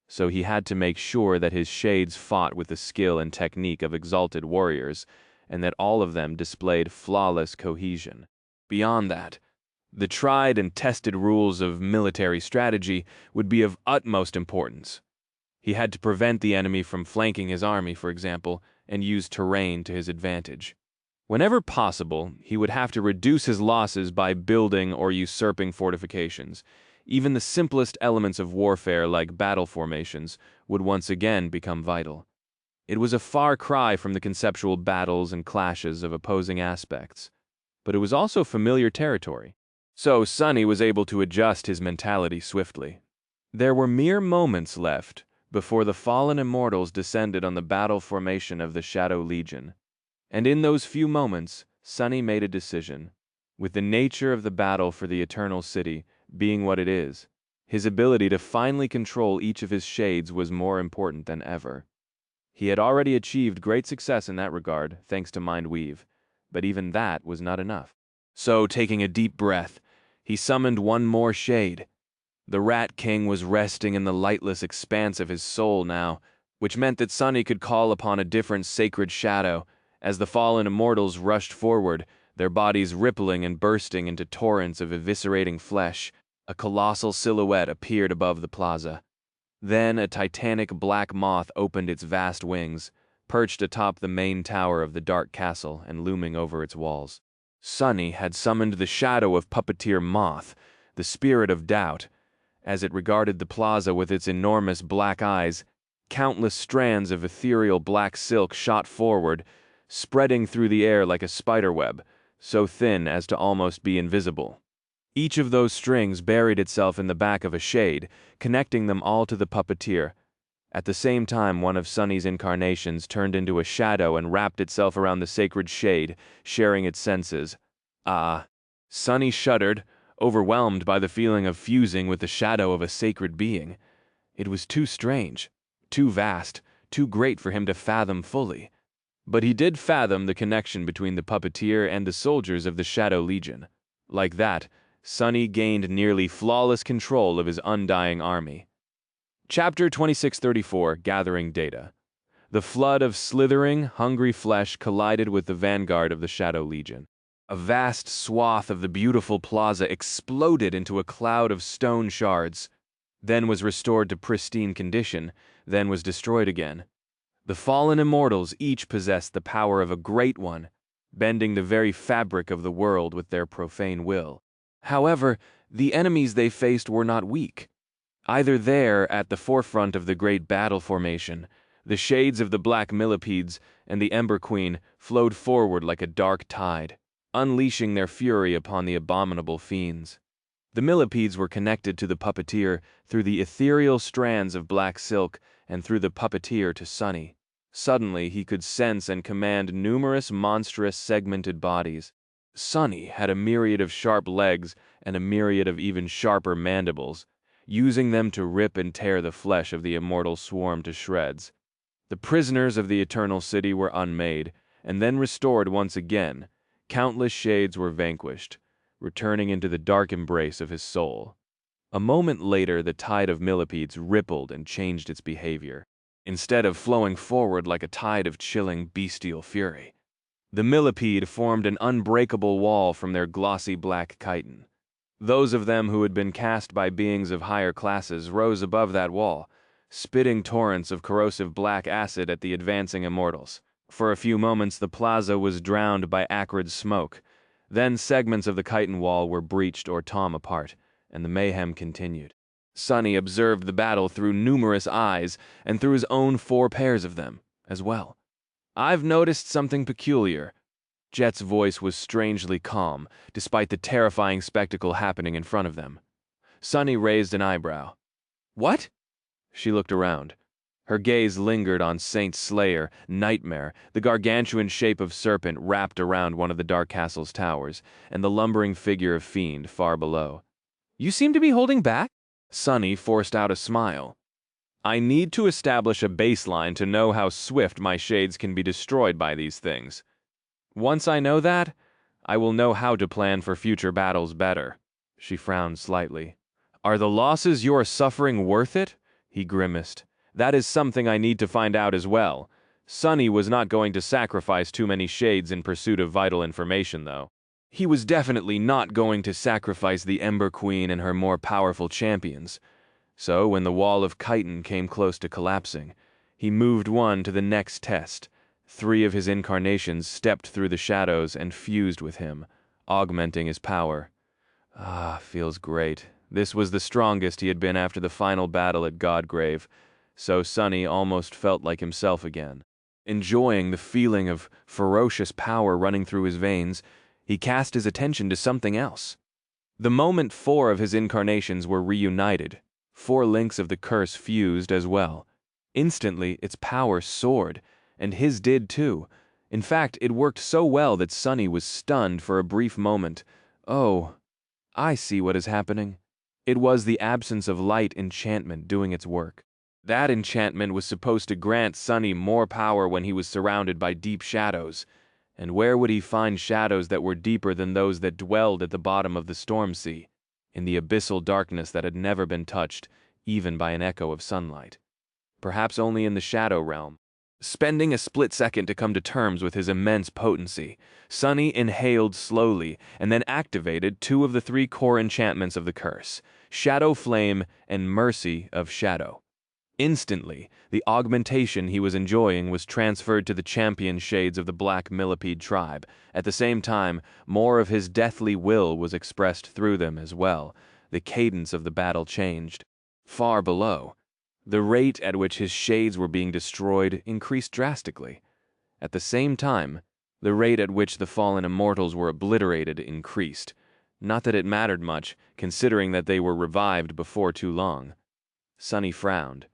So he had to make sure that his shades fought with the skill and technique of exalted warriors, and that all of them displayed flawless cohesion. Beyond that, the tried and tested rules of military strategy would be of utmost importance. He had to prevent the enemy from flanking his army, for example, and use terrain to his advantage. Whenever possible, he would have to reduce his losses by building or usurping fortifications. Even the simplest elements of warfare, like battle formations, would once again become vital. It was a far cry from the conceptual battles and clashes of opposing aspects, but it was also familiar territory. So Sunny was able to adjust his mentality swiftly. There were mere moments left before the fallen immortals descended on the battle formation of the Shadow Legion. And in those few moments, Sunny made a decision. With the nature of the battle for the Eternal City being what it is, his ability to finally control each of his shades was more important than ever. He had already achieved great success in that regard, thanks to Mind Weave, but even that was not enough. So, taking a deep breath, he summoned one more shade. The Rat King was resting in the lightless expanse of his soul now, which meant that Sunny could call upon a different sacred shadow. As the fallen immortals rushed forward, their bodies rippling and bursting into torrents of eviscerating flesh, a colossal silhouette appeared above the plaza. Then a titanic black moth opened its vast wings, perched atop the main tower of the dark castle and looming over its walls. Sunny had summoned the shadow of puppeteer Moth, the spirit of doubt. As it regarded the plaza with its enormous black eyes, countless strands of ethereal black silk shot forward, spreading through the air like a spiderweb, so thin as to almost be invisible. Each of those strings buried itself in the back of a shade, connecting them all to the puppeteer. At the same time, one of Sunny's incarnations turned into a shadow and wrapped itself around the sacred shade, sharing its senses. Ah! Sunny shuddered, overwhelmed by the feeling of fusing with the shadow of a sacred being. It was too strange, too vast, too great for him to fathom fully. But he did fathom the connection between the puppeteer and the soldiers of the Shadow Legion. Like that, Sunny gained nearly flawless control of his undying army. Chapter 2634, Gathering Data. The flood of slithering, hungry flesh collided with the vanguard of the Shadow Legion. A vast swath of the beautiful plaza exploded into a cloud of stone shards, then was restored to pristine condition, then was destroyed again. The fallen immortals each possessed the power of a great one, bending the very fabric of the world with their profane will. However, the enemies they faced were not weak. Either there, at the forefront of the great battle formation, the shades of the Black Millipedes and the Ember Queen flowed forward like a dark tide, unleashing their fury upon the abominable fiends. The Millipedes were connected to the puppeteer through the ethereal strands of black silk and through the puppeteer to Sunny. Suddenly he could sense and command numerous monstrous segmented bodies. Sunny had a myriad of sharp legs and a myriad of even sharper mandibles, using them to rip and tear the flesh of the immortal swarm to shreds. The prisoners of the Eternal City were unmade, and then restored once again. Countless shades were vanquished, returning into the dark embrace of his soul. A moment later, the tide of millipedes rippled and changed its behavior. Instead of flowing forward like a tide of chilling bestial fury, the millipede formed an unbreakable wall from their glossy black chitin. Those of them who had been cast by beings of higher classes rose above that wall, spitting torrents of corrosive black acid at the advancing immortals. For a few moments the plaza was drowned by acrid smoke. Then segments of the chitin wall were breached or torn apart, and the mayhem continued. Sunny observed the battle through numerous eyes, and through his own 4 pairs of them, as well. "I've noticed something peculiar." Jet's voice was strangely calm, despite the terrifying spectacle happening in front of them. Sunny raised an eyebrow. "What?" She looked around. Her gaze lingered on Saint Slayer, Nightmare, the gargantuan shape of serpent wrapped around one of the Dark Castle's towers, and the lumbering figure of Fiend far below. "You seem to be holding back?" Sunny forced out a smile. "I need to establish a baseline to know how swift my shades can be destroyed by these things. Once I know that, I will know how to plan for future battles better." She frowned slightly. "Are the losses you are suffering worth it?" He grimaced. "That is something I need to find out as well." Sunny was not going to sacrifice too many shades in pursuit of vital information, though. He was definitely not going to sacrifice the Ember Queen and her more powerful champions. So when the wall of chitin came close to collapsing, he moved one to the next test. 3 of his incarnations stepped through the shadows and fused with him, augmenting his power. Ah, feels great. This was the strongest he had been after the final battle at Godgrave, so Sunny almost felt like himself again. Enjoying the feeling of ferocious power running through his veins, he cast his attention to something else. The moment 4 of his incarnations were reunited, 4 links of the curse fused as well. Instantly, its power soared, and his did too. In fact, it worked so well that Sunny was stunned for a brief moment. Oh, I see what is happening. It was the absence of light enchantment doing its work. That enchantment was supposed to grant Sunny more power when he was surrounded by deep shadows. And where would he find shadows that were deeper than those that dwelled at the bottom of the Stormsea, in the abyssal darkness that had never been touched, even by an echo of sunlight? Perhaps only in the shadow realm. Spending a split second to come to terms with his immense potency, Sunny inhaled slowly and then activated 2 of the 3 core enchantments of the curse, Shadow Flame and Mercy of Shadow. Instantly, the augmentation he was enjoying was transferred to the champion shades of the Black Millipede tribe. At the same time, more of his deathly will was expressed through them as well. The cadence of the battle changed. Far below, the rate at which his shades were being destroyed increased drastically. At the same time, the rate at which the fallen immortals were obliterated increased. Not that it mattered much, considering that they were revived before too long. Sunny frowned.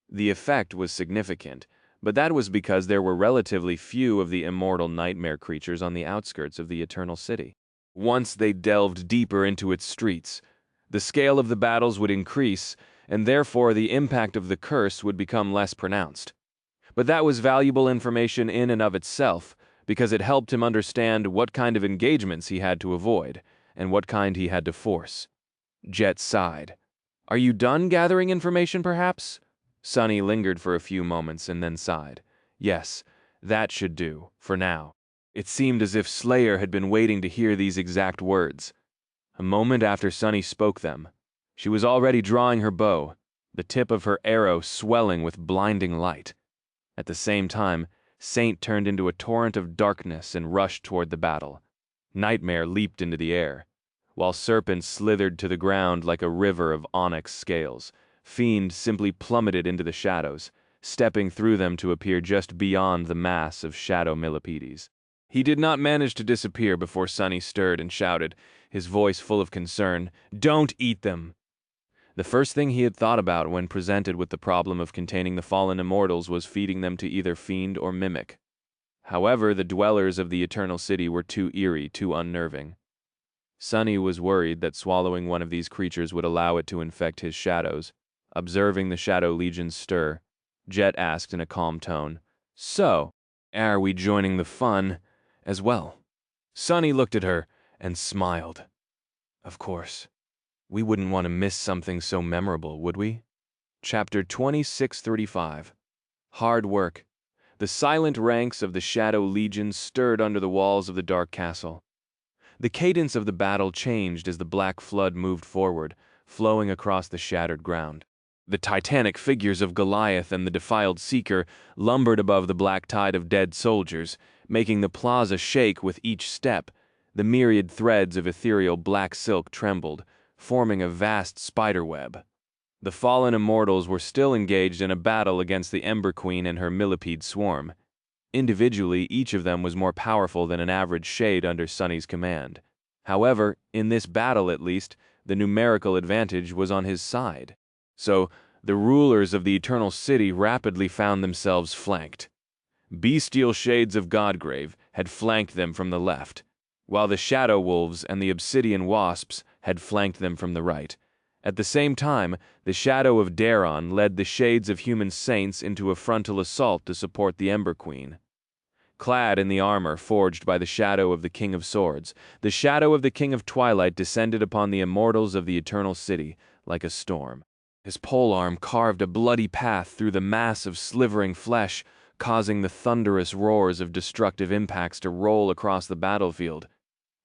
The effect was significant, but that was because there were relatively few of the immortal nightmare creatures on the outskirts of the Eternal City. Once they delved deeper into its streets, the scale of the battles would increase, and therefore the impact of the curse would become less pronounced. But that was valuable information in and of itself, because it helped him understand what kind of engagements he had to avoid, and what kind he had to force. Jet sighed. "Are you done gathering information, perhaps?" Sunny lingered for a few moments and then sighed. Yes, that should do, for now. It seemed as if Slayer had been waiting to hear these exact words. A moment after Sunny spoke them, she was already drawing her bow, the tip of her arrow swelling with blinding light. At the same time, Saint turned into a torrent of darkness and rushed toward the battle. Nightmare leaped into the air, while Serpent slithered to the ground like a river of onyx scales. Fiend simply plummeted into the shadows, stepping through them to appear just beyond the mass of shadow millipedes. He did not manage to disappear before Sunny stirred and shouted, his voice full of concern, "Don't eat them!" The first thing he had thought about when presented with the problem of containing the fallen immortals was feeding them to either fiend or mimic. However, the dwellers of the Eternal City were too eerie, too unnerving. Sunny was worried that swallowing one of these creatures would allow it to infect his shadows. Observing the Shadow Legion stir, Jet asked in a calm tone, "So, are we joining the fun as well?" Sunny looked at her and smiled. "Of course. We wouldn't want to miss something so memorable, would we?" Chapter 2635. Hard work. The silent ranks of the Shadow Legion stirred under the walls of the dark castle. The cadence of the battle changed as the black flood moved forward, flowing across the shattered ground. The titanic figures of Goliath and the defiled Seeker lumbered above the black tide of dead soldiers, making the plaza shake with each step. The myriad threads of ethereal black silk trembled, forming a vast spiderweb. The fallen immortals were still engaged in a battle against the Ember Queen and her millipede swarm. Individually, each of them was more powerful than an average shade under Sunny's command. However, in this battle at least, the numerical advantage was on his side. So, the rulers of the Eternal City rapidly found themselves flanked. Bestial shades of Godgrave had flanked them from the left, while the Shadow Wolves and the Obsidian Wasps had flanked them from the right. At the same time, the Shadow of Daron led the shades of human saints into a frontal assault to support the Ember Queen. Clad in the armor forged by the shadow of the King of Swords, the shadow of the King of Twilight descended upon the immortals of the Eternal City like a storm. His polearm carved a bloody path through the mass of slivering flesh, causing the thunderous roars of destructive impacts to roll across the battlefield.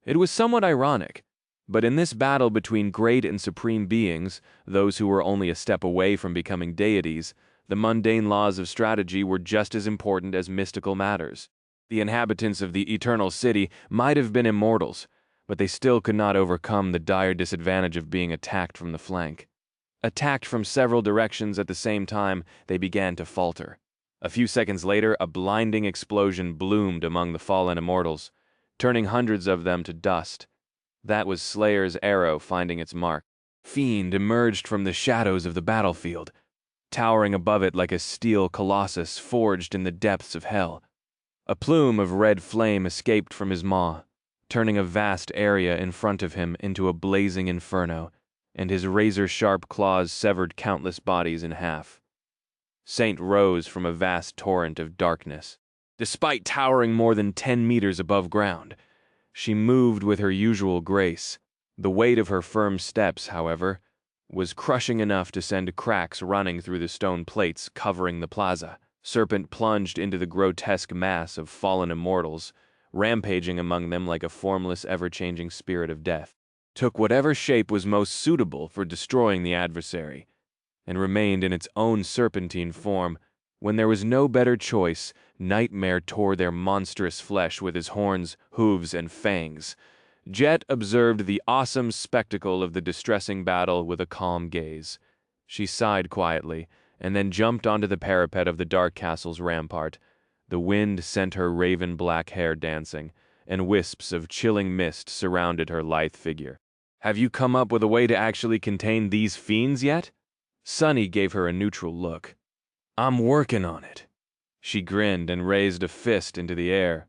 It was somewhat ironic, but in this battle between great and supreme beings, those who were only a step away from becoming deities, the mundane laws of strategy were just as important as mystical matters. The inhabitants of the Eternal City might have been immortals, but they still could not overcome the dire disadvantage of being attacked from the flank. Attacked from several directions at the same time, they began to falter. A few seconds later, a blinding explosion bloomed among the fallen immortals, turning hundreds of them to dust. That was Slayer's arrow finding its mark. Fiend emerged from the shadows of the battlefield, towering above it like a steel colossus forged in the depths of hell. A plume of red flame escaped from his maw, turning a vast area in front of him into a blazing inferno, and his razor-sharp claws severed countless bodies in half. Saint rose from a vast torrent of darkness. Despite towering more than 10 meters above ground, she moved with her usual grace. The weight of her firm steps, however, was crushing enough to send cracks running through the stone plates covering the plaza. Serpent plunged into the grotesque mass of fallen immortals, rampaging among them like a formless, ever-changing spirit of death. Took whatever shape was most suitable for destroying the adversary, and remained in its own serpentine form. When there was no better choice, Nightmare tore their monstrous flesh with his horns, hooves, and fangs. Jet observed the awesome spectacle of the distressing battle with a calm gaze. She sighed quietly, and then jumped onto the parapet of the Dark Castle's rampart. The wind sent her raven-black hair dancing, and wisps of chilling mist surrounded her lithe figure. "Have you come up with a way to actually contain these fiends yet?" Sunny gave her a neutral look. "I'm working on it." She grinned and raised a fist into the air.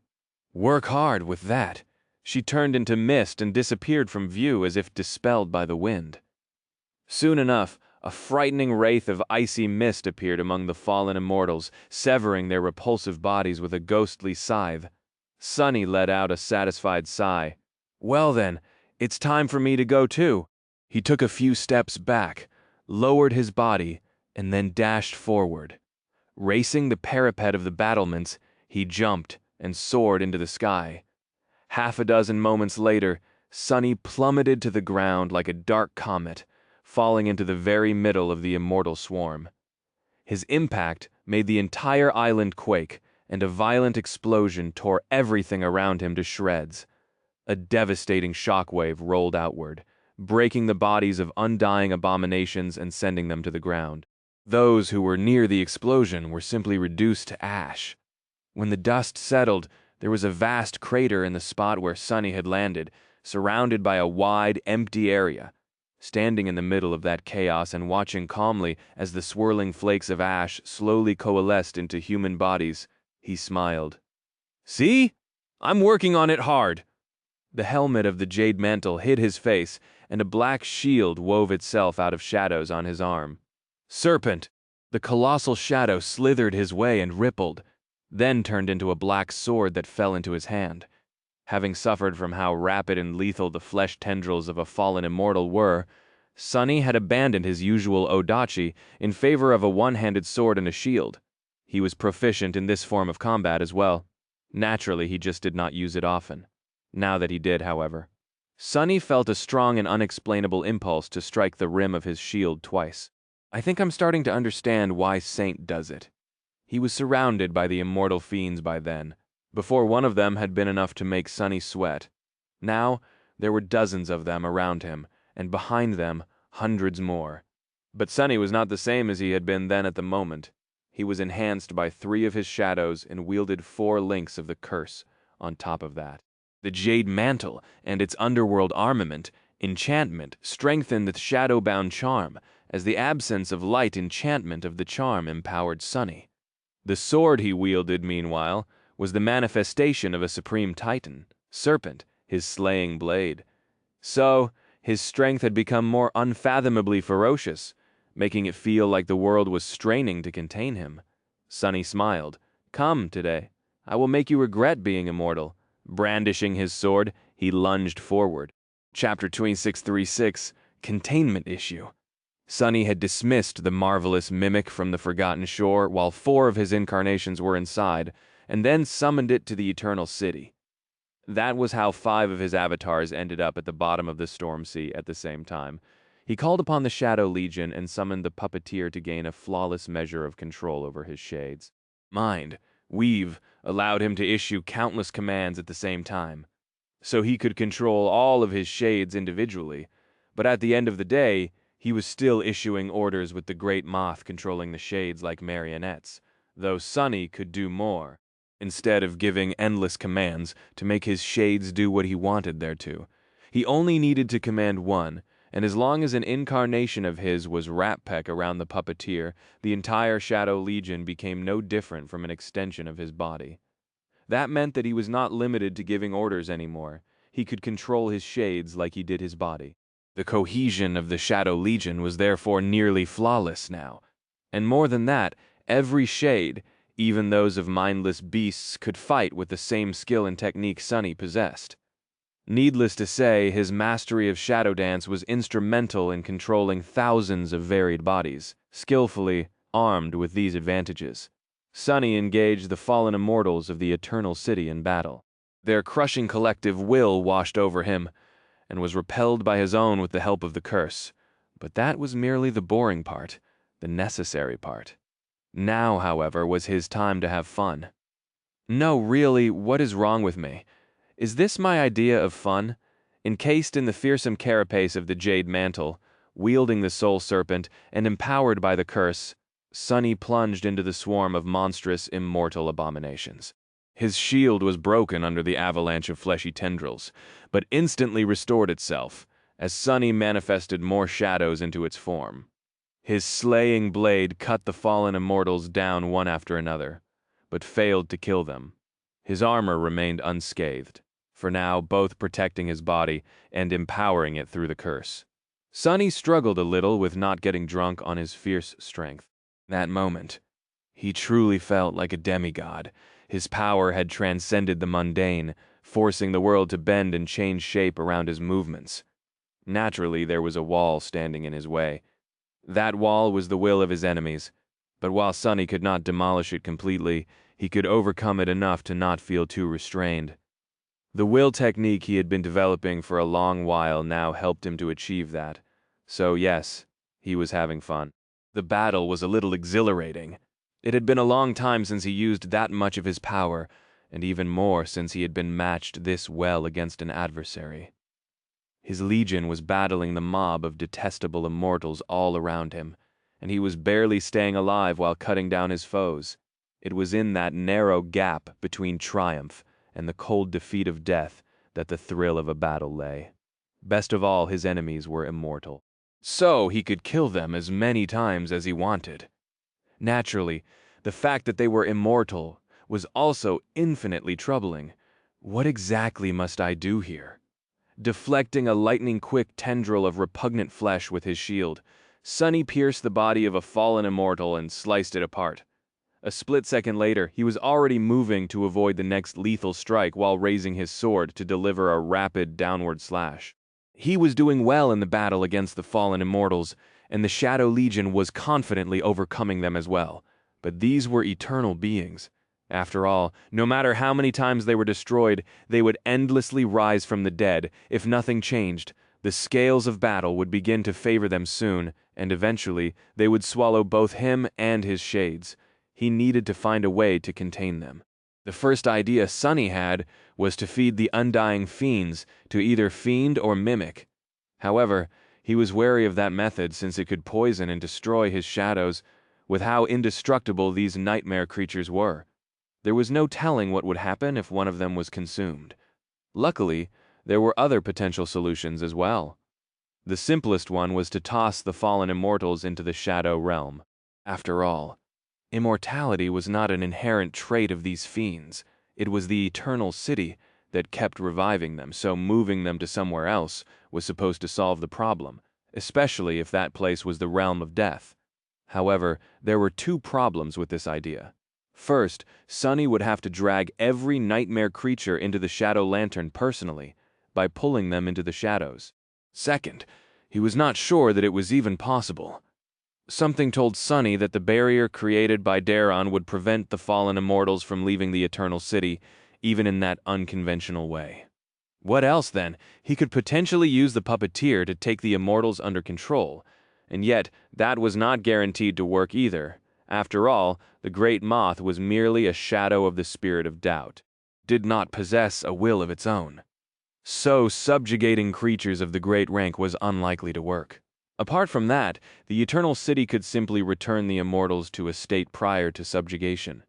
"Work hard with that." She turned into mist and disappeared from view as if dispelled by the wind. Soon enough, a frightening wraith of icy mist appeared among the fallen immortals, severing their repulsive bodies with a ghostly scythe. Sunny let out a satisfied sigh. "Well then, it's time for me to go too." He took a few steps back, lowered his body, and then dashed forward. Racing the parapet of the battlements, he jumped and soared into the sky. Half a dozen moments later, Sunny plummeted to the ground like a dark comet, falling into the very middle of the immortal swarm. His impact made the entire island quake, and a violent explosion tore everything around him to shreds. A devastating shockwave rolled outward, breaking the bodies of undying abominations and sending them to the ground. Those who were near the explosion were simply reduced to ash. When the dust settled, there was a vast crater in the spot where Sunny had landed, surrounded by a wide, empty area. Standing in the middle of that chaos and watching calmly as the swirling flakes of ash slowly coalesced into human bodies, he smiled. "See? I'm working on it hard." The helmet of the jade mantle hid his face, and a black shield wove itself out of shadows on his arm. Serpent! The colossal shadow slithered his way and rippled, then turned into a black sword that fell into his hand. Having suffered from how rapid and lethal the flesh tendrils of a fallen immortal were, Sunny had abandoned his usual odachi in favor of a one-handed sword and a shield. He was proficient in this form of combat as well. Naturally, he just did not use it often. Now that he did, however, Sunny felt a strong and unexplainable impulse to strike the rim of his shield twice. "I think I'm starting to understand why Saint does it." He was surrounded by the immortal fiends by then. Before, one of them had been enough to make Sunny sweat. Now, there were dozens of them around him, and behind them, hundreds more. But Sunny was not the same as he had been then at the moment. He was enhanced by 3 of his shadows and wielded 4 links of the curse on top of that. The jade mantle and its underworld armament, enchantment, strengthened the shadow-bound charm, as the absence of light enchantment of the charm empowered Sunny. The sword he wielded, meanwhile, was the manifestation of a supreme titan, Serpent, his slaying blade. So, his strength had become more unfathomably ferocious, making it feel like the world was straining to contain him. Sunny smiled. "Come, today. I will make you regret being immortal." Brandishing his sword, he lunged forward. Chapter 2636, Containment Issue. Sunny had dismissed the marvelous mimic from the Forgotten Shore while 4 of his incarnations were inside, and then summoned it to the Eternal City. That was how 5 of his avatars ended up at the bottom of the Stormsea at the same time. He called upon the Shadow Legion and summoned the puppeteer to gain a flawless measure of control over his shades. Mind, Weave, allowed him to issue countless commands at the same time, so he could control all of his shades individually, but at the end of the day, he was still issuing orders with the Great Moth controlling the shades like marionettes. though Sunny could do more. Instead of giving endless commands to make his shades do what he wanted there to, he only needed to command one, and as long as an incarnation of his was rat-peck around the puppeteer, the entire Shadow Legion became no different from an extension of his body. That meant that he was not limited to giving orders anymore. He could control his shades like he did his body. The cohesion of the Shadow Legion was therefore nearly flawless now. And more than that, every shade, even those of mindless beasts, could fight with the same skill and technique Sunny possessed. Needless to say, his mastery of shadow dance was instrumental in controlling thousands of varied bodies, skillfully armed with these advantages. Sunny engaged the fallen immortals of the Eternal City in battle. Their crushing collective will washed over him, and was repelled by his own with the help of the curse. But that was merely the boring part, the necessary part. Now, however, was his time to have fun. No, really, what is wrong with me? Is this my idea of fun? Encased in the fearsome carapace of the Jade Mantle, wielding the Soul Serpent, and empowered by the curse, Sunny plunged into the swarm of monstrous, immortal abominations. His shield was broken under the avalanche of fleshy tendrils, but instantly restored itself, as Sunny manifested more shadows into its form. His slaying blade cut the fallen immortals down one after another, but failed to kill them. His armor remained unscathed, for now both protecting his body and empowering it through the curse. Sunny struggled a little with not getting drunk on his fierce strength. That moment, he truly felt like a demigod. His power had transcended the mundane, forcing the world to bend and change shape around his movements. Naturally, there was a wall standing in his way. That wall was the will of his enemies, but while Sunny could not demolish it completely, he could overcome it enough to not feel too restrained. The will technique he had been developing for a long while now helped him to achieve that. So yes, he was having fun. The battle was a little exhilarating. It had been a long time since he used that much of his power, and even more since he had been matched this well against an adversary. His legion was battling the mob of detestable immortals all around him, and he was barely staying alive while cutting down his foes. It was in that narrow gap between triumph and the cold defeat of death that the thrill of a battle lay. Best of all, his enemies were immortal, so he could kill them as many times as he wanted. Naturally, the fact that they were immortal was also infinitely troubling. What exactly must I do here? Deflecting a lightning-quick tendril of repugnant flesh with his shield, Sunny pierced the body of a fallen immortal and sliced it apart. A split second later, he was already moving to avoid the next lethal strike while raising his sword to deliver a rapid downward slash. He was doing well in the battle against the fallen immortals, and the Shadow Legion was confidently overcoming them as well. But these were eternal beings. After all, no matter how many times they were destroyed, they would endlessly rise from the dead. If nothing changed, the scales of battle would begin to favor them soon, and eventually they would swallow both him and his shades. He needed to find a way to contain them. The first idea Sunny had was to feed the undying fiends to either fiend or mimic. However, he was wary of that method since it could poison and destroy his shadows. With how indestructible these nightmare creatures were, there was no telling what would happen if one of them was consumed. Luckily, there were other potential solutions as well. The simplest one was to toss the fallen immortals into the Shadow Realm. After all, immortality was not an inherent trait of these fiends. It was the Eternal City that kept reviving them, so moving them to somewhere else was supposed to solve the problem, especially if that place was the realm of death. However, there were two problems with this idea. First, Sunny would have to drag every nightmare creature into the Shadow Lantern personally, by pulling them into the shadows. Second, he was not sure that it was even possible. Something told Sunny that the barrier created by Daron would prevent the fallen immortals from leaving the Eternal City, even in that unconventional way. What else, then? He could potentially use the puppeteer to take the immortals under control, and yet that was not guaranteed to work either. After all, the Great Moth was merely a shadow of the Spirit of Doubt, did not possess a will of its own. So subjugating creatures of the great rank was unlikely to work. Apart from that, the Eternal City could simply return the immortals to a state prior to subjugation.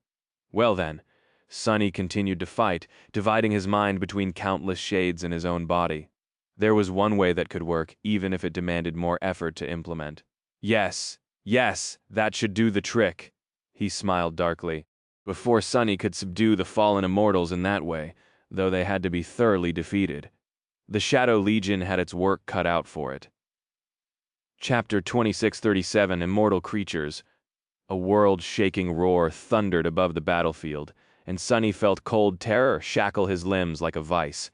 Well then, Sunny continued to fight, dividing his mind between countless shades in his own body. There was one way that could work, even if it demanded more effort to implement. Yes, yes, that should do the trick, he smiled darkly. Before Sunny could subdue the fallen immortals in that way, though they had to be thoroughly defeated. The Shadow Legion had its work cut out for it. Chapter 2637, Immortal Creatures. A world-shaking roar thundered above the battlefield, and Sunny felt cold terror shackle his limbs like a vice.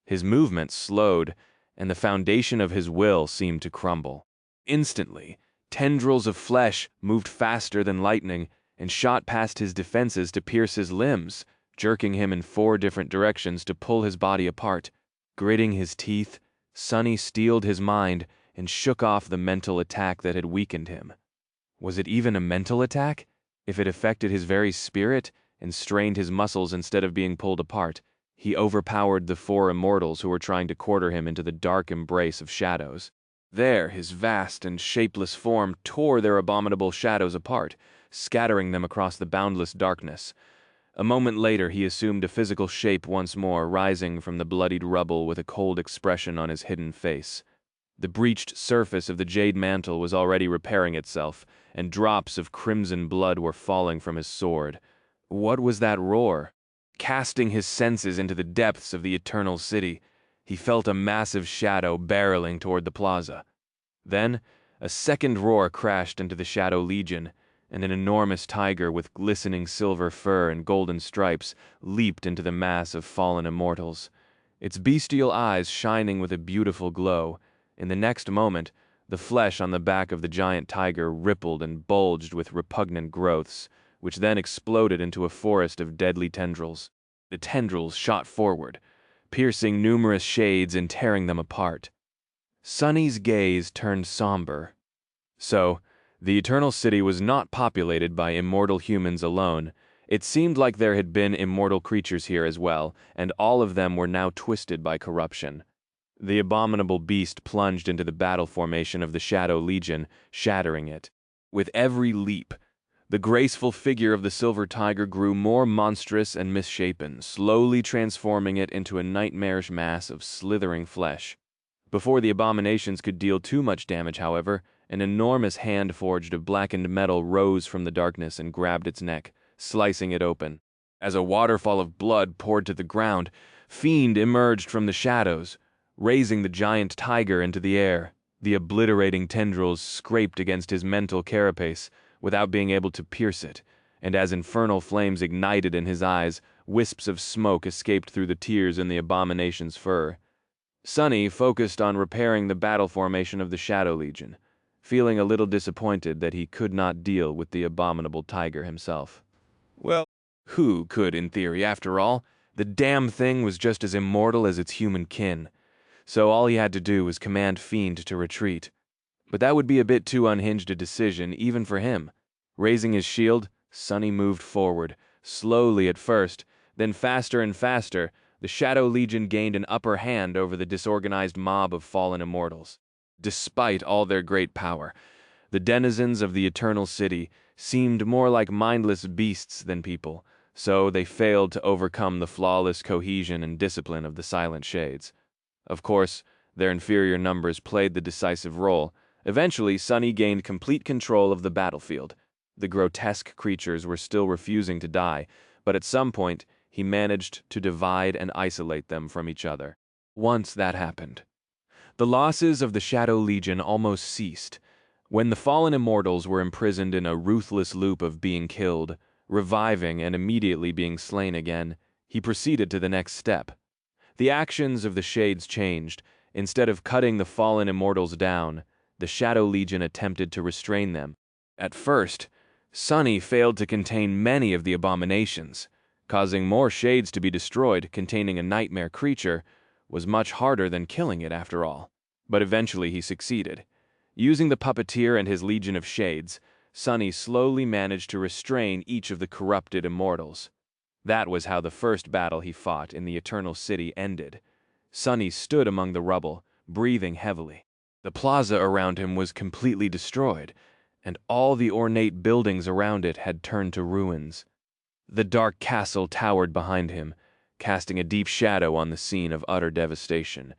His movements slowed, and the foundation of his will seemed to crumble. Instantly, tendrils of flesh moved faster than lightning and shot past his defenses to pierce his limbs, jerking him in 4 different directions to pull his body apart. Gritting his teeth, Sunny steeled his mind and shook off the mental attack that had weakened him. Was it even a mental attack? If it affected his very spirit and strained his muscles instead of being pulled apart, he overpowered the 4 immortals who were trying to quarter him into the dark embrace of shadows. There, his vast and shapeless form tore their abominable shadows apart, scattering them across the boundless darkness. A moment later, he assumed a physical shape once more, rising from the bloodied rubble with a cold expression on his hidden face. The breached surface of the jade mantle was already repairing itself, and drops of crimson blood were falling from his sword. What was that roar? Casting his senses into the depths of the Eternal City, he felt a massive shadow barreling toward the plaza. Then, a second roar crashed into the Shadow Legion, and an enormous tiger with glistening silver fur and golden stripes leaped into the mass of fallen immortals, its bestial eyes shining with a beautiful glow. In the next moment, the flesh on the back of the giant tiger rippled and bulged with repugnant growths, which then exploded into a forest of deadly tendrils. The tendrils shot forward, piercing numerous shades and tearing them apart. Sunny's gaze turned somber. So, the Eternal City was not populated by immortal humans alone. It seemed like there had been immortal creatures here as well, and all of them were now twisted by corruption. The abominable beast plunged into the battle formation of the Shadow Legion, shattering it. With every leap, the graceful figure of the silver tiger grew more monstrous and misshapen, slowly transforming it into a nightmarish mass of slithering flesh. Before the abominations could deal too much damage, however, an enormous hand forged of blackened metal rose from the darkness and grabbed its neck, slicing it open. As a waterfall of blood poured to the ground, Fiend emerged from the shadows, raising the giant tiger into the air. The obliterating tendrils scraped against his mental carapace without being able to pierce it, and as infernal flames ignited in his eyes, wisps of smoke escaped through the tears in the abomination's fur. Sunny focused on repairing the battle formation of the Shadow Legion, feeling a little disappointed that he could not deal with the abominable tiger himself. Well, who could, in theory, after all? The damn thing was just as immortal as its human kin. So all he had to do was command Fiend to retreat. But that would be a bit too unhinged a decision, even for him. Raising his shield, Sunny moved forward, slowly at first, then faster and faster. The Shadow Legion gained an upper hand over the disorganized mob of fallen immortals. Despite all their great power, the denizens of the Eternal City seemed more like mindless beasts than people, so they failed to overcome the flawless cohesion and discipline of the Silent Shades. Of course, their inferior numbers played the decisive role. Eventually, Sunny gained complete control of the battlefield. The grotesque creatures were still refusing to die, but at some point, he managed to divide and isolate them from each other. Once that happened, the losses of the Shadow Legion almost ceased. When the fallen immortals were imprisoned in a ruthless loop of being killed, reviving, and immediately being slain again, he proceeded to the next step. The actions of the Shades changed. Instead of cutting the fallen immortals down, the Shadow Legion attempted to restrain them. At first, Sunny failed to contain many of the abominations. Causing more Shades to be destroyed, containing a nightmare creature, was much harder than killing it after all. But eventually he succeeded. Using the puppeteer and his legion of Shades, Sunny slowly managed to restrain each of the corrupted immortals. That was how the first battle he fought in the Eternal City ended. Sunny stood among the rubble, breathing heavily. The plaza around him was completely destroyed, and all the ornate buildings around it had turned to ruins. The dark castle towered behind him, casting a deep shadow on the scene of utter devastation.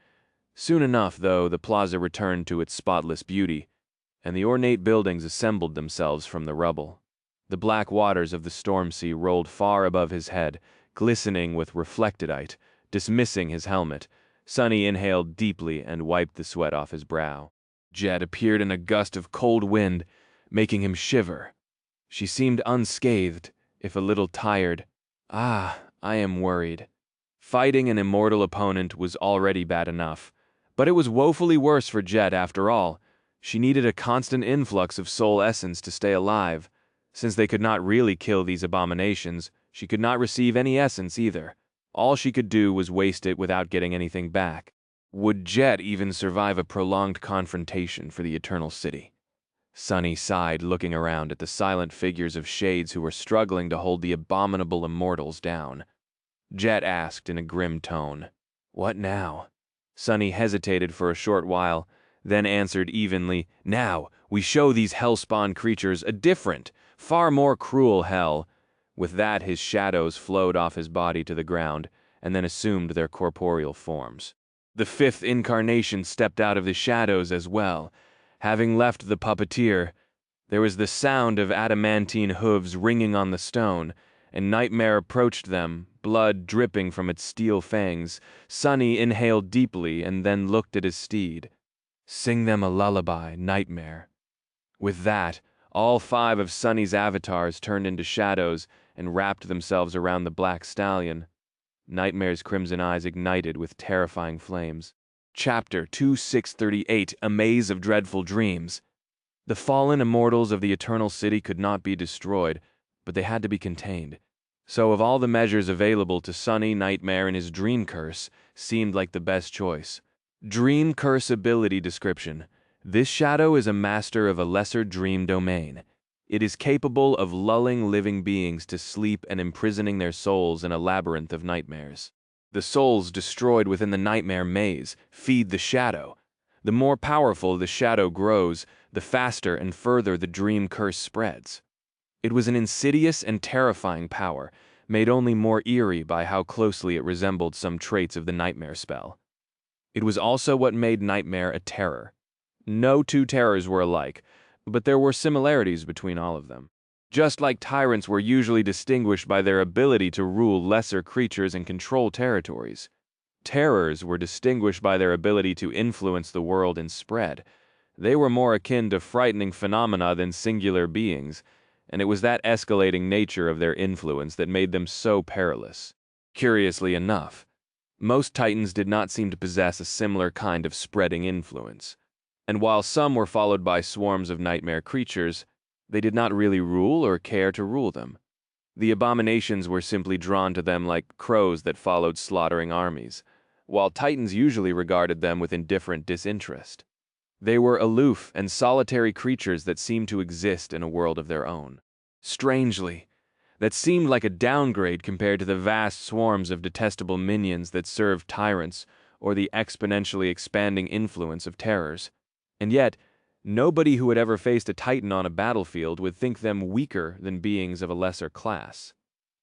Soon enough, though, the plaza returned to its spotless beauty, and the ornate buildings assembled themselves from the rubble. The black waters of the Stormsea rolled far above his head, glistening with reflectedite, dismissing his helmet. Sonny inhaled deeply and wiped the sweat off his brow. Jet appeared in a gust of cold wind, making him shiver. She seemed unscathed, if a little tired. "Ah, I am worried." Fighting an immortal opponent was already bad enough, but it was woefully worse for Jet after all. She needed a constant influx of soul essence to stay alive. Since they could not really kill these abominations, she could not receive any essence either. All she could do was waste it without getting anything back. Would Jet even survive a prolonged confrontation for the Eternal City? Sonny sighed, looking around at the silent figures of shades who were struggling to hold the abominable immortals down. Jet asked in a grim tone, "What now?" Sonny hesitated for a short while, then answered evenly, "Now, we show these hell-spawn creatures a different, far more cruel hell." With that, his shadows flowed off his body to the ground, and then assumed their corporeal forms. The fifth incarnation stepped out of the shadows as well. Having left the puppeteer, there was the sound of adamantine hooves ringing on the stone, and Nightmare approached them, blood dripping from its steel fangs. Sonny inhaled deeply and then looked at his steed. "Sing them a lullaby, Nightmare." With that, all 5 of Sonny's avatars turned into shadows and wrapped themselves around the black stallion. Nightmare's crimson eyes ignited with terrifying flames. Chapter 2638, A Maze of Dreadful Dreams. The fallen immortals of the Eternal City could not be destroyed, but they had to be contained. So of all the measures available to Sonny, Nightmare and his Dream Curse seemed like the best choice. Dream Curse ability description. This shadow is a master of a lesser dream domain. It is capable of lulling living beings to sleep and imprisoning their souls in a labyrinth of nightmares. The souls destroyed within the nightmare maze feed the shadow. The more powerful the shadow grows, the faster and further the dream curse spreads. It was an insidious and terrifying power, made only more eerie by how closely it resembled some traits of the nightmare spell. It was also what made Nightmare a terror. No 2 terrors were alike, but there were similarities between all of them. Just like tyrants were usually distinguished by their ability to rule lesser creatures and control territories, terrors were distinguished by their ability to influence the world and spread. They were more akin to frightening phenomena than singular beings, and it was that escalating nature of their influence that made them so perilous. Curiously enough, most titans did not seem to possess a similar kind of spreading influence. And while some were followed by swarms of nightmare creatures, they did not really rule or care to rule them. The abominations were simply drawn to them like crows that followed slaughtering armies, while titans usually regarded them with indifferent disinterest. They were aloof and solitary creatures that seemed to exist in a world of their own. Strangely, that seemed like a downgrade compared to the vast swarms of detestable minions that served tyrants or the exponentially expanding influence of terrors. And yet, nobody who had ever faced a titan on a battlefield would think them weaker than beings of a lesser class.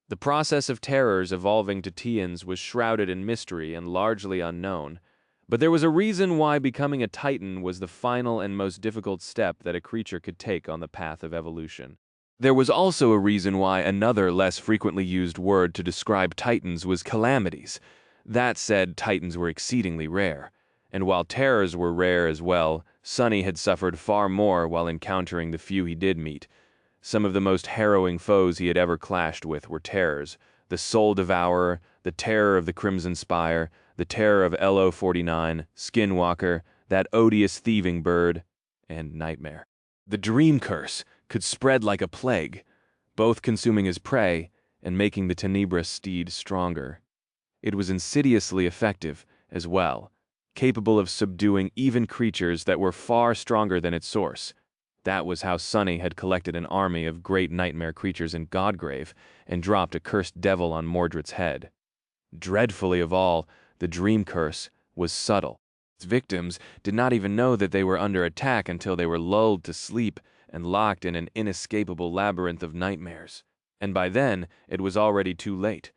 The process of terrors evolving to Tians was shrouded in mystery and largely unknown, but there was a reason why becoming a titan was the final and most difficult step that a creature could take on the path of evolution. There was also a reason why another less frequently used word to describe titans was calamities. That said, titans were exceedingly rare, and while terrors were rare as well, Sonny had suffered far more while encountering the few he did meet. Some of the most harrowing foes he had ever clashed with were terrors: the Soul Devourer, the Terror of the Crimson Spire, the Terror of LO-49, Skinwalker, that odious thieving bird, and Nightmare. The Dream Curse could spread like a plague, both consuming his prey and making the tenebrous steed stronger. It was insidiously effective as well, capable of subduing even creatures that were far stronger than its source. That was how Sonny had collected an army of great nightmare creatures in Godgrave and dropped a cursed devil on Mordred's head. Dreadfully of all, the Dream Curse was subtle. Its victims did not even know that they were under attack until they were lulled to sleep and locked in an inescapable labyrinth of nightmares. And by then, it was already too late.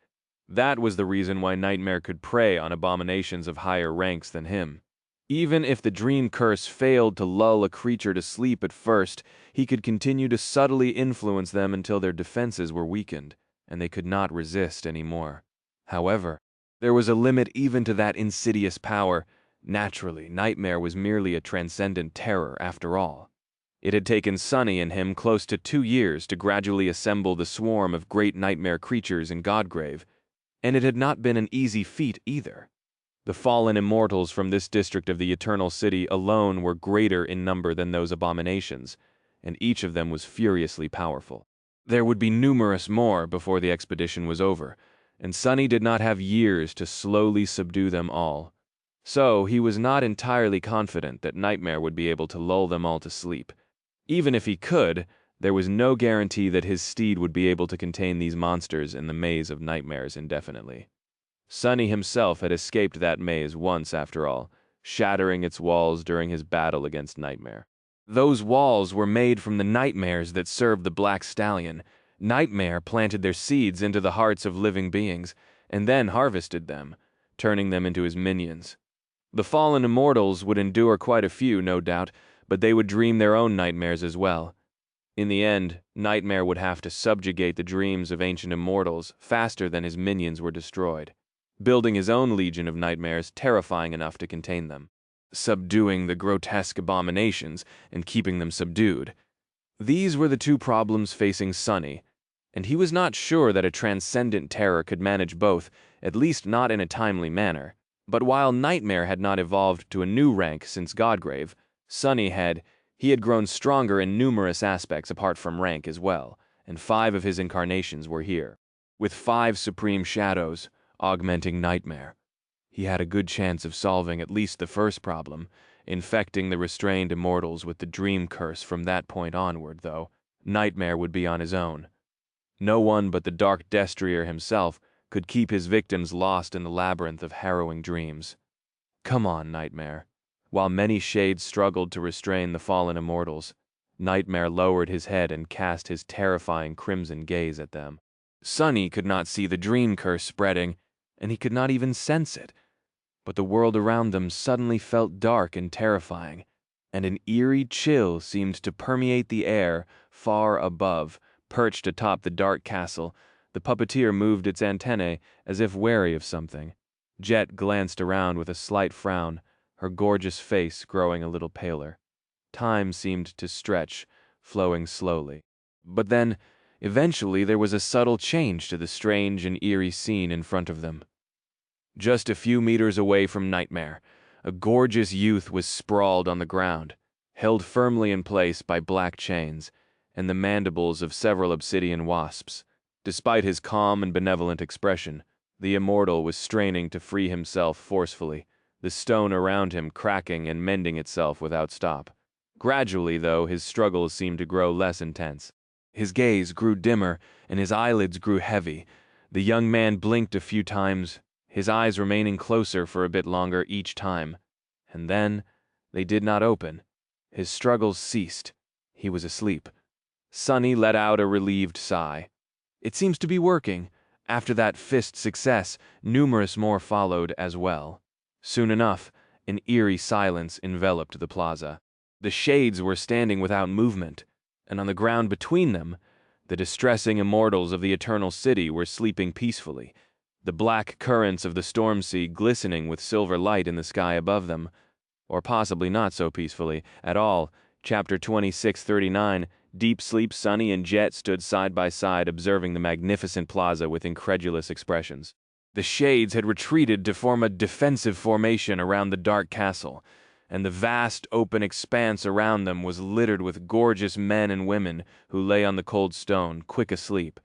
That was the reason why Nightmare could prey on abominations of higher ranks than him. Even if the dream curse failed to lull a creature to sleep at first, he could continue to subtly influence them until their defenses were weakened, and they could not resist anymore. However, there was a limit even to that insidious power. Naturally, Nightmare was merely a transcendent terror after all. It had taken Sunny and him close to 2 years to gradually assemble the swarm of great nightmare creatures in Godgrave, and it had not been an easy feat either. The fallen immortals from this district of the Eternal City alone were greater in number than those abominations, and each of them was furiously powerful. There would be numerous more before the expedition was over, and Sunny did not have years to slowly subdue them all. So he was not entirely confident that Nightmare would be able to lull them all to sleep. Even if he could, there was no guarantee that his steed would be able to contain these monsters in the maze of nightmares indefinitely. Sunny himself had escaped that maze once, after all, shattering its walls during his battle against Nightmare. Those walls were made from the nightmares that served the Black Stallion. Nightmare planted their seeds into the hearts of living beings, and then harvested them, turning them into his minions. The fallen immortals would endure quite a few, no doubt, but they would dream their own nightmares as well. In the end, Nightmare would have to subjugate the dreams of ancient immortals faster than his minions were destroyed, building his own legion of nightmares terrifying enough to contain them, subduing the grotesque abominations and keeping them subdued. These were the two problems facing Sunny, and he was not sure that a transcendent terror could manage both, at least not in a timely manner. But while Nightmare had not evolved to a new rank since Godgrave, Sunny had. He had grown stronger in numerous aspects apart from rank as well, and 5 of his incarnations were here. With 5 supreme shadows, augmenting Nightmare, he had a good chance of solving at least the first problem. Infecting the restrained immortals with the dream curse from that point onward, though, Nightmare would be on his own. No one but the Dark Destrier himself could keep his victims lost in the labyrinth of harrowing dreams. Come on, Nightmare. While many shades struggled to restrain the fallen immortals, Nightmare lowered his head and cast his terrifying crimson gaze at them. Sunny could not see the dream curse spreading, and he could not even sense it. But the world around them suddenly felt dark and terrifying, and an eerie chill seemed to permeate the air far above. Perched atop the dark castle, the puppeteer moved its antennae as if wary of something. Jet glanced around with a slight frown, her gorgeous face growing a little paler. Time seemed to stretch, flowing slowly. But then, eventually, there was a subtle change to the strange and eerie scene in front of them. Just a few meters away from Nightmare, a gorgeous youth was sprawled on the ground, held firmly in place by black chains and the mandibles of several obsidian wasps. Despite his calm and benevolent expression, the immortal was straining to free himself forcefully, the stone around him cracking and mending itself without stop. Gradually, though, his struggles seemed to grow less intense. His gaze grew dimmer, and his eyelids grew heavy. The young man blinked a few times, his eyes remaining closer for a bit longer each time. And then they did not open. His struggles ceased. He was asleep. Sunny let out a relieved sigh. It seems to be working. After that fist success, numerous more followed as well. Soon enough, an eerie silence enveloped the plaza. The shades were standing without movement, and on the ground between them, the distressing immortals of the Eternal City were sleeping peacefully, the black currents of the Stormsea glistening with silver light in the sky above them. Or possibly not so peacefully at all. Chapter 2639, Deep Sleep, Sunny, and Jet stood side by side observing the magnificent plaza with incredulous expressions. The shades had retreated to form a defensive formation around the dark castle, and the vast open expanse around them was littered with gorgeous men and women who lay on the cold stone, quick asleep.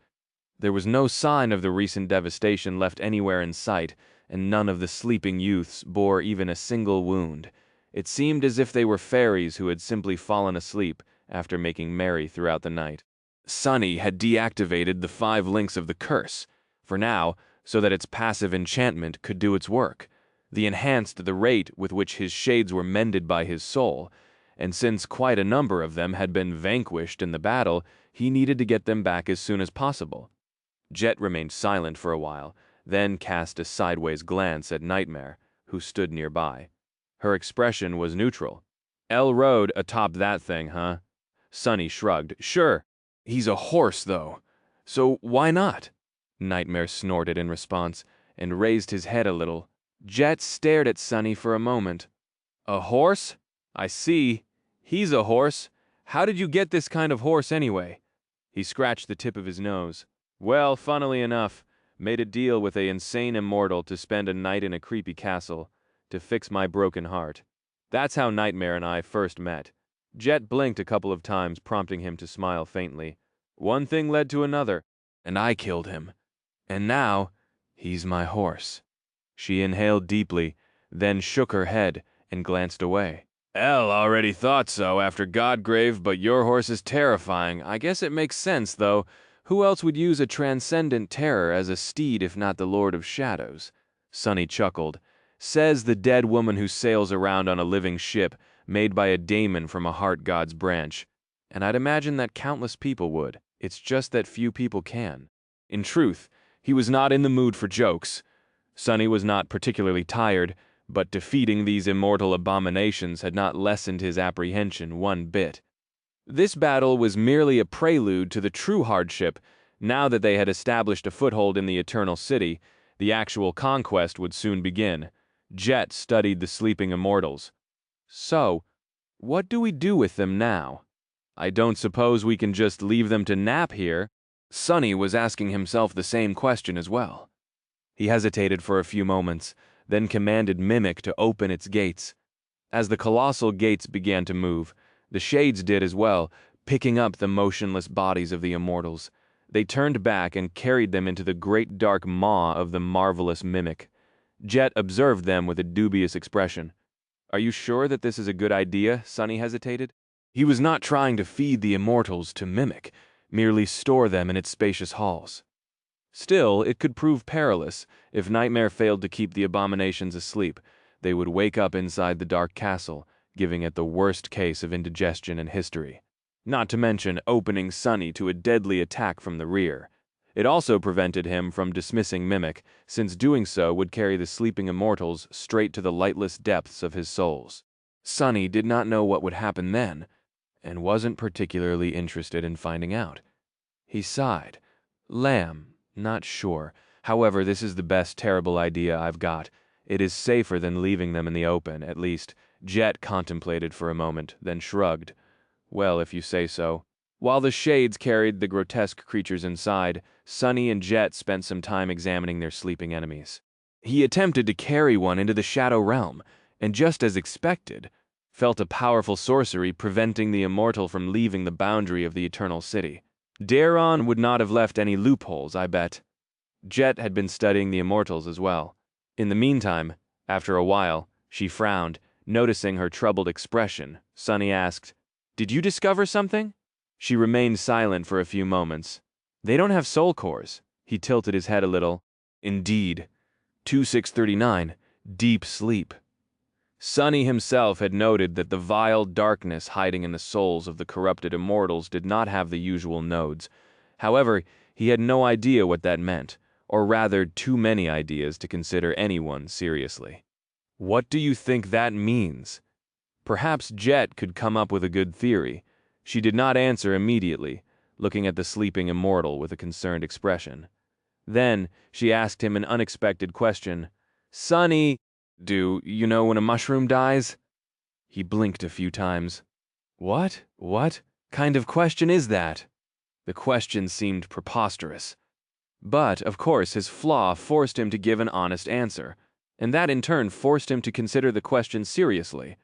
There was no sign of the recent devastation left anywhere in sight, and none of the sleeping youths bore even a single wound. It seemed as if they were fairies who had simply fallen asleep after making merry throughout the night. Sunny had deactivated the 5 links of the curse, for now, so that its passive enchantment could do its work. The enhanced the rate with which his shades were mended by his soul, and since quite a number of them had been vanquished in the battle, he needed to get them back as soon as possible. Jet remained silent for a while, then cast a sideways glance at Nightmare, who stood nearby. Her expression was neutral. "El rode atop that thing, huh?" Sunny shrugged. "Sure. He's a horse, though. So why not?" Nightmare snorted in response, and raised his head a little. Jet stared at Sunny for a moment. "A horse? I see. He's a horse. How did you get this kind of horse anyway?" He scratched the tip of his nose. "Well, funnily enough, made a deal with a insane immortal to spend a night in a creepy castle, to fix my broken heart. That's how Nightmare and I first met." Jet blinked a couple of times, prompting him to smile faintly. "One thing led to another, and I killed him. And now, he's my horse." She inhaled deeply, then shook her head and glanced away. "El already thought so after Godgrave, but your horse is terrifying. I guess it makes sense, though. Who else would use a transcendent terror as a steed if not the Lord of Shadows?" Sunny chuckled. "Says the dead woman who sails around on a living ship made by a daemon from a heart god's branch. And I'd imagine that countless people would. It's just that few people can." In truth, he was not in the mood for jokes. Sunny was not particularly tired, but defeating these immortal abominations had not lessened his apprehension one bit. This battle was merely a prelude to the true hardship. Now that they had established a foothold in the Eternal City, the actual conquest would soon begin. Jet studied the sleeping immortals. "So, what do we do with them now? I don't suppose we can just leave them to nap here?" Sunny was asking himself the same question as well. He hesitated for a few moments, then commanded Mimic to open its gates. As the colossal gates began to move, the shades did as well, picking up the motionless bodies of the immortals. They turned back and carried them into the great dark maw of the marvelous Mimic. Jet observed them with a dubious expression. "Are you sure that this is a good idea?" Sunny hesitated. He was not trying to feed the immortals to Mimic, merely store them in its spacious halls. Still, it could prove perilous. If Nightmare failed to keep the abominations asleep, they would wake up inside the dark castle, giving it the worst case of indigestion in history. Not to mention opening Sunny to a deadly attack from the rear. It also prevented him from dismissing Mimic, since doing so would carry the sleeping immortals straight to the lightless depths of his souls. Sunny did not know what would happen then, and wasn't particularly interested in finding out. He sighed. "Lamb. Not sure. However, this is the best terrible idea I've got. It is safer than leaving them in the open, at least." Jet contemplated for a moment, then shrugged. "Well, if you say so." While the shades carried the grotesque creatures inside, Sunny and Jet spent some time examining their sleeping enemies. He attempted to carry one into the Shadow Realm, and just as expected, felt a powerful sorcery preventing the immortal from leaving the boundary of the Eternal City. Daron would not have left any loopholes, I bet. Jet had been studying the immortals as well. In the meantime, after a while, she frowned, noticing her troubled expression. Sunny asked, "Did you discover something?" She remained silent for a few moments. "They don't have soul cores." He tilted his head a little. "Indeed. 2639, deep sleep." Sunny himself had noted that the vile darkness hiding in the souls of the corrupted immortals did not have the usual nodes. However, he had no idea what that meant, or rather too many ideas to consider anyone seriously. "What do you think that means?" Perhaps Jet could come up with a good theory. She did not answer immediately, looking at the sleeping immortal with a concerned expression. Then she asked him an unexpected question. "Sunny, do you know when a mushroom dies?" He blinked a few times. What kind of question is that?" The question seemed preposterous. But, of course, his flaw forced him to give an honest answer, and that in turn forced him to consider the question seriously.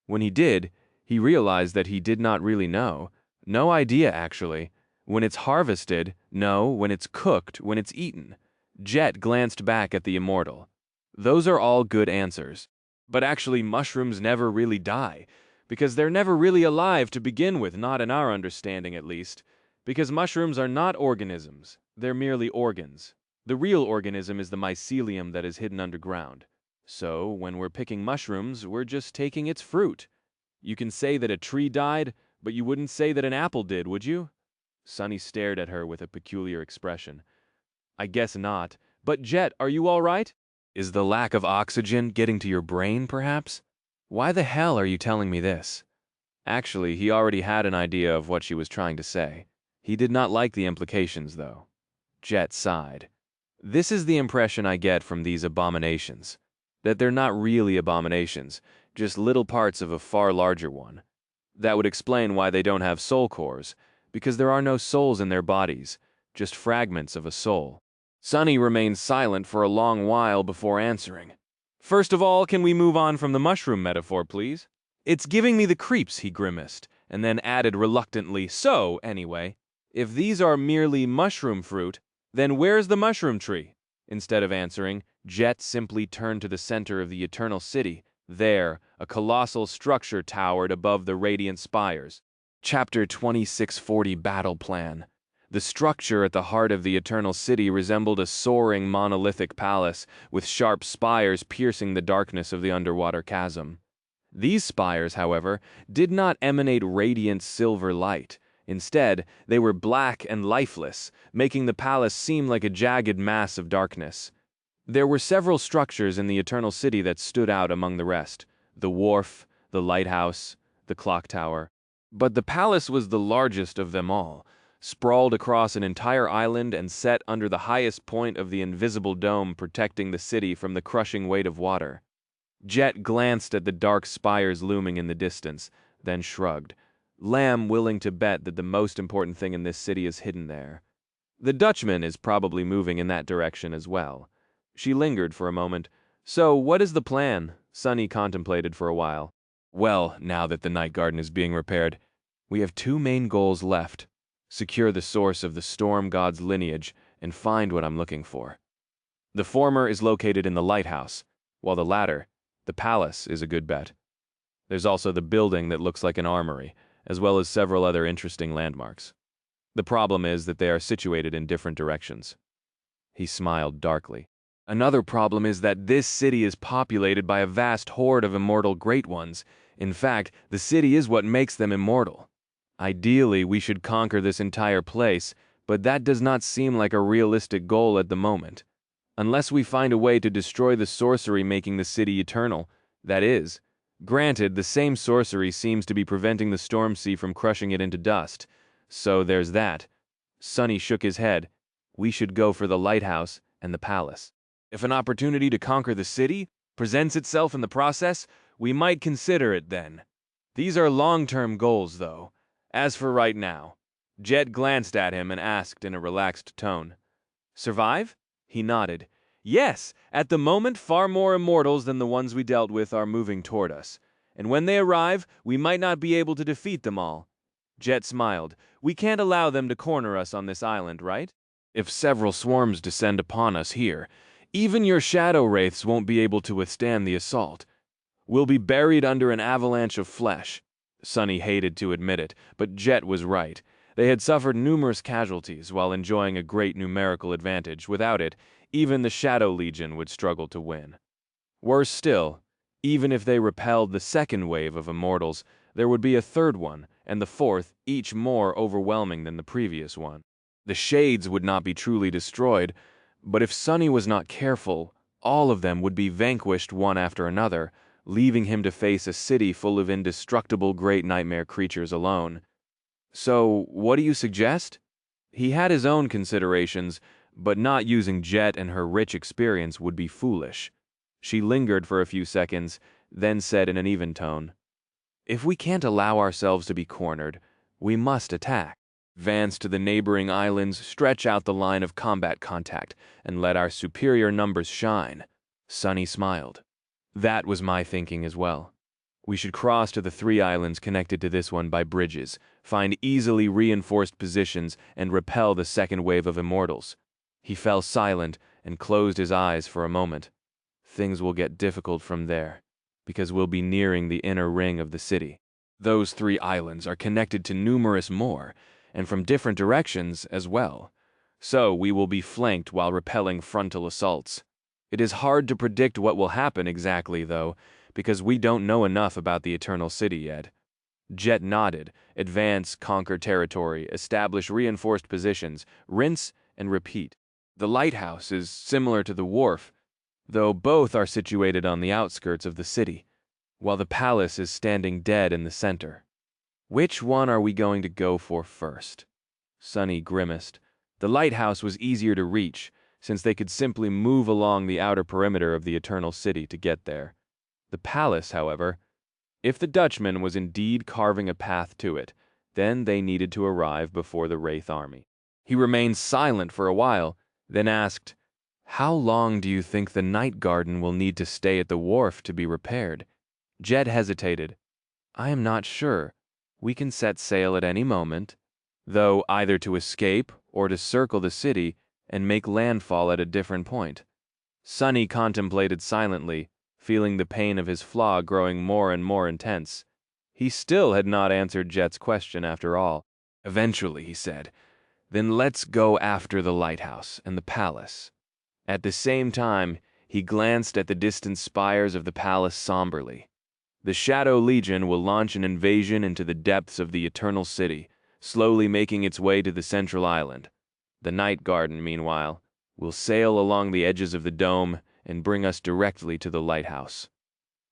When he did, he realized that he did not really know. No idea, actually. When it's harvested, no. When it's cooked, when it's eaten. Jet glanced back at the immortal. Those are all good answers. But actually, mushrooms never really die, because they're never really alive to begin with, not in our understanding at least. Because mushrooms are not organisms, they're merely organs. The real organism is the mycelium that is hidden underground. So, when we're picking mushrooms, we're just taking its fruit. You can say that a tree died, but you wouldn't say that an apple did, would you? Sunny stared at her with a peculiar expression. I guess not. But Jet, are you all right? Is the lack of oxygen getting to your brain, perhaps? Why the hell are you telling me this? Actually, he already had an idea of what she was trying to say. He did not like the implications, though. Jet sighed. This is the impression I get from these abominations. That they're not really abominations, just little parts of a far larger one. That would explain why they don't have soul cores, because there are no souls in their bodies, just fragments of a soul. Sunny remained silent for a long while before answering. First of all, can we move on from the mushroom metaphor, please? It's giving me the creeps, he grimaced, and then added reluctantly, so, anyway, if these are merely mushroom fruit, then where's the mushroom tree? Instead of answering, Jet simply turned to the center of the Eternal City. There, a colossal structure towered above the radiant spires. Chapter 2640 Battle Plan. The structure at the heart of the Eternal City resembled a soaring monolithic palace, with sharp spires piercing the darkness of the underwater chasm. These spires, however, did not emanate radiant silver light. Instead, they were black and lifeless, making the palace seem like a jagged mass of darkness. There were several structures in the Eternal City that stood out among the rest: the wharf, the lighthouse, the clock tower. But the palace was the largest of them all, sprawled across an entire island and set under the highest point of the invisible dome protecting the city from the crushing weight of water. Jet glanced at the dark spires looming in the distance, then shrugged. Lamb willing to bet that the most important thing in this city is hidden there. The Dutchman is probably moving in that direction as well. She lingered for a moment. So, what is the plan? Sunny contemplated for a while. Well, now that the night garden is being repaired, we have two main goals left. Secure the source of the storm god's lineage and find what I'm looking for. The former is located in the lighthouse, while the latter, the palace, is a good bet. There's also the building that looks like an armory, as well as several other interesting landmarks. The problem is that they are situated in different directions. He smiled darkly. Another problem is that this city is populated by a vast horde of immortal great ones. In fact, the city is what makes them immortal. Ideally, we should conquer this entire place, but that does not seem like a realistic goal at the moment. Unless we find a way to destroy the sorcery making the city eternal, that is. Granted, the same sorcery seems to be preventing the Stormsea from crushing it into dust. So there's that. Sunny shook his head. We should go for the lighthouse and the palace. If an opportunity to conquer the city presents itself in the process, we might consider it then. These are long-term goals, though. As for right now, Jet glanced at him and asked in a relaxed tone, Survive? He nodded. Yes, at the moment far more immortals than the ones we dealt with are moving toward us. And when they arrive, we might not be able to defeat them all. Jet smiled. We can't allow them to corner us on this island, right? If several swarms descend upon us here, even your shadow wraiths won't be able to withstand the assault. We'll be buried under an avalanche of flesh. Sunny hated to admit it, but Jet was right. They had suffered numerous casualties while enjoying a great numerical advantage. Without it, even the Shadow Legion would struggle to win. Worse still, even if they repelled the second wave of immortals, there would be a third one, and the fourth, each more overwhelming than the previous one. The Shades would not be truly destroyed, but if Sunny was not careful, all of them would be vanquished one after another, leaving him to face a city full of indestructible great nightmare creatures alone. So, what do you suggest? He had his own considerations, but not using Jet and her rich experience would be foolish. She lingered for a few seconds, then said in an even tone, If we can't allow ourselves to be cornered, we must attack. Advance to the neighboring islands, stretch out the line of combat contact, and let our superior numbers shine. Sunny smiled. That was my thinking as well. We should cross to the 3 islands connected to this one by bridges, find easily reinforced positions, and repel the second wave of immortals. He fell silent and closed his eyes for a moment. Things will get difficult from there, because we'll be nearing the inner ring of the city. Those 3 islands are connected to numerous more, and from different directions as well. So we will be flanked while repelling frontal assaults. It is hard to predict what will happen exactly, though, because we don't know enough about the Eternal City yet. Jet nodded. Advance, conquer territory, establish reinforced positions, rinse and repeat. The lighthouse is similar to the wharf, though both are situated on the outskirts of the city, while the palace is standing dead in the center. Which one are we going to go for first? Sunny grimaced. The lighthouse was easier to reach, since they could simply move along the outer perimeter of the Eternal City to get there. The palace, however, if the Dutchman was indeed carving a path to it, then they needed to arrive before the Wraith army. He remained silent for a while, then asked, "How long do you think the Night Garden will need to stay at the wharf to be repaired?" Jed hesitated. "I am not sure. We can set sail at any moment, though either to escape or to circle the city and make landfall at a different point." Sunny contemplated silently, feeling the pain of his flaw growing more and more intense. He still had not answered Jet's question after all. Eventually, he said, "Then let's go after the lighthouse and the palace." At the same time, he glanced at the distant spires of the palace somberly. The Shadow Legion will launch an invasion into the depths of the Eternal City, slowly making its way to the central island. The Night Garden, meanwhile, will sail along the edges of the dome and bring us directly to the lighthouse.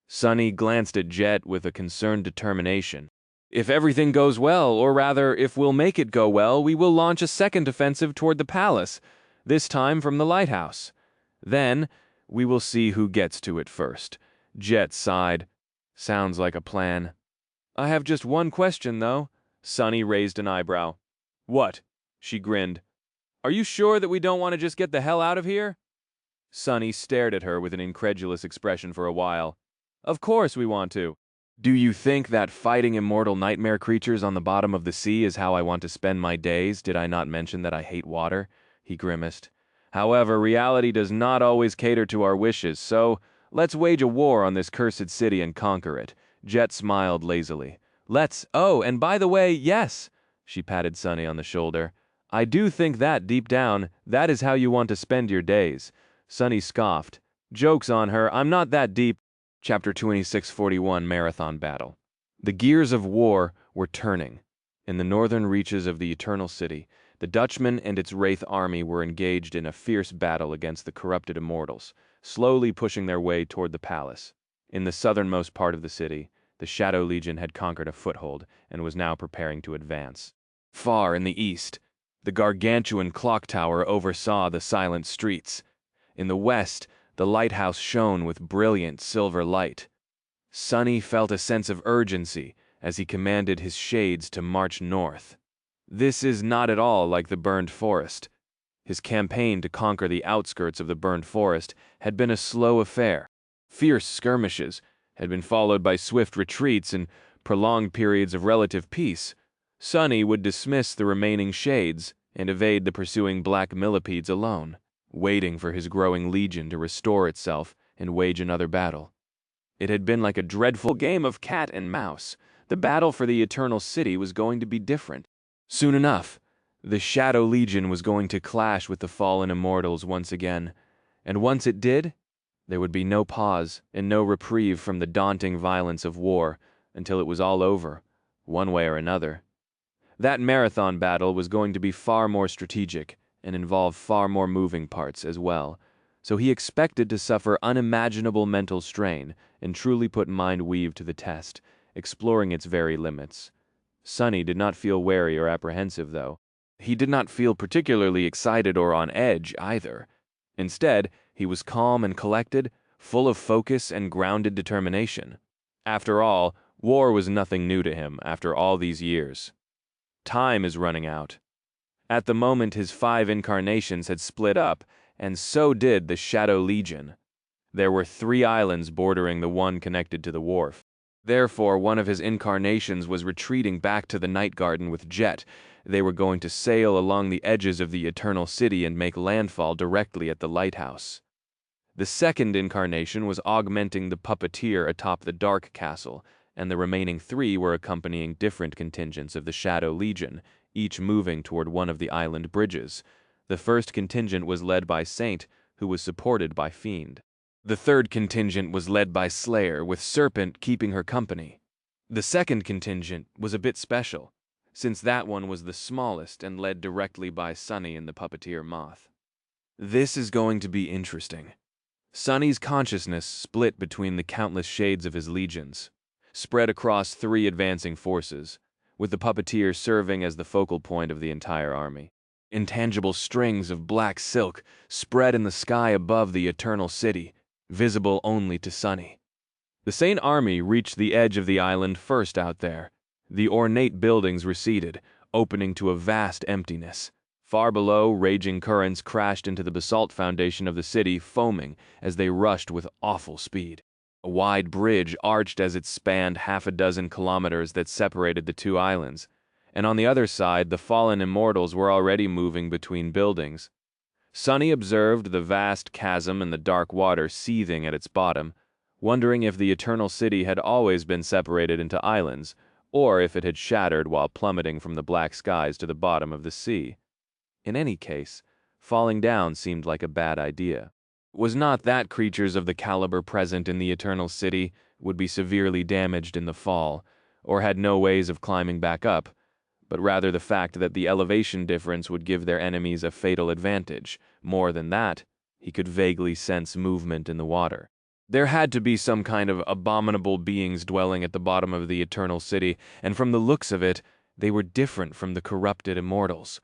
Sunny glanced at Jet with a concerned determination. "If everything goes well, or rather, if we'll make it go well, we will launch a second offensive toward the palace, this time from the lighthouse. Then, we will see who gets to it first." Jet sighed. "Sounds like a plan." "I have just one question, though." Sunny raised an eyebrow. "What?" She grinned. "Are you sure that we don't want to just get the hell out of here?" Sunny stared at her with an incredulous expression for a while. "Of course we want to." "Do you think that fighting immortal nightmare creatures on the bottom of the sea is how I want to spend my days? Did I not mention that I hate water?" He grimaced. "However, reality does not always cater to our wishes, so let's wage a war on this cursed city and conquer it." Jet smiled lazily. Oh, and by the way, yes." She patted Sunny on the shoulder. "I do think that, deep down, that is how you want to spend your days." Sunny scoffed. "Joke's on her, I'm not that deep." Chapter 2641 Marathon Battle. The gears of war were turning. In the northern reaches of the Eternal City, the Dutchman and its Wraith army were engaged in a fierce battle against the corrupted immortals, slowly pushing their way toward the palace. In the southernmost part of the city, the Shadow Legion had conquered a foothold and was now preparing to advance. Far in the east, the gargantuan clock tower oversaw the silent streets. In the west, the lighthouse shone with brilliant silver light. Sunny felt a sense of urgency as he commanded his shades to march north. This is not at all like the burned forest. His campaign to conquer the outskirts of the burned forest had been a slow affair. Fierce skirmishes had been followed by swift retreats and prolonged periods of relative peace. Sunny would dismiss the remaining shades and evade the pursuing black millipedes alone, waiting for his growing legion to restore itself and wage another battle. It had been like a dreadful game of cat and mouse. The battle for the Eternal City was going to be different. Soon enough, the Shadow Legion was going to clash with the fallen immortals once again, and once it did, there would be no pause and no reprieve from the daunting violence of war until it was all over, one way or another. That marathon battle was going to be far more strategic and involve far more moving parts as well, so he expected to suffer unimaginable mental strain and truly put Mind-Weave to the test, exploring its very limits. Sunny did not feel wary or apprehensive, though. He did not feel particularly excited or on edge, either. Instead, he was calm and collected, full of focus and grounded determination. After all, war was nothing new to him after all these years. Time is running out. At the moment, his 5 incarnations had split up, and so did the Shadow Legion. There were 3 islands bordering the one connected to the wharf. Therefore, one of his incarnations was retreating back to the Night Garden with Jet. They were going to sail along the edges of the Eternal City and make landfall directly at the lighthouse. The second incarnation was augmenting the puppeteer atop the Dark Castle, and the remaining 3 were accompanying different contingents of the Shadow Legion, each moving toward one of the island bridges. The first contingent was led by Saint, who was supported by Fiend. The third contingent was led by Slayer, with Serpent keeping her company. The second contingent was a bit special, since that one was the smallest and led directly by Sunny and the puppeteer Moth. This is going to be interesting. Sunny's consciousness split between the countless shades of his legions, spread across 3 advancing forces, with the puppeteer serving as the focal point of the entire army. Intangible strings of black silk spread in the sky above the eternal city, visible only to Sunny. The Saint army reached the edge of the island first out there. The ornate buildings receded, opening to a vast emptiness. Far below, raging currents crashed into the basalt foundation of the city, foaming as they rushed with awful speed. A wide bridge arched as it spanned 6 kilometers that separated the 2 islands, and on the other side the fallen immortals were already moving between buildings. Sunny observed the vast chasm and the dark water seething at its bottom, wondering if the eternal city had always been separated into islands, or if it had shattered while plummeting from the black skies to the bottom of the sea. In any case, falling down seemed like a bad idea. It was not that creatures of the caliber present in the eternal city would be severely damaged in the fall, or had no ways of climbing back up, but rather the fact that the elevation difference would give their enemies a fatal advantage. More than that, he could vaguely sense movement in the water. There had to be some kind of abominable beings dwelling at the bottom of the eternal city, and from the looks of it, they were different from the corrupted immortals.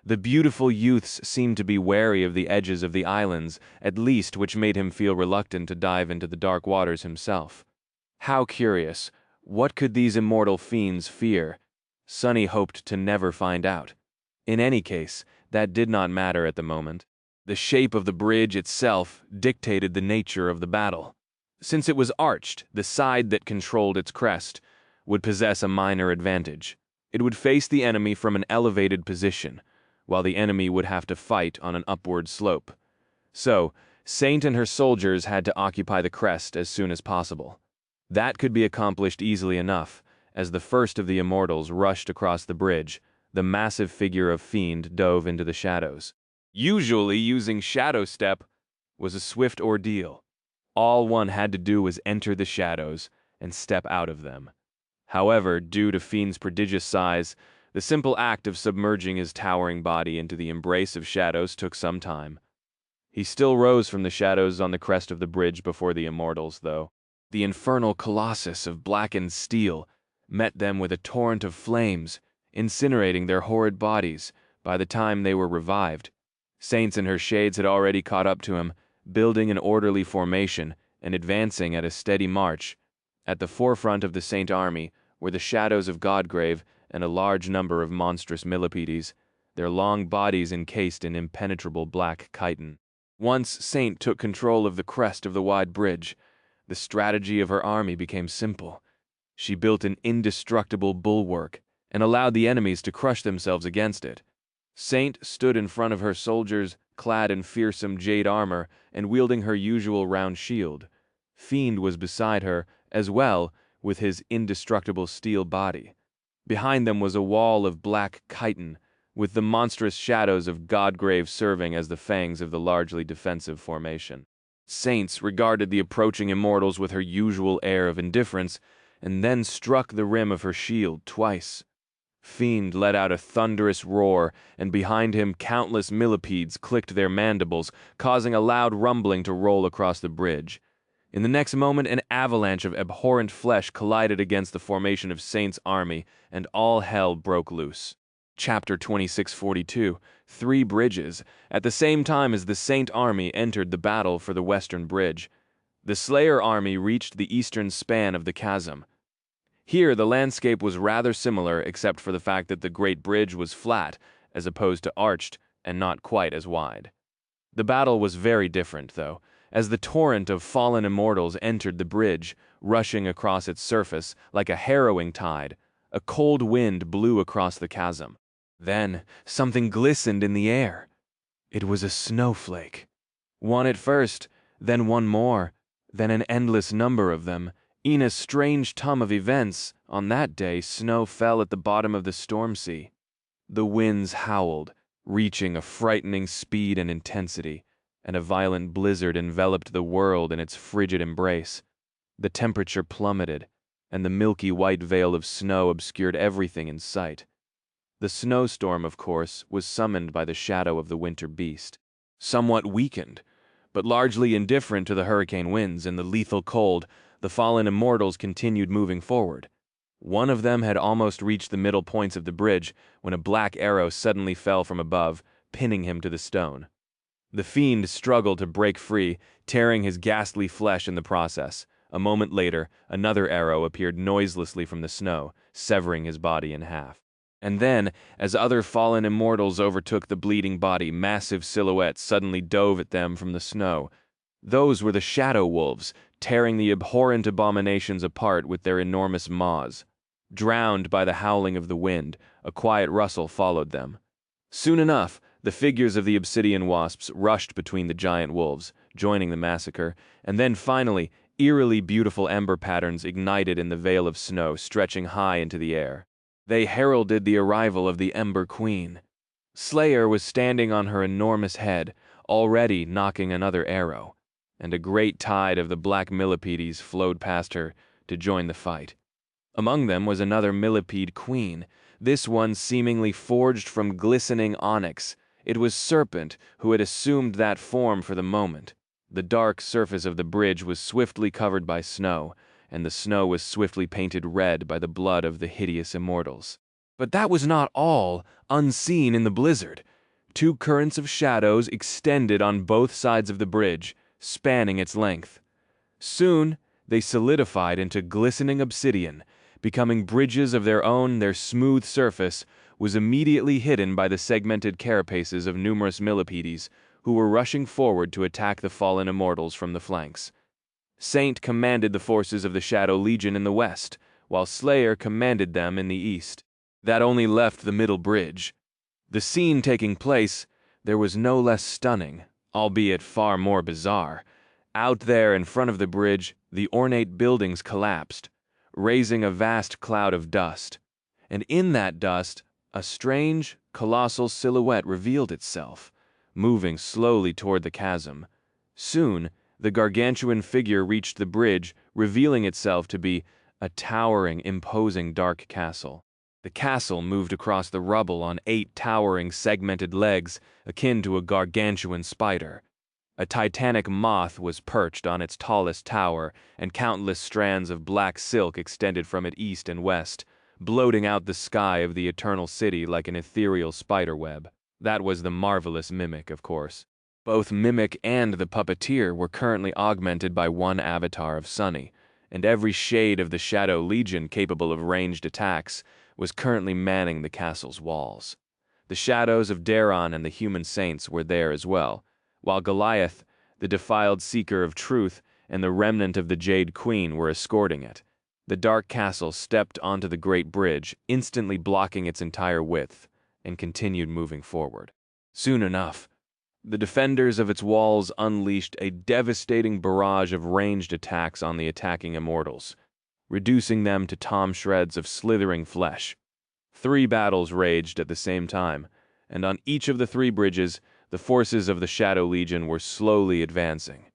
The beautiful youths seemed to be wary of the edges of the islands, at least, which made him feel reluctant to dive into the dark waters himself. How curious. What could these immortal fiends fear? Sunny hoped to never find out. In any case, that did not matter at the moment. The shape of the bridge itself dictated the nature of the battle. Since it was arched, the side that controlled its crest would possess a minor advantage. It would face the enemy from an elevated position, while the enemy would have to fight on an upward slope. So, Saint and her soldiers had to occupy the crest as soon as possible. That could be accomplished easily enough. As the first of the immortals rushed across the bridge, the massive figure of Fiend dove into the shadows. Usually, using Shadow Step was a swift ordeal. All one had to do was enter the shadows and step out of them. However, due to Fiend's prodigious size, the simple act of submerging his towering body into the embrace of shadows took some time. He still rose from the shadows on the crest of the bridge before the immortals, though. The infernal colossus of blackened steel met them with a torrent of flames, incinerating their horrid bodies by the time they were revived. Saints and her shades had already caught up to him, building an orderly formation and advancing at a steady march. At the forefront of the Saint army were the shadows of Godgrave and a large number of monstrous millipedes, their long bodies encased in impenetrable black chitin. Once Saint took control of the crest of the wide bridge, the strategy of her army became simple. She built an indestructible bulwark and allowed the enemies to crush themselves against it. Saint stood in front of her soldiers, clad in fearsome jade armor and wielding her usual round shield. Fiend was beside her, as well, with his indestructible steel body. Behind them was a wall of black chitin, with the monstrous shadows of Godgrave serving as the fangs of the largely defensive formation. Saints regarded the approaching immortals with her usual air of indifference, and then struck the rim of her shield twice. Fiend let out a thunderous roar, and behind him countless millipedes clicked their mandibles, causing a loud rumbling to roll across the bridge. In the next moment, an avalanche of abhorrent flesh collided against the formation of Saint's army, and all hell broke loose. Chapter 2642, 3 Bridges. At the same time as the Saint army entered the battle for the western bridge, the Slayer army reached the eastern span of the chasm. Here, the landscape was rather similar, except for the fact that the great bridge was flat, as opposed to arched, and not quite as wide. The battle was very different, though, as the torrent of fallen immortals entered the bridge, rushing across its surface like a harrowing tide. A cold wind blew across the chasm. Then, something glistened in the air. It was a snowflake. One at first, then one more, then an endless number of them. In a strange tum of events, on that day snow fell at the bottom of the Stormsea. The winds howled, reaching a frightening speed and intensity. and a violent blizzard enveloped the world in its frigid embrace. The temperature plummeted, and the milky white veil of snow obscured everything in sight. The snowstorm, of course, was summoned by the shadow of the winter beast. Somewhat weakened, but largely indifferent to the hurricane winds and the lethal cold, the fallen immortals continued moving forward. One of them had almost reached the middle points of the bridge when a black arrow suddenly fell from above, pinning him to the stone. The fiend struggled to break free, tearing his ghastly flesh in the process. A moment later, another arrow appeared noiselessly from the snow, severing his body in half. And then, as other fallen immortals overtook the bleeding body, massive silhouettes suddenly dove at them from the snow. Those were the shadow wolves, tearing the abhorrent abominations apart with their enormous maws. Drowned by the howling of the wind, a quiet rustle followed them. Soon enough, the figures of the obsidian wasps rushed between the giant wolves, joining the massacre, and then finally, eerily beautiful ember patterns ignited in the veil of snow stretching high into the air. They heralded the arrival of the Ember Queen. Slayer was standing on her enormous head, already knocking another arrow, and a great tide of the black millipedes flowed past her to join the fight. Among them was another millipede queen, this one seemingly forged from glistening onyx. It was Serpent who had assumed that form for the moment. The dark surface of the bridge was swiftly covered by snow, and the snow was swiftly painted red by the blood of the hideous immortals. But that was not all, unseen in the blizzard. Two currents of shadows extended on both sides of the bridge, spanning its length. Soon, they solidified into glistening obsidian, becoming bridges of their own. Their smooth surface was immediately hidden by the segmented carapaces of numerous millipedes, who were rushing forward to attack the fallen immortals from the flanks. Saint commanded the forces of the Shadow Legion in the west, while Slayer commanded them in the east. That only left the middle bridge. The scene taking place, there was no less stunning, albeit far more bizarre. Out there in front of the bridge, the ornate buildings collapsed, raising a vast cloud of dust. And in that dust, a strange, colossal silhouette revealed itself, moving slowly toward the chasm. Soon, the gargantuan figure reached the bridge, revealing itself to be a towering, imposing dark castle. The castle moved across the rubble on 8 towering, segmented legs, akin to a gargantuan spider. A titanic moth was perched on its tallest tower, and countless strands of black silk extended from it east and west, bloating out the sky of the eternal city like an ethereal spiderweb. That was the marvelous Mimic, of course. Both Mimic and the Puppeteer were currently augmented by one avatar of Sunny, and every shade of the Shadow Legion capable of ranged attacks was currently manning the castle's walls. The shadows of Daron and the human saints were there as well, while Goliath, the defiled seeker of truth, and the remnant of the Jade Queen were escorting it. The dark castle stepped onto the great bridge, instantly blocking its entire width, and continued moving forward. Soon enough, the defenders of its walls unleashed a devastating barrage of ranged attacks on the attacking immortals, reducing them to tom shreds of slithering flesh. 3 battles raged at the same time, and on each of the 3 bridges, the forces of the Shadow Legion were slowly advancing.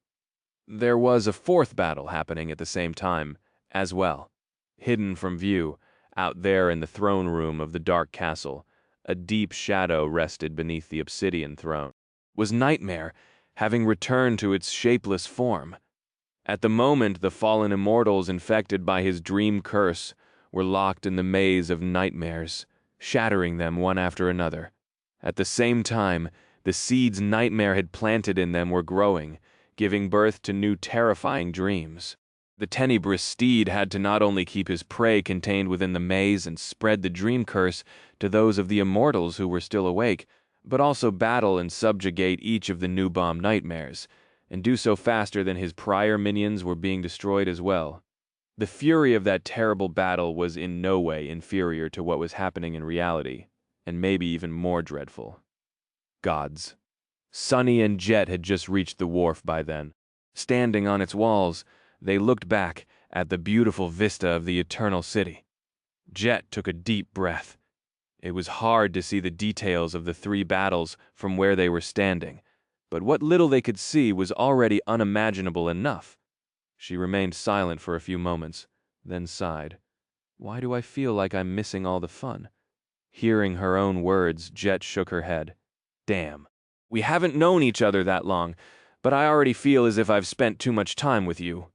There was a 4th battle happening at the same time, as well. Hidden from view, out there in the throne room of the dark castle, a deep shadow rested beneath the obsidian throne. Was Nightmare, having returned to its shapeless form. At the moment, the fallen immortals infected by his dream curse were locked in the maze of nightmares, shattering them one after another. At the same time, the seeds Nightmare had planted in them were growing, giving birth to new terrifying dreams. The tenebrous steed had to not only keep his prey contained within the maze and spread the dream curse to those of the immortals who were still awake, but also battle and subjugate each of the new bomb nightmares, and do so faster than his prior minions were being destroyed as well. The fury of that terrible battle was in no way inferior to what was happening in reality, and maybe even more dreadful. Gods. Sunny and Jet had just reached the wharf by then. Standing on its walls, they looked back at the beautiful vista of the eternal city. Jet took a deep breath. It was hard to see the details of the 3 battles from where they were standing, but what little they could see was already unimaginable enough. She remained silent for a few moments, then sighed. Why do I feel like I'm missing all the fun? Hearing her own words, Jet shook her head. Damn. We haven't known each other that long, but I already feel as if I've spent too much time with you.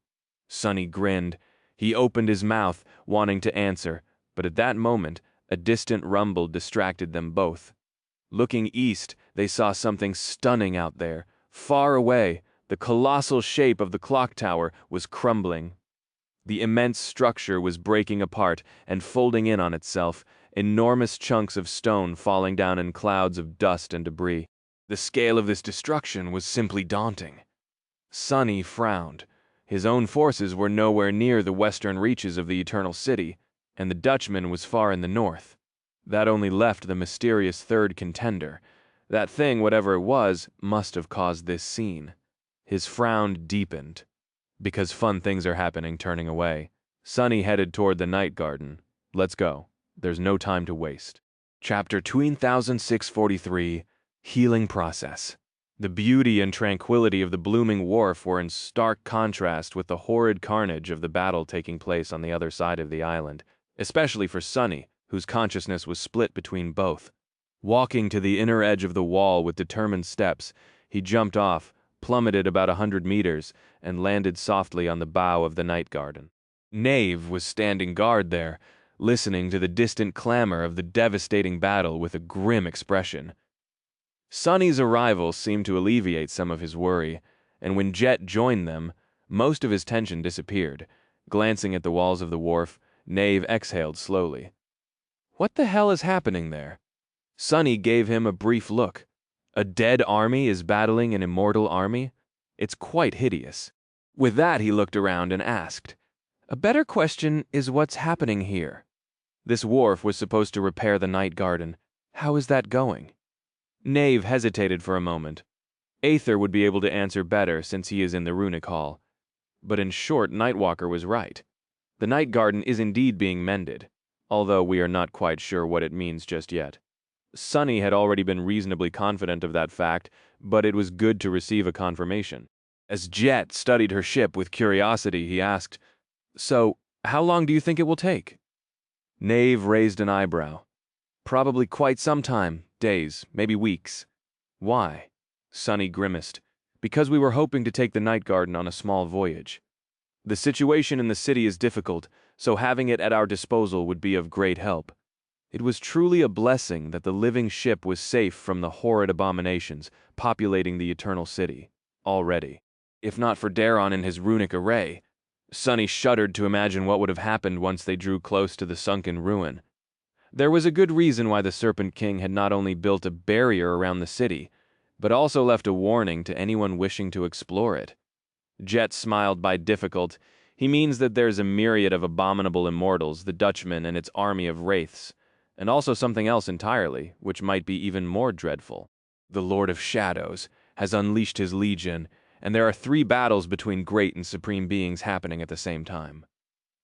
Sonny grinned. He opened his mouth, wanting to answer, but at that moment, a distant rumble distracted them both. Looking east, they saw something stunning out there. Far away, the colossal shape of the clock tower was crumbling. The immense structure was breaking apart and folding in on itself, enormous chunks of stone falling down in clouds of dust and debris. The scale of this destruction was simply daunting. Sonny frowned. His own forces were nowhere near the western reaches of the Eternal City, and the Dutchman was far in the north. That only left the mysterious third contender. That thing, whatever it was, must have caused this scene. His frown deepened. Because fun things are happening, turning away. Sonny headed toward the night garden. Let's go. There's no time to waste. Chapter 2643, Healing Process. The beauty and tranquility of the blooming wharf were in stark contrast with the horrid carnage of the battle taking place on the other side of the island, especially for Sonny, whose consciousness was split between both. Walking to the inner edge of the wall with determined steps, he jumped off, plummeted about 100 meters, and landed softly on the bow of the night garden. Knave was standing guard there, listening to the distant clamor of the devastating battle with a grim expression. Sonny's arrival seemed to alleviate some of his worry, and when Jet joined them, most of his tension disappeared. Glancing at the walls of the wharf, Knave exhaled slowly. What the hell is happening there? Sonny gave him a brief look. A dead army is battling an immortal army? It's quite hideous. With that, he looked around and asked, a better question is what's happening here? This wharf was supposed to repair the night garden. How is that going? Knave hesitated for a moment. Aether would be able to answer better since he is in the runic hall. But in short, Nightwalker was right. The night garden is indeed being mended, although we are not quite sure what it means just yet. Sonny had already been reasonably confident of that fact, but it was good to receive a confirmation. As Jet studied her ship with curiosity, he asked, So, how long do you think it will take? Knave raised an eyebrow. Probably quite some time, days, maybe weeks. Why? Sonny grimaced. Because we were hoping to take the night garden on a small voyage. The situation in the city is difficult, so having it at our disposal would be of great help. It was truly a blessing that the living ship was safe from the horrid abominations populating the Eternal City, already. If not for Daron and his runic array. Sonny shuddered to imagine what would have happened once they drew close to the sunken ruin. There was a good reason why the Serpent King had not only built a barrier around the city, but also left a warning to anyone wishing to explore it. Jet smiled by difficult. He means that there's a myriad of abominable immortals, the Dutchman and its army of wraiths, and also something else entirely, which might be even more dreadful. The Lord of Shadows has unleashed his legion, and there are 3 battles between great and supreme beings happening at the same time.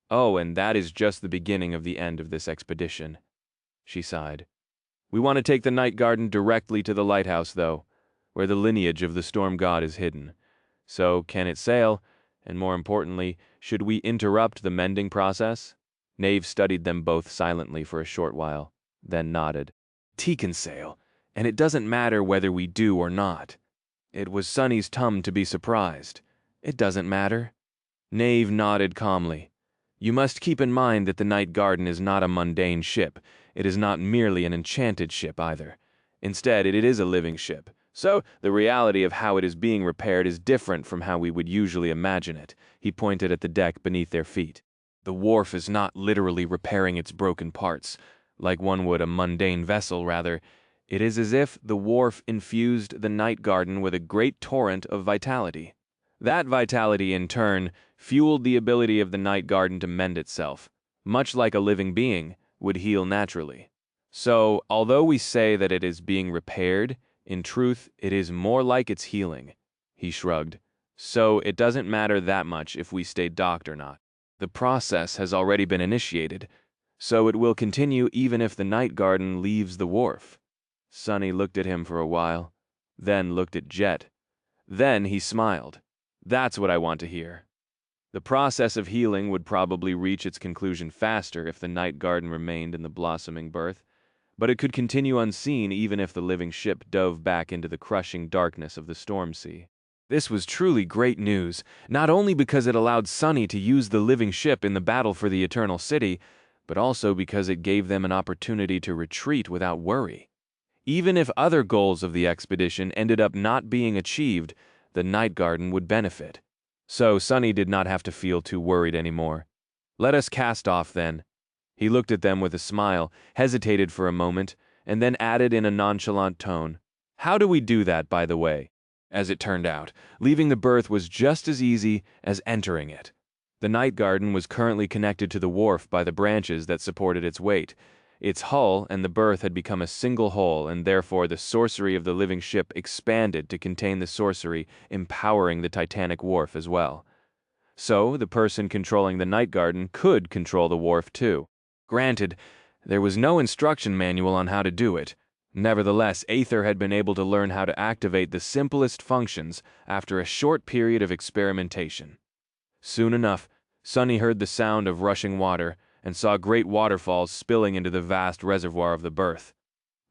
Oh, and that is just the beginning of the end of this expedition. She sighed. We want to take the night garden directly to the lighthouse, though, where the lineage of the storm god is hidden. So, can it sail? And more importantly, should we interrupt the mending process? Knave studied them both silently for a short while, then nodded. T can sail, and it doesn't matter whether we do or not. It was Sonny's tum to be surprised. It doesn't matter. Knave nodded calmly. You must keep in mind that the night garden is not a mundane ship. It is not merely an enchanted ship either. Instead, it is a living ship. So, the reality of how it is being repaired is different from how we would usually imagine it. He pointed at the deck beneath their feet. The wharf is not literally repairing its broken parts, like one would a mundane vessel, rather. It is as if the wharf infused the night garden with a great torrent of vitality. That vitality, in turn, fueled the ability of the night garden to mend itself, much like a living being would heal naturally. So, although we say that it is being repaired, in truth, it is more like it's healing. He shrugged. So, it doesn't matter that much if we stay docked or not. The process has already been initiated, so it will continue even if the night garden leaves the wharf. Sonny looked at him for a while, then looked at Jet. Then he smiled. That's what I want to hear. The process of healing would probably reach its conclusion faster if the night garden remained in the blossoming birth, but it could continue unseen even if the living ship dove back into the crushing darkness of the Stormsea. This was truly great news, not only because it allowed Sunny to use the living ship in the battle for the Eternal City, but also because it gave them an opportunity to retreat without worry. Even if other goals of the expedition ended up not being achieved, the Night Garden would benefit. So Sunny did not have to feel too worried anymore. Let us cast off then. He looked at them with a smile, hesitated for a moment, and then added in a nonchalant tone, "How do we do that, by the way?" As it turned out, leaving the berth was just as easy as entering it. The Night Garden was currently connected to the wharf by the branches that supported its weight. Its hull and the berth had become a single whole, and therefore the sorcery of the living ship expanded to contain the sorcery, empowering the Titanic wharf as well. So, the person controlling the Night Garden could control the wharf too. Granted, there was no instruction manual on how to do it. Nevertheless, Aether had been able to learn how to activate the simplest functions after a short period of experimentation. Soon enough, Sunny heard the sound of rushing water and saw great waterfalls spilling into the vast reservoir of the berth.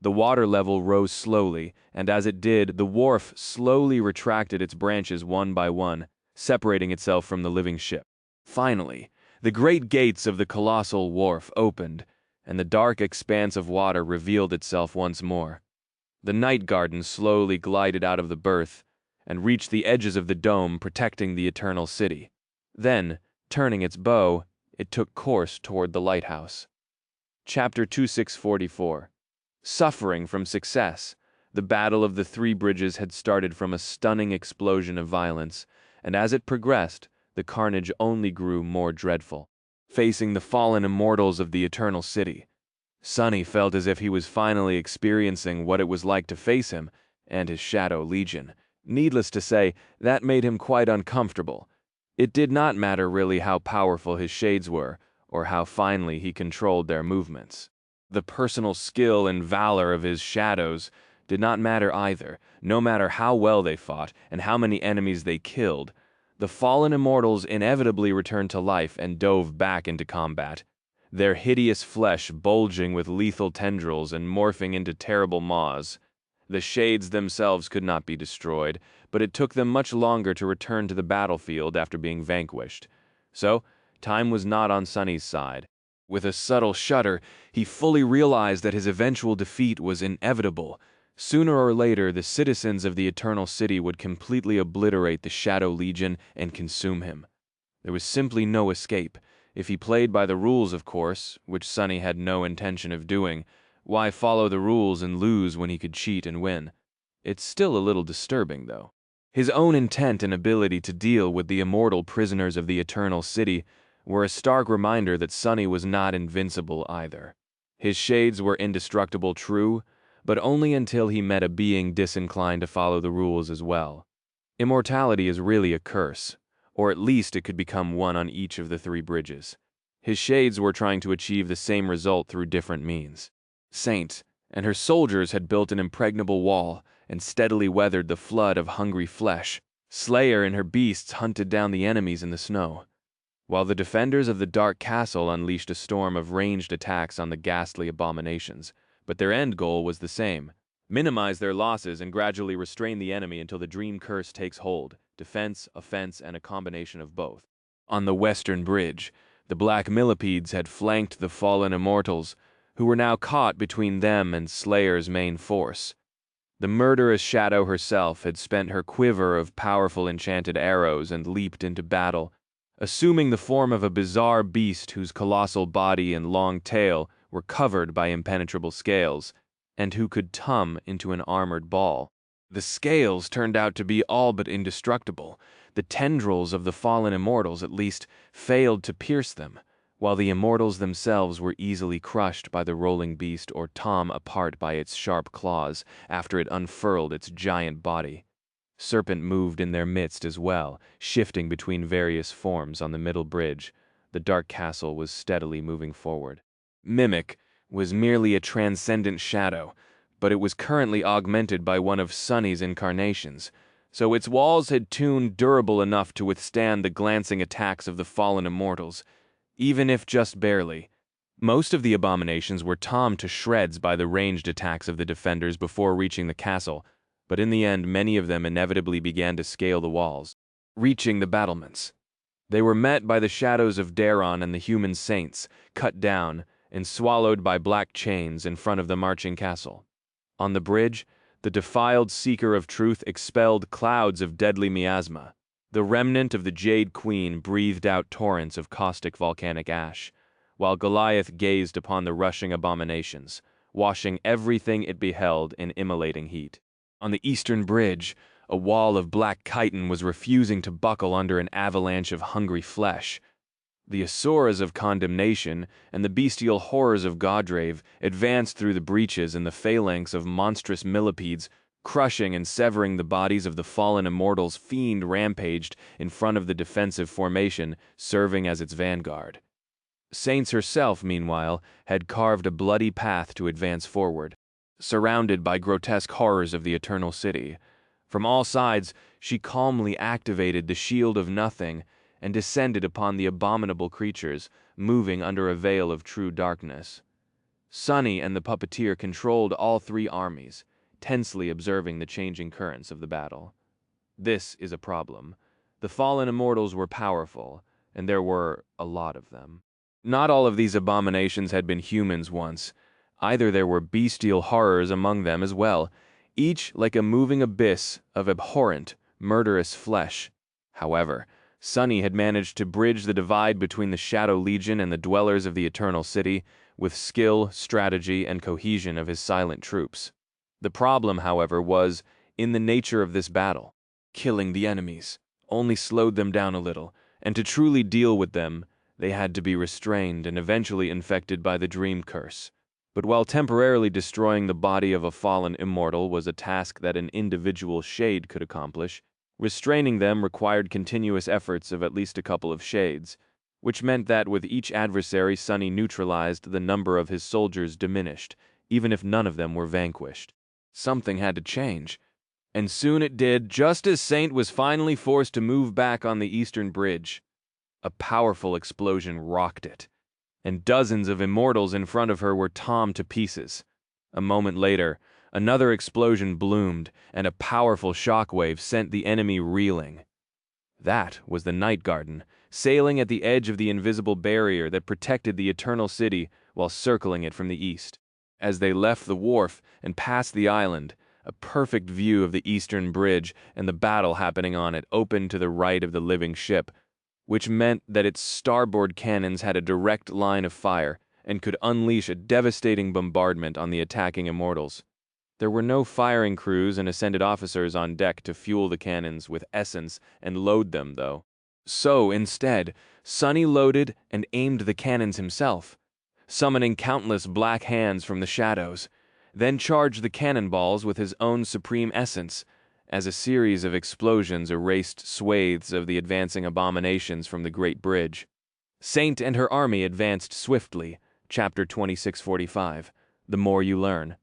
The water level rose slowly, and as it did, the wharf slowly retracted its branches one by one, separating itself from the living ship. Finally, the great gates of the colossal wharf opened, and the dark expanse of water revealed itself once more. The Night Garden slowly glided out of the berth and reached the edges of the dome protecting the Eternal City. Then, turning its bow, it took course toward the lighthouse. Chapter 2644. Suffering from success. The Battle of the Three Bridges had started from a stunning explosion of violence, and as it progressed, the carnage only grew more dreadful. Facing the fallen immortals of the Eternal City, Sunny felt as if he was finally experiencing what it was like to face him and his Shadow Legion. Needless to say, that made him quite uncomfortable. It did not matter really how powerful his shades were, or how finely he controlled their movements. The personal skill and valor of his shadows did not matter either, no matter how well they fought and how many enemies they killed. The fallen immortals inevitably returned to life and dove back into combat, their hideous flesh bulging with lethal tendrils and morphing into terrible maws. The shades themselves could not be destroyed, but it took them much longer to return to the battlefield after being vanquished. So, time was not on Sunny's side. With a subtle shudder, he fully realized that his eventual defeat was inevitable. Sooner or later, the citizens of the Eternal City would completely obliterate the Shadow Legion and consume him. There was simply no escape. If he played by the rules, of course, which Sunny had no intention of doing. Why follow the rules and lose when he could cheat and win? It's still a little disturbing, though. His own intent and ability to deal with the immortal prisoners of the Eternal City were a stark reminder that Sunny was not invincible either. His shades were indestructible, true, but only until he met a being disinclined to follow the rules as well. Immortality is really a curse, or at least it could become one on each of the three bridges. His shades were trying to achieve the same result through different means. Saint and her soldiers had built an impregnable wall and steadily weathered the flood of hungry flesh. Slayer and her beasts hunted down the enemies in the snow, while the defenders of the Dark Castle unleashed a storm of ranged attacks on the ghastly abominations. But their end goal was the same: minimize their losses and gradually restrain the enemy until the dream curse takes hold, defense, offense, and a combination of both. On the western bridge, the black millipedes had flanked the fallen immortals, who were now caught between them and Slayer's main force. The murderous Shadow herself had spent her quiver of powerful enchanted arrows and leaped into battle, assuming the form of a bizarre beast whose colossal body and long tail were covered by impenetrable scales, and who could tum into an armored ball. The scales turned out to be all but indestructible. The tendrils of the fallen immortals, at least, failed to pierce them, while the immortals themselves were easily crushed by the rolling beast or torn apart by its sharp claws after it unfurled its giant body. Serpent moved in their midst as well, shifting between various forms on the middle bridge. The Dark Castle was steadily moving forward. Mimic was merely a transcendent shadow, but it was currently augmented by one of Sunny's incarnations. so its walls had tuned durable enough to withstand the glancing attacks of the fallen immortals, even if just barely. Most of the abominations were torn to shreds by the ranged attacks of the defenders before reaching the castle, but in the end many of them inevitably began to scale the walls, reaching the battlements. They were met by the shadows of Daron and the human saints, cut down and swallowed by black chains in front of the marching castle. On the bridge, the defiled seeker of truth expelled clouds of deadly miasma. The remnant of the Jade Queen breathed out torrents of caustic volcanic ash, while Goliath gazed upon the rushing abominations, washing everything it beheld in immolating heat. On the eastern bridge, a wall of black chitin was refusing to buckle under an avalanche of hungry flesh. The asuras of condemnation and the bestial horrors of Godrave advanced through the breaches in the phalanx of monstrous millipedes, crushing and severing the bodies of the fallen immortals. Fiend rampaged in front of the defensive formation, serving as its vanguard. Saints herself, meanwhile, had carved a bloody path to advance forward, surrounded by grotesque horrors of the Eternal City. From all sides, she calmly activated the Shield of Nothing and descended upon the abominable creatures, moving under a veil of true darkness. Sunny and the puppeteer controlled all three armies, tensely observing the changing currents of the battle. This is a problem. The fallen immortals were powerful, and there were a lot of them. Not all of these abominations had been humans once. Either there were bestial horrors among them as well, each like a moving abyss of abhorrent, murderous flesh. However, Sunny had managed to bridge the divide between the Shadow Legion and the dwellers of the Eternal City with skill, strategy, and cohesion of his silent troops. The problem, however, was in the nature of this battle. Killing the enemies only slowed them down a little, and to truly deal with them, they had to be restrained and eventually infected by the dream curse. But while temporarily destroying the body of a fallen immortal was a task that an individual shade could accomplish, restraining them required continuous efforts of at least a couple of shades, which meant that with each adversary Sunny neutralized, the number of his soldiers diminished, even if none of them were vanquished. Something had to change, and soon it did, just as Saint was finally forced to move back on the eastern bridge. A powerful explosion rocked it, and dozens of immortals in front of her were torn to pieces. A moment later, another explosion bloomed, and a powerful shockwave sent the enemy reeling. That was the Night Garden, sailing at the edge of the invisible barrier that protected the Eternal City while circling it from the east. As they left the wharf and passed the island, a perfect view of the eastern bridge and the battle happening on it opened to the right of the living ship, which meant that its starboard cannons had a direct line of fire and could unleash a devastating bombardment on the attacking immortals. There were no firing crews and ascended officers on deck to fuel the cannons with essence and load them, though. So, instead, Sunny loaded and aimed the cannons himself, summoning countless black hands from the shadows, then charged the cannonballs with his own supreme essence, as a series of explosions erased swathes of the advancing abominations from the Great Bridge. Saint and her army advanced swiftly, chapter 2645, The More You Learn.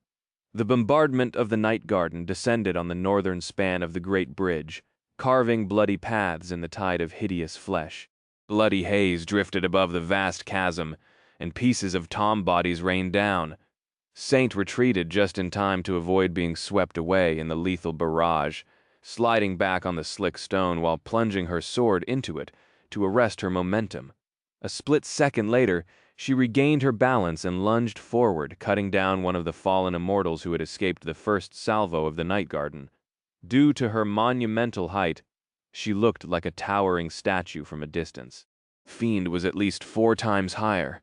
The bombardment of the Night Garden descended on the northern span of the Great Bridge, carving bloody paths in the tide of hideous flesh. Bloody haze drifted above the vast chasm, and pieces of tom bodies rained down. Saint retreated just in time to avoid being swept away in the lethal barrage, sliding back on the slick stone while plunging her sword into it to arrest her momentum. A split second later, she regained her balance and lunged forward, cutting down one of the fallen immortals who had escaped the first salvo of the Night Garden. Due to her monumental height, she looked like a towering statue from a distance. Fiend was at least 4 times higher.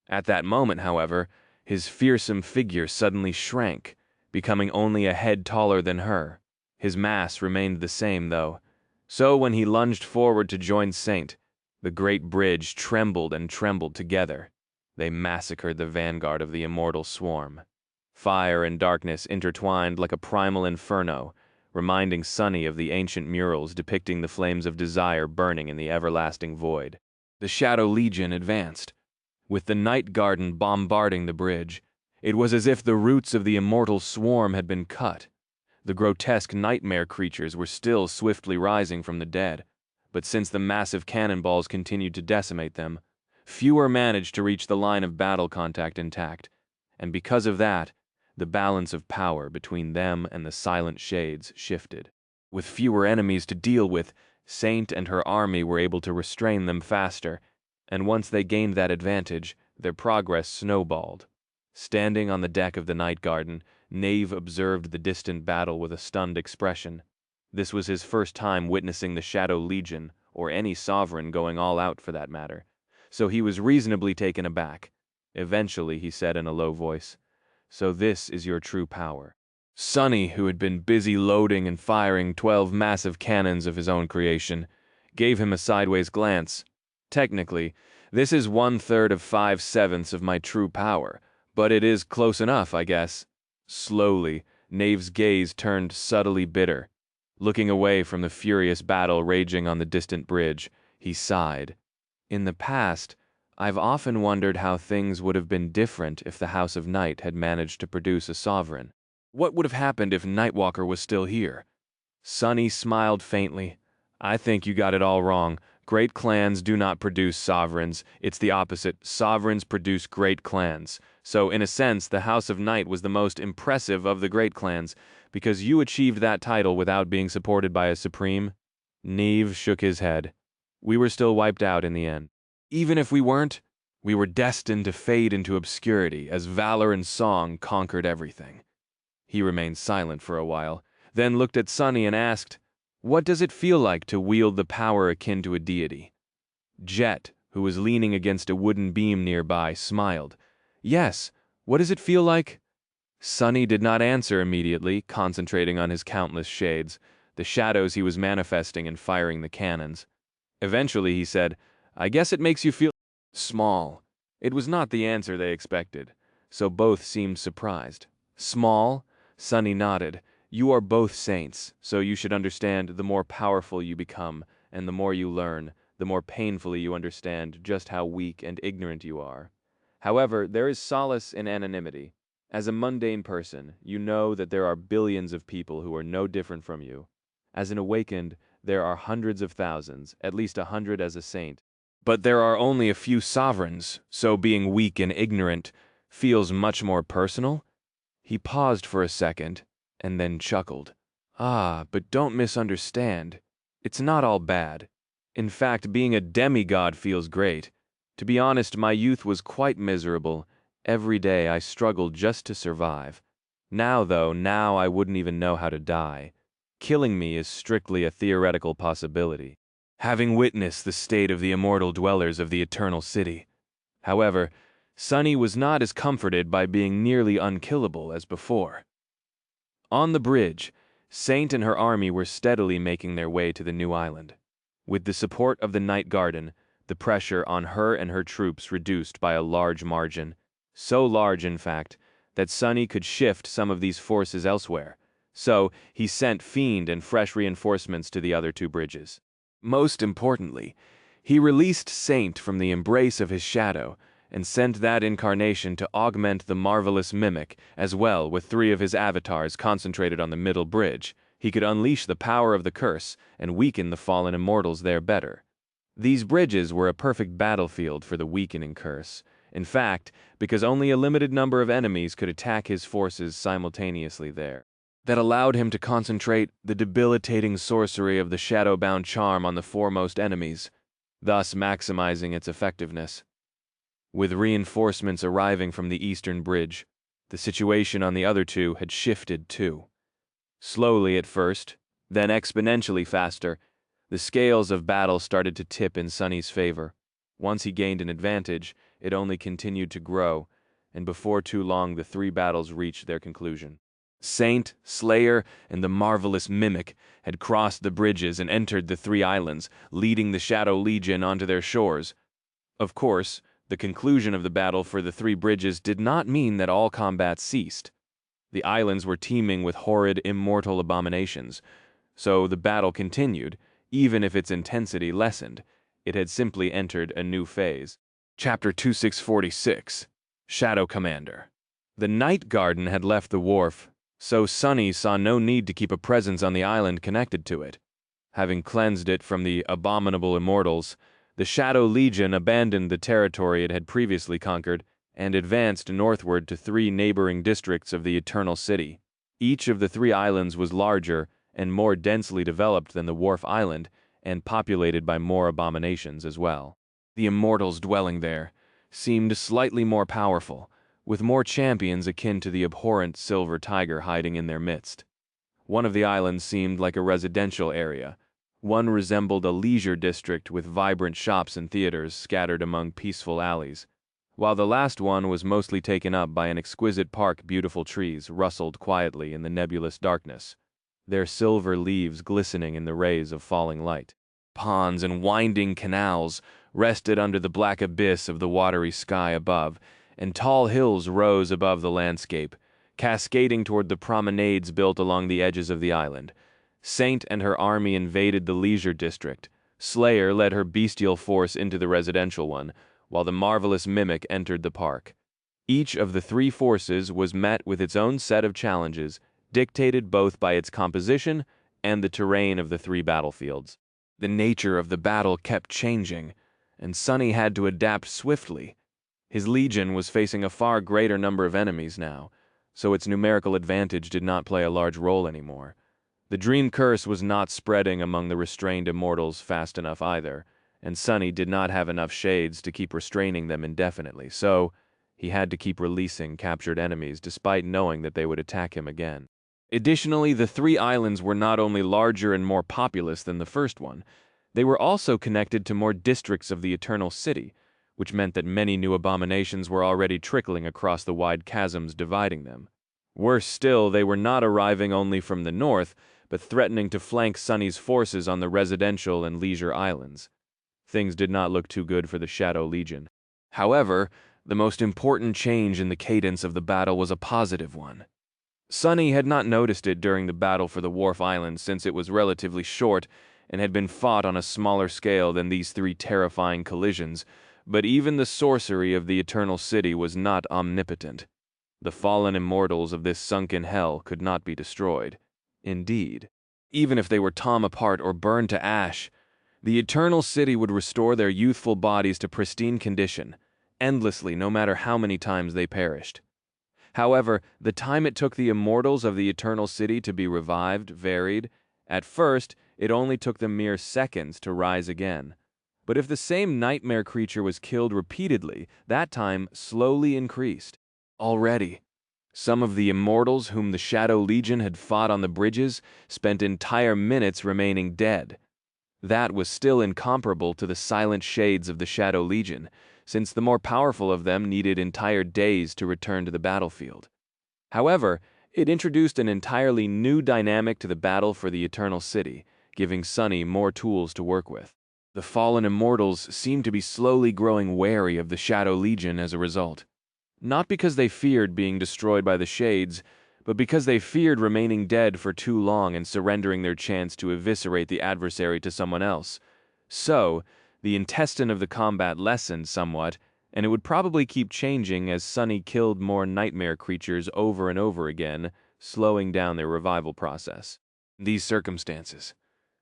At that moment, however, his fearsome figure suddenly shrank, becoming only a head taller than her. His mass remained the same, though. So when he lunged forward to join Saint, the Great Bridge trembled and trembled together. They massacred the vanguard of the immortal swarm. Fire and darkness intertwined like a primal inferno, reminding Sunny of the ancient murals depicting the flames of desire burning in the everlasting void. The Shadow Legion advanced. With the Night Garden bombarding the bridge, it was as if the roots of the immortal swarm had been cut. The grotesque nightmare creatures were still swiftly rising from the dead, but since the massive cannonballs continued to decimate them, fewer managed to reach the line of battle contact intact, and because of that, the balance of power between them and the silent shades shifted. With fewer enemies to deal with, Saint and her army were able to restrain them faster, and once they gained that advantage, their progress snowballed. Standing on the deck of the Night Garden, Knave observed the distant battle with a stunned expression. This was his first time witnessing the Shadow Legion, or any sovereign going all out for that matter, so he was reasonably taken aback. Eventually, he said in a low voice, "So this is your true power." Sonny, who had been busy loading and firing 12 massive cannons of his own creation, gave him a sideways glance. "Technically, this is 1/3 of 5/7 of my true power, but it is close enough, I guess." Slowly, Knave's gaze turned subtly bitter. Looking away from the furious battle raging on the distant bridge, he sighed. "In the past, I've often wondered how things would have been different if the House of Night had managed to produce a sovereign. What would have happened if Nightwalker was still here?" Sonny smiled faintly. "I think you got it all wrong. Great clans do not produce sovereigns. It's the opposite. Sovereigns produce great clans. So, in a sense, the House of Night was the most impressive of the great clans, because you achieved that title without being supported by a supreme." Neve shook his head. "We were still wiped out in the end. Even if we weren't, we were destined to fade into obscurity as valor and song conquered everything." He remained silent for a while, then looked at Sonny and asked, "What does it feel like to wield the power akin to a deity?" Jet, who was leaning against a wooden beam nearby, smiled. "Yes, what does it feel like?" Sonny did not answer immediately, concentrating on his countless shades, the shadows he was manifesting and firing the cannons. Eventually he said, "I guess it makes you feel small." It was not the answer they expected, so both seemed surprised. "Small?" Sonny nodded. "You are both saints, so you should understand the more powerful you become, and the more you learn, the more painfully you understand just how weak and ignorant you are. However, there is solace in anonymity. As a mundane person, you know that there are billions of people who are no different from you. As an awakened, there are hundreds of thousands, at least 100 as a saint. But there are only a few sovereigns, so being weak and ignorant feels much more personal." He paused for a second, and then chuckled. "Ah, but don't misunderstand. It's not all bad. In fact, being a demigod feels great. To be honest, my youth was quite miserable. Every day I struggled just to survive. Now I wouldn't even know how to die. Killing me is strictly a theoretical possibility, having witnessed the state of the immortal dwellers of the Eternal City." However, Sonny was not as comforted by being nearly unkillable as before. On the bridge, Saint and her army were steadily making their way to the new island. With the support of the Night Garden, the pressure on her and her troops reduced by a large margin, so large, in fact, that Sonny could shift some of these forces elsewhere, so he sent Fiend and fresh reinforcements to the other two bridges. Most importantly, he released Saint from the embrace of his shadow and sent that incarnation to augment the marvelous mimic as well with 3 of his avatars concentrated on the middle bridge. He could unleash the power of the curse and weaken the fallen immortals there better. These bridges were a perfect battlefield for the weakening curse. In fact, because only a limited number of enemies could attack his forces simultaneously there. That allowed him to concentrate the debilitating sorcery of the shadow-bound charm on the foremost enemies, thus maximizing its effectiveness. With reinforcements arriving from the eastern bridge, the situation on the other two had shifted too. Slowly at first, then exponentially faster, the scales of battle started to tip in Sonny's favor. Once he gained an advantage, it only continued to grow, and before too long the 3 battles reached their conclusion. Saint, Slayer, and the marvelous Mimic had crossed the bridges and entered the 3 islands, leading the Shadow Legion onto their shores. Of course, the conclusion of the battle for the 3 bridges did not mean that all combat ceased. The islands were teeming with horrid, immortal abominations, so the battle continued, even if its intensity lessened. It had simply entered a new phase. Chapter 2646, Shadow Commander. The Night Garden had left the wharf, so Sunny saw no need to keep a presence on the island connected to it. Having cleansed it from the abominable immortals, the Shadow Legion abandoned the territory it had previously conquered and advanced northward to 3 neighboring districts of the Eternal City. Each of the 3 islands was larger and more densely developed than the Wharf Island, and populated by more abominations as well. The immortals dwelling there seemed slightly more powerful, with more champions akin to the abhorrent silver tiger hiding in their midst. One of the islands seemed like a residential area. One resembled a leisure district with vibrant shops and theaters scattered among peaceful alleys, while the last one was mostly taken up by an exquisite park. Beautiful trees rustled quietly in the nebulous darkness, their silver leaves glistening in the rays of falling light. Ponds and winding canals rested under the black abyss of the watery sky above, and tall hills rose above the landscape, cascading toward the promenades built along the edges of the island. Saint and her army invaded the leisure district. Slayer led her bestial force into the residential one, while the marvelous Mimic entered the park. Each of the 3 forces was met with its own set of challenges, dictated both by its composition and the terrain of the 3 battlefields. The nature of the battle kept changing, and Sunny had to adapt swiftly. His legion was facing a far greater number of enemies now, so its numerical advantage did not play a large role anymore. The dream curse was not spreading among the restrained immortals fast enough either, and Sunny did not have enough shades to keep restraining them indefinitely, so he had to keep releasing captured enemies despite knowing that they would attack him again. Additionally, the 3 islands were not only larger and more populous than the first one, they were also connected to more districts of the Eternal City, which meant that many new abominations were already trickling across the wide chasms dividing them. Worse still, they were not arriving only from the north, but threatening to flank Sunny's forces on the residential and leisure islands. Things did not look too good for the Shadow Legion. However, the most important change in the cadence of the battle was a positive one. Sunny had not noticed it during the battle for the Wharf Island, since it was relatively short and had been fought on a smaller scale than these 3 terrifying collisions, but even the sorcery of the Eternal City was not omnipotent. The fallen immortals of this sunken hell could not be destroyed. Indeed, even if they were torn apart or burned to ash, the Eternal City would restore their youthful bodies to pristine condition, endlessly, no matter how many times they perished. However, the time it took the immortals of the Eternal City to be revived varied. At first, it only took them mere seconds to rise again. But if the same nightmare creature was killed repeatedly, that time slowly increased. Already, some of the immortals whom the Shadow Legion had fought on the bridges spent entire minutes remaining dead. That was still incomparable to the silent shades of the Shadow Legion, since the more powerful of them needed entire days to return to the battlefield. However, it introduced an entirely new dynamic to the battle for the Eternal City, giving Sunny more tools to work with. The fallen immortals seemed to be slowly growing wary of the Shadow Legion as a result. Not because they feared being destroyed by the Shades, but because they feared remaining dead for too long and surrendering their chance to eviscerate the adversary to someone else. So, the intestine of the combat lessened somewhat, and it would probably keep changing as Sunny killed more nightmare creatures over and over again, slowing down their revival process. In these circumstances,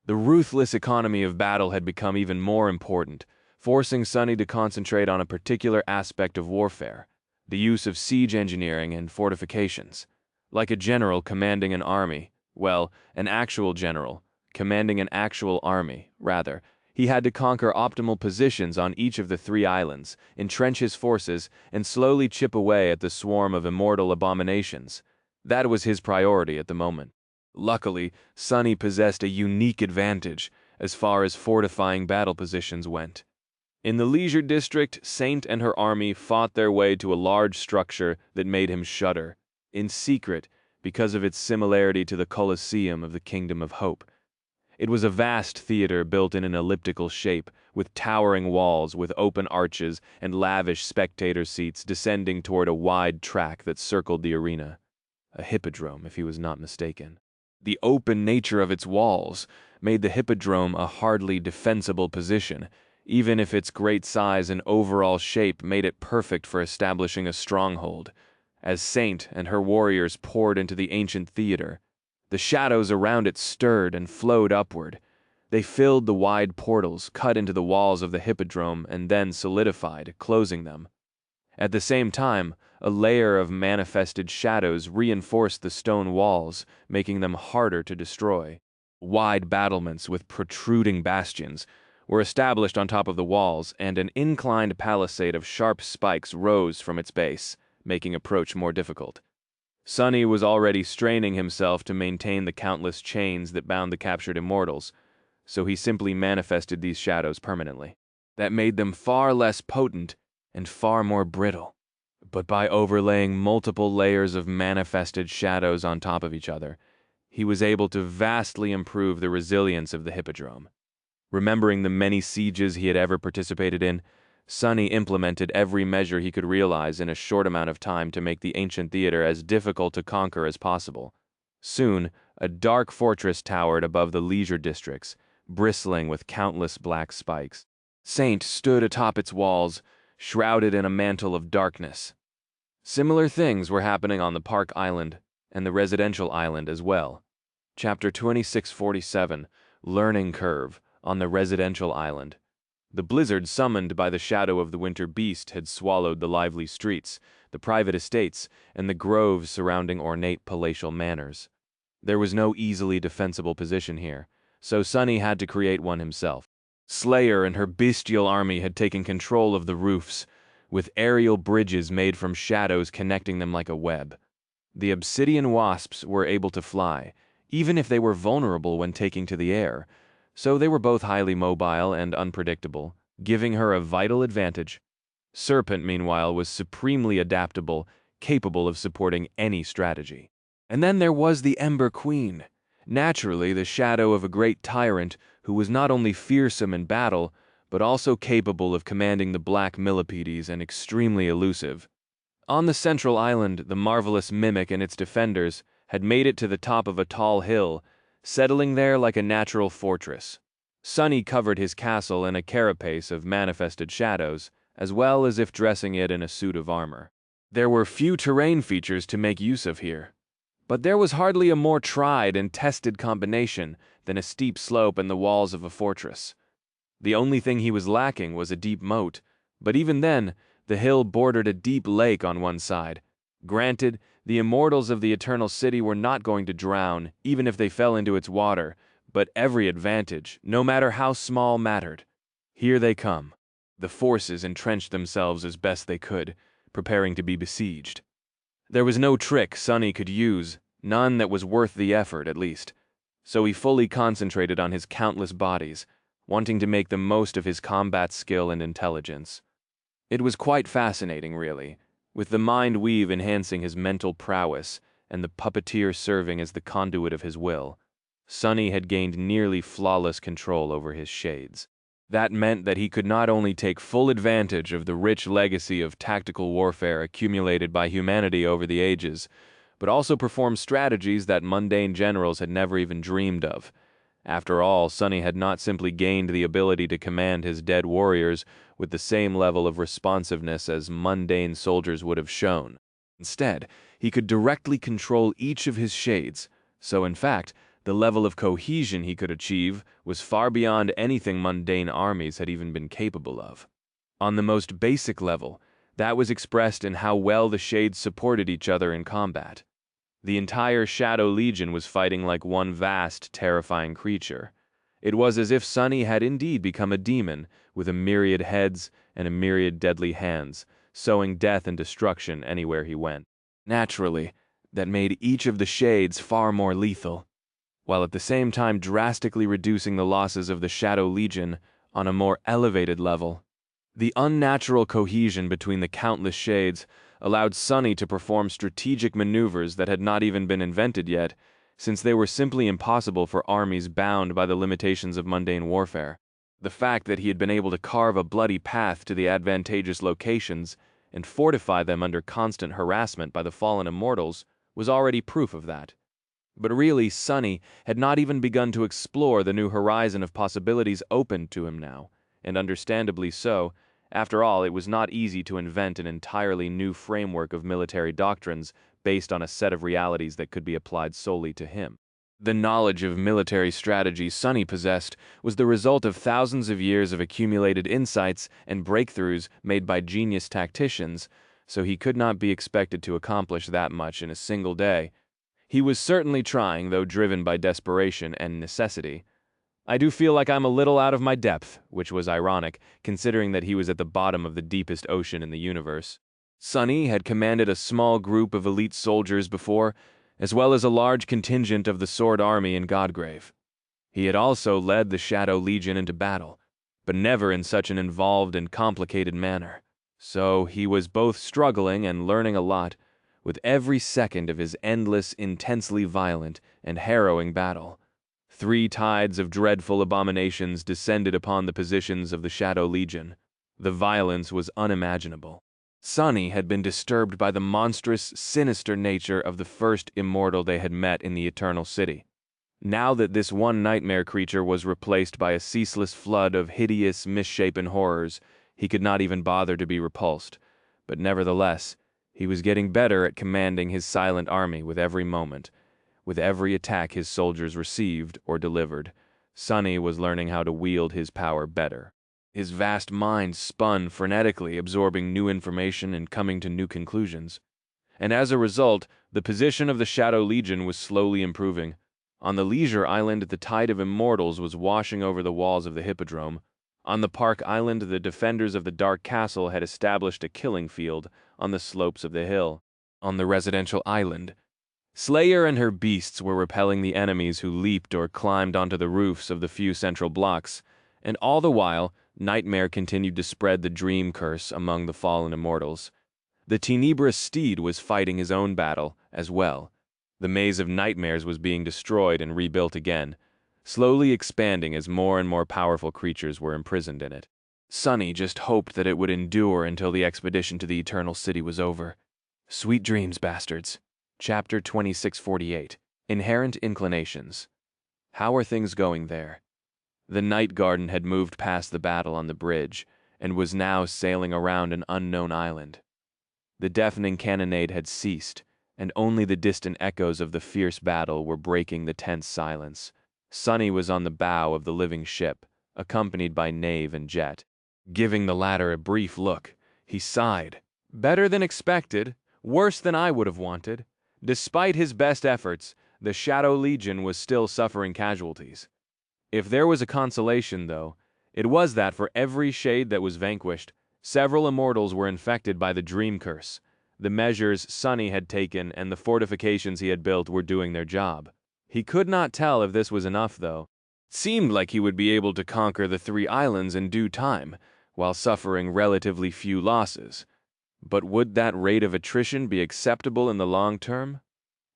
the ruthless economy of battle had become even more important, forcing Sunny to concentrate on a particular aspect of warfare, the use of siege engineering and fortifications. Like a general commanding an army, well, an actual general, commanding an actual army, rather, he had to conquer optimal positions on each of the 3 islands, entrench his forces, and slowly chip away at the swarm of immortal abominations. That was his priority at the moment. Luckily, Sunny possessed a unique advantage as far as fortifying battle positions went. In the leisure district, Saint and her army fought their way to a large structure that made him shudder, in secret because of its similarity to the Colosseum of the Kingdom of Hope. It was a vast theater built in an elliptical shape, with towering walls with open arches and lavish spectator seats descending toward a wide track that circled the arena. A hippodrome, if he was not mistaken. The open nature of its walls made the hippodrome a hardly defensible position, even if its great size and overall shape made it perfect for establishing a stronghold. as Saint and her warriors poured into the ancient theater. The shadows around it stirred and flowed upward. They filled the wide portals cut into the walls of the hippodrome and then solidified, closing them. At the same time, a layer of manifested shadows reinforced the stone walls, making them harder to destroy. Wide battlements with protruding bastions were established on top of the walls, and an inclined palisade of sharp spikes rose from its base, making approach more difficult. Sonny was already straining himself to maintain the countless chains that bound the captured immortals, so he simply manifested these shadows permanently. That made them far less potent and far more brittle. But by overlaying multiple layers of manifested shadows on top of each other, he was able to vastly improve the resilience of the hippodrome. Remembering the many sieges he had ever participated in, Sonny implemented every measure he could realize in a short amount of time to make the ancient theater as difficult to conquer as possible. Soon, a dark fortress towered above the leisure districts, bristling with countless black spikes. Saint stood atop its walls, shrouded in a mantle of darkness. Similar things were happening on the Park Island and the residential island as well. Chapter 2647, Learning Curve, on the residential island. The blizzard summoned by the shadow of the winter beast had swallowed the lively streets, the private estates, and the groves surrounding ornate palatial manors. There was no easily defensible position here, so Sonny had to create one himself. Slayer and her bestial army had taken control of the roofs, with aerial bridges made from shadows connecting them like a web. The obsidian wasps were able to fly, even if they were vulnerable when taking to the air, so they were both highly mobile and unpredictable, giving her a vital advantage. Serpent, meanwhile, was supremely adaptable, capable of supporting any strategy. And then there was the Ember Queen, naturally the shadow of a great tyrant who was not only fearsome in battle, but also capable of commanding the black millipedes and extremely elusive. On the central island, the marvelous mimic and its defenders had made it to the top of a tall hill, settling there like a natural fortress. Sonny covered his castle in a carapace of manifested shadows, as well as if dressing it in a suit of armor. There were few terrain features to make use of here, but there was hardly a more tried and tested combination than a steep slope and the walls of a fortress. The only thing he was lacking was a deep moat, but even then, the hill bordered a deep lake on one side. Granted, the immortals of the Eternal City were not going to drown, even if they fell into its water, but every advantage, no matter how small, mattered. Here they come. The forces entrenched themselves as best they could, preparing to be besieged. There was no trick Sonny could use, none that was worth the effort, at least. So he fully concentrated on his countless bodies, wanting to make the most of his combat skill and intelligence. It was quite fascinating, really, with the mind weave enhancing his mental prowess and the puppeteer serving as the conduit of his will. Sonny had gained nearly flawless control over his shades. That meant that he could not only take full advantage of the rich legacy of tactical warfare accumulated by humanity over the ages, but also perform strategies that mundane generals had never even dreamed of. After all, Sonny had not simply gained the ability to command his dead warriors with the same level of responsiveness as mundane soldiers would have shown. Instead, he could directly control each of his shades, so in fact, the level of cohesion he could achieve was far beyond anything mundane armies had even been capable of. On the most basic level, that was expressed in how well the shades supported each other in combat. The entire Shadow Legion was fighting like one vast, terrifying creature. It was as if Sonny had indeed become a demon, with a myriad heads and a myriad deadly hands, sowing death and destruction anywhere he went. Naturally, that made each of the shades far more lethal, while at the same time drastically reducing the losses of the Shadow Legion on a more elevated level. The unnatural cohesion between the countless shades allowed Sonny to perform strategic maneuvers that had not even been invented yet, since they were simply impossible for armies bound by the limitations of mundane warfare. The fact that he had been able to carve a bloody path to the advantageous locations and fortify them under constant harassment by the fallen immortals was already proof of that. But really, Sonny had not even begun to explore the new horizon of possibilities opened to him now, and understandably so, After all, it was not easy to invent an entirely new framework of military doctrines based on a set of realities that could be applied solely to him. The knowledge of military strategy Sonny possessed was the result of thousands of years of accumulated insights and breakthroughs made by genius tacticians, so he could not be expected to accomplish that much in a single day. He was certainly trying, though driven by desperation and necessity. I do feel like I'm a little out of my depth, which was ironic, considering that he was at the bottom of the deepest ocean in the universe. Sonny had commanded a small group of elite soldiers before, as well as a large contingent of the Sword Army in Godgrave. He had also led the Shadow Legion into battle, but never in such an involved and complicated manner. So he was both struggling and learning a lot, with every second of his endless, intensely violent, and harrowing battle. 3 tides of dreadful abominations descended upon the positions of the Shadow Legion. The violence was unimaginable. Sonny had been disturbed by the monstrous, sinister nature of the first immortal they had met in the Eternal City. Now that this one nightmare creature was replaced by a ceaseless flood of hideous, misshapen horrors, he could not even bother to be repulsed. But nevertheless, he was getting better at commanding his silent army with every moment. With every attack his soldiers received or delivered, Sonny was learning how to wield his power better. His vast mind spun frenetically, absorbing new information and coming to new conclusions. And as a result, the position of the Shadow Legion was slowly improving. On the Leisure Island, the tide of immortals was washing over the walls of the Hippodrome. On the Park Island, the defenders of the Dark Castle had established a killing field on the slopes of the hill. On the Residential Island, Slayer and her beasts were repelling the enemies who leaped or climbed onto the roofs of the few central blocks, and all the while, Nightmare continued to spread the dream curse among the fallen immortals. The Tenebrous Steed was fighting his own battle, as well. The Maze of Nightmares was being destroyed and rebuilt again, slowly expanding as more and more powerful creatures were imprisoned in it. Sonny just hoped that it would endure until the expedition to the Eternal City was over. Sweet dreams, bastards. Chapter 2648. Inherent Inclinations. How are things going there? The Night Garden had moved past the battle on the bridge, and was now sailing around an unknown island. The deafening cannonade had ceased, and only the distant echoes of the fierce battle were breaking the tense silence. Sonny was on the bow of the living ship, accompanied by Knave and Jet. Giving the latter a brief look, he sighed. Better than expected, worse than I would have wanted. Despite his best efforts, the Shadow Legion was still suffering casualties. If there was a consolation, though, it was that for every shade that was vanquished, several immortals were infected by the Dream Curse. The measures Sonny had taken and the fortifications he had built were doing their job. He could not tell if this was enough, though. It seemed like he would be able to conquer the 3 islands in due time, while suffering relatively few losses. But would that rate of attrition be acceptable in the long term?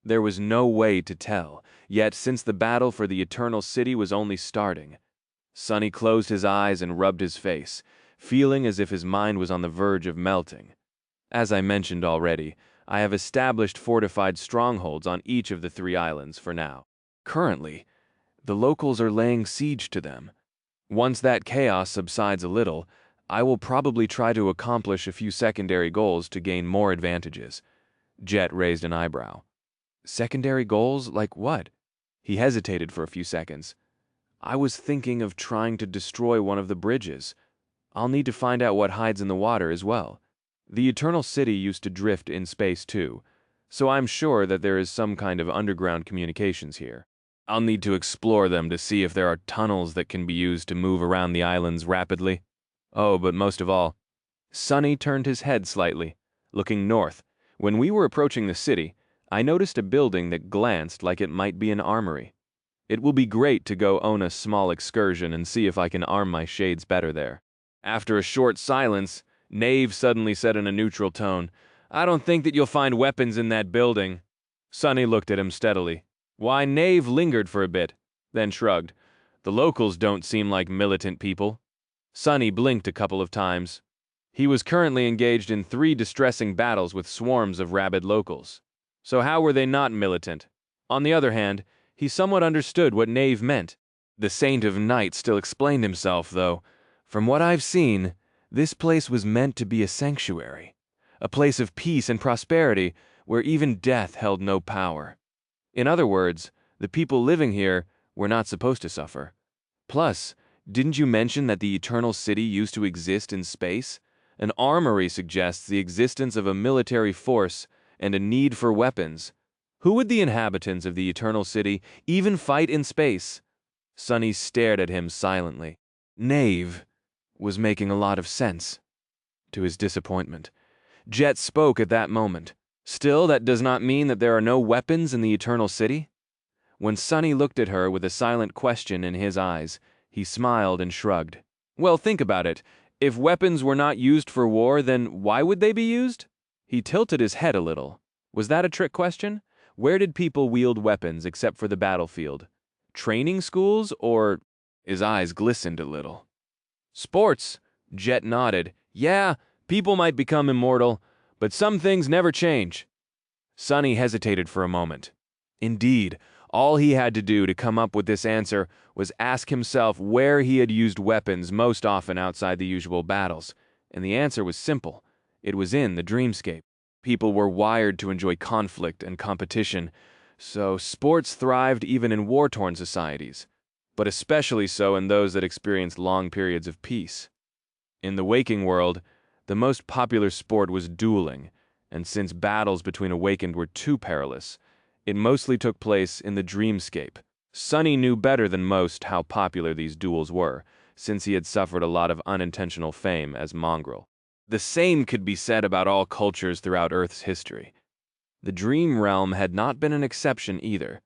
There was no way to tell, yet since the battle for the Eternal City was only starting. Sonny closed his eyes and rubbed his face, feeling as if his mind was on the verge of melting. As I mentioned already, I have established fortified strongholds on each of the 3 islands for now. Currently, the locals are laying siege to them. Once that chaos subsides a little, I will probably try to accomplish a few secondary goals to gain more advantages. Jet raised an eyebrow. Secondary goals? Like what? He hesitated for a few seconds. I was thinking of trying to destroy one of the bridges. I'll need to find out what hides in the water as well. The Eternal City used to drift in space too, so I'm sure that there is some kind of underground communications here. I'll need to explore them to see if there are tunnels that can be used to move around the islands rapidly. Oh, but most of all, Sonny turned his head slightly, looking north. When we were approaching the city, I noticed a building that glanced like it might be an armory. It will be great to go on a small excursion and see if I can arm my shades better there. After a short silence, Knave suddenly said in a neutral tone, I don't think that you'll find weapons in that building. Sonny looked at him steadily. Why, Knave lingered for a bit, then shrugged. The locals don't seem like militant people. Sonny blinked a couple of times. He was currently engaged in 3 distressing battles with swarms of rabid locals. So how were they not militant? On the other hand, he somewhat understood what Knave meant. The Saint of Night still explained himself, though. From what I've seen, This place was meant to be a sanctuary, a place of peace and prosperity where even death held no power. In other words, the people living here were not supposed to suffer. Plus, didn't you mention that the Eternal City used to exist in space? An armory suggests the existence of a military force and a need for weapons. Who would the inhabitants of the Eternal City even fight in space? Sunny stared at him silently. Knave was making a lot of sense. To his disappointment, Jet spoke at that moment. Still, that does not mean that there are no weapons in the Eternal City? When Sunny looked at her with a silent question in his eyes, he smiled and shrugged. Well, think about it. If weapons were not used for war, then why would they be used? He tilted his head a little. Was that a trick question? Where did people wield weapons except for the battlefield? Training schools, or... His eyes glistened a little. Sports, Jet nodded. Yeah, people might become immortal, but some things never change. Sunny hesitated for a moment. Indeed, all he had to do to come up with this answer was ask himself where he had used weapons most often outside the usual battles, and the answer was simple. It was in the dreamscape. People were wired to enjoy conflict and competition, so sports thrived even in war-torn societies, but especially so in those that experienced long periods of peace. In the waking world, the most popular sport was dueling, and since battles between awakened were too perilous, it mostly took place in the dreamscape. Sunny knew better than most how popular these duels were, since he had suffered a lot of unintentional fame as mongrel. The same could be said about all cultures throughout Earth's history. The dream realm had not been an exception either.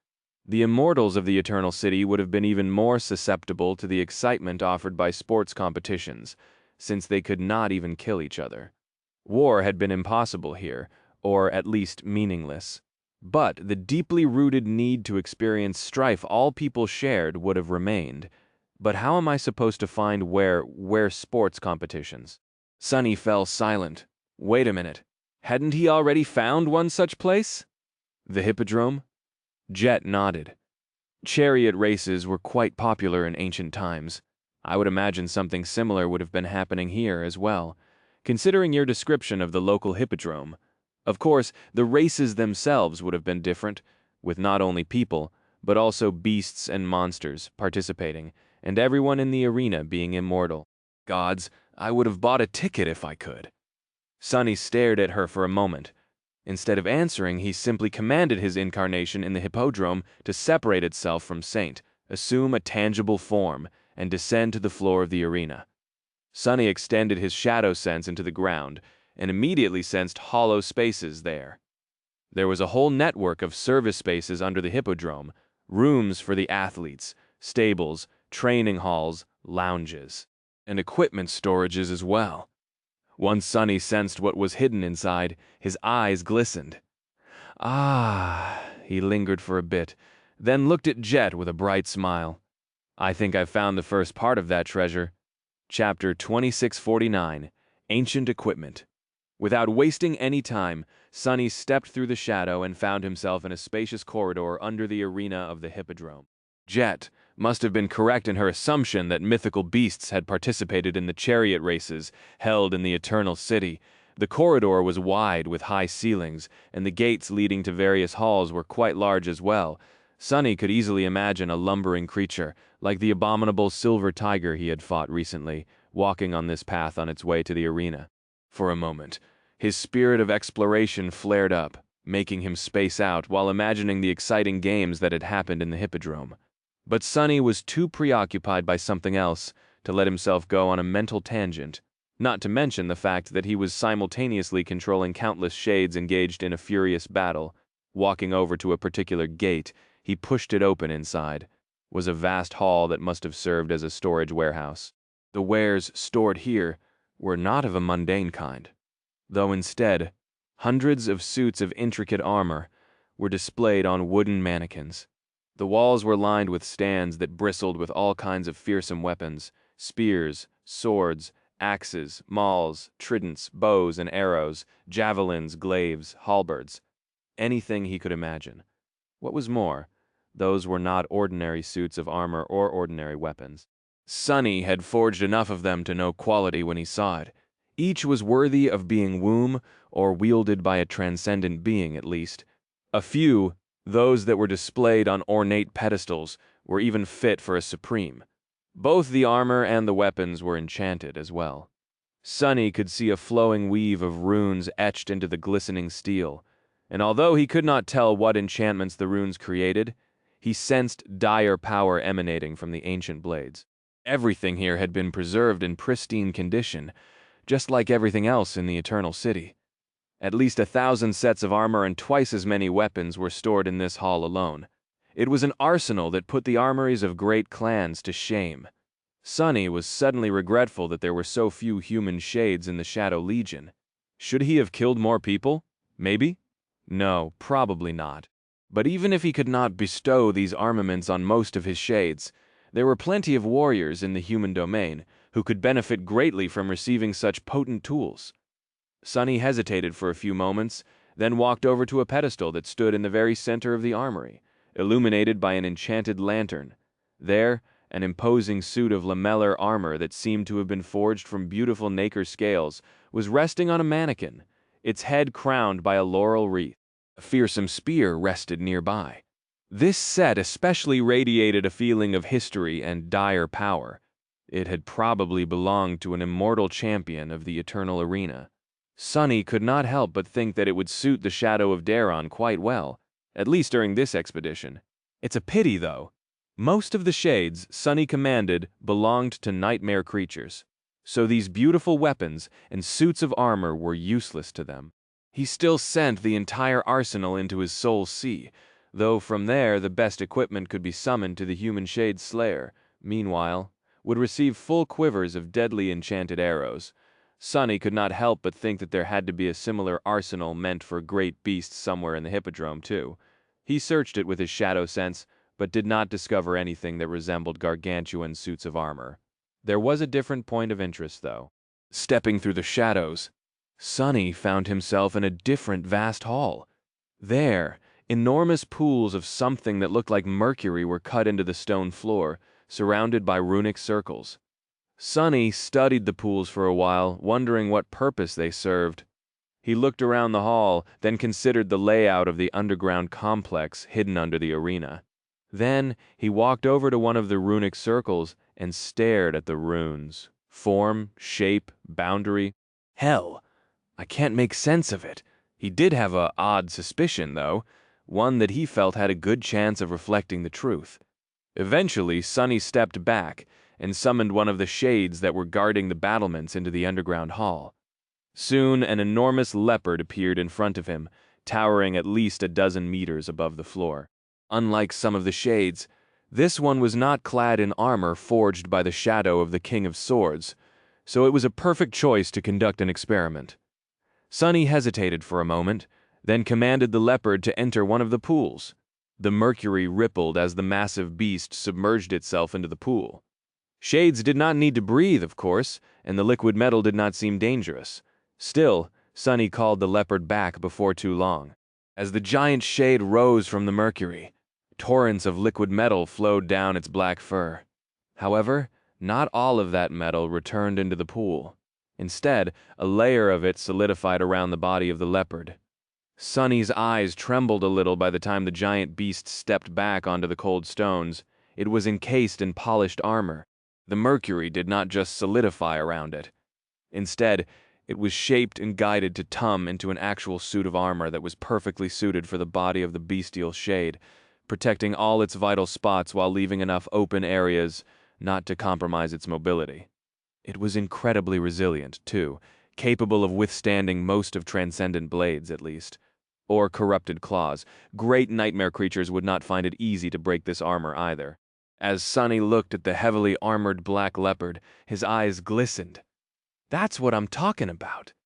The immortals of the Eternal City would have been even more susceptible to the excitement offered by sports competitions, since they could not even kill each other. War had been impossible here, or at least meaningless. But the deeply rooted need to experience strife all people shared would have remained. But how am I supposed to find where sports competitions? Sunny fell silent. Wait a minute. Hadn't he already found one such place? The Hippodrome? Jet nodded. Chariot races were quite popular in ancient times. I would imagine something similar would have been happening here as well, considering your description of the local hippodrome. Of course, the races themselves would have been different, with not only people, but also beasts and monsters participating, and everyone in the arena being immortal. Gods, I would have bought a ticket if I could. Sunny stared at her for a moment. Instead of answering, he simply commanded his incarnation in the hippodrome to separate itself from Saint, assume a tangible form, and descend to the floor of the arena. Sunny extended his shadow sense into the ground, and immediately sensed hollow spaces there. There was a whole network of service spaces under the hippodrome, rooms for the athletes, stables, training halls, lounges, and equipment storages as well. Once Sunny sensed what was hidden inside, his eyes glistened. Ah, he lingered for a bit, then looked at Jet with a bright smile. I think I've found the first part of that treasure. Chapter 2649, Ancient Equipment. Without wasting any time, Sunny stepped through the shadow and found himself in a spacious corridor under the arena of the hippodrome. Jet must have been correct in her assumption that mythical beasts had participated in the chariot races held in the Eternal City. The corridor was wide with high ceilings, and the gates leading to various halls were quite large as well. Sunny could easily imagine a lumbering creature, like the abominable silver tiger he had fought recently, walking on this path on its way to the arena. For a moment, his spirit of exploration flared up, making him space out while imagining the exciting games that had happened in the hippodrome. But Sunny was too preoccupied by something else to let himself go on a mental tangent, not to mention the fact that he was simultaneously controlling countless shades engaged in a furious battle. Walking over to a particular gate, he pushed it open. Inside was a vast hall that must have served as a storage warehouse. The wares stored here were not of a mundane kind, though instead, hundreds of suits of intricate armor were displayed on wooden mannequins. The walls were lined with stands that bristled with all kinds of fearsome weapons: spears, swords, axes, mauls, tridents, bows and arrows, javelins, glaives, halberds, anything he could imagine. What was more, those were not ordinary suits of armor or ordinary weapons. Sunny had forged enough of them to know quality when he saw it. Each was worthy of being womb or wielded by a transcendent being at least. A few, those that were displayed on ornate pedestals, were even fit for a supreme. Both the armor and the weapons were enchanted as well. Sunny could see a flowing weave of runes etched into the glistening steel, and although he could not tell what enchantments the runes created, he sensed dire power emanating from the ancient blades. Everything here had been preserved in pristine condition, just like everything else in the Eternal City. At least 1,000 sets of armor and twice as many weapons were stored in this hall alone. It was an arsenal that put the armories of great clans to shame. Sunny was suddenly regretful that there were so few human shades in the Shadow Legion. Should he have killed more people? Maybe? No, probably not. But even if he could not bestow these armaments on most of his shades, there were plenty of warriors in the human domain who could benefit greatly from receiving such potent tools. Sunny hesitated for a few moments, then walked over to a pedestal that stood in the very center of the armory, illuminated by an enchanted lantern. There, an imposing suit of lamellar armor that seemed to have been forged from beautiful nacre scales was resting on a mannequin, its head crowned by a laurel wreath. A fearsome spear rested nearby. This set especially radiated a feeling of history and dire power. It had probably belonged to an immortal champion of the eternal arena. Sunny could not help but think that it would suit the Shadow of Daron quite well, at least during this expedition. It's a pity, though. Most of the shades Sunny commanded belonged to nightmare creatures, so these beautiful weapons and suits of armor were useless to them. He still sent the entire arsenal into his soul sea, though from there the best equipment could be summoned to the human shade's slayer. Meanwhile, would receive full quivers of deadly enchanted arrows. Sunny could not help but think that there had to be a similar arsenal meant for great beasts somewhere in the hippodrome, too. He searched it with his shadow sense, but did not discover anything that resembled gargantuan suits of armor. There was a different point of interest, though. Stepping through the shadows, Sunny found himself in a different vast hall. There, enormous pools of something that looked like mercury were cut into the stone floor, surrounded by runic circles. Sunny studied the pools for a while, wondering what purpose they served. He looked around the hall, then considered the layout of the underground complex hidden under the arena. Then he walked over to one of the runic circles and stared at the runes. Form, shape, boundary. Hell, I can't make sense of it. He did have an odd suspicion, though, one that he felt had a good chance of reflecting the truth. Eventually, Sunny stepped back and summoned one of the shades that were guarding the battlements into the underground hall. Soon, an enormous leopard appeared in front of him, towering at least a dozen meters above the floor. Unlike some of the shades, this one was not clad in armor forged by the shadow of the King of Swords, so it was a perfect choice to conduct an experiment. Sunny hesitated for a moment, then commanded the leopard to enter one of the pools. The mercury rippled as the massive beast submerged itself into the pool. Shades did not need to breathe, of course, and the liquid metal did not seem dangerous. Still, Sunny called the leopard back before too long. As the giant shade rose from the mercury, torrents of liquid metal flowed down its black fur. However, not all of that metal returned into the pool. Instead, a layer of it solidified around the body of the leopard. Sunny's eyes trembled a little by the time the giant beast stepped back onto the cold stones. It was encased in polished armor. The mercury did not just solidify around it. Instead, it was shaped and guided to tum into an actual suit of armor that was perfectly suited for the body of the bestial shade, protecting all its vital spots while leaving enough open areas not to compromise its mobility. It was incredibly resilient, too, capable of withstanding most of transcendent blades, at least. Or corrupted claws. Great nightmare creatures would not find it easy to break this armor either. As Sunny looked at the heavily armored black leopard, his eyes glistened. That's what I'm talking about.